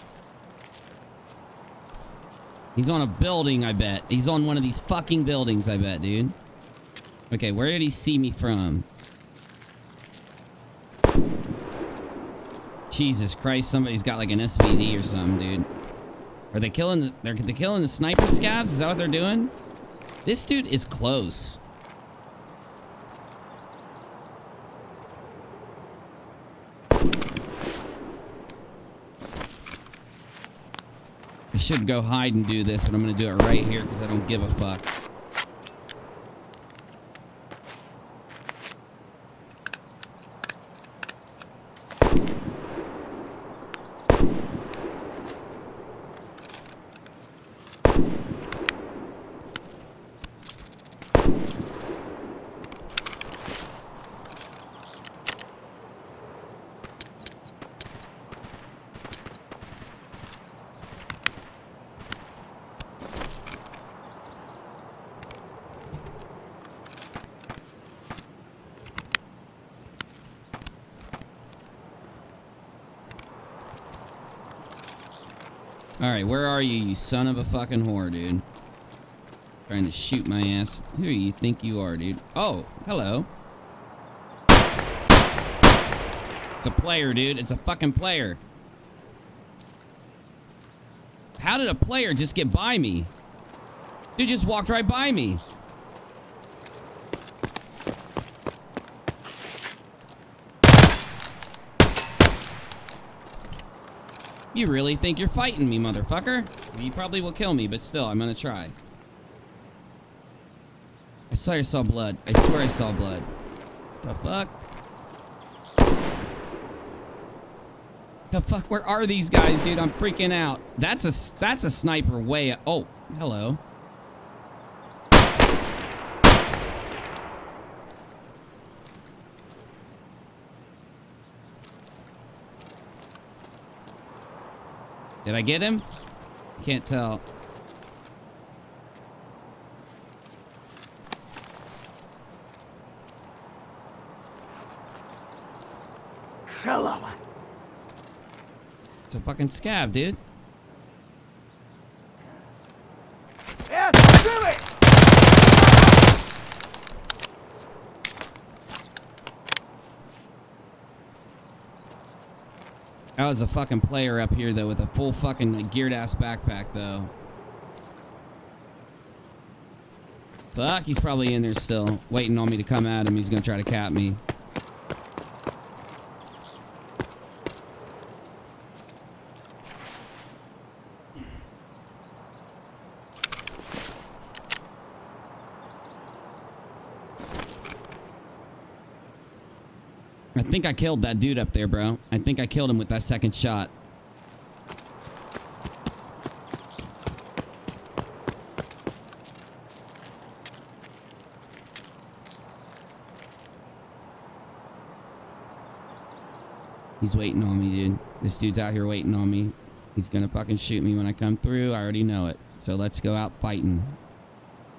He's on a building, I bet. He's on one of these fucking buildings, I bet, dude. Okay, where did he see me from? Jesus Christ, somebody's got like an SVD or something, dude. Are they killing they're killing the sniper scavs? Is that what they're doing? This dude is close. I should go hide and do this, but I'm gonna do it right here because I don't give a fuck. Alright, where are you, you son of a fucking whore, dude? Trying to shoot my ass. Who do you think you are, dude? Oh, hello. It's a player, dude. It's a fucking player. How did a player just get by me? Dude just walked right by me. You really think you're fighting me, motherfucker? You probably will kill me, but still, I'm gonna try. I saw blood. I swear I saw blood. The fuck? The fuck? Where are these guys, dude? I'm freaking out. That's a sniper way. Oh, hello. Did I get him? Can't tell. It's a fucking scab, dude. Yes, do it! That was a fucking player up here, though, with a full fucking like, geared-ass backpack, though. Fuck, he's probably in there still, waiting on me to come at him. He's gonna try to cap me. I think I killed that dude up there, bro. I think I killed him with that second shot. He's waiting on me, dude. This dude's out here waiting on me. He's gonna fucking shoot me when I come through. I already know it. So let's go out fighting.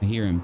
I hear him.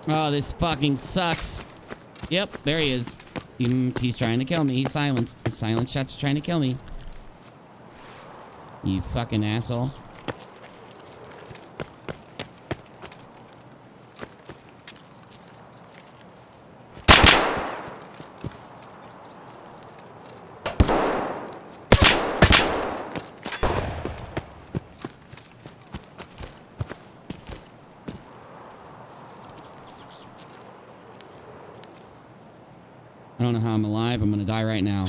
Oh, this fucking sucks. Yep, there he is. He's trying to kill me. He's silenced. His silent shot's trying to kill me. You fucking asshole. don't know how I'm alive. I'm gonna die right now.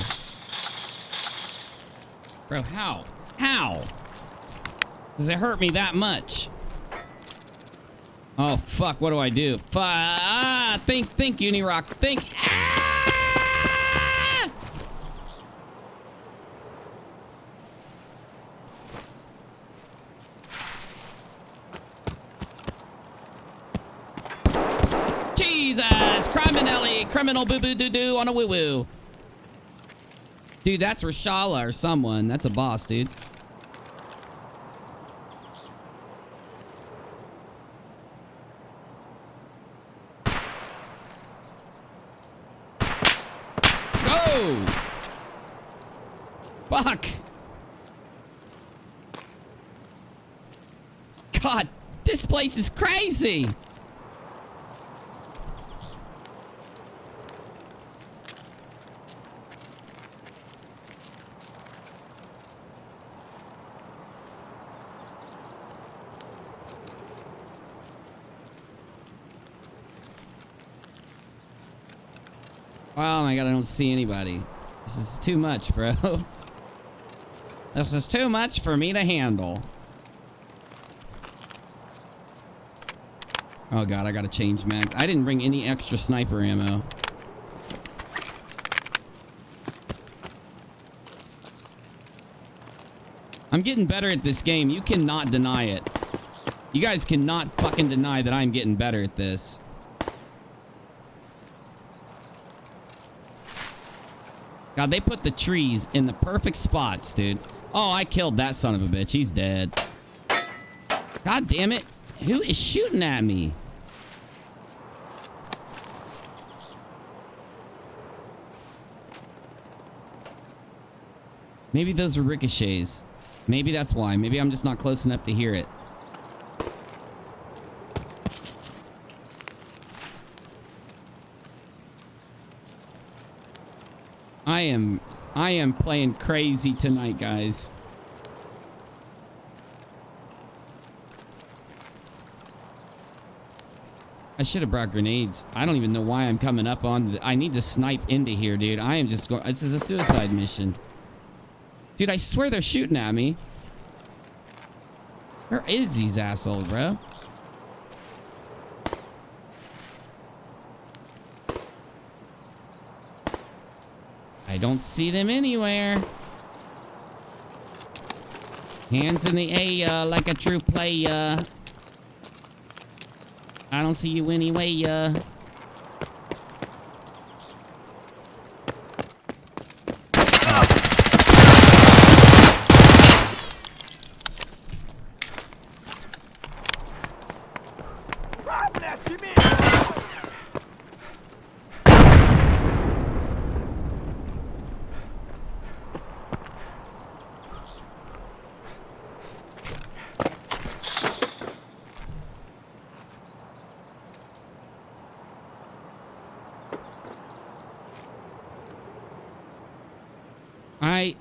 Bro, how? How? Does it hurt me that much? Oh, fuck. What do I do? Think, UNIRock. Think. Ah! Jesus! Criminal boo-boo-doo-doo on a woo-woo. Dude, that's Rashala or someone. That's a boss, dude. Go! Fuck! God, this place is crazy! Oh my god, I don't see anybody. This is too much, bro. This is too much for me to handle. Oh god, I gotta change mags. I didn't bring any extra sniper ammo. I'm getting better at this game. You cannot deny it. You guys cannot fucking deny that I'm getting better at this. God, they put the trees in the perfect spots, dude. Oh, I killed that son of a bitch. He's dead. God damn it. Who is shooting at me? Maybe those are ricochets. Maybe that's why. Maybe I'm just not close enough to hear it. I am playing crazy tonight, guys. I should have brought grenades. I don't even know why I'm coming up on. I need to snipe into here, dude. I am just going. This is a suicide mission. Dude, I swear they're shooting at me. Where is these assholes, bro? I don't see them anywhere. Hands in the air like a true player. I don't see you anyway.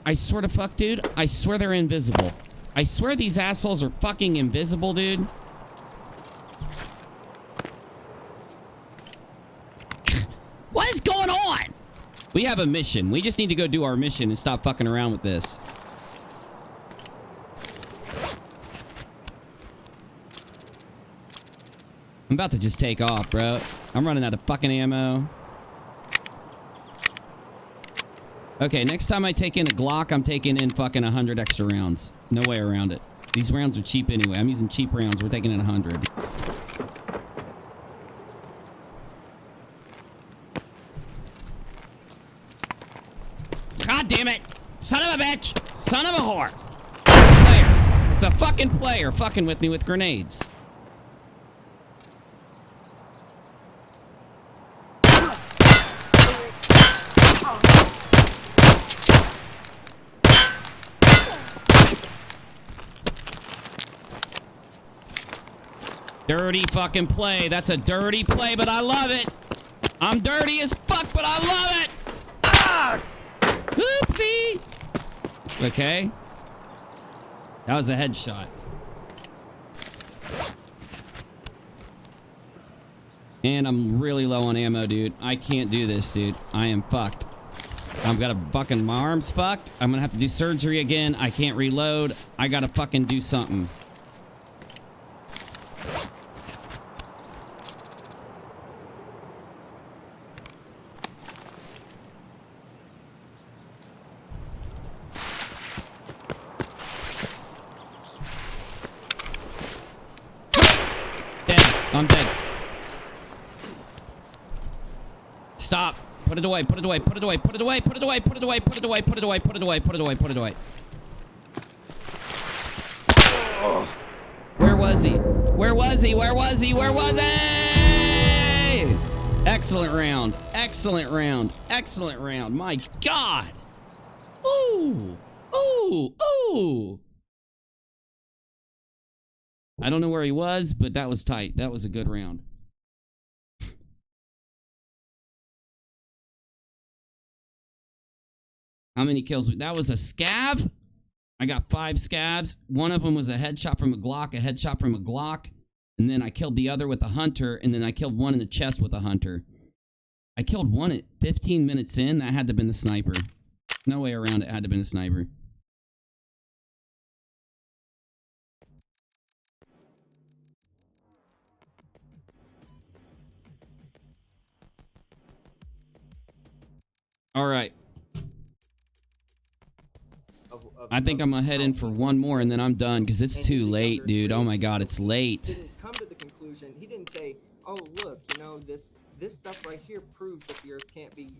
I swear to fuck, dude. I swear they're invisible. I swear these assholes are fucking invisible, dude. What is going on? We have a mission. We just need to go do our mission and stop fucking around with this. I'm about to just take off, bro. I'm running out of fucking ammo. Okay, next time I take in a Glock, I'm taking in fucking 100 extra rounds. No way around it. These rounds are cheap anyway. I'm using cheap rounds. We're taking in 100. God damn it! Son of a bitch! Son of a whore! It's a player. It's a fucking player fucking with me with grenades. Dirty fucking play. That's a dirty play, but I love it. I'm dirty as fuck, but I love it. Ah! Oopsie. Okay. That was a headshot. And I'm really low on ammo, dude. I can't do this, dude. I am fucked. I've got my arm's fucked. I'm gonna have to do surgery again. I can't reload. I gotta fucking do something. I'm dead. Stop. Put it away. Put it away. Put it away. Put it away. Put it away. Put it away. Put it away. Put it away. Put it away. Put it away. Put it away. Where was he? Where was he? Where was he? Where was he? Excellent round. Excellent round. Excellent round. My God. Ooh. Ooh. Ooh. I don't know where he was, but that was tight. That was a good round. How many kills? That was a scav. I got 5 scavs. One of them was a headshot from a Glock, and then I killed the other with a hunter, and then I killed one in the chest with a hunter. I killed one at 15 minutes in. That had to have been the sniper. No way around it. Had to have been a sniper. All right. I think I'm gonna head in for one more and then I'm done because it's too late, dude. Oh my God, it's late. Didn't come to the conclusion. He didn't say, "Oh, look, you know, this stuff right here proves that the Earth can't be,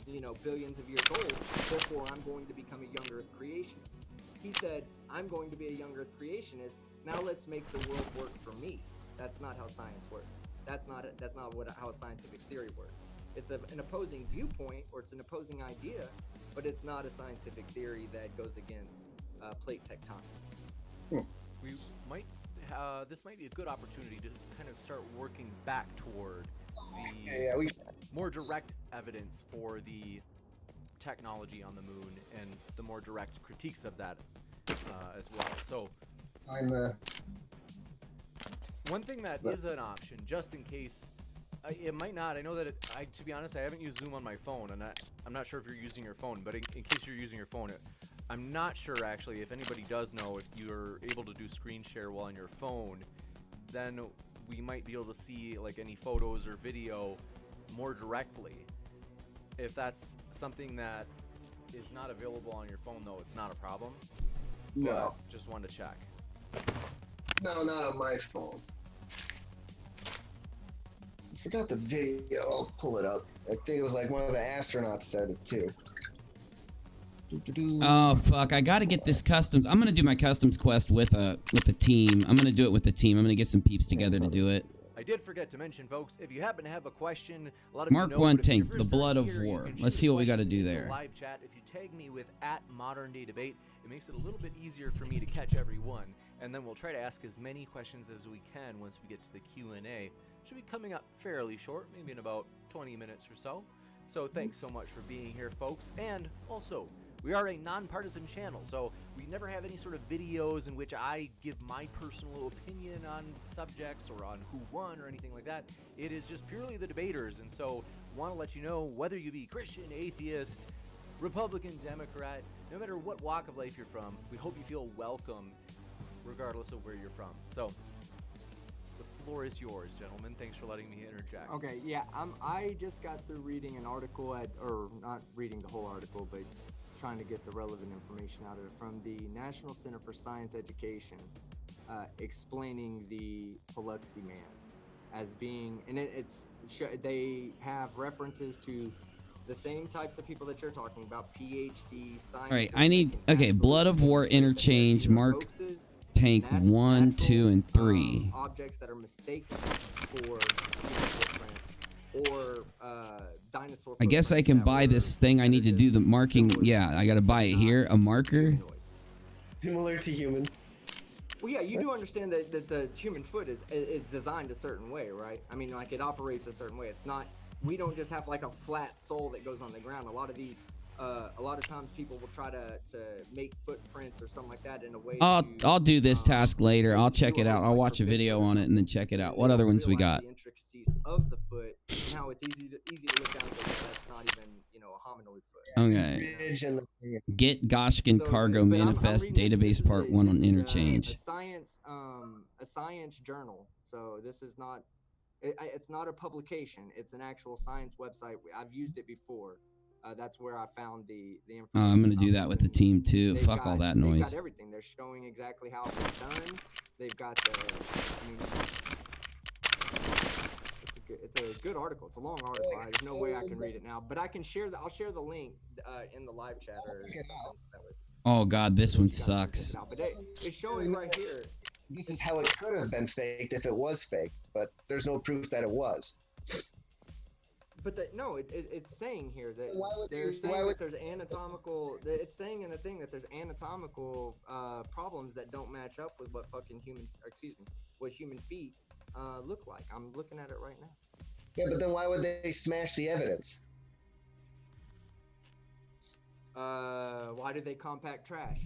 you know, billions of years old. Therefore, I'm going to become a young Earth creationist." He said, "I'm going to be a young Earth creationist. Now let's make the world work for me." That's not how science works. That's not how a scientific theory works. It's an opposing viewpoint, or it's an opposing idea, but it's not a scientific theory that goes against plate tectonics. We might, this might be a good opportunity to kind of start working back toward the more direct evidence for the technology on the moon and the more direct critiques of that as well. So, one thing that is an option, just in case. It might not. I know that to be honest, I haven't used Zoom on my phone, and I'm not sure if you're using your phone. But in case you're using your phone, I'm not sure actually if anybody does know if you're able to do screen share while on your phone. Then we might be able to see like any photos or video more directly. If that's something that is not available on your phone, though, it's not a problem. No. But just wanted to check. No, not on my phone. I forgot the video. I'll pull it up. I think it was like one of the astronauts said it too. Oh fuck! I gotta get this customs. I'm gonna do my customs quest with a team. I'm gonna do it with the team. I'm gonna get some peeps together to do it. I did forget to mention, folks, if you happen to have a question, a lot of Mark 1 tank, the blood of war. Let's see what we got to do there. Live chat. If you tag me with @ModernDayDebate, it makes it a little bit easier for me to catch everyone, and then we'll try to ask as many questions as we can once we get to the Q&A. Should be coming up fairly short, maybe in about 20 minutes or so. So thanks so much for being here, folks. And also, we are a nonpartisan channel, so we never have any sort of videos in which I give my personal opinion on subjects or on who won or anything like that. It is just purely the debaters, and so want to let you know whether you be Christian, atheist, Republican, Democrat, no matter what walk of life you're from, we hope you feel welcome regardless of where you're from. So, the floor is yours, gentlemen. Thanks for letting me interject. Okay, yeah, I just got through reading an article or not reading the whole article, but trying to get the relevant information out of it from the National Center for Science Education, explaining the Biloxi Man as being, and they have references to the same types of people that you're talking about, PhD scientists. All right, I need blood of war interchange. Mark tank 1, 2, and 3. Objects that are mistaken for different or dinosaur. I guess I can buy this thing. I need to do the marking. Yeah, I gotta buy it here. A marker. Similar to humans. Well, yeah, you do understand that the human foot is designed a certain way, right? I mean, like, it operates a certain way. It's not. We don't just have like a flat sole that goes on the ground. A lot of these a lot of times people will try to make footprints or something like that in a way. I'll do this task later. I'll check it out. I'll watch a video on it and then check it out. What other ones we got? The intricacies of the foot and how it's easy to look down and go, that's not even, you know, a hominoid foot. Okay. Get Goshkin Cargo Manifest Database Part 1 on Interchange. A science journal. So this is not, it's not a publication. It's an actual science website. I've used it before. That's where I found the information. I'm gonna do that with the team too. Fuck all that noise. They've got everything. They're showing exactly how it was done. They've got the. I mean, it's a good article. It's a long article. There's no way I can read it now, but I can share the. I'll share the link in the live chat or something. Oh god, this one sucks. But it's showing right here. This is how it could have been faked if it was fake, but there's no proof that it was. But it's saying here that they're saying that there's anatomical. It's saying in the thing that there's anatomical problems that don't match up with what fucking what human feet look like. I'm looking at it right now. Yeah, but then why would they smash the evidence? Why did they compact trash?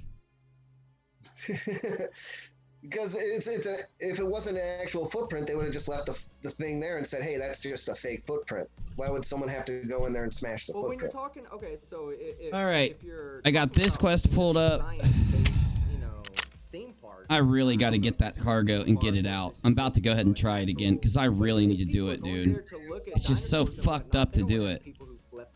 Because if it wasn't an actual footprint, they would have just left the thing there and said, "Hey, that's just a fake footprint." Why would someone have to go in there and smash the footprint? When you're talking, okay, so all right, if you're I got this quest pulled up. Theme park, I really got to get that cargo and get it out. I'm about to go ahead and try it again because I really need to do it, dude. It's just so fucked up to do it. People who left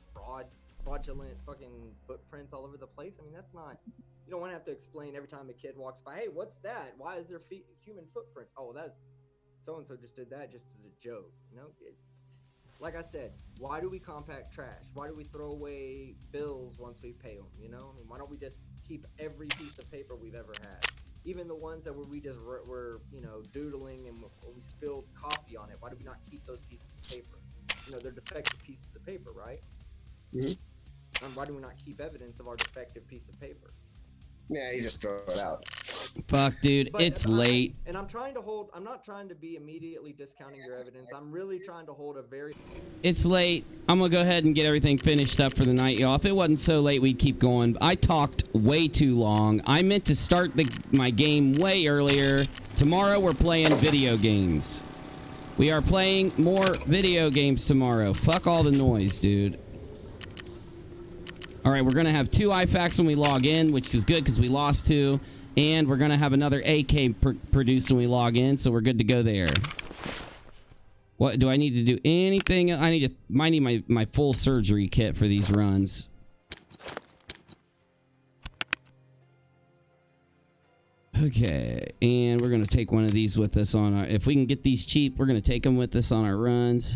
fraudulent fucking footprints all over the place. I mean, that's not. You don't want to have to explain every time a kid walks by, hey, what's that? Why is there human footprints? Oh, that's so-and-so just did that just as a joke. You know, like I said, why do we compact trash? Why do we throw away bills once we pay them? You know, I mean, why don't we just keep every piece of paper we've ever had? Even the ones that we just were, you know, doodling and we spilled coffee on it. Why do we not keep those pieces of paper? You know, they're defective pieces of paper, right? Mm-hmm. And why do we not keep evidence of our defective piece of paper? Yeah, you just throw it out. Fuck, dude, it's late. And I'm not trying to be immediately discounting your evidence. I'm really trying to hold a very... It's late. I'm gonna go ahead and get everything finished up for the night, y'all. If it wasn't so late, we'd keep going. I talked way too long. I meant to start my game way earlier. Tomorrow, we're playing video games. We are playing more video games tomorrow. Fuck all the noise, dude. All right, we're going to have 2 IFACs when we log in, which is good because we lost 2. And we're going to have another AK produced when we log in, so we're good to go there. What, do I need to do anything? I need my full surgery kit for these runs. Okay, and we're going to take one of these with us on our... If we can get these cheap, we're going to take them with us on our runs.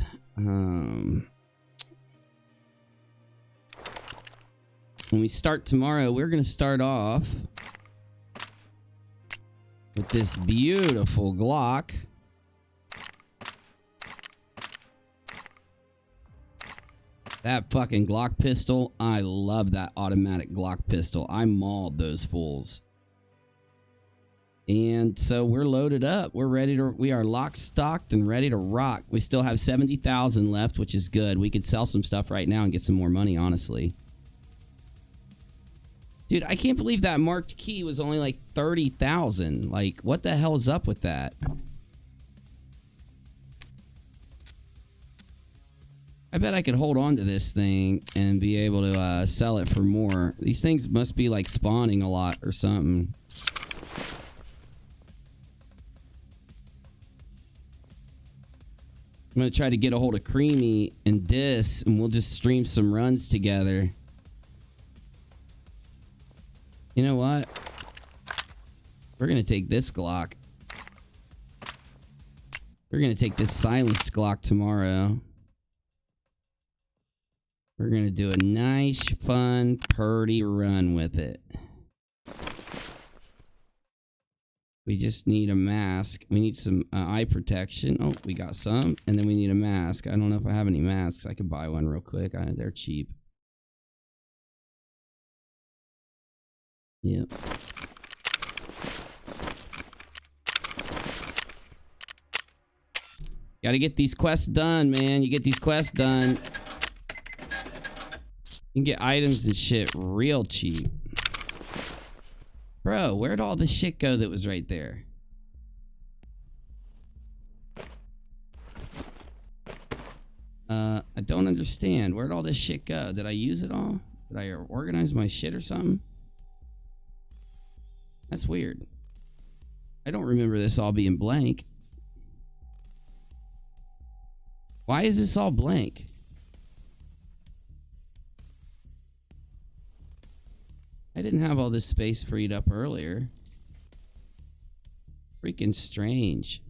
When we start tomorrow, we're going to start off with this beautiful Glock. That fucking Glock pistol, I love that automatic Glock pistol. I mauled those fools. And so we're loaded up. We are locked, stocked, and ready to rock. We still have 70,000 left, which is good. We could sell some stuff right now and get some more money, honestly. Dude, I can't believe that marked key was only like 30,000. Like, what the hell is up with that? I bet I could hold on to this thing and be able to sell it for more. These things must be like spawning a lot or something. I'm going to try to get a hold of Creamy and Dis, and we'll just stream some runs together. You know what? We're going to take this Glock. We're going to take this silenced Glock tomorrow. We're going to do a nice, fun, purdy run with it. We just need a mask. We need some eye protection. Oh, we got some. And then we need a mask. I don't know if I have any masks. I could buy one real quick. They're cheap. Yep. Gotta get these quests done, man. You get these quests done. You can get items and shit real cheap. Bro, where'd all the shit go that was right there? I don't understand. Where'd all this shit go? Did I use it all? Did I organize my shit or something? That's weird. I don't remember this all being blank. Why is this all blank? I didn't have all this space freed up earlier. Freaking strange.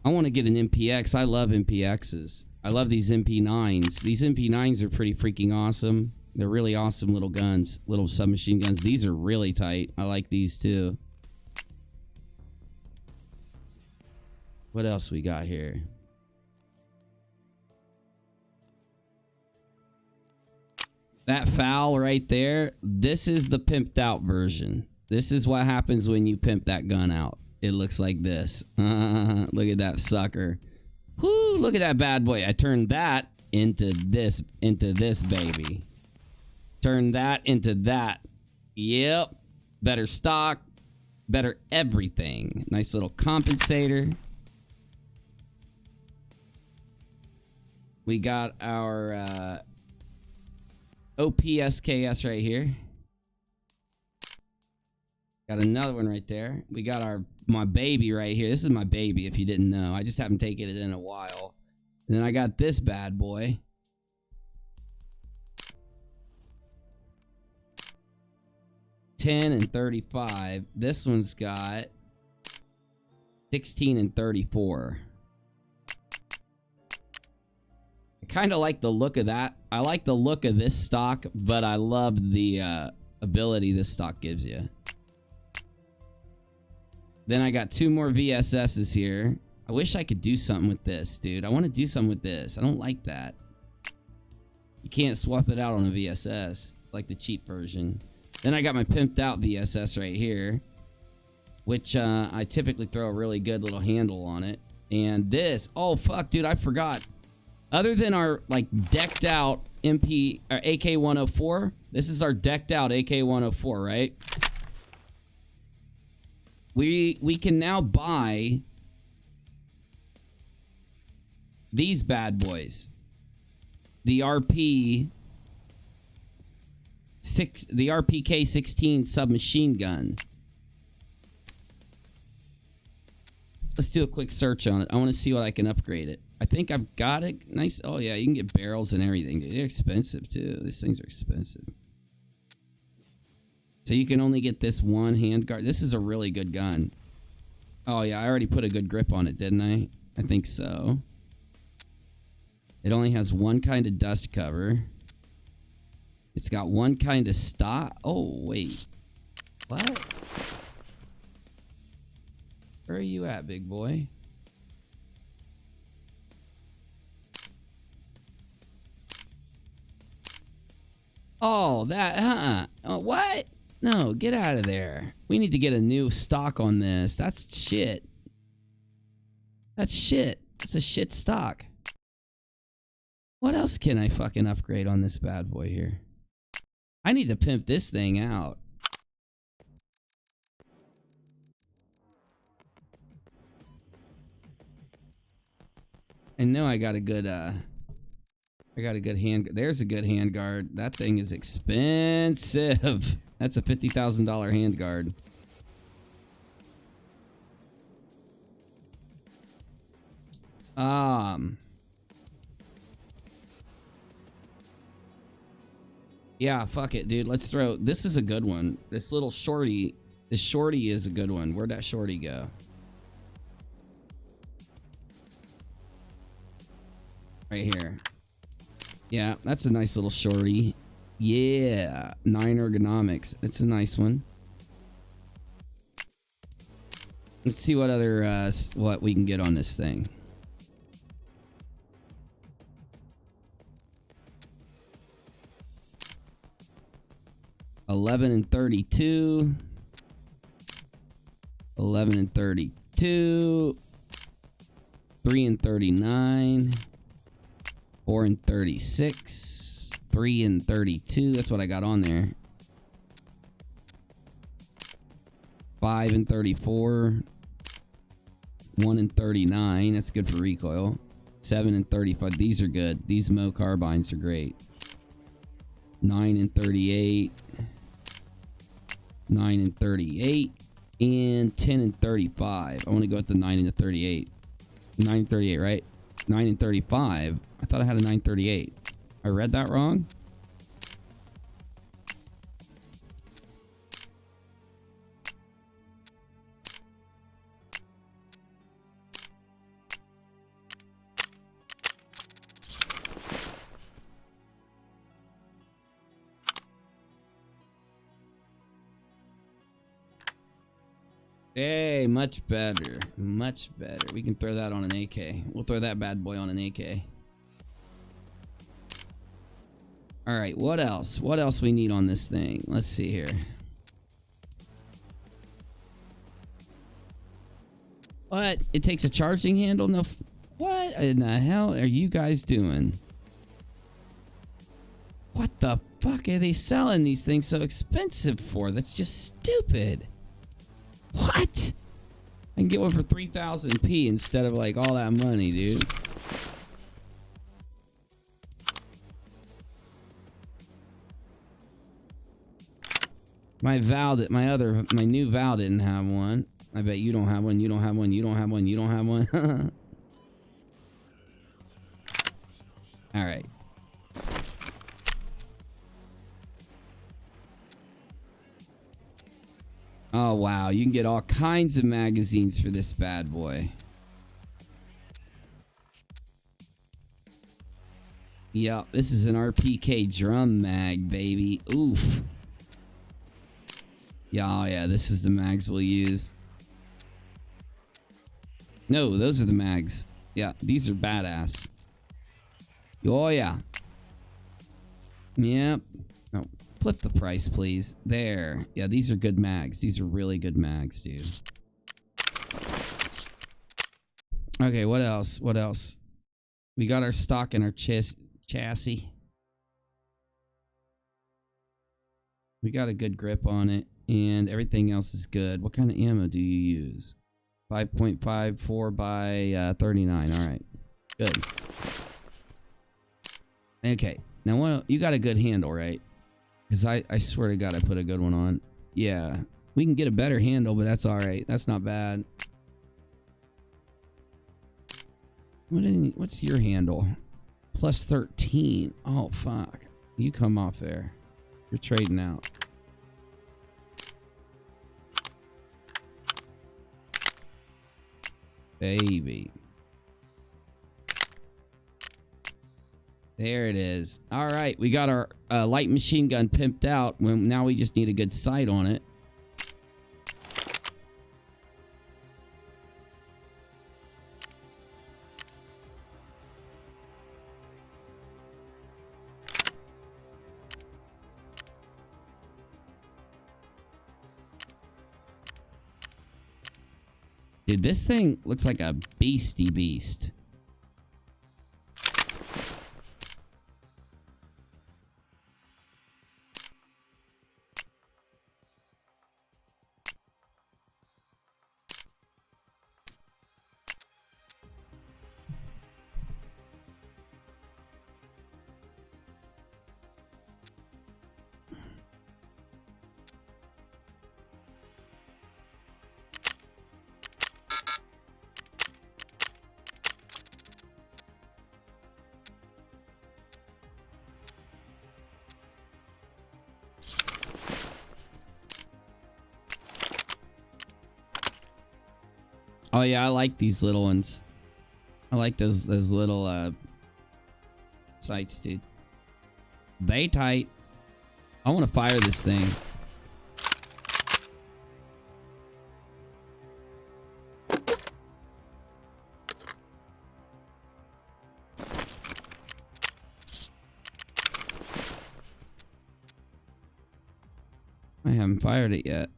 I want to get an MPX. I love MPXs. I love these MP9s. These MP9s are pretty freaking awesome. They're really awesome little guns, little submachine guns. These are really tight. I like these too. What else we got here? That FAL right there, this is the pimped out version. This is what happens when you pimp that gun out. It looks like this. Look at that sucker. Whoo, look at that bad boy. I turned that into this baby. Turn that into that. Yep. Better stock. Better everything. Nice little compensator. We got our OPSKS right here. Got another one right there. We got my baby right here. This is my baby, if you didn't know. I just haven't taken it in a while. And then I got this bad boy. $10 and $35. This one's got $16 and $34. I kind of like the look of that. I like the look of this stock, but I love the ability this stock gives you. Then I got 2 more VSSs here. I wish I could do something with this, dude. I want to do something with this. I don't like that. You can't swap it out on a VSS. It's like the cheap version. Then I got my pimped out VSS right here, which I typically throw a really good little handle on it. And this, oh fuck, dude, I forgot. Other than our like decked out AK-104, this is our decked out AK-104, right? We can now buy these bad boys. The RPK-16 submachine gun. Let's do a quick search on it. I want to see what I can upgrade it. I think I've got it. Nice. Oh yeah, you can get barrels and everything. They're expensive too. These things are expensive. So you can only get this one handguard. This is a really good gun. Oh yeah, I already put a good grip on it, didn't I? I think so. It only has one kind of dust cover. It's got one kind of stock. Oh, wait. What? Where are you at, big boy? Oh, that, what? No, get out of there. We need to get a new stock on this. That's shit. That's shit. That's a shit stock. What else can I fucking upgrade on this bad boy here? I need to pimp this thing out. I know I got a good hand. There's a good hand guard. That thing is expensive. That's a $50,000 hand guard. Yeah, fuck it, dude. Let's throw. This is a good one. This little shorty. This shorty is a good one. Where'd that shorty go? Right here. Yeah, that's a nice little shorty. Yeah, 9 ergonomics. It's a nice one. Let's see what other what we can get on this thing. $11 and $32. $11 and $32. $3 and $39. 4 and 36. 3 and 32. That's what I got on there. 5 and 34. 1 and 39. That's good for recoil. 7 and 35. These are good. These Mo carbines are great. 9 and 38. 9 and 38. And 10 and 35. I want to go with the 9 and the 38. 9 and 38, right? 9 and 35. I thought I had a 938. I read that wrong? Hey, much better. Much better. We can throw that on an AK. We'll throw that bad boy on an AK. Alright, what else? What else we need on this thing? Let's see here. What? It takes a charging handle? No. What in the hell are you guys doing? What the fuck are they selling these things so expensive for? That's just stupid. What? I can get one for 3,000p instead of like all that money, dude. My new Val didn't have one. I bet you don't have one. You don't have one. You don't have one. You don't have one. All right. Oh, wow. You can get all kinds of magazines for this bad boy. Yep, this is an RPK drum mag, baby. Oof. Yeah, oh yeah, this is the mags we'll use. No, those are the mags. Yeah, these are badass. Oh, yeah. Yep. Oh, flip the price, please. There. Yeah, these are good mags. These are really good mags, dude. Okay, what else? What else? We got our stock and our chassis. We got a good grip on it, and everything else is good. What kind of ammo do you use? 5.54 by 39. All right, good. Okay, now what? You got a good handle, right? Because I swear to God, I put a good one on. Yeah, we can get a better handle, but that's all right. That's not bad. What's your handle? Plus 13. Oh, fuck. You come off there. You're trading out. Baby. There it is. All right. We got our light machine gun pimped out. Now we just need a good sight on it. Dude, this thing looks like a beastie beast. Oh yeah, I like these little ones. I like those little sights, dude. They tight. I want to fire this thing. I haven't fired it yet.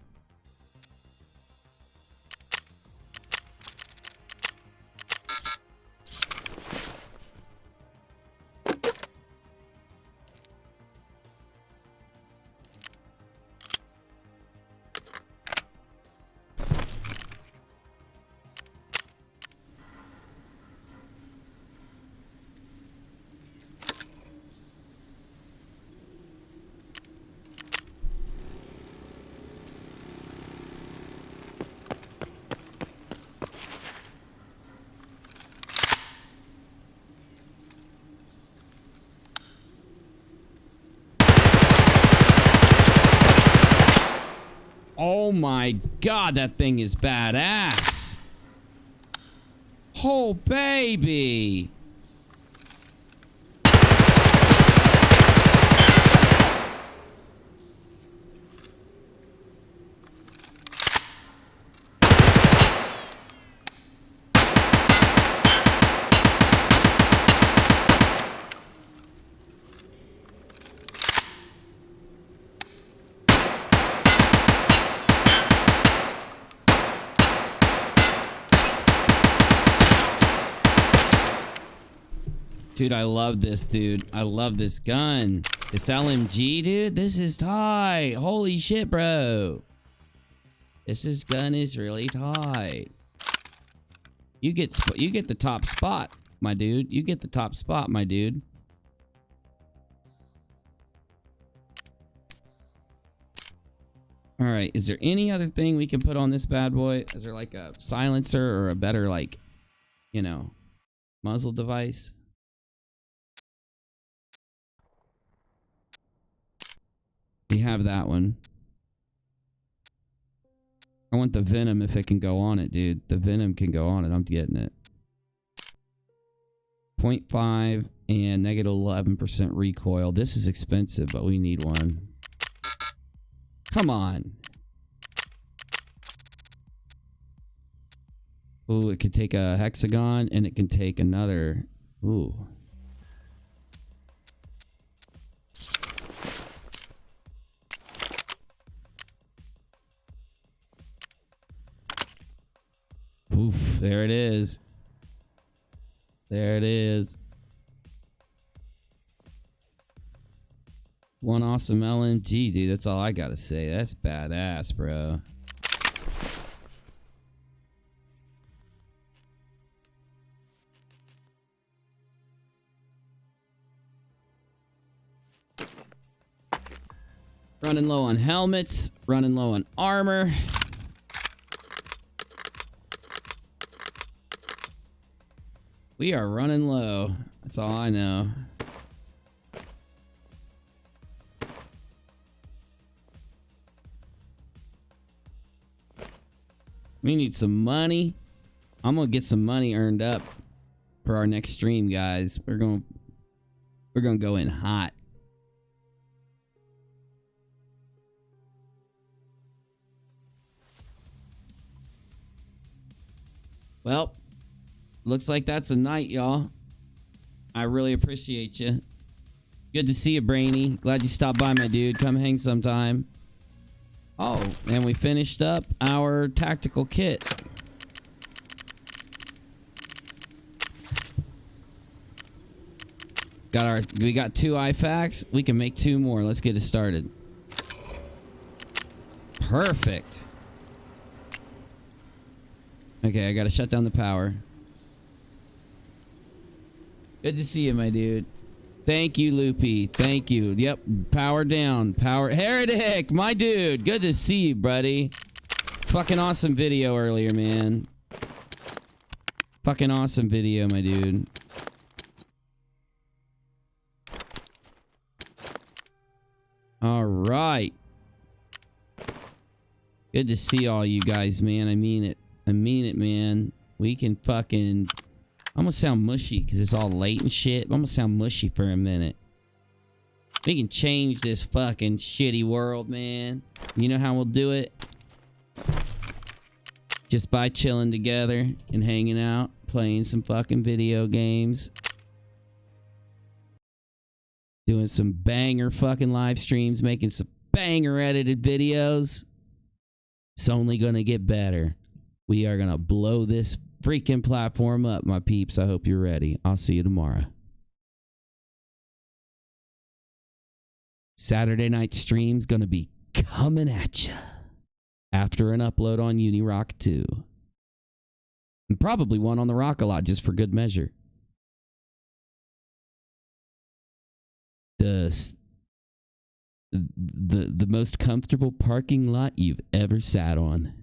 Oh my god, that thing is badass. Oh, baby. Dude, I love this, dude. I love this gun. This LMG, dude. This is tight. Holy shit, bro. This gun is really tight. You get the top spot, my dude. You get the top spot, my dude. All right. Is there any other thing we can put on this bad boy? Is there like a silencer or a better, like, you know, muzzle device? We have that one. I want the Venom if it can go on it, dude. The Venom can go on it. I'm getting it. 0.5 and negative 11% recoil. This is expensive, but we need one. Come on. Ooh, it could take a hexagon and it can take another. Ooh. Oof, there it is. There it is. One awesome LMG, dude. That's all I gotta say. That's badass, bro. Running low on helmets. Running low on armor. We are running low. That's all I know. We need some money. I'm gonna get some money earned up for our next stream, guys. We're gonna go in hot. Well, looks like that's a night, y'all. I really appreciate you. Good to see you, Brainy. Glad you stopped by, my dude. Come hang sometime. Oh, and we finished up our tactical kit. We got 2 IFAKs. We can make 2 more. Let's get it started. Perfect. Okay, I gotta shut down the power. Good to see you, my dude. Thank you, Loopy. Thank you. Yep, power down. Power. Heretic, my dude. Good to see you, buddy. Fucking awesome video earlier, man. Fucking awesome video, my dude. All right. Good to see all you guys, man. I mean it. I mean it, man. We can fucking... I'm gonna sound mushy because it's all late and shit. I'm gonna sound mushy for a minute. We can change this fucking shitty world, man. You know how we'll do it? Just by chilling together and hanging out, playing some fucking video games. Doing some banger fucking live streams, making some banger edited videos. It's only gonna get better. We are gonna blow this freaking platform up, my peeps. I hope you're ready. I'll see you tomorrow. Saturday night stream's gonna be coming at you after an upload on UNIRock 2. And probably one on the rockAlot just for good measure. The most comfortable parking lot you've ever sat on.